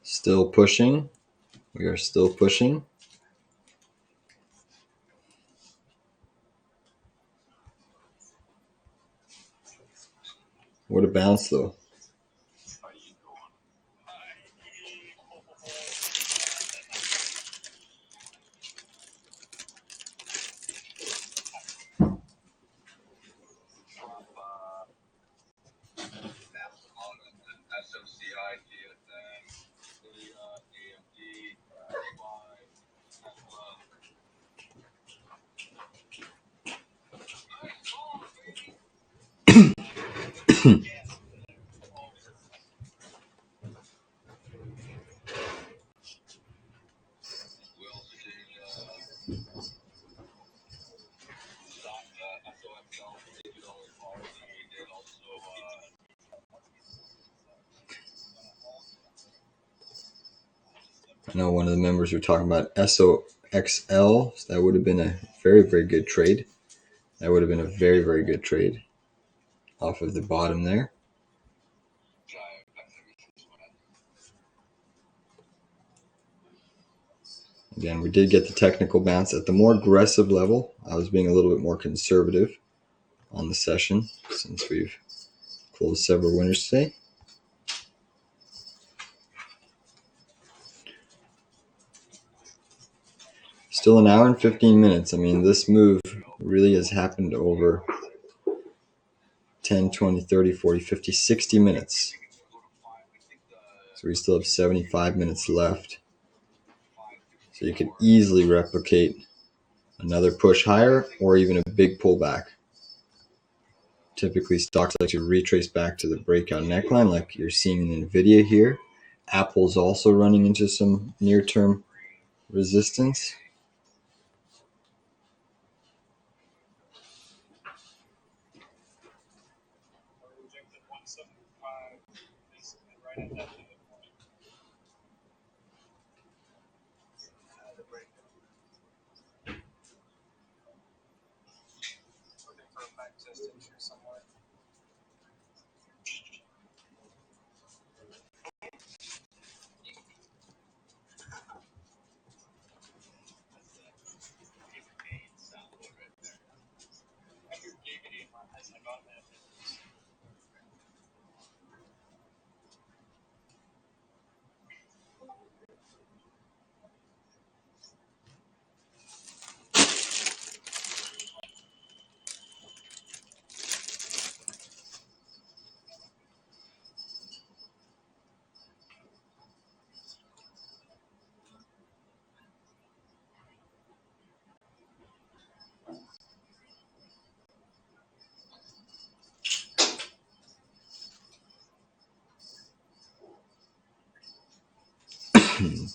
A: Still pushing. We are still pushing. What a bounce though. I know one of the members were talking about SOXL. So that would have been a very good trade. That would have been a very good trade off of the bottom there. Again, we did get the technical bounce at the more aggressive level. I was being a little bit more conservative on the session since we've closed several winners today. Still an hour and 15 minutes. I mean, this move really has happened over 10, 20, 30, 40, 50, 60 minutes. So we still have 75 minutes left. So you could easily replicate another push higher or even a big pullback. Typically, stocks like to retrace back to the breakout neckline like you're seeing in NVIDIA here. Apple's also running into some near-term resistance.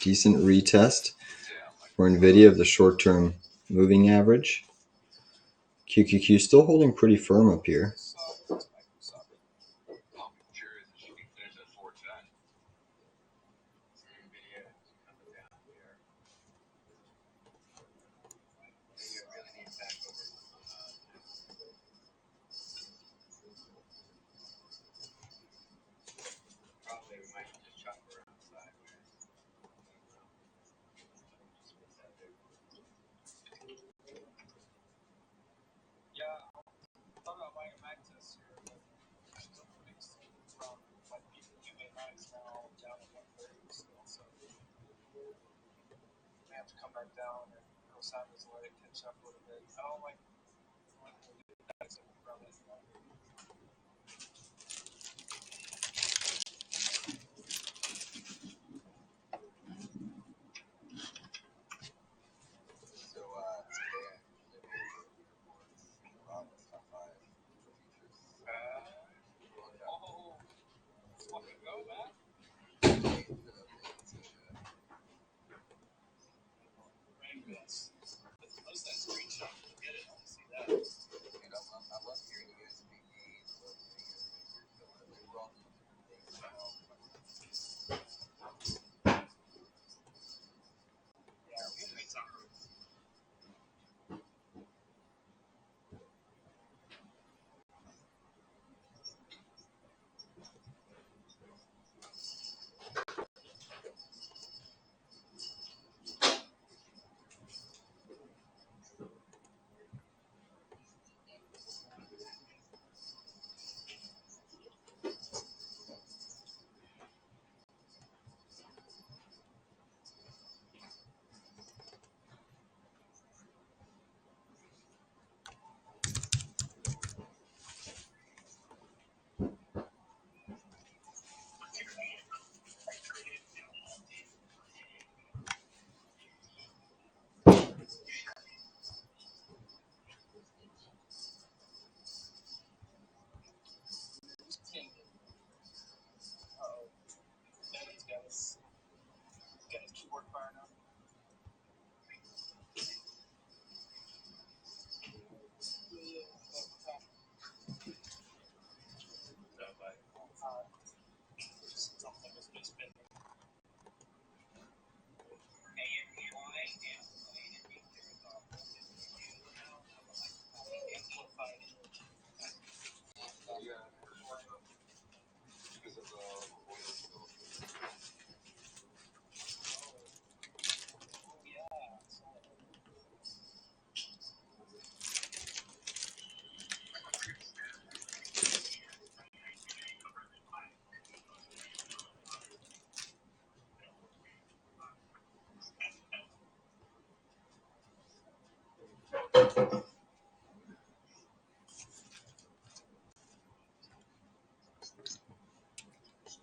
A: Decent retest for NVIDIA of the short-term moving average. QQQ still holding pretty firm up here.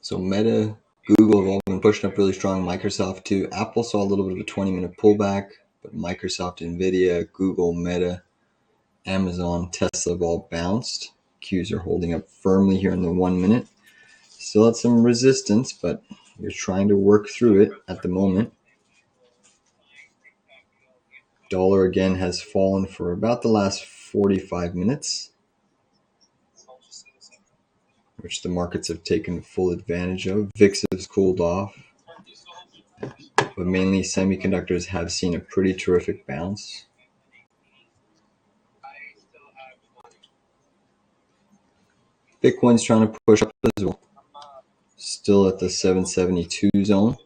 A: So Meta, Google have all been pushing up really strong. Microsoft too. Apple saw a little bit of a 20-minute pullback, but Microsoft, NVDA, Google, Meta, Amazon, Tesla have all bounced. Qs are holding up firmly here in the 1 minute. Still at some resistance, but you're trying to work through it at the moment. Dollar again has fallen for about the last 45 minutes, which the markets have taken full advantage of. VIX has cooled off, but mainly semiconductors have seen a pretty terrific bounce. Bitcoin's trying to push up as well. Still at the 772 zone.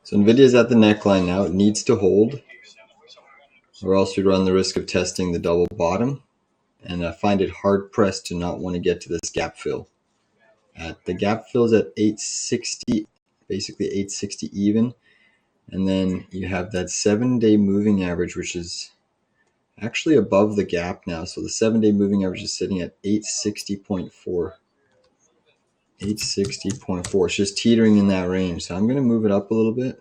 A: So NVIDIA's at the neckline now. It needs to hold, or else we run the risk of testing the double bottom. And I find it hard pressed to not want to get to this gap fill. The gap fills at 860, basically 860 even. And then you have that 7-day moving average, which is actually above the gap now. So the 7-day moving average is sitting at 860.4. 860.4. It's just teetering in that range. So I'm going to move it up a little bit.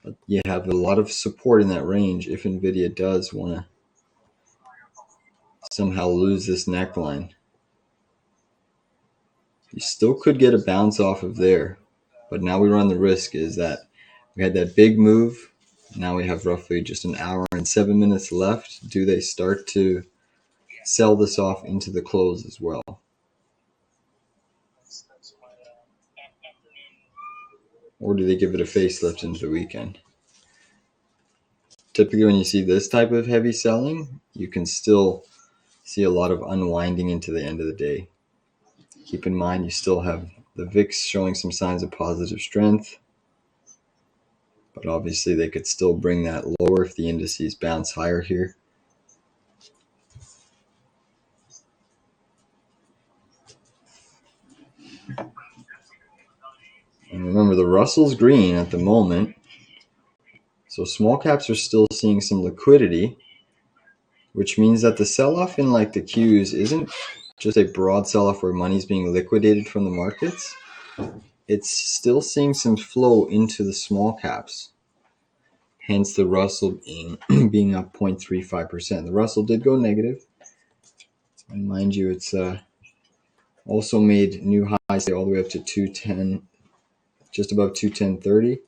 A: But you have a lot of support in that range if NVIDIA does want to somehow lose this neckline. You still could get a bounce off of there. But now we run the risk is that we had that big move. Now we have roughly just an hour and 7 minutes left. Do they start to sell this off into the close as well? Or do they give it a facelift into the weekend? Typically when you see this type of heavy selling, you can still see a lot of unwinding into the end of the day. Keep in mind you still have the VIX showing some signs of positive strength, but obviously they could still bring that lower if the indices bounce higher here. And remember, the Russell's green at the moment, so small caps are still seeing some liquidity, which means that the sell-off in like the Qs isn't just a broad sell-off where money's being liquidated from the markets. It's still seeing some flow into the small caps. Hence the Russell being up 0.35%. The Russell did go negative. And mind you, it's also made new highs all the way up to 210, just above 210.30.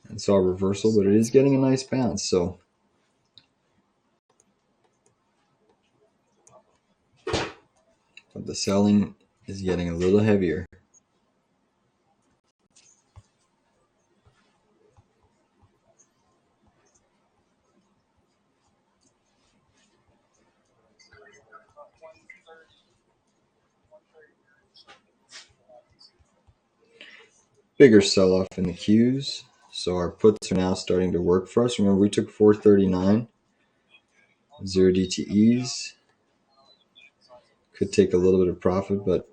A: And saw a reversal, but it is getting a nice bounce. So but the selling is getting a little heavier. Bigger sell-off in the Qs. So our puts are now starting to work for us. Remember, we took 439, 0 DTEs. Could take a little bit of profit, but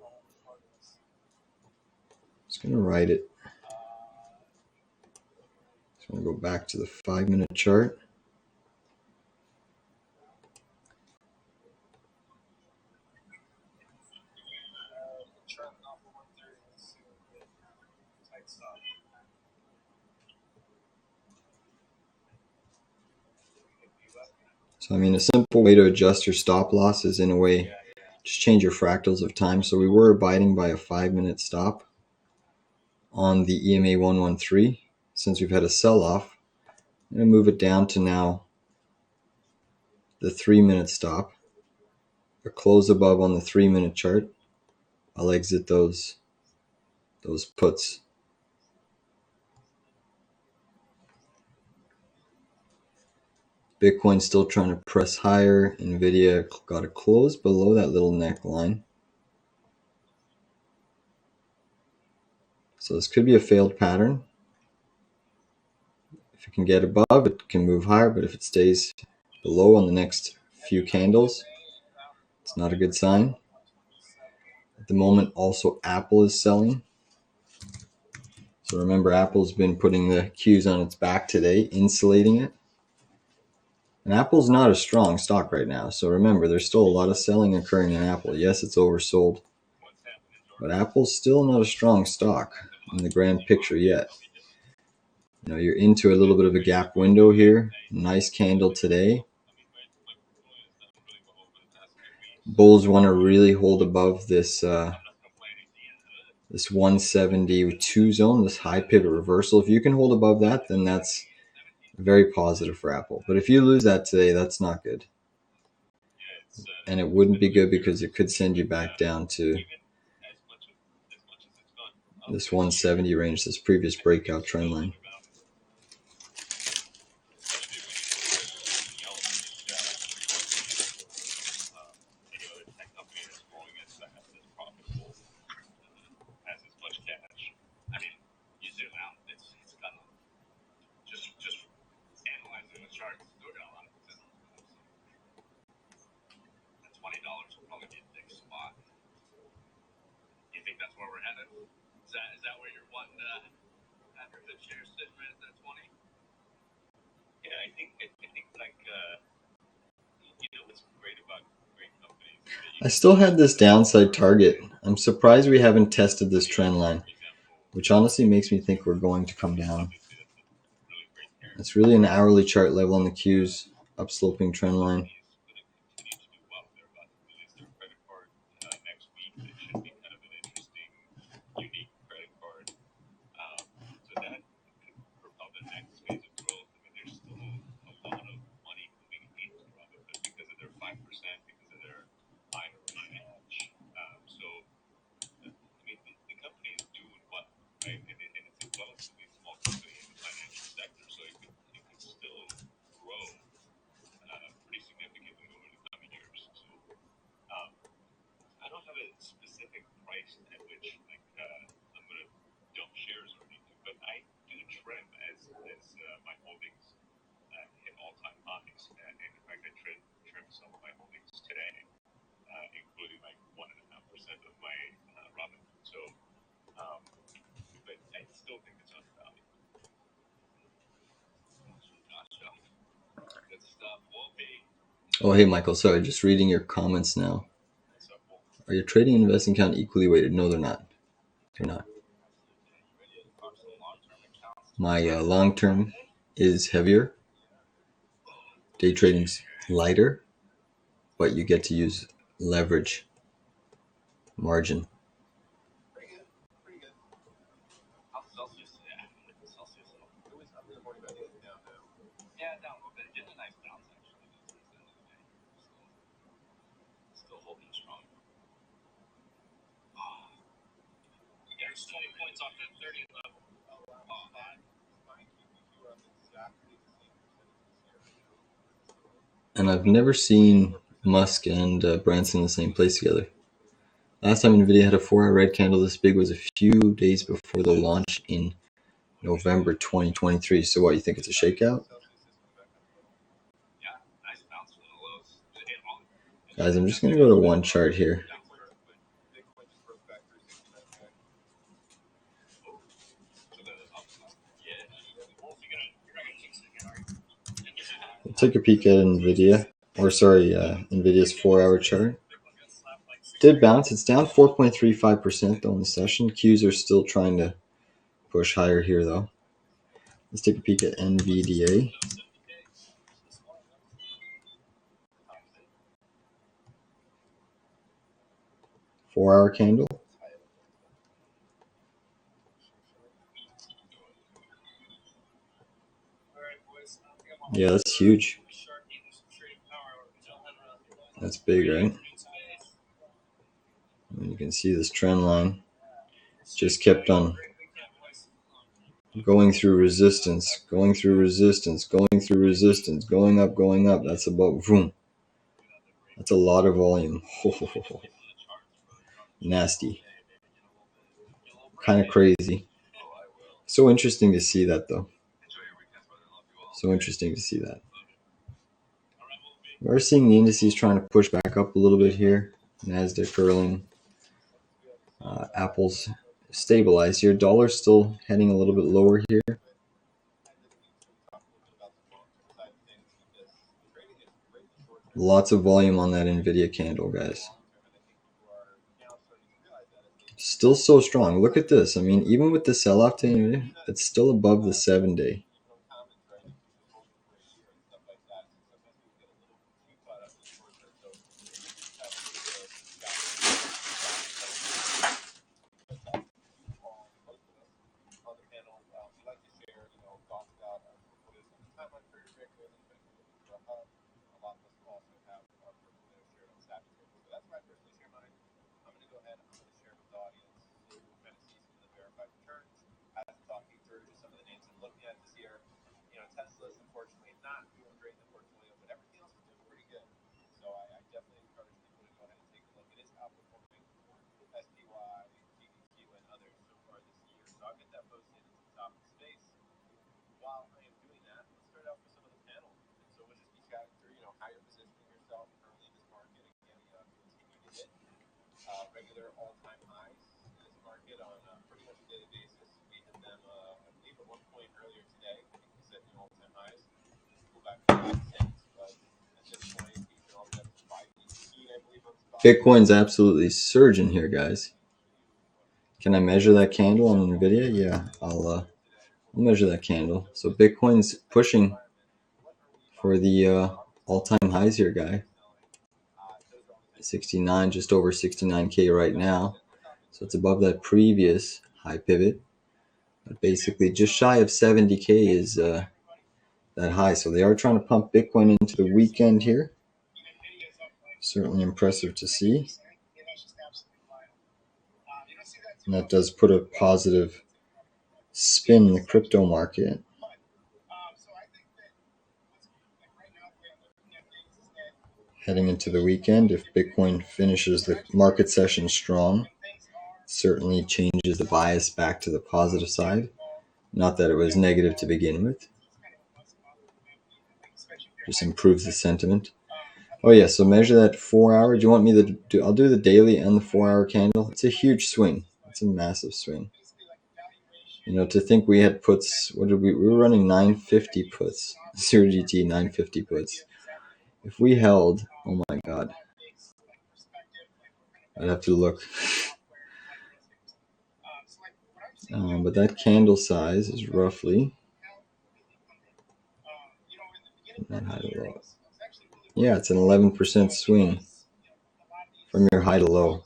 A: just going to ride it. Just going to go back to the 5-minute chart. So, I mean, a simple way to adjust your stop loss is, in a way, just change your fractals of time. So we were abiding by a 5-minute stop on the EMA 113. Since we've had a sell-off, I'm going to move it down to now the 3-minute stop. A close above on the 3-minute chart. I'll exit those puts. Bitcoin's still trying to press higher. NVDA got a close below that little neckline. So this could be a failed pattern. If it can get above, it can move higher, but if it stays below on the next few candles, it's not a good sign. At the moment, also Apple is selling. So remember, Apple's been putting the Qs on its back today, insulating it. And Apple's not a strong stock right now. So remember, there's still a lot of selling occurring in Apple. Yes, it's oversold. But Apple's still not a strong stock in the grand picture yet. You know, you're into a little bit of a gap window here. Nice candle today. Bulls want to really hold above this this 172 zone, this high pivot reversal. If you can hold above that, then that's very positive for Apple. But if you lose that today, that's not good. And it wouldn't be good because it could send you back down to this 170 range, this previous breakout trend line. I still had this downside target. I'm surprised we haven't tested this trend line, which honestly makes me think we're going to come down. It's really an hourly chart level on the Qs, upsloping trend line. Oh, hey, Michael. Sorry, just reading your comments now. Are your trading and investing account equally weighted? No, they're not. They're not. My long term is heavier. Day trading's lighter, but you get to use leverage margin. And I've never seen Musk and Branson in the same place together. Last time NVIDIA had a 4-hour red candle this big was a few days before the launch in November 2023. So what, you think it's a shakeout? Guys, I'm just going to go to one chart here. We'll take a peek at NVIDIA, NVIDIA's 4-hour chart. Did bounce. It's down 4.35% though in the session. Qs are still trying to push higher here though. Let's take a peek at NVDA. Four-hour candle. Yeah, that's huge. That's big, right? And you can see this trend line just kept on going through resistance, going through resistance, going through resistance, going up, going up. That's about boom. That's a lot of volume. Nasty. Kind of crazy. So interesting to see that though. So interesting to see that. We're seeing the indices trying to push back up a little bit here. Nasdaq curling. Apple's stabilized here. Dollar's still heading a little bit lower here. Lots of volume on that NVIDIA candle, guys. Still so strong. Look at this. I mean, even with the sell-off to NVIDIA, it's still above the 7-day. Bitcoin's absolutely surging here, guys. Can I measure that candle on NVIDIA? Yeah, I'll measure that candle. So Bitcoin's pushing for the all-time highs here, guy. 69, just over 69K right now. So it's above that previous high pivot. But basically just shy of 70K is that high. So they are trying to pump Bitcoin into the weekend here. Certainly impressive to see. And that does put a positive spin in the crypto market. heading into the weekend. If Bitcoin finishes the market session strong, certainly changes the bias back to the positive side. Not that it was negative to begin with. Just improves the sentiment. Oh yeah, so measure that 4 hour. Do you want me to do? I'll do the daily and the 4 hour candle. It's a huge swing. It's a massive swing. You know, to think we had puts. What did we were running 950 puts. 0GT 950 puts. If we held, oh my god, I'd have to look. But that candle size is roughly. Not high to low. Yeah, it's an 11% swing from your high to low.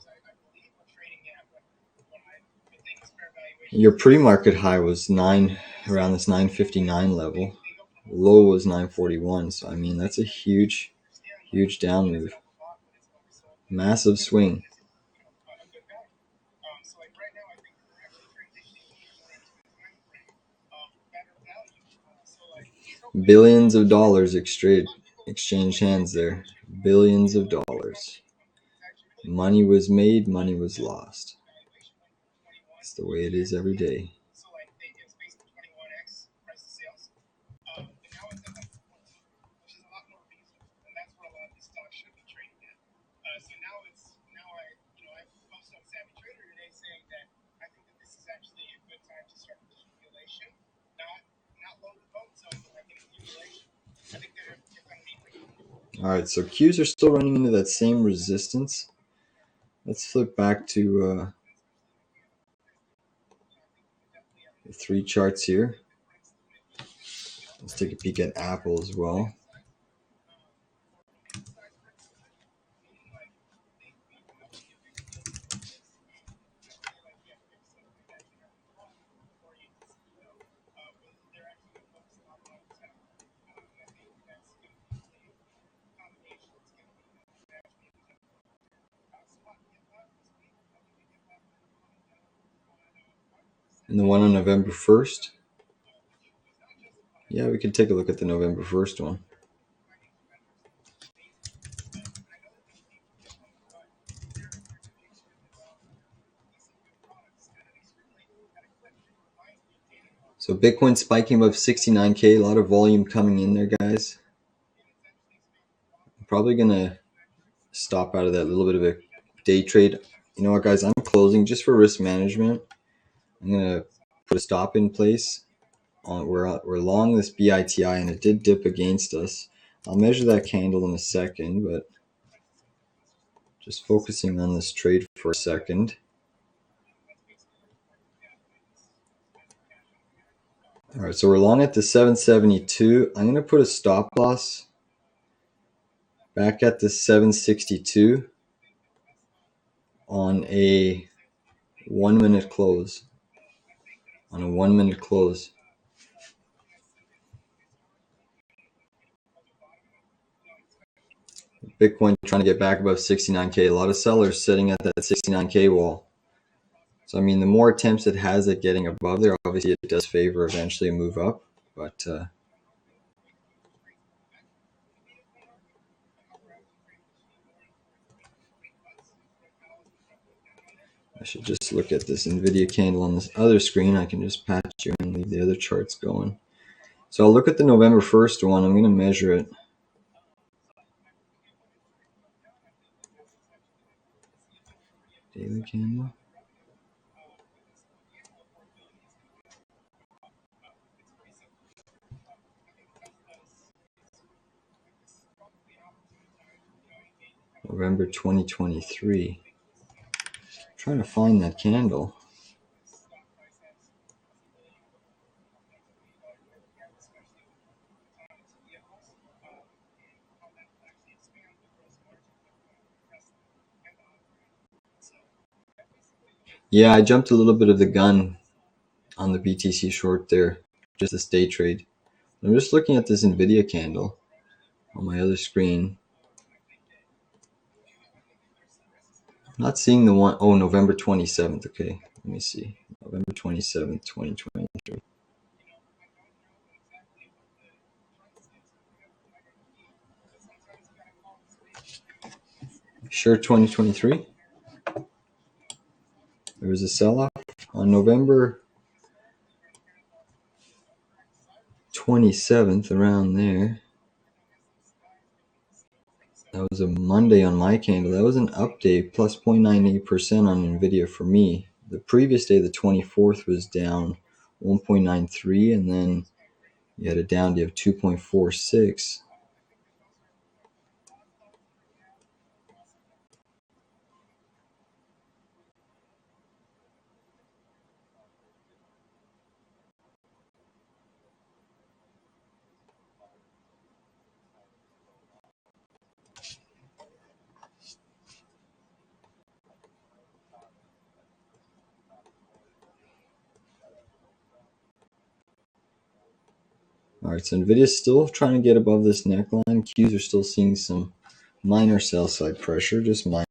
A: Your pre-market high was around this 959 level. Low was 941. So I mean, that's a huge down move. Massive swing. Billions of dollars exchanged hands there. Billions of dollars. Money was made, money was lost. It's the way it is every day. All right, so Qs are still running into that same resistance. Let's flip back to the 3 charts here. Let's take a peek at Apple as well. And the one on November 1st. Yeah, we can take a look at the November 1st one. So Bitcoin spiking above 69K, a lot of volume coming in there, guys. I'm probably going to stop out of that little bit of a day trade. You know what, guys? I'm closing just for risk management. I'm going to put a stop in place. We're long this BITI, and it did dip against us. I'll measure that candle in a second, but just focusing on this trade for a second. All right, so we're long at the 772. I'm going to put a stop loss back at the 762 on a 1 minute close. On a 1 minute close. Bitcoin trying to get back above 69K. A lot of sellers sitting at that 69K wall. So, I mean, the more attempts it has at getting above there, obviously it does favor eventually a move up. But I should just look at this NVDA candle on this other screen. I can just patch you and leave the other charts going. So I'll look at the November 1st one. I'm going to measure it. Daily candle. November 2023. Trying to find that candle. Yeah, I jumped a little bit of the gun on the BTC short there, just this day trade. I'm just looking at this NVIDIA candle on my other screen. I'm not seeing the one, oh, November 27th. Okay, let me see. November 27th, 2023. Sure, 2023. There was a sell-off on November 27th, around there. That was a Monday on my candle. That was an up day, plus 0.98% on NVIDIA for me. The previous day, the 24th, was down 1.93, and then you had a down day of 2.46. All right, so NVIDIA's still trying to get above this neckline. Qs are still seeing some minor sell side pressure, just minor.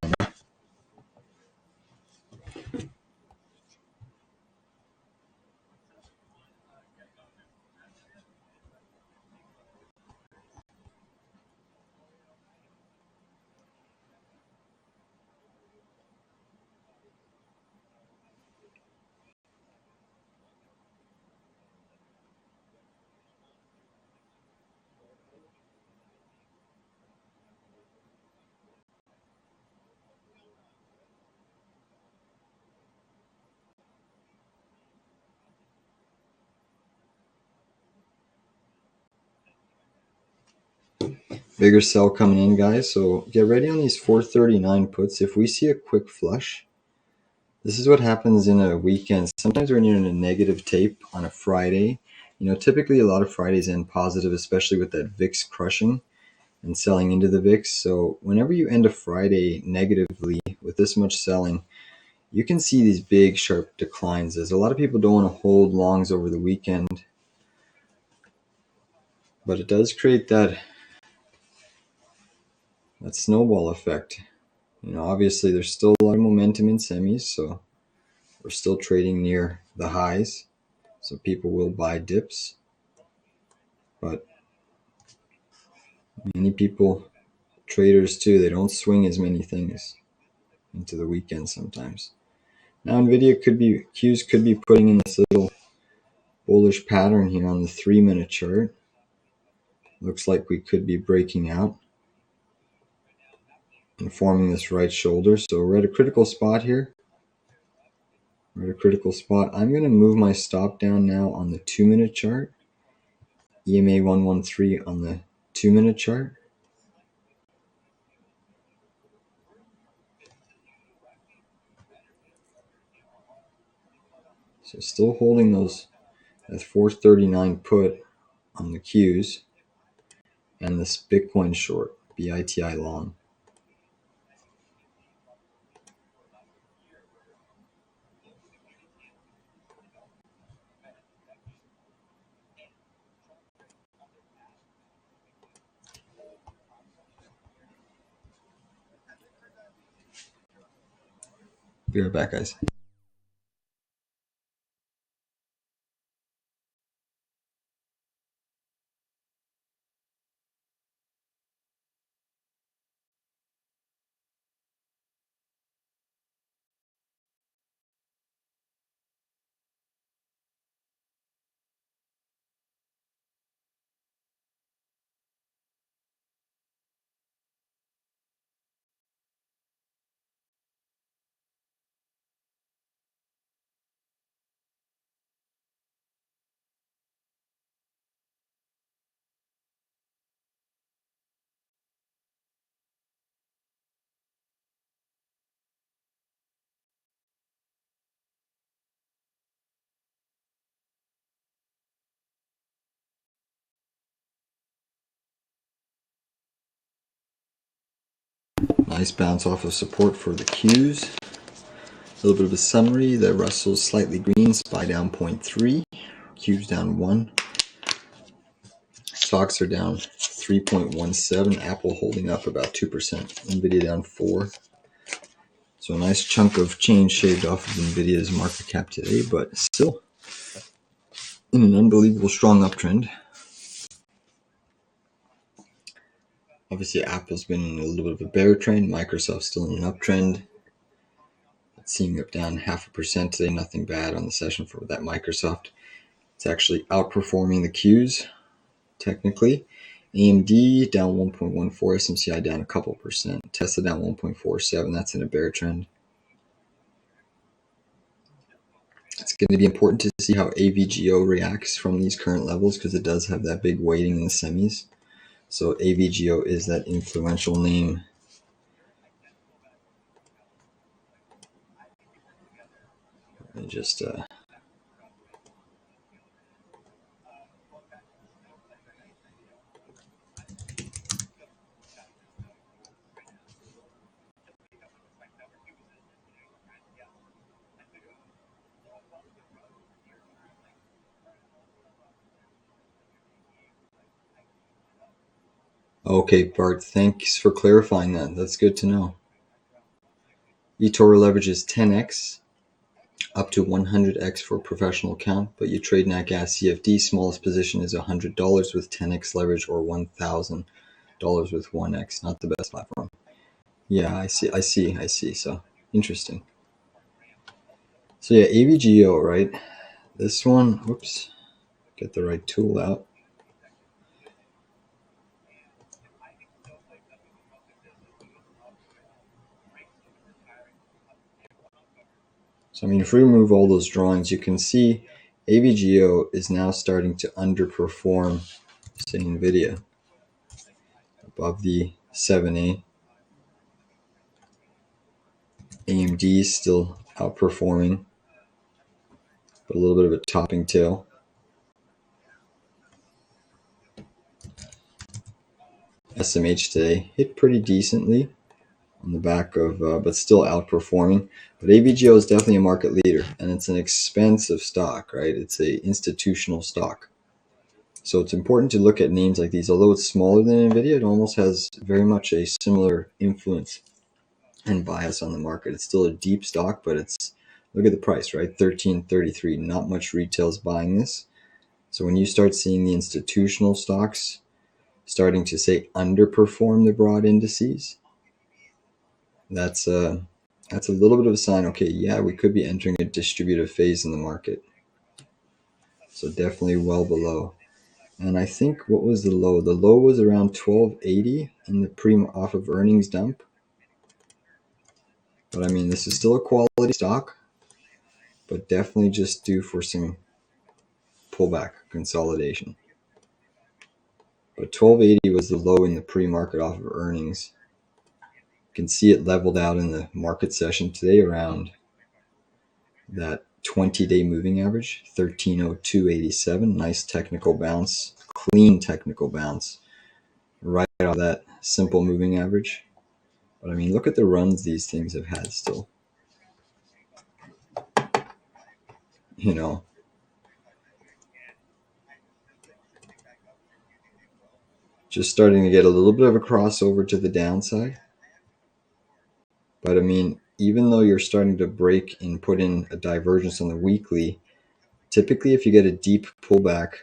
A: Bigger sell coming in, guys. So get ready on these 439 puts. If we see a quick flush, this is what happens in a weekend. Sometimes when you're in a negative tape on a Friday, typically a lot of Fridays end positive, especially with that VIX crushing and selling into the VIX. So whenever you end a Friday negatively with this much selling, you can see these big sharp declines, as a lot of people don't want to hold longs over the weekend, but it does create that snowball effect. Obviously there's still a lot of momentum in semis, so we're still trading near the highs, so people will buy dips, but many people, traders too, they don't swing as many things into the weekend sometimes. Now Qs could be putting in this little bullish pattern here on the 3-minute chart. Looks like we could be breaking out and forming this right shoulder. So we're at a critical spot here. We're at a critical spot. I'm going to move my stop down now on the 2-minute chart. EMA 113 on the 2-minute chart. So still holding that 439 put on the Qs and this Bitcoin short, BITI long. Be right back, guys. Nice bounce off of support for the Qs. A little bit of a summary. The Russell's slightly green, SPY down 0.3, Qs down 1. Stocks are down 3.17, Apple holding up about 2%, NVIDIA down 4. So a nice chunk of change shaved off of NVIDIA's market cap today, but still in an unbelievable strong uptrend. Obviously, Apple's been in a little bit of a bear trend. Microsoft's still in an uptrend. It's seeing up down 0.5% today. Nothing bad on the session for that Microsoft. It's actually outperforming the Qs, technically. AMD down 1.14, SMCI down a couple percent. Tesla down 1.47. That's in a bear trend. It's going to be important to see how AVGO reacts from these current levels because it does have that big weighting in the semis. So AVGO is that influential name. Let me just okay, Bart, thanks for clarifying that. That's good to know. eToro leverage is 10x, up to 100x for professional account, but you trade nat gas CFD, smallest position is $100 with 10x leverage or $1,000 with 1x. Not the best platform. Yeah, I see. So interesting. So yeah, AVGO, right? This one, whoops, get the right tool out. So I mean, if we remove all those drawings, you can see AVGO is now starting to underperform, say, NVIDIA above the 7A. AMD is still outperforming, but a little bit of a topping tail. SMH today hit pretty decently on the back of, but still outperforming. But AVGO is definitely a market leader, and it's an expensive stock, right? It's a institutional stock. So it's important to look at names like these. Although it's smaller than NVIDIA, it almost has very much a similar influence and bias on the market. It's still a deep stock, but it's, look at the price, right? $13.33. Not much retail's buying this. So when you start seeing the institutional stocks starting to, say, underperform the broad indices, that's a little bit of a sign. Okay, yeah, we could be entering a distributive phase in the market. So definitely well below. And I think, what was the low? The low was around 1280 in the off of earnings dump. But I mean, this is still a quality stock, but definitely just due for some pullback consolidation. But 1280 was the low in the pre-market off of earnings. You can see it leveled out in the market session today around that 20-day moving average, 1302.87. Nice technical bounce, clean technical bounce, right out of that simple moving average. But I mean, look at the runs these things have had still. You know, just starting to get a little bit of a crossover to the downside. But I mean, even though you're starting to break and put in a divergence on the weekly, typically if you get a deep pullback,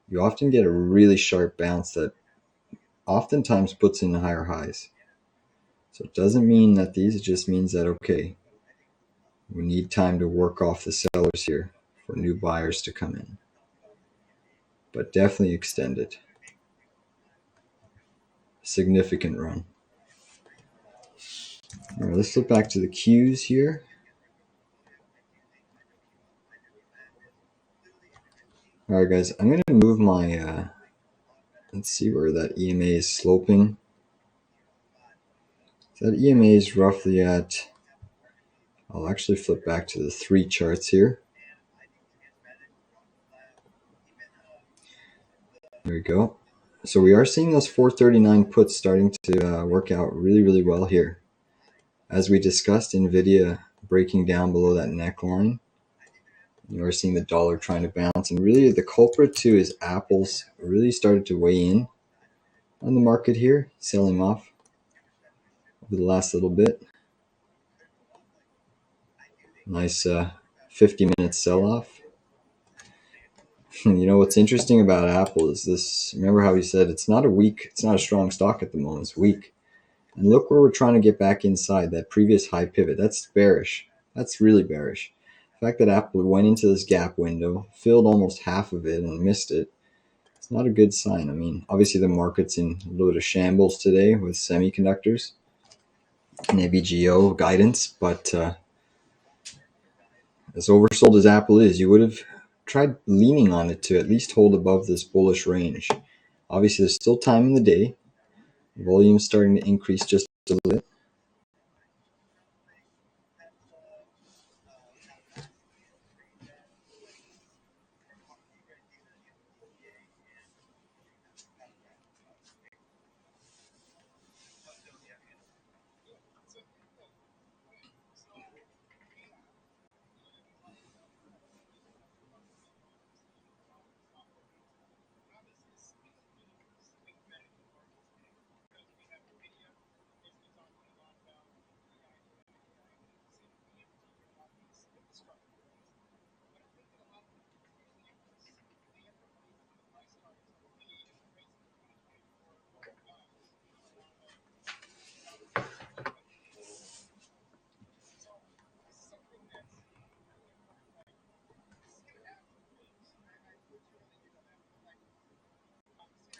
A: you often get a really sharp bounce that oftentimes puts in higher highs. So it doesn't mean that these, it just means that, okay, we need time to work off the sellers here for new buyers to come in. But definitely extend it. Significant run. All right, let's flip back to the Qs here. All right, guys, I'm going to move my, let's see where that EMA is sloping. So that EMA is roughly at, I'll actually flip back to the 3 charts here. There we go. So we are seeing those 439 puts starting to work out really, really well here. As we discussed, NVIDIA breaking down below that neckline. We're seeing the dollar trying to bounce. And really the culprit too is Apple's really started to weigh in on the market here, selling off over the last little bit. Nice 50-minute sell-off. You know what's interesting about Apple is this. Remember how he said it's not a strong stock at the moment. It's weak. And look where we're trying to get back inside that previous high pivot. That's bearish. That's really bearish. The fact that Apple went into this gap window, filled almost half of it, and missed it, it's not a good sign. I mean, obviously the market's in a little bit of shambles today with semiconductors and AVGO guidance, but as oversold as Apple is, you would have tried leaning on it to at least hold above this bullish range. Obviously, there's still time in the day. Volume's starting to increase just a little bit.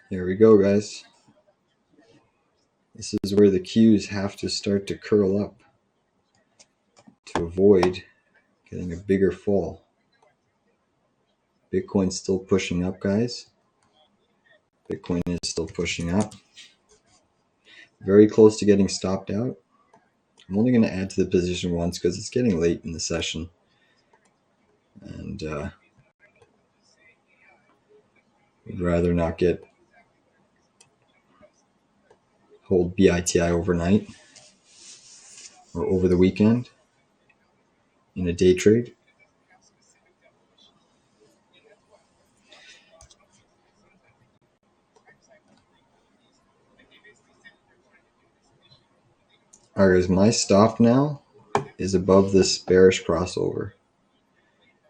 A: Here we go, guys. This is where the cues have to start to curl up to avoid getting a bigger fall. Bitcoin's still pushing up, guys. Bitcoin is still pushing up. Very close to getting stopped out. I'm only going to add to the position once because it's getting late in the session. And would rather not hold BITI overnight or over the weekend in a day trade. All right, guys, my stop now is above this bearish crossover,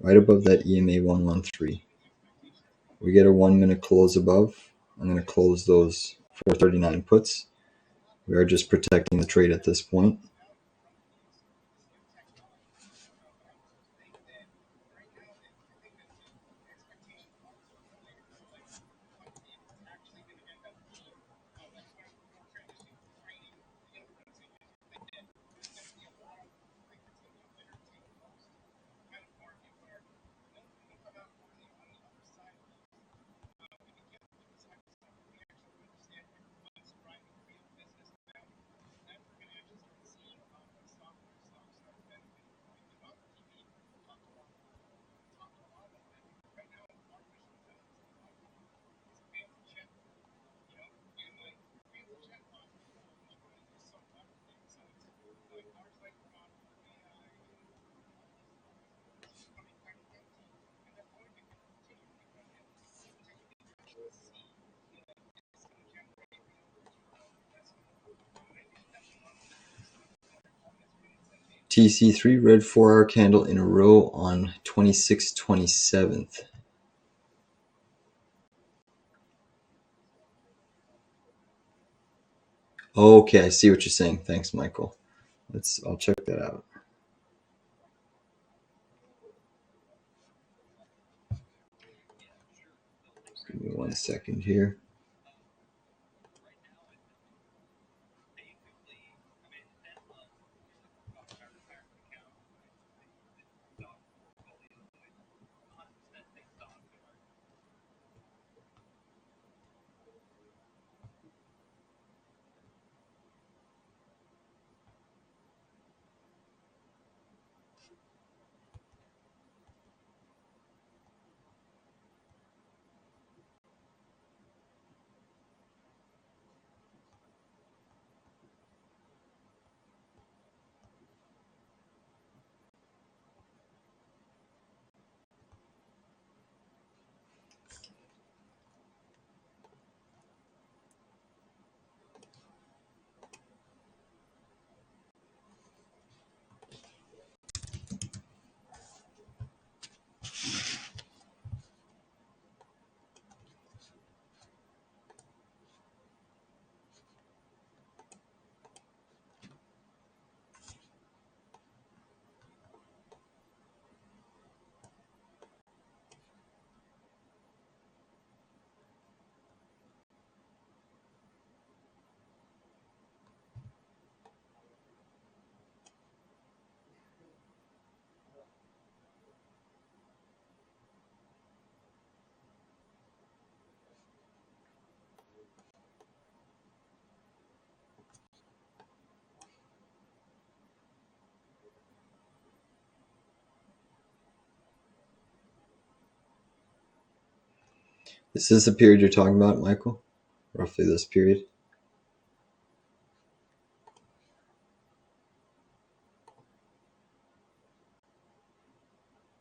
A: right above that EMA 113. We get a 1 minute close above. I'm going to close those 439 puts. We are just protecting the trade at this point. TC3 red 4-hour candle in a row on 26th, 27th. Okay, I see what you're saying. Thanks, Michael. I'll check that out. Just give me 1 second here. Is this the period you're talking about, Michael? Roughly this period?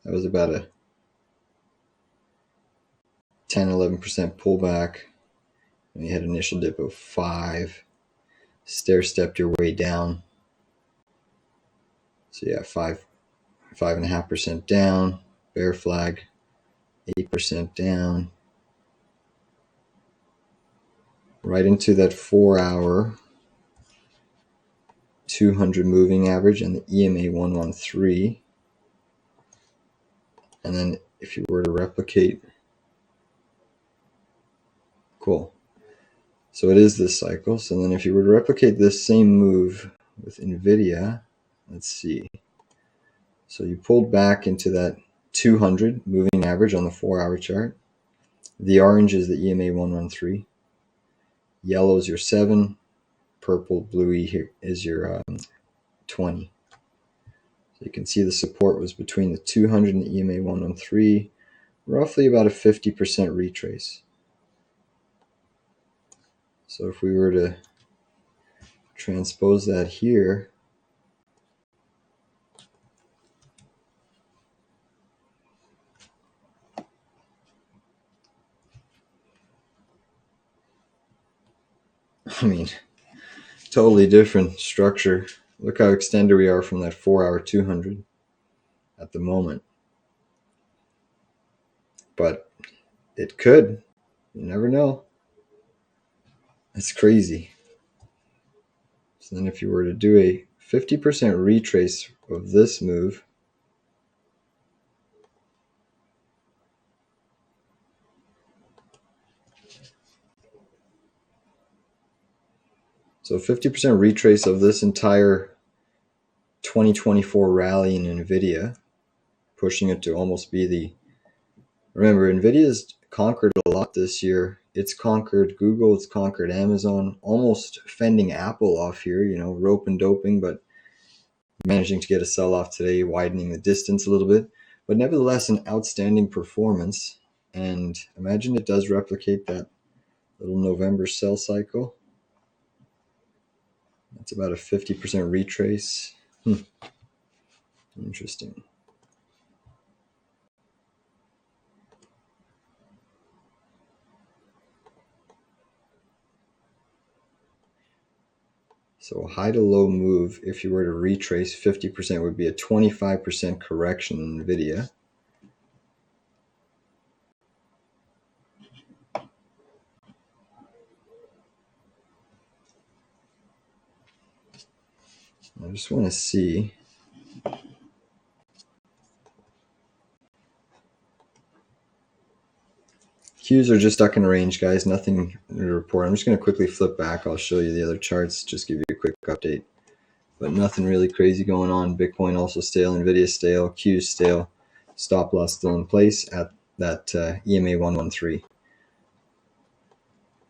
A: That was about a 10-11% pullback. And you had an initial dip of 5. Stair-stepped your way down. So yeah, 5.5% down. Bear flag, 8% down. Right into that 4-hour 200 moving average and the EMA 113. And then if you were to replicate, cool. So it is this cycle. So then if you were to replicate this same move with NVIDIA, let's see. So you pulled back into that 200 moving average on the 4-hour chart. The orange is the EMA 113. Yellow is your 7. Purple, bluey here is your 20. So you can see the support was between the 200 and the EMA 113, roughly about a 50% retrace. So if we were to transpose that here, I mean, totally different structure. Look how extended we are from that 4-hour 200 at the moment. But it could. You never know. It's crazy. So then if you were to do a 50% retrace of this move, so 50% retrace of this entire 2024 rally in NVIDIA, pushing it to almost be the... Remember, NVIDIA's conquered a lot this year. It's conquered Google, it's conquered Amazon, almost fending Apple off here, rope and doping, but managing to get a sell-off today, widening the distance a little bit. But nevertheless, an outstanding performance. And imagine it does replicate that little November sell cycle. That's about a 50% retrace. Interesting. So a high to low move, if you were to retrace 50%, would be a 25% correction in NVIDIA. I just want to see. Qs are just stuck in range, guys. Nothing to report. I'm just going to quickly flip back. I'll show you the other charts, just give you a quick update. But nothing really crazy going on. Bitcoin also stale, NVIDIA stale, Qs stale, stop loss still in place at that EMA 113.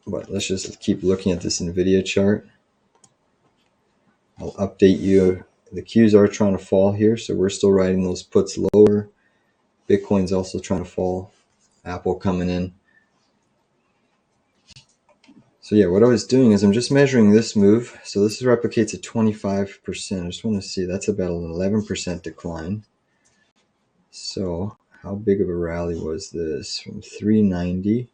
A: But let's just keep looking at this NVIDIA chart. I'll update you. The Qs are trying to fall here, so we're still riding those puts lower. Bitcoin's also trying to fall. Apple coming in. So yeah, what I was doing is I'm just measuring this move. So this replicates a 25%. I just want to see, that's about an 11% decline. So how big of a rally was this? From 390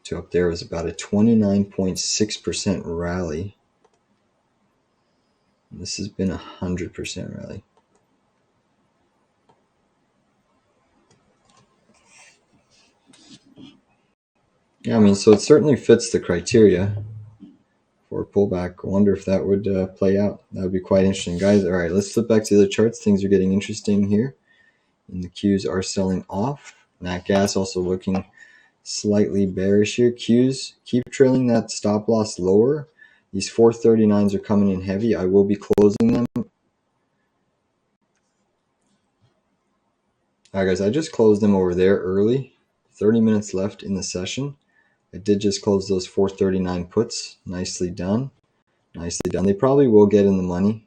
A: to up there was about a 29.6% rally. And this has been 100% rally. Yeah, I mean, so it certainly fits the criteria for a pullback. I wonder if that would play out. That would be quite interesting, guys. All right, let's flip back to the charts. Things are getting interesting here. And the Qs are selling off. Nat gas also looking slightly bearish here. Qs keep trailing that stop loss lower. These 439s are coming in heavy. I will be closing them. All right, guys, I just closed them over there early. 30 minutes left in the session. I did just close those 439 puts. Nicely done. Nicely done. They probably will get in the money.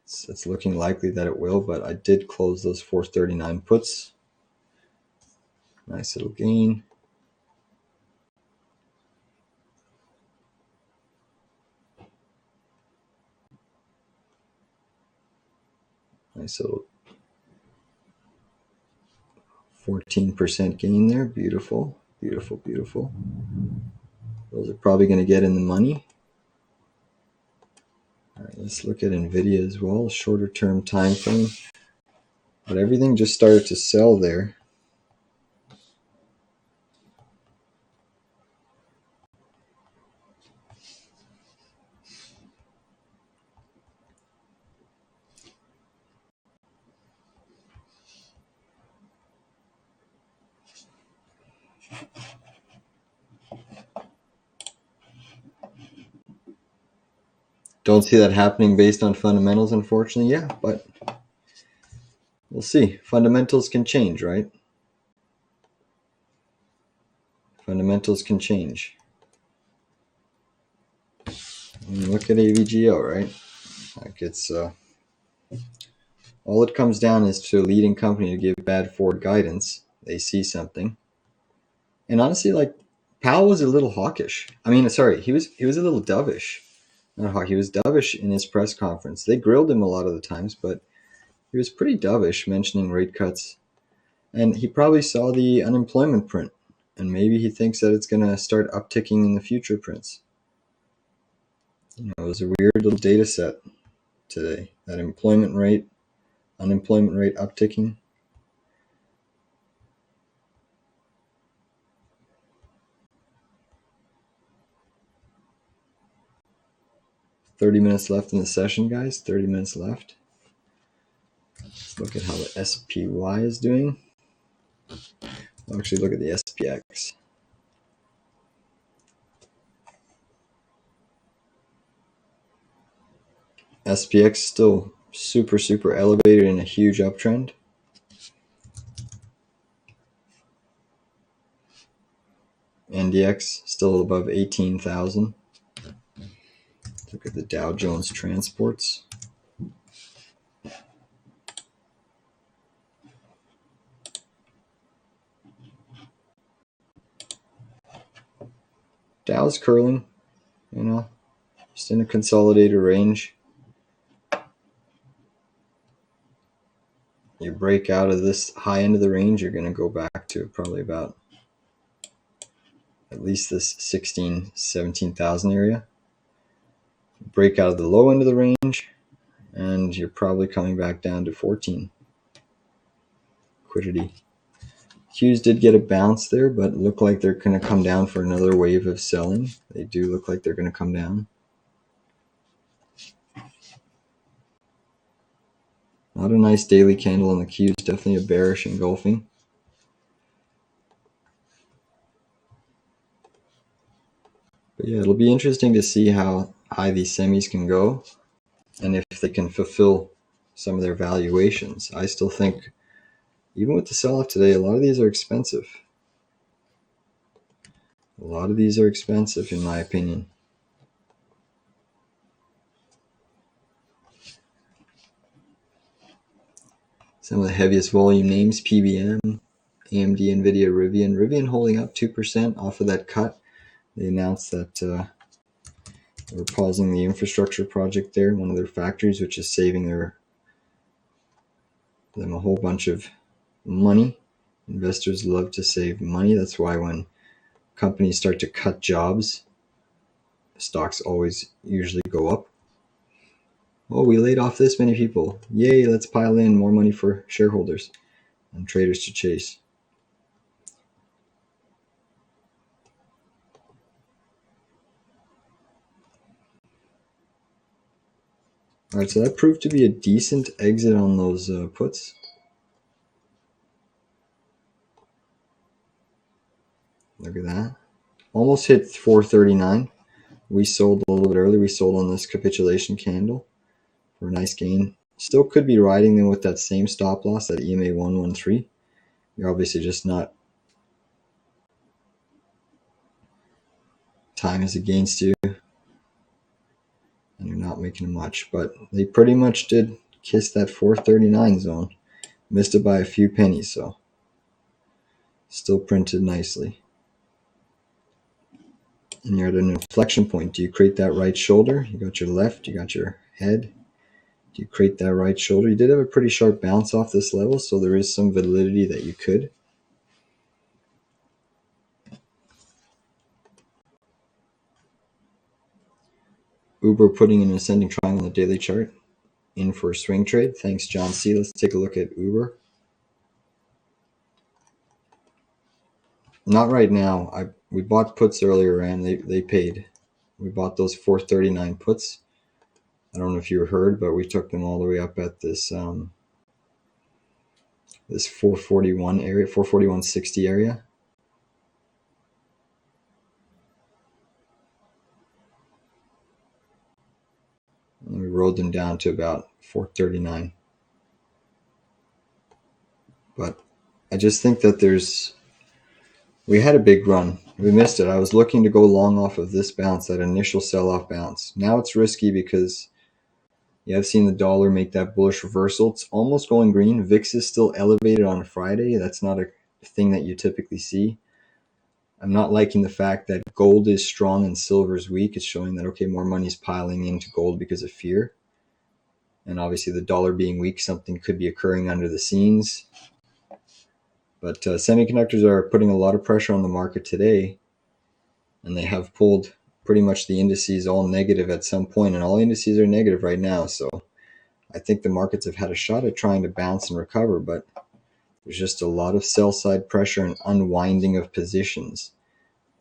A: It's looking likely that it will, but I did close those 439 puts. Nice little gain. Nice little 14% gain there. Beautiful, beautiful, beautiful. Those are probably going to get in the money. All right, let's look at NVIDIA as well, shorter term time frame. But everything just started to sell there. Don't see that happening based on fundamentals, unfortunately. Yeah, but we'll see. Fundamentals can change, right? Fundamentals can change. And look at AVGO, right? Like it's all it comes down is to a leading company to give bad forward guidance. They see something, and honestly, like Powell was a little hawkish. I mean, sorry, he was a little dovish. Not hawk. He was dovish in his press conference. They grilled him a lot of the times, but he was pretty dovish, mentioning rate cuts. And he probably saw the unemployment print, and maybe he thinks that it's going to start upticking in the future prints. You know, it was a weird little data set today. That unemployment rate upticking. "30 minutes left in the session, guys. 30 minutes left. Let's look at how the SPY is doing. I'll actually look at the SPX. SPX still super, super elevated in a huge uptrend. NDX still above 18,000. Look at the Dow Jones Transports. Dow's curling, you know, just in a consolidated range. You break out of this high end of the range, you're going to go back to probably about at least this 16, 17,000 area. Break out of the low end of the range, and you're probably coming back down to 14. Liquidity. Qs did get a bounce there, but look like they're going to come down for another wave of selling. They do look like they're going to come down. Not a nice daily candle on the Qs, definitely a bearish engulfing. But yeah, it'll be interesting to see how high these semis can go and if they can fulfill some of their valuations. I still think, even with the sell-off today, a lot of these are expensive. A lot of these are expensive, in my opinion. Some of the heaviest volume names: PBM, AMD, NVIDIA, Rivian. Rivian holding up 2% off of that cut. They announced that they were pausing the infrastructure project there, one of their factories, which is saving them a whole bunch of money. Investors love to save money. That's why when companies start to cut jobs, stocks always usually go up. Oh, we laid off this many people. Yay, let's pile in more money for shareholders and traders to chase. All right, so that proved to be a decent exit on those puts. Look at that. Almost hit 439. We sold a little bit early. We sold on this capitulation candle for a nice gain. Still could be riding them with that same stop loss, that EMA 113. You're obviously just not, time is against you, and you're not making much, but they pretty much did kiss that 439 zone. Missed it by a few pennies, so still printed nicely. And you're at an inflection point. Do you create that right shoulder? You got your left, you got your head. Do you create that right shoulder? You did have a pretty sharp bounce off this level, so there is some validity that you could. Uber putting an ascending triangle on the daily chart. In for a swing trade. Thanks, John C. Let's take a look at Uber. Not right now. We bought puts earlier and they paid. We bought those 439 puts. I don't know if you heard, but we took them all the way up at this this 441 area, 441.60 area. And we rode them down to about 439. But I just think that we had a big run. We missed it. I was looking to go long off of this bounce, that initial sell-off bounce. Now it's risky because you have seen the dollar make that bullish reversal. It's almost going green. VIX is still elevated on Friday. That's not a thing that you typically see. I'm not liking the fact that gold is strong and silver is weak. It's showing that, okay, more money is piling into gold because of fear. And obviously the dollar being weak, something could be occurring under the scenes. But semiconductors are putting a lot of pressure on the market today. And they have pulled pretty much the indices all negative at some point. And all indices are negative right now. So I think the markets have had a shot at trying to bounce and recover. But there's just a lot of sell-side pressure and unwinding of positions.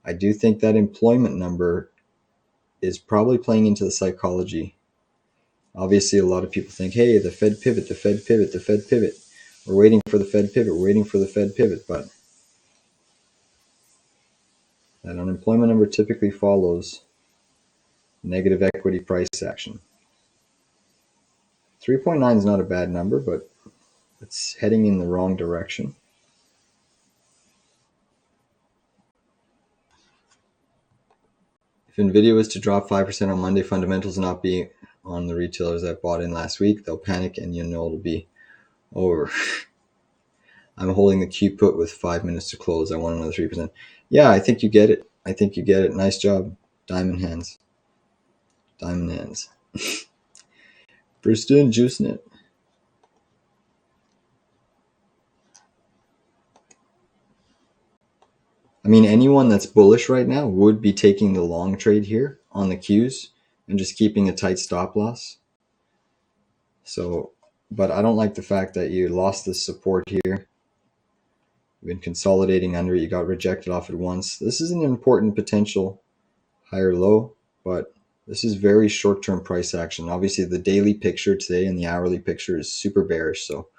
A: I do think that employment number is probably playing into the psychology. Obviously, a lot of people think, hey, the Fed pivot, the Fed pivot, the Fed pivot. We're waiting for the Fed pivot. We're waiting for the Fed pivot. But that unemployment number typically follows negative equity price action. 3.9 is not a bad number, but it's heading in the wrong direction. If NVIDIA was to drop 5% on Monday, fundamentals not be on the retailers that bought in last week, they'll panic and you know it'll be over. I'm holding the Q put with 5 minutes to close. I want another 3%. Yeah, I think you get it. I think you get it. Nice job. Diamond hands. Diamond hands. Brewston, JuiceNet. I mean, anyone that's bullish right now would be taking the long trade here on the Qs and just keeping a tight stop loss. So, but I don't like the fact that you lost the support here. You've been consolidating under it. You got rejected off at once. This is an important potential higher low, but this is very short-term price action. Obviously, the daily picture today and the hourly picture is super bearish. So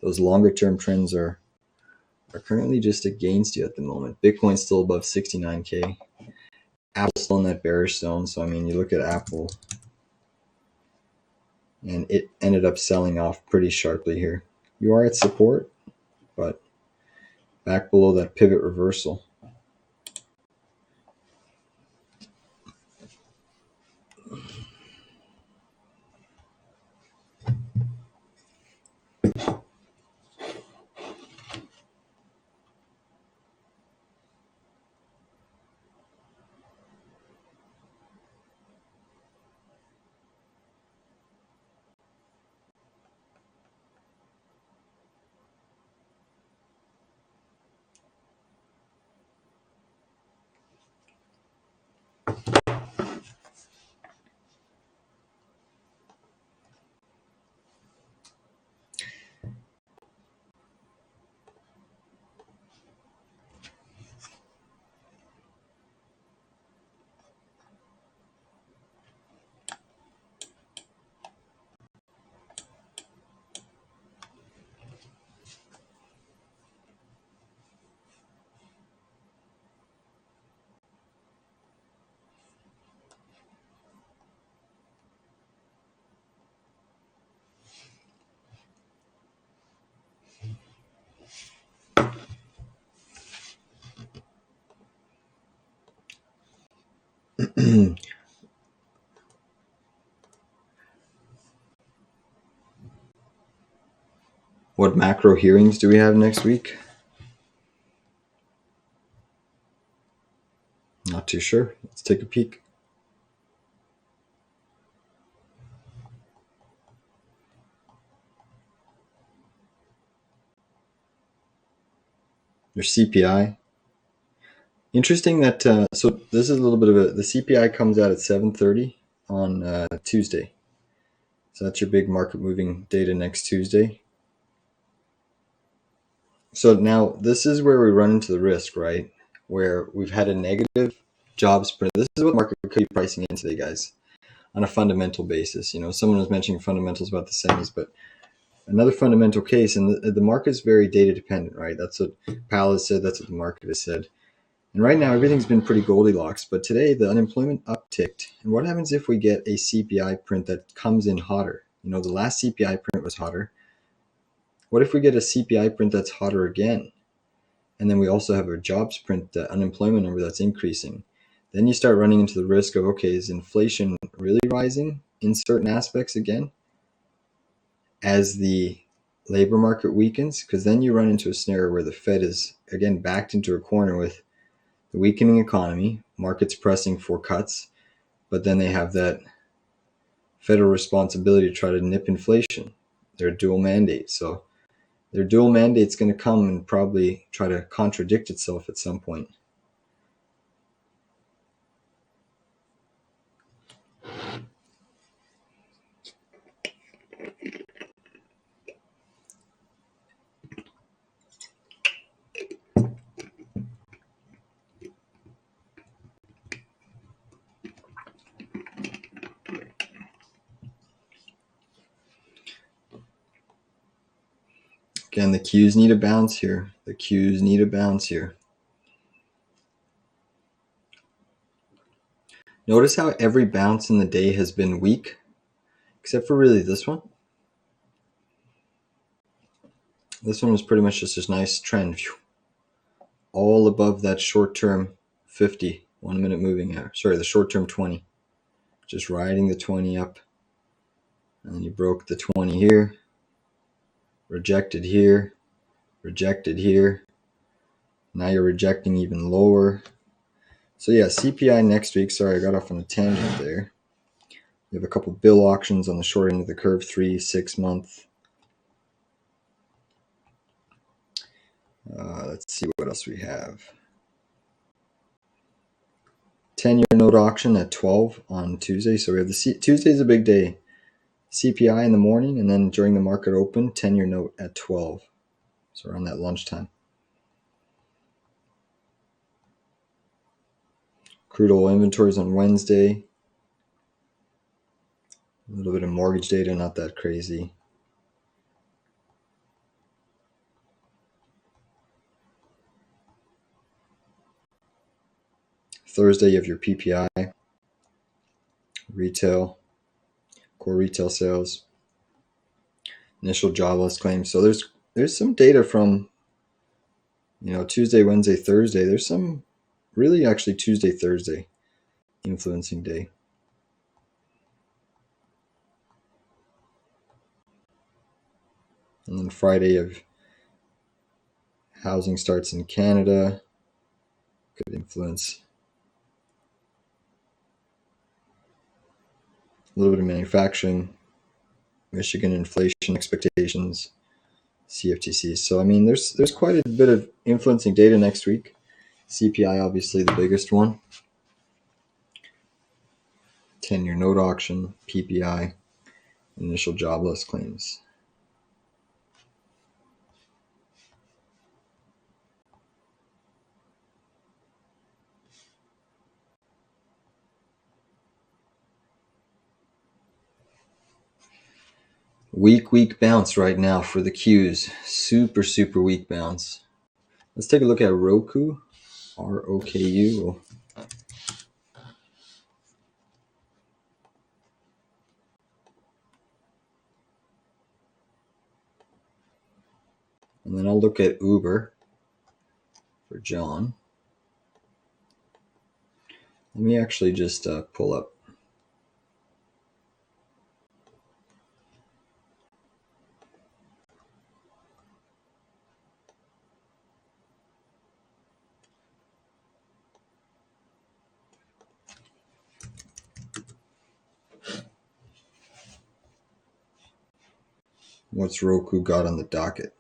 A: those longer-term trends are currently just against you at the moment. Bitcoin's still above 69K. Apple's still in that bearish zone. So, I mean, you look at Apple, and it ended up selling off pretty sharply here. You are at support, but back below that pivot reversal. What macro hearings do we have next week? Not too sure. Let's take a peek. There's CPI. Interesting that, so this is a little bit of the CPI comes out at 7:30 on Tuesday. So that's your big market moving data next Tuesday. So now this is where we run into the risk, right? Where we've had a negative jobs print. This is what market could be pricing in today, guys, on a fundamental basis. Someone was mentioning fundamentals about the semis, but another fundamental case, and the market is very data dependent, right? That's what Powell has said. That's what the market has said. And right now, everything's been pretty Goldilocks. But today, the unemployment upticked. And what happens if we get a CPI print that comes in hotter? The last CPI print was hotter. What if we get a CPI print that's hotter again? And then we also have a jobs print, the unemployment number that's increasing. Then you start running into the risk of, okay, is inflation really rising in certain aspects again as the labor market weakens? Because then you run into a scenario where the Fed is, again, backed into a corner with the weakening economy, markets pressing for cuts, but then they have that federal responsibility to try to nip inflation. They're a dual mandate. So their dual mandate's going to come and probably try to contradict itself at some point. Again, the Qs need a bounce here. The Qs need a bounce here. Notice how every bounce in the day has been weak, except for really this one. This one was pretty much just this nice trend. All above that short-term 50, 1 minute moving average. Sorry, the short-term 20. Just riding the 20 up. And then you broke the 20 here. Rejected here. Rejected here. Now you're rejecting even lower. So yeah, CPI next week. Sorry, I got off on a tangent there. We have a couple bill auctions on the short end of the curve, 3, 6 month. Let's see what else we have. 10-year note auction at 12 on Tuesday. So we have Tuesday's a big day. CPI in the morning, and then during the market open, 10-year note at 12. So around that lunchtime. Crude oil inventories on Wednesday. A little bit of mortgage data, not that crazy. Thursday, you have your PPI, retail, core retail sales, initial jobless claims. So there's some data from Tuesday, Wednesday, Thursday. There's some really actually Tuesday, Thursday influencing day. And then Friday of housing starts in Canada. Could influence a little bit of manufacturing, Michigan inflation expectations, CFTC. So I mean, there's quite a bit of influencing data next week. CPI obviously the biggest one. 10-year note auction, PPI, initial jobless claims. Weak bounce right now for the Qs. Super weak bounce. Let's take a look at Roku, ROKU. And then I'll look at Uber for John. Let me actually just pull up. What's Roku got on the docket?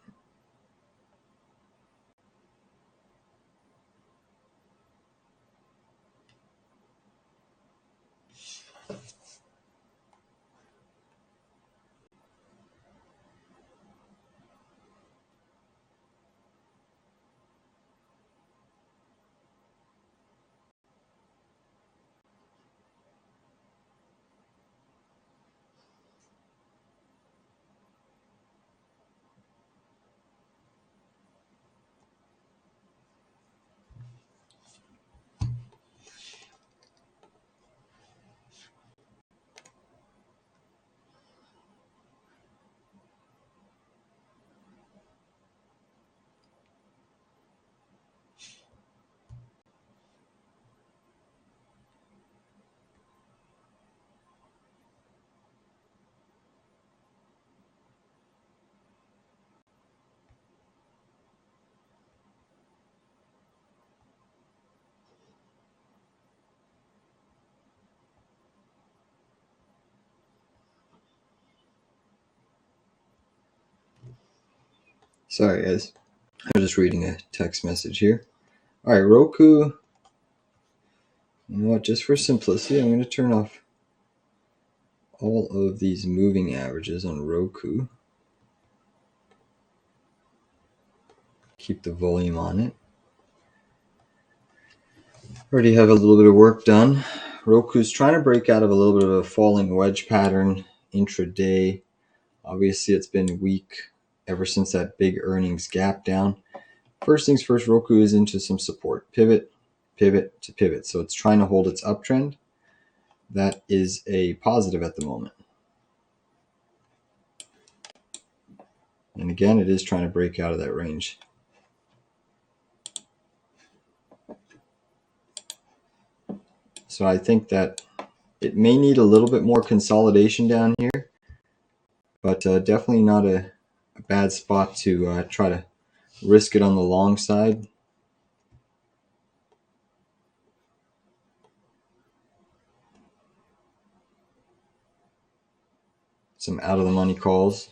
A: Sorry, guys. I'm just reading a text message here. All right, Roku. You know what? Just for simplicity, I'm going to turn off all of these moving averages on Roku. Keep the volume on it. Already have a little bit of work done. Roku's trying to break out of a little bit of a falling wedge pattern intraday. Obviously, it's been weak ever since that big earnings gap down. First things first, Roku is into some support. Pivot, pivot to pivot. So it's trying to hold its uptrend. That is a positive at the moment. And again, it is trying to break out of that range. So I think that it may need a little bit more consolidation down here, but definitely not a bad spot to try to risk it on the long side. Some out of the money calls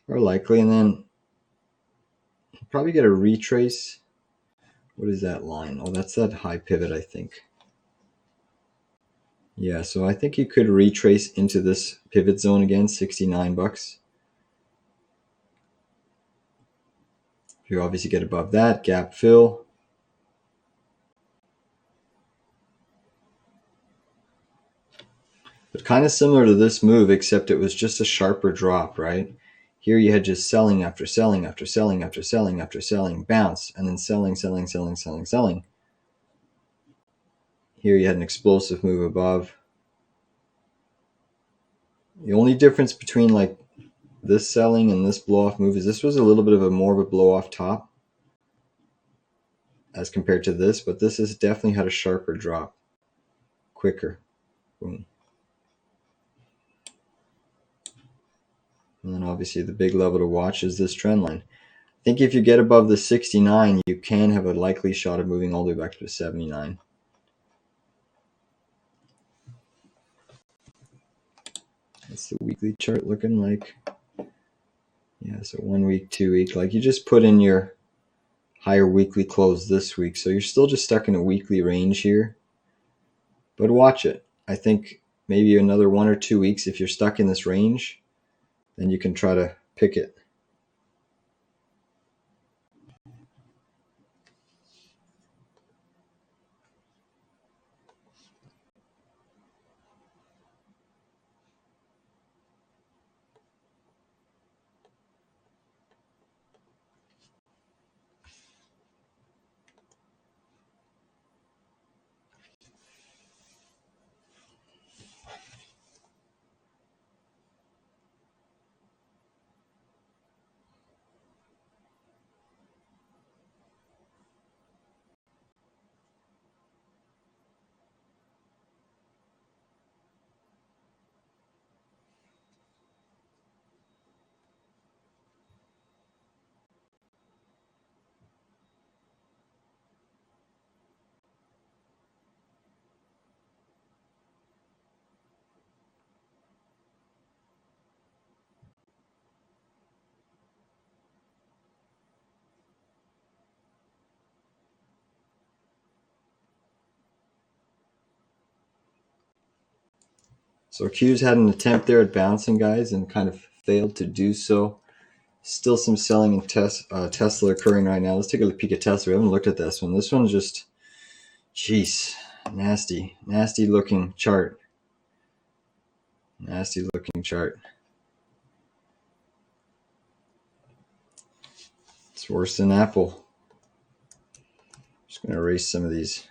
A: are likely, and then probably get a retrace. What is that line? Oh, that's that high pivot, I think. Yeah, so I think you could retrace into this pivot zone again, 69 bucks. If you obviously get above that, gap fill. But kind of similar to this move, except it was just a sharper drop, right? Here you had just selling after selling after selling after selling after selling, bounce, and then selling, selling, selling, selling, selling. Here you had an explosive move above. The only difference between like this selling and this blow off move is this was a little bit of a more of a blow off top as compared to this, but this has definitely had a sharper drop, quicker. Boom. And then obviously the big level to watch is this trend line. I think if you get above the 69, you can have a likely shot of moving all the way back to the 79. That's the weekly chart looking like. Yeah, so 1 week, 2 week. Like you just put in your higher weekly close this week. So you're still just stuck in a weekly range here. But watch it. I think maybe another 1 or 2 weeks, if you're stuck in this range, then you can try to pick it. So Q's had an attempt there at bouncing, guys, and kind of failed to do so. Still some selling in Tesla occurring right now. Let's take a peek at Tesla. We haven't looked at this one. This one's just, jeez, nasty looking chart. Nasty looking chart. It's worse than Apple. Just going to erase some of these.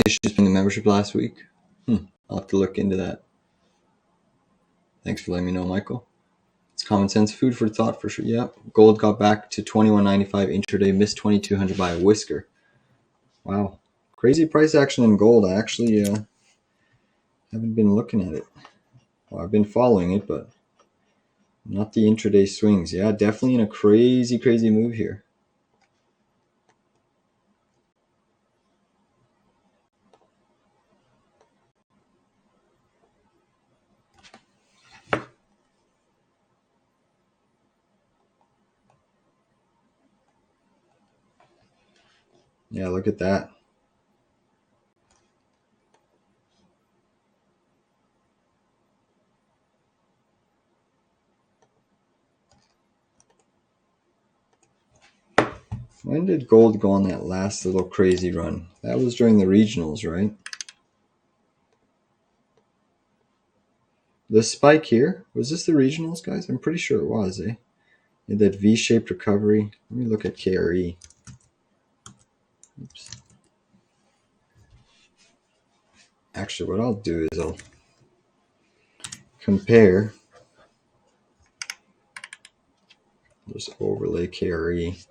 A: Issues from the membership last week. I'll have to look into that. Thanks for letting me know, Michael. It's common sense, food for thought for sure. Yeah, gold got back to 21.95 intraday, missed 2200 by a whisker. Wow, crazy price action in gold. I actually haven't been looking at it. Well, I've been following it, but not the intraday swings. Yeah, definitely in a crazy move here. Yeah, look at that. When did gold go on that last little crazy run? That was during the regionals, right? The spike here, was this the regionals, guys? I'm pretty sure it was, eh? In that V-shaped recovery. Let me look at KRE. Oops. Actually, what I'll do is I'll compare. Just overlay KRE.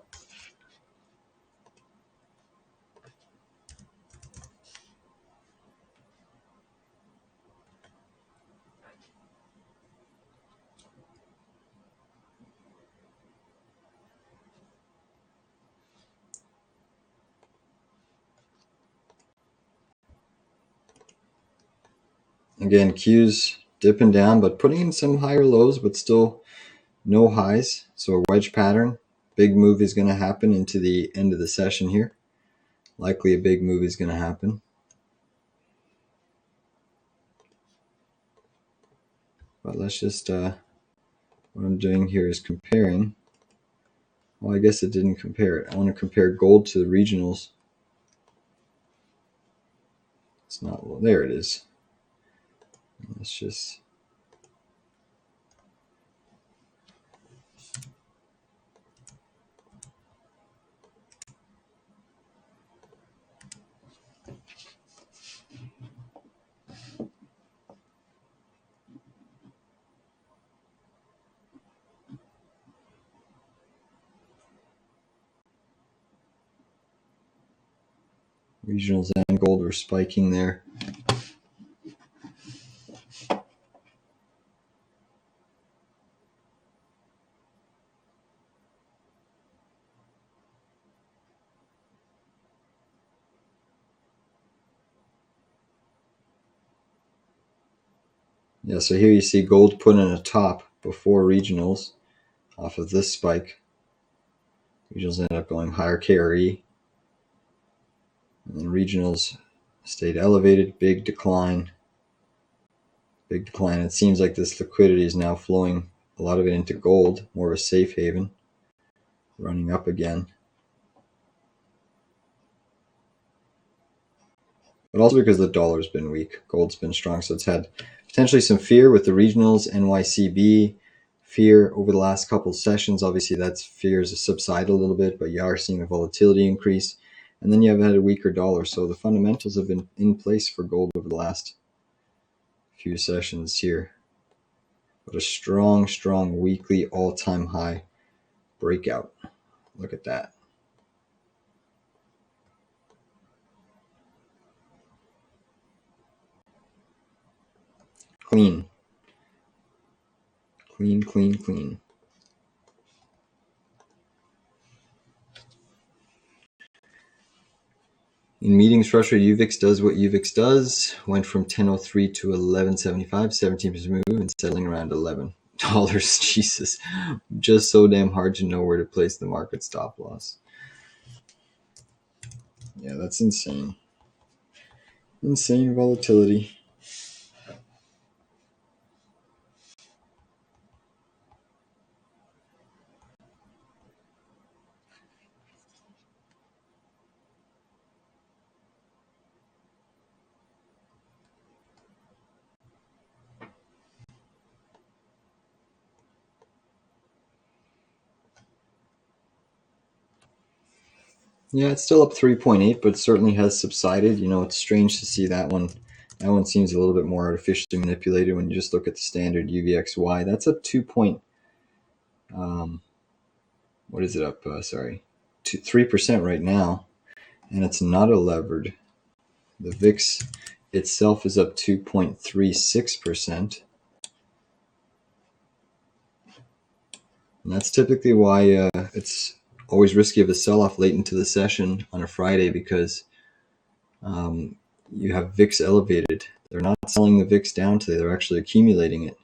A: Again, Q's dipping down, but putting in some higher lows, but still no highs. So a wedge pattern. Big move is going to happen into the end of the session here. Likely a big move is going to happen. But let's just, what I'm doing here is comparing. Well, I guess it didn't compare it. I want to compare gold to the regionals. It's not, well, there it is. Let's just, regionals and gold were spiking there. Yeah, so here you see gold put in a top before regionals off of this spike. Regionals ended up going higher KRE. And then regionals stayed elevated, big decline. Big decline. It seems like this liquidity is now flowing, a lot of it into gold, more of a safe haven, running up again. But also because the dollar's been weak, gold's been strong, so it's had potentially some fear with the regionals, NYCB, fear over the last couple of sessions. Obviously, that fear has subsided a little bit, but you are seeing the volatility increase. And then you have had a weaker dollar, so the fundamentals have been in place for gold over the last few sessions here. But a strong weekly all-time high breakout. Look at that. Clean. Clean. In meetings, frustrated UVIX does what UVIX does. Went from 10.03 to 11.75, 17% move, and settling around $11. Jesus, just so damn hard to know where to place the market stop loss. Yeah, that's insane. Insane volatility. Yeah, it's still up 3.8, but it certainly has subsided. You know, it's strange to see that one. That one seems a little bit more artificially manipulated when you just look at the standard UVXY. That's up 2 point, what is it up? 3% right now, and it's not a levered. The VIX itself is up 2.36%. And that's typically why it's always risky of a sell-off late into the session on a Friday, because you have VIX elevated. They're not selling the VIX down today. They're actually accumulating it.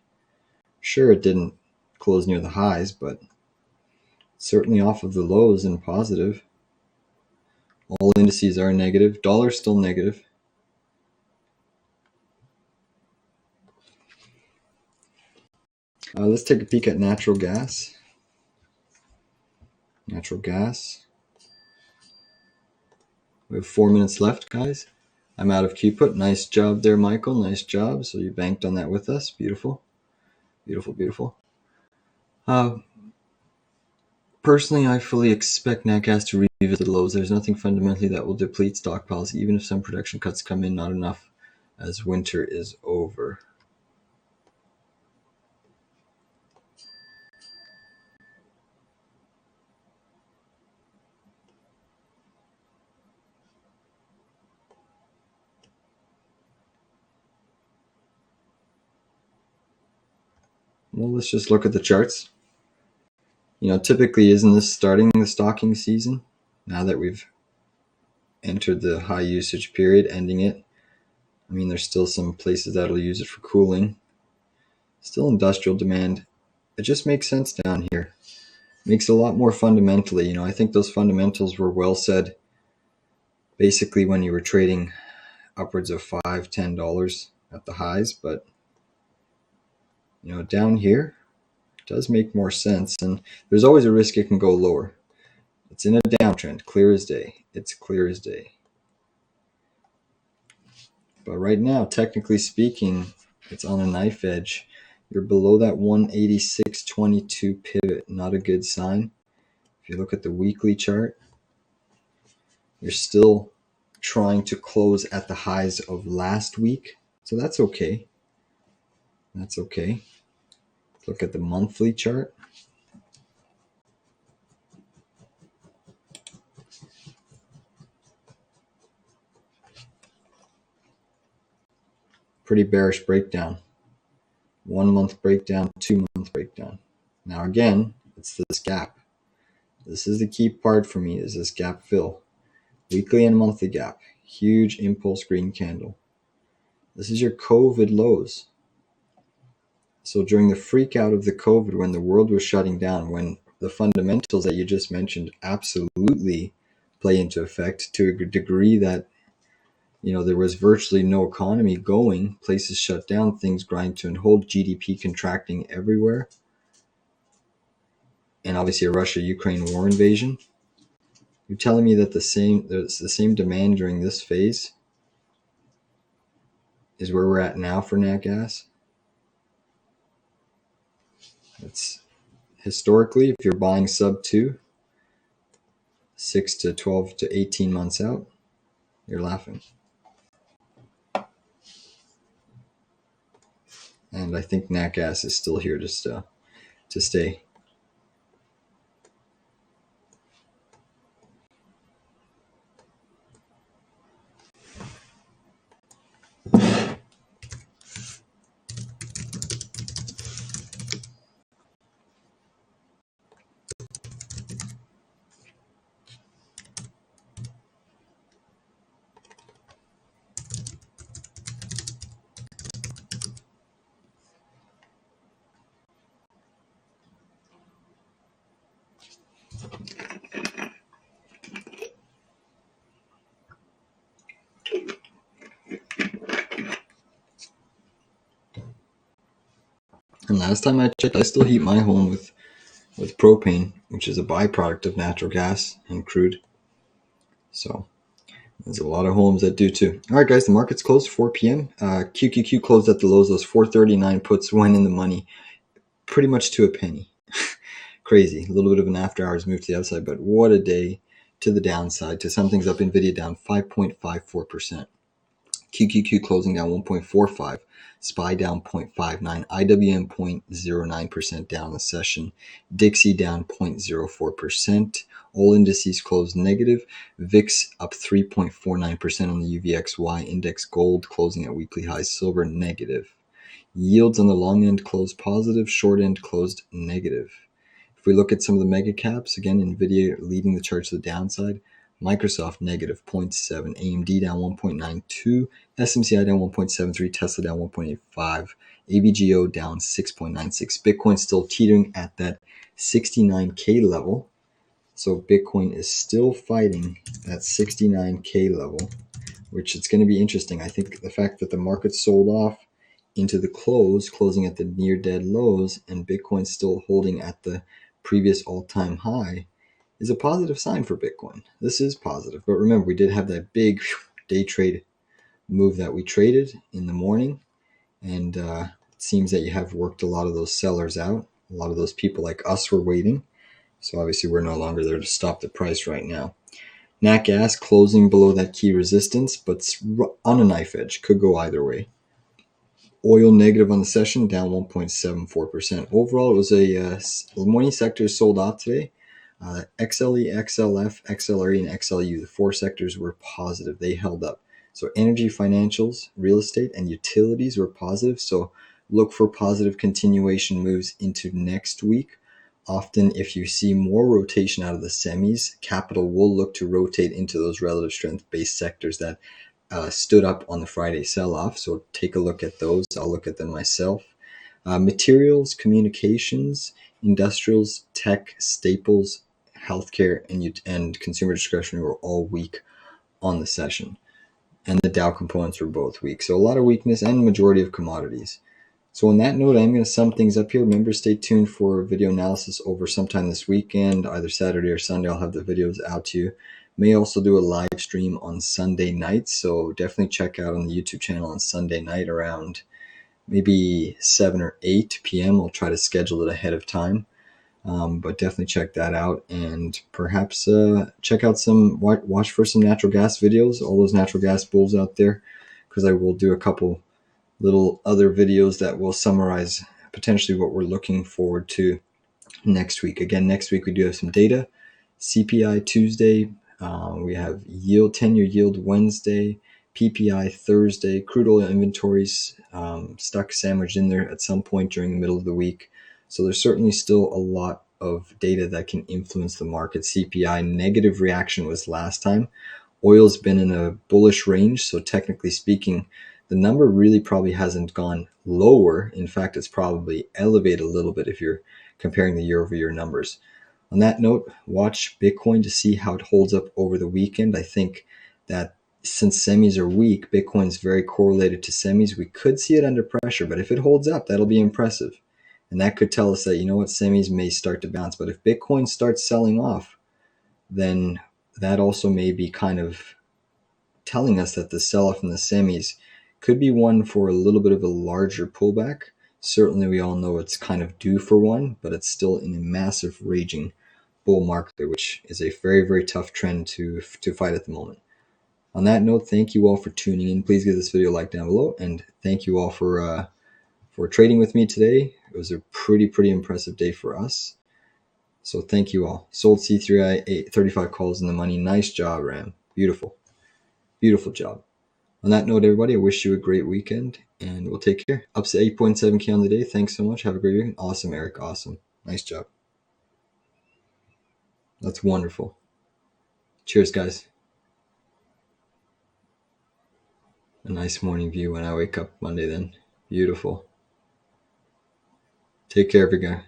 A: Sure, it didn't close near the highs, but certainly off of the lows and positive. All indices are negative. Dollar's still negative. Let's take a peek at natural gas. Natural gas. We have 4 minutes left, guys. I'm out of Q put. Nice job there, Michael. Nice job. So you banked on that with us. Beautiful. Beautiful, beautiful. Personally, I fully expect NatGas to revisit the lows. There's nothing fundamentally that will deplete stockpiles, even if some production cuts come in, not enough as winter is over. Well, let's just look at the charts. You know, typically, isn't this starting the stocking season? Now that we've entered the high usage period, ending it. I mean, there's still some places that'll use it for cooling. Still industrial demand. It just makes sense down here. Makes a lot more fundamentally. You know, I think those fundamentals were well said basically when you were trading upwards of $5-10 at the highs, but you know, down here it does make more sense, and there's always a risk it can go lower. It's in a downtrend, clear as day. It's clear as day. But right now, technically speaking, it's on a knife edge. You're below that 186.22 pivot. Not a good sign. If you look at the weekly chart, you're still trying to close at the highs of last week. So that's okay. That's okay. Look at the monthly chart. Pretty bearish breakdown. 1 month breakdown, 2 month breakdown. Now again, it's this gap. This is the key part for me, is this gap fill. Weekly and monthly gap. Huge impulse green candle. This is your COVID lows. So during the freak out of the COVID, when the world was shutting down, when the fundamentals that you just mentioned absolutely play into effect to a degree that, you know, there was virtually no economy going, places shut down, things grind to a halt, GDP contracting everywhere, and obviously a Russia-Ukraine war invasion. You're telling me that there's the same demand during this phase is where we're at now for nat gas? It's historically, if you're buying sub 2, 6 to 12 to 18 months out, you're laughing. And I think nat gas is still here to stay. And last time I checked, I still heat my home with propane, which is a byproduct of natural gas and crude. So there's a lot of homes that do too. All right, guys, the market's closed 4 p.m. QQQ closed at the lows. Those 439 puts went in the money pretty much to a penny. Crazy. A little bit of an after hours move to the upside, but what a day to the downside. To some things up, NVIDIA down 5.54%. QQQ closing down 1.45%. SPY down 0.59%. IWM 0.09% down the session. Dixie down 0.04%. All indices closed negative. VIX up 3.49% on the UVXY index. Gold closing at weekly highs. Silver negative. Yields on the long end closed positive. Short end closed negative. If we look at some of the mega caps, again, NVIDIA leading the charts to the downside. Microsoft negative 0.7, AMD down 1.92, SMCI down 1.73, Tesla down 1.85, ABGO down 6.96. Bitcoin still teetering at that 69K level. So Bitcoin is still fighting that 69K level, which it's going to be interesting. I think the fact that the market sold off into the closing at the near dead lows, and Bitcoin still holding at the previous all-time high is a positive sign for Bitcoin. This is positive. But remember, we did have that big day trade move that we traded in the morning. And it seems that you have worked a lot of those sellers out. A lot of those people like us were waiting. So obviously we're no longer there to stop the price right now. Nat gas closing below that key resistance, but on a knife edge. Could go either way. Oil negative on the session, down 1.74%. Overall, it was the morning sectors sold off today. XLE, XLF, XLRE, and XLU, the four sectors were positive. They held up. So energy, financials, real estate, and utilities were positive. So look for positive continuation moves into next week. Often, if you see more rotation out of the semis, capital will look to rotate into those relative strength-based sectors that stood up on the Friday sell-off. So take a look at those. I'll look at them myself. Materials, communications, industrials, tech, staples, healthcare, and consumer discretionary were all weak on the session. And the Dow components were both weak. So a lot of weakness and majority of commodities. So on that note, I'm going to sum things up here. Remember, stay tuned for video analysis over sometime this weekend, either Saturday or Sunday. I'll have the videos out to you. May also do a live stream on Sunday night. So definitely check out on the YouTube channel on Sunday night around maybe 7 or 8 p.m. I'll try to schedule it ahead of time. But definitely check that out, and perhaps check out watch for some natural gas videos, all those natural gas bulls out there, because I will do a couple little other videos that will summarize potentially what we're looking forward to next week. Again, next week we do have some data. CPI Tuesday, we have 10-year yield Wednesday, PPI Thursday, crude oil inventories stuck sandwiched in there at some point during the middle of the week. So there's certainly still a lot of data that can influence the market. CPI negative reaction was last time. Oil's been in a bullish range, so technically speaking, the number really probably hasn't gone lower. In fact, it's probably elevated a little bit if you're comparing the year-over-year numbers. On that note, watch Bitcoin to see how it holds up over the weekend. I think that since semis are weak, Bitcoin's very correlated to semis. We could see it under pressure, but if it holds up, that'll be impressive. And that could tell us that, semis may start to bounce. But if Bitcoin starts selling off, then that also may be kind of telling us that the sell-off in the semis could be one for a little bit of a larger pullback. Certainly, we all know it's kind of due for one, but it's still in a massive raging bull market, which is a very, very tough trend to fight at the moment. On that note, thank you all for tuning in. Please give this video a like down below, and thank you all for trading with me today. It was a pretty impressive day for us. So thank you all. Sold C3I 35 calls in the money. Nice job, Ram. Beautiful job. On that note, everybody, I wish you a great weekend, and we'll take care. Up to 8.7K on the day. Thanks so much. Have a great weekend. Awesome, Eric. Awesome. Nice job. That's wonderful. Cheers, guys. A nice morning view when I wake up Monday then. Beautiful. Take care, every guy.